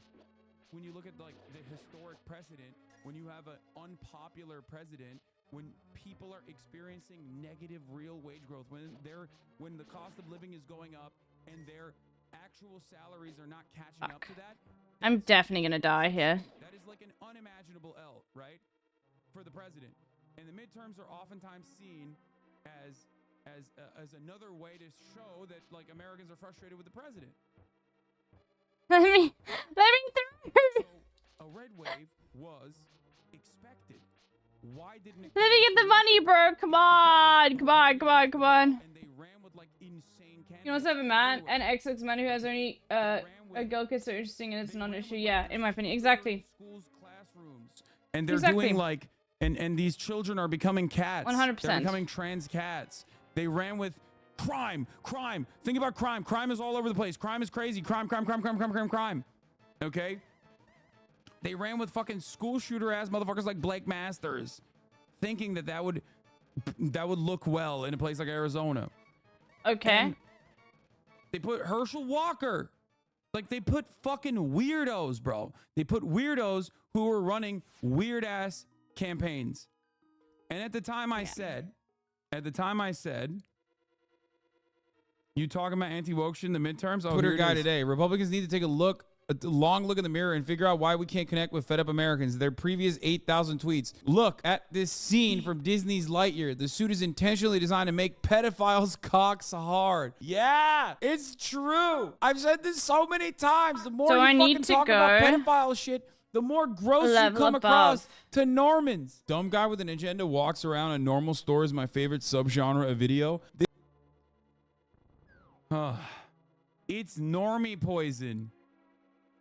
When you look at, like, the historic precedent, when you have an unpopular president, when people are experiencing negative real wage growth, when the cost of living is going up and their actual salaries are not catching up to that. I'm definitely gonna die here. That is like an unimaginable L, right? For the president. And the midterms are oftentimes seen as another way to show that, like, Americans are frustrated with the president. Let me through. So, a red wave was expected. Why didn't it? Let me get the money, bro. Come on. You know what's up, man? An XX man who has only a girl kid so interesting, and it's not an issue. Yeah, in my opinion, exactly. And they're doing, like, and these children are becoming cats. 100%. They're becoming trans cats. They ran with crime. Think about crime. Crime is all over the place. Crime is crazy. Crime. Okay? They ran with fucking school shooter ass motherfuckers like Blake Masters, thinking that would look well in a place like Arizona. Okay. And they put Herschel Walker. Like, they put fucking weirdos, bro. They put weirdos who were running weird ass campaigns. And at the time I said, you talking about anti-woke shit in the midterms? Oh, Twitter guy today. Republicans need to take a long look in the mirror and figure out why we can't connect with fed up Americans. Their previous 8,000 tweets. Look at this scene from Disney's Lightyear. The suit is intentionally designed to make pedophiles' cocks hard. Yeah, it's true. I've said this so many times. The more So you I fucking need to talk about go pedophile shit, the more gross you level come above. across to Normans. Dumb guy with an agenda walks around a normal store is my favorite subgenre of video. It's normie poison.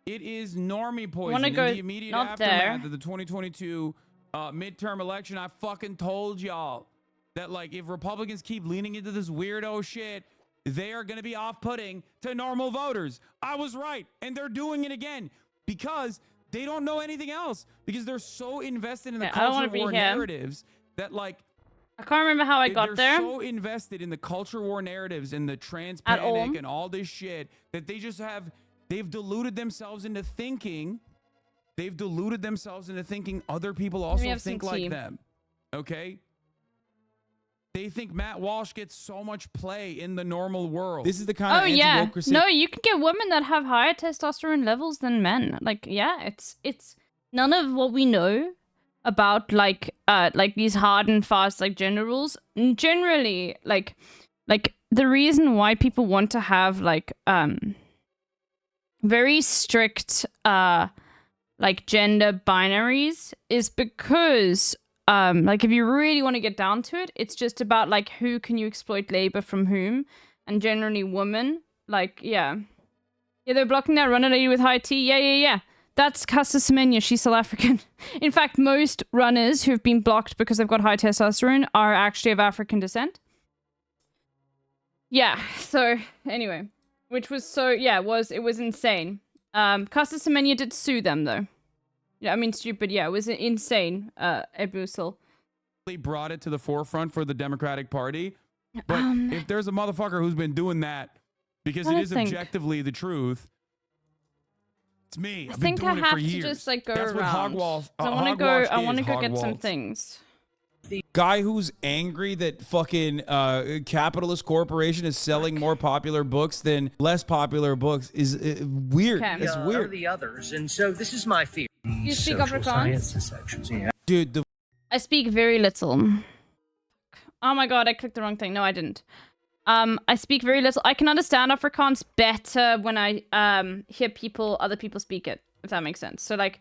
It is normie poison. Wanna In go the immediate not there. aftermath of the 2022 midterm election, I fucking told y'all that, like, if Republicans keep leaning into this weirdo shit, they are going to be off-putting to normal voters. I was right, and they're doing it again because they don't know anything else, because they're so invested in the Okay, I don't wanna culture be war here. narratives that, like, I can't remember how I got they're there. so invested in the culture war narratives and the trans At all. panic and all this shit that they've deluded themselves into thinking other people also have some think like tea. them. Okay? They think Matt Walsh gets so much play in the normal world. This is the kind Oh yeah, no, you can get women that have higher testosterone levels than men. Like, yeah, it's none of what we know about like these hard and fast like gender rules. Generally, like the reason why people want to have like very strict like gender binaries is because like if you really want to get down to it, it's just about like who can you exploit labor from whom, and generally women. Like yeah, they're blocking that runner lady with high T. Yeah. That's Casa Semenya. She's South African. In fact, most runners who've been blocked because they've got high testosterone are actually of African descent. Yeah. So anyway, which was it was insane. Casa Semenya did sue them though. Yeah, I mean stupid. Yeah, it was insane. Ebusil. Brought it to the forefront for the Democratic Party. But if there's a motherfucker who's been doing that because it is objectively the truth, it's me. I I've think been I doing have it for to years. just like go That's around. What I want to go. I want to go Hogwaltz get some is. things. Guy who's angry that fucking capitalist corporation is selling more popular books than less popular books is weird. Okay. It's weird. The others, and so this is my fear. You speak Social Afrikaans? sciences sections, yeah. Dude, I speak very little. Oh my god, I clicked the wrong thing. No, I didn't. I speak very little. I can understand Afrikaans better when I hear other people speak it, if that makes sense. So like,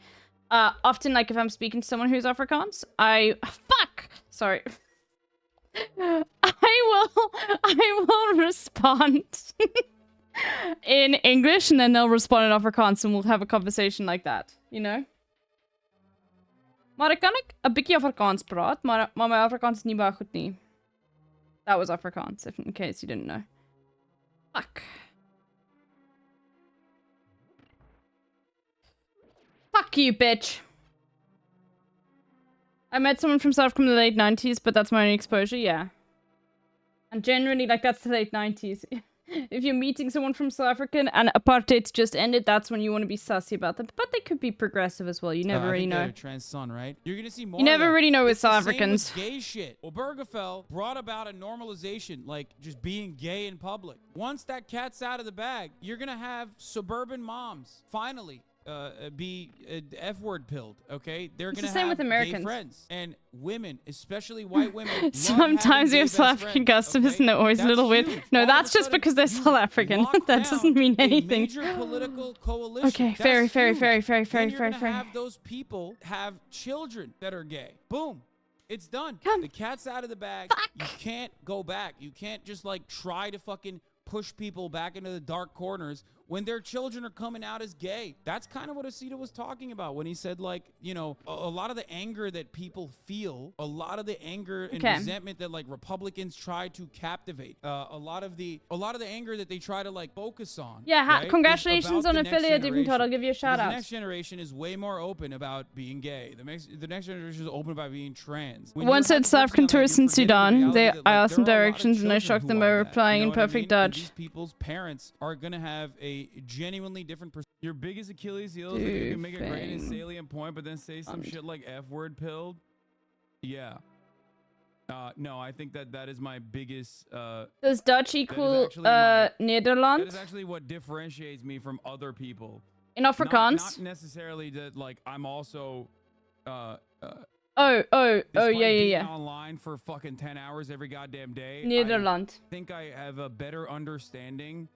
often like if I'm speaking to someone who's Afrikaans, sorry. I will respond in English and then they'll respond in Afrikaans and we'll have a conversation like that, you know? Maar ek kan 'n bietjie Afrikaans praat, maar my Afrikaans is nie baie goed nie. That was Afrikaans, if in case you didn't know. Fuck. Fuck you, bitch. I met someone from South Africa in the late 90s, but that's my only exposure, yeah. And generally, like, that's the late 90s. If you're meeting someone from South Africa and apartheid's just ended, that's when you want to be sussy about them. But they could be progressive as well. You never really know. Trans son, right? You're gonna see more. You never of that. really know with It's the South same Africans. with gay shit. Well, Obergefell brought about a normalization, like just being gay in public. Once that cat's out of the bag, you're gonna have suburban moms finally be F-word pilled. Okay, they're It's gonna the same have with Americans. gay friends and women, especially white women. love Sometimes having we have gay South best African friends, customers okay? and they're always a That's little weird. huge. No, All of that's a just sudden, because they're South African. lock That doesn't mean a anything. major political coalition. Okay, That's very, very, huge. very, very, Then very, you're very, gonna very. have those people have children that are gay. Boom. It's done. The cat's out of the bag. You can't go back. You can't just like try to fucking push people back into the dark corners when their children are coming out as gay. That's kind of what Asita was talking about when he said, like, you know, a lot of the anger that people feel, a lot of the anger and Okay. resentment that like Republicans try to captivate, a lot of the anger that they try to like focus on. Yeah, right, is congratulations about on the next affiliate, Deepin generation. Todd. I'll give you a shout Because out. The next generation is way more open about being gay. The next generation is open about being trans. When Once you're at South African tourists in Sudan, I asked them directions and I children shocked who them are by that, replying you know in what I perfect mean? And Dutch. these people's parents are gonna have a genuinely different perspective. Your biggest Achilles heel is that you can make a great and salient point, but then say some shit like F-word pilled. Yeah. No, I think that is my biggest. Does Dutch equal That Nederland? is actually what differentiates me from other people. In Afrikaans? Not necessarily that, like, I'm also. Oh, despite yeah. being online for fucking 10 hours every goddamn day. Nederland. I think I have a better understanding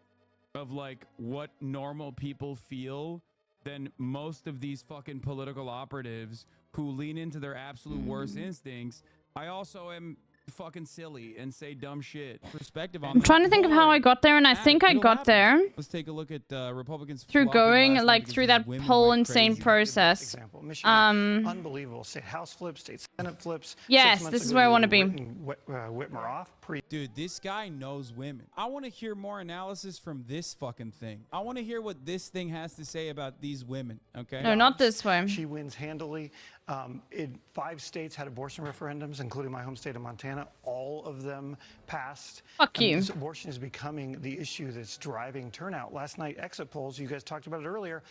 of like what normal people feel than most of these fucking political operatives who lean into their absolute worst instincts. I also am fucking silly and say dumb shit. Perspective on I'm trying to think of how I got there, and I think I got there Let's take a look at Republicans through flopping going last night like because through these that women whole went insane crazy. process. Unbelievable. State House flip, state Senate flips. Yes, 6 months this is ago, where I you want to be. Whitmer off. Dude, this guy knows women. I want to hear more analysis from this fucking thing. I want to hear what this thing has to say about these women, okay? No, not this way. She wins handily. In 5 states had abortion referendums, including my home state of Montana. All of them passed. Fuck you. This abortion is becoming the issue that's driving turnout. Last night, exit polls, you guys talked about it earlier,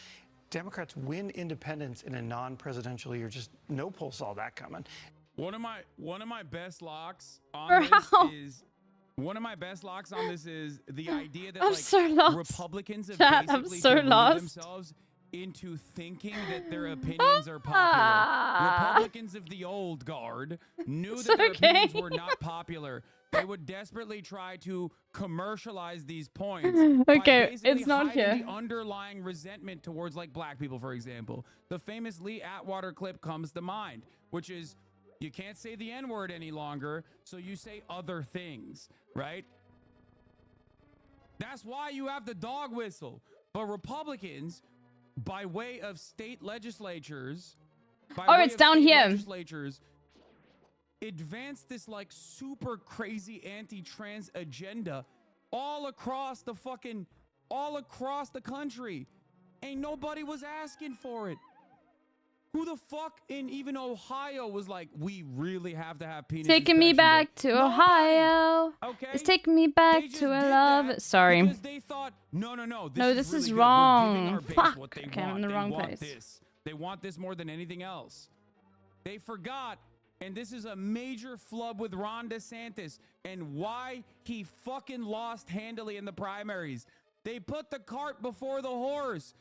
Democrats win independents in a non-presidential year. Just no poll saw that coming. One of my best locks on Bro. this is the idea that I'm like so lost. Republicans have Chat, I'm basically so deluded lost. themselves into thinking that their opinions are popular. Republicans of the old guard knew that their opinions were not popular. They would desperately try to commercialize these points. by Okay, basically it's not hiding here. the underlying resentment towards like black people, for example. The famous Lee Atwater clip comes to mind, which is you can't say the N-word any longer, so you say other things, right? That's why you have the dog whistle. But Republicans, by way of state legislatures, It's down here. legislatures, advanced this like super crazy anti-trans agenda all across the country. Ain't nobody was asking for it. Who the fuck in even Ohio was like, we really have to have penis Taking me inspection back day? to Ohio. Okay. It's taking me back to a love. Sorry. Because they thought, no, This really is good. We're wrong. giving our base Fuck. what they Okay, I'm want. in the They wrong want place. this. They want this more than anything else. They forgot, and this is a major flub with Ron DeSantis and why he fucking lost handily in the primaries. They put the cart before the horse.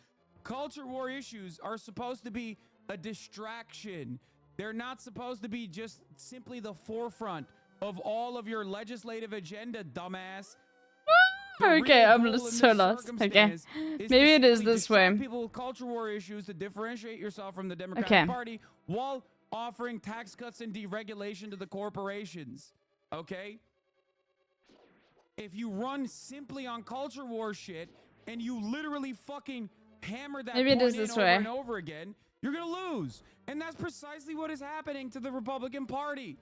Culture war issues are supposed to be a distraction. They're not supposed to be just simply the forefront of all of your legislative agenda, dumbass. Okay, I'm so lost. Okay, maybe it is this way. People with culture war issues to differentiate yourself from the Democratic Party while offering tax cuts and deregulation to the corporations. Okay? If you run simply on culture war shit and you literally fucking hammer that Maybe it point is in this over way. and over again, you're gonna lose. And that's precisely what is happening to the Republican Party.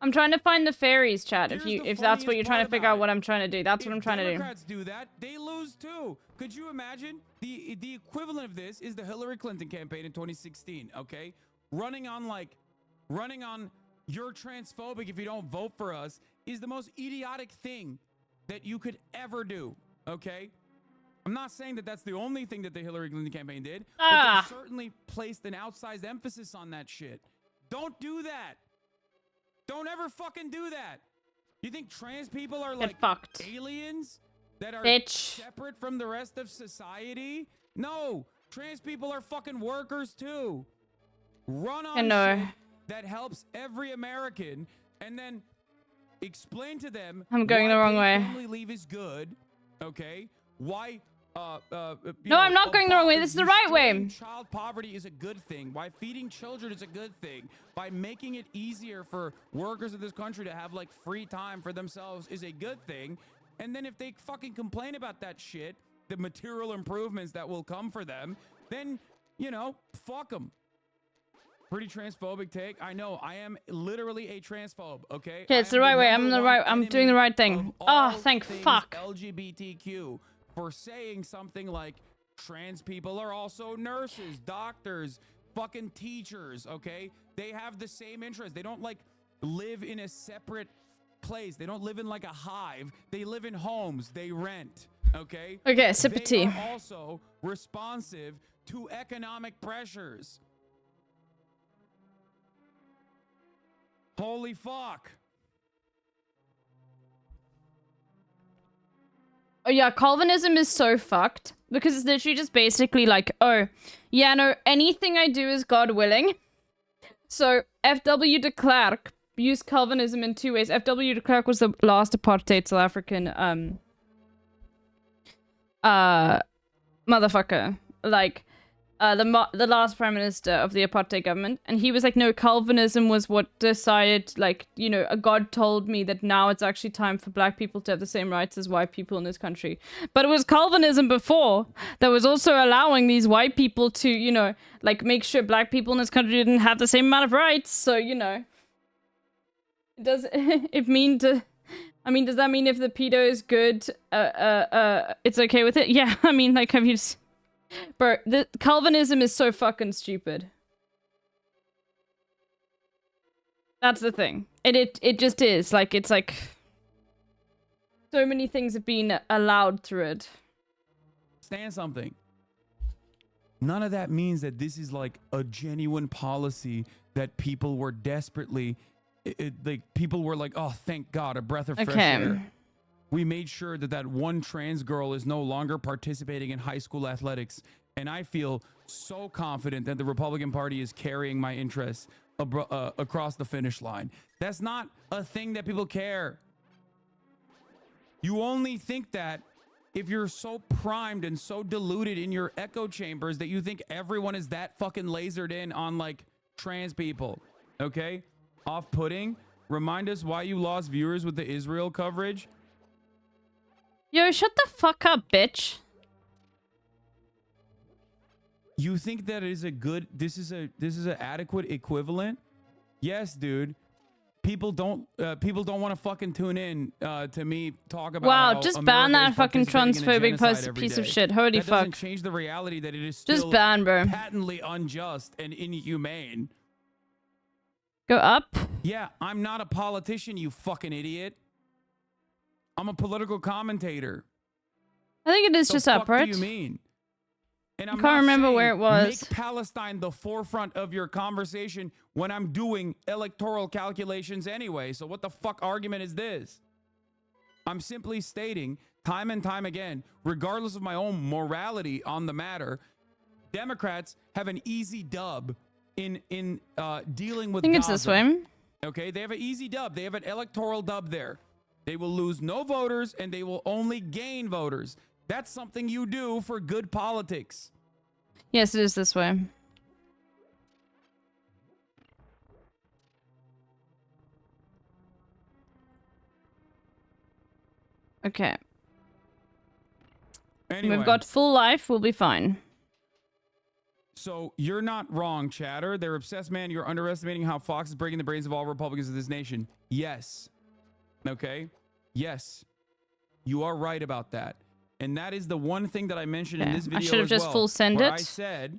I'm trying to find the fairies, chat. Here's If the that's what funniest you're trying to part figure about out what I'm trying to do, that's what I'm trying to do. Democrats do that, they lose too. Could you imagine? The equivalent of this is the Hillary Clinton campaign in 2016, okay? Running on you're transphobic if you don't vote for us is the most idiotic thing that you could ever do, okay? I'm not saying that that's the only thing that the Hillary Clinton campaign did, but they certainly placed an outsized emphasis on that shit. Don't do that. Don't ever fucking do that. You think trans people are like aliens that are separate from the rest of society? No, trans people are fucking workers too. Run on shit that helps every American and then explain to them I'm going the wrong way. family leave is good, okay? Why No, I'm not going the wrong way. This is the right way. Child poverty is a good thing. Why feeding children is a good thing. By making it easier for workers of this country to have like free time for themselves is a good thing. And then if they fucking complain about that shit, the material improvements that will come for them, then, fuck them. Pretty transphobic take. I know. I am literally a transphobe, okay? Okay, it's the right way. I'm doing the right thing. Oh, thank fuck. LGBTQ. For saying something like trans people are also nurses, doctors, fucking teachers, okay? They have the same interests. They don't like live in a separate place. They don't live in like a hive. They live in homes. They rent, okay? Okay, sip of tea. They are also responsive to economic pressures. Holy fuck. Oh yeah, Calvinism is so fucked because it's literally just basically like, oh, yeah, no, anything I do is God willing. So F.W. de Klerk used Calvinism in 2 ways. F.W. de Klerk was the last apartheid South African motherfucker. Like, the last prime minister of the apartheid government, and he was like, no, Calvinism was what decided, like, you know, a God told me that now it's actually time for black people to have the same rights as white people in this country. But it was Calvinism before that was also allowing these white people to, you know, like, make sure black people in this country didn't have the same amount of rights. So, you know, does it mean to... I mean, does that mean if the pedo is good, it's okay with it? Yeah, I mean, like, have you... Bro, the Calvinism is so fucking stupid. That's the thing. It just is. Like, it's like... So many things have been allowed through it. Stand something. None of that means that this is like a genuine policy that people were desperately... like, people were like, oh, thank God, a breath of fresh air. We made sure that that one trans girl is no longer participating in high school athletics. And I feel so confident that the Republican Party is carrying my interests across the finish line. That's not a thing that people care. You only think that if you're so primed and so deluded in your echo chambers that you think everyone is that fucking lasered in on, like, trans people. Okay? Off-putting. Remind us why you lost viewers with the Israel coverage. Yo, shut the fuck up, bitch. You think that is a good... This is an adequate equivalent? Yes, dude. People don't want to fucking tune in to me talk about wow, how just America ban that is fucking participating in a transphobic piece of shit. Holy that fuck. doesn't change the reality that it is still Just ban, bro. patently unjust and inhumane. Go up. Yeah, I'm not a politician, you fucking idiot. I'm a political commentator. I think it is just up, right? What do you mean? And I can't remember where it was. Make Palestine the forefront of your conversation when I'm doing electoral calculations anyway. So what the fuck argument is this? I'm simply stating time and time again, regardless of my own morality on the matter, Democrats have an easy dub in dealing with I think it's Gaza. this way. Okay, they have an easy dub. They have an electoral dub there. They will lose no voters and they will only gain voters. That's something you do for good politics. Yes, it is this way. Okay. Anyway. We've got full life. We'll be fine. So you're not wrong, chatter. They're obsessed, man. You're underestimating how Fox is breaking the brains of all Republicans of this nation. Yes. Okay? Yes. You are right about that. And that is the one thing that I mentioned in this video. I should have just full send where it. I said,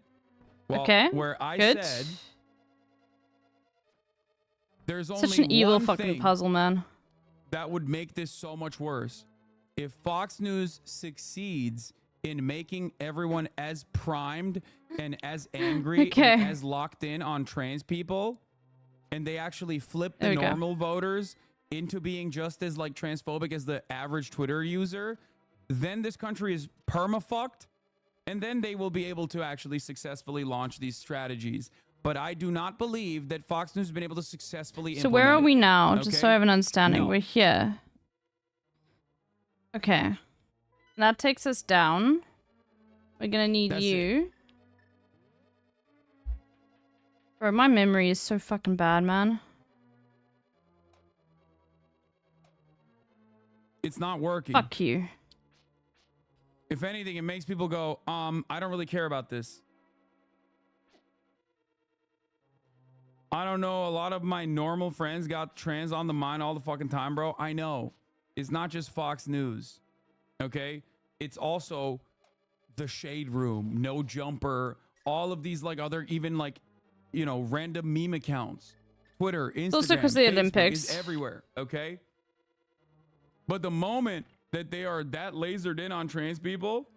where I good. said, there's only Such an evil one fucking thing puzzle, man. that would make this so much worse. If Fox News succeeds in making everyone as primed and as angry and as locked in on trans people, and they actually flip the normal voters into being just as, like, transphobic as the average Twitter user, then this country is perma-fucked, and then they will be able to actually successfully launch these strategies. But I do not believe that Fox News has been able to successfully So where are we now? Just so I have an understanding. No. We're here. Okay. That takes us down. We're gonna need you. Bro, my memory is so fucking bad, man. It's not working. Fuck you. If anything, it makes people go, I don't really care about this. I don't know. A lot of my normal friends got trans on the mind all the fucking time, bro. I know. It's not just Fox News. Okay? It's also the Shade Room, No Jumper, all of these, like, other, even, like, you know, random meme accounts. Twitter, Instagram, also because the Facebook Olympics is everywhere. Okay? But the moment that they are that lasered in on trans people,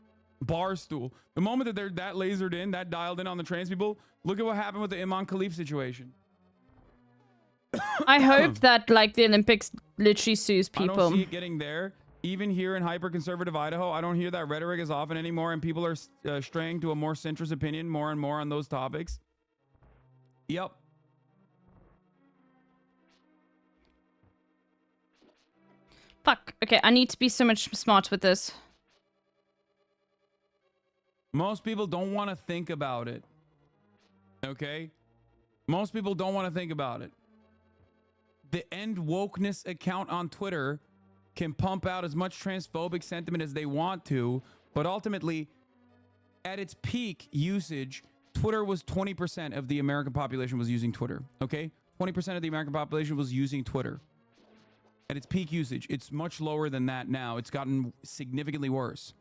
Barstool, the moment that they're that lasered in, that dialed in on the trans people, look at what happened with the Imam Khalif situation. I hope that, like, the Olympics literally sues people. I don't see it getting there. Even here in hyper-conservative Idaho, I don't hear that rhetoric as often anymore, and people are straying to a more centrist opinion more and more on those topics. Yep. Fuck. Okay, I need to be so much smart with this. Most people don't want to think about it. Okay? Most people don't want to think about it. The End Wokeness account on Twitter can pump out as much transphobic sentiment as they want to, but ultimately, at its peak usage, Twitter was 20% of the American population was using Twitter. Okay? 20% of the American population was using Twitter. At its peak usage. It's much lower than that now. It's gotten significantly worse.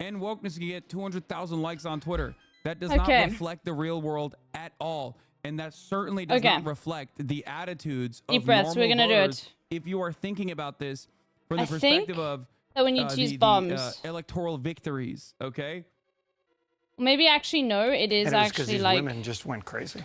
End Wokeness can get 200,000 likes on Twitter. That does not reflect the real world at all. And that certainly does not reflect the attitudes of normal We're gonna voters. do it. If you are thinking about this from the I perspective think of that we need to use bombs. electoral victories, okay? Maybe actually no, it is And it was 'cause actually these like women just went crazy.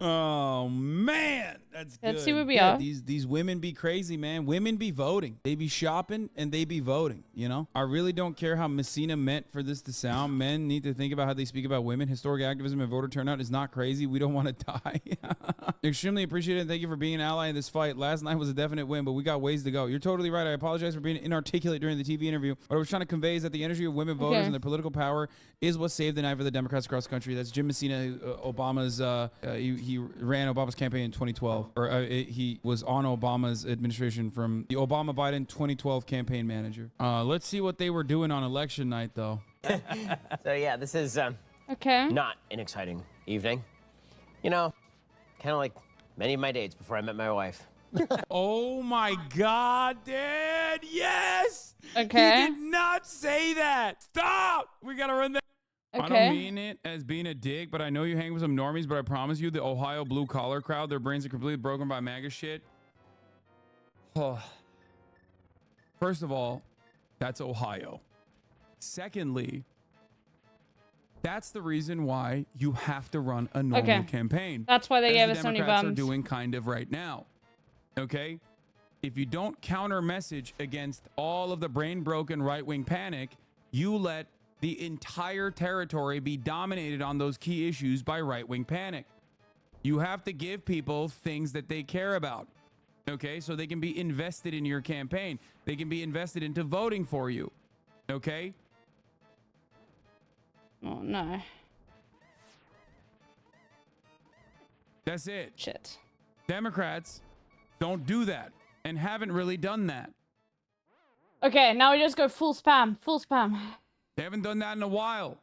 Oh man, that's good. Let's see where we Yeah, are. These women be crazy, man. Women be voting. They be shopping and they be voting, you know? I really don't care how Messina meant for this to sound. Men need to think about how they speak about women. Historic activism and voter turnout is not crazy. We don't want to die. Extremely appreciated and thank you for being an ally in this fight. Last night was a definite win, but we got ways to go. You're totally right. I apologize for being inarticulate during the TV interview. What I was trying to convey is that the energy of women voters and their political power is what saved the night for the Democrats across the country. That's Jim Messina, Obama's, he ran Obama's campaign in 2012, or he was on Obama's administration from the Obama-Biden 2012 campaign manager. Let's see what they were doing on election night, though. So yeah, this is okay. Not an exciting evening. You know, kind of like many of my dates before I met my wife. Oh my God, Dad! Yes. Okay. He did not say that. Stop. We gotta run that. I Okay. don't mean it as being a dick, but I know you hang with some normies, but I promise you the Ohio blue collar crowd, their brains are completely broken by MAGA shit. Oh. First of all, that's Ohio. Secondly, that's the reason why you have to run a normal campaign. That's why they as gave the us so many Democrats are bums. doing kind of right now. Okay? If you don't counter message against all of the brain broken right-wing panic, you let the entire territory be dominated on those key issues by right-wing panic. You have to give people things that they care about, okay? So they can be invested in your campaign. They can be invested into voting for you, okay? Oh, no. That's it. Shit. Democrats don't do that and haven't really done that. Okay, now we just go full spam. Full spam. They haven't done that in a while.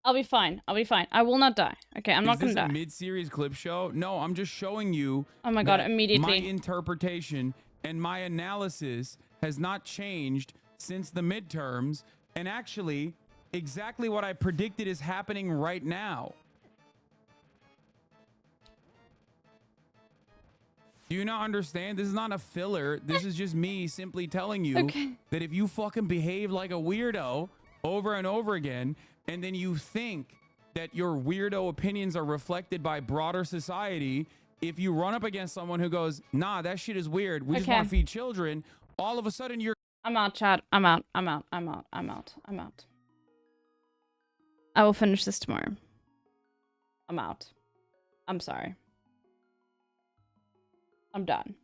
I'll be fine. I'll be fine. I will not die. Okay, I'm not gonna Is this die. a mid-series clip show? No, I'm just showing you. Oh my God, that immediately. My interpretation and my analysis has not changed since the midterms, and actually, exactly what I predicted is happening right now. Do you not understand? This is not a filler. This is just me simply telling you that if you fucking behave like a weirdo over and over again, and then you think that your weirdo opinions are reflected by broader society, if you run up against someone who goes, nah, that shit is weird, we just want to feed children, all of a sudden you're... I'm out, chat. I'm out. I'm out. I'm out. I'm out. I'm out. I will finish this tomorrow. I'm out. I'm sorry. I'm done.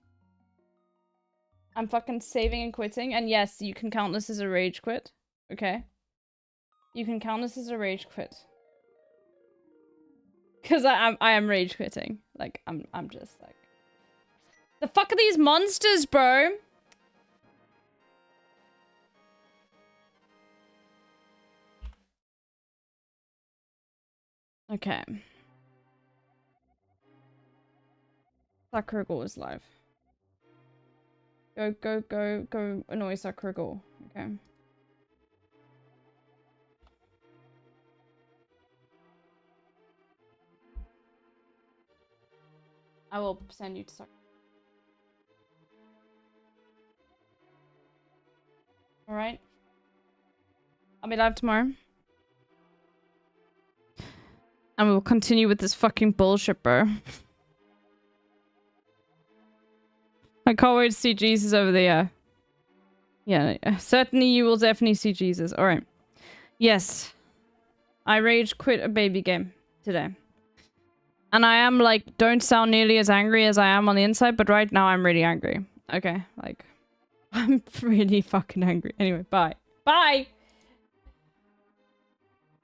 I'm fucking saving and quitting. And yes, you can count this as a rage quit. Okay? You can count this as a rage quit. Because I am rage quitting. Like, I'm just like... The fuck are these monsters, bro? Okay. Sakuragul is live. Go annoy Sakuragul. Okay. I will send you to Sakuragul. Alright. I'll be live tomorrow. And we'll continue with this fucking bullshit, bro. I can't wait to see Jesus over there. Yeah, certainly you will definitely see Jesus. Alright. Yes. I rage quit a baby game today. And I am like, don't sound nearly as angry as I am on the inside, but right now I'm really angry. Okay, like, I'm really fucking angry. Anyway, bye. Bye!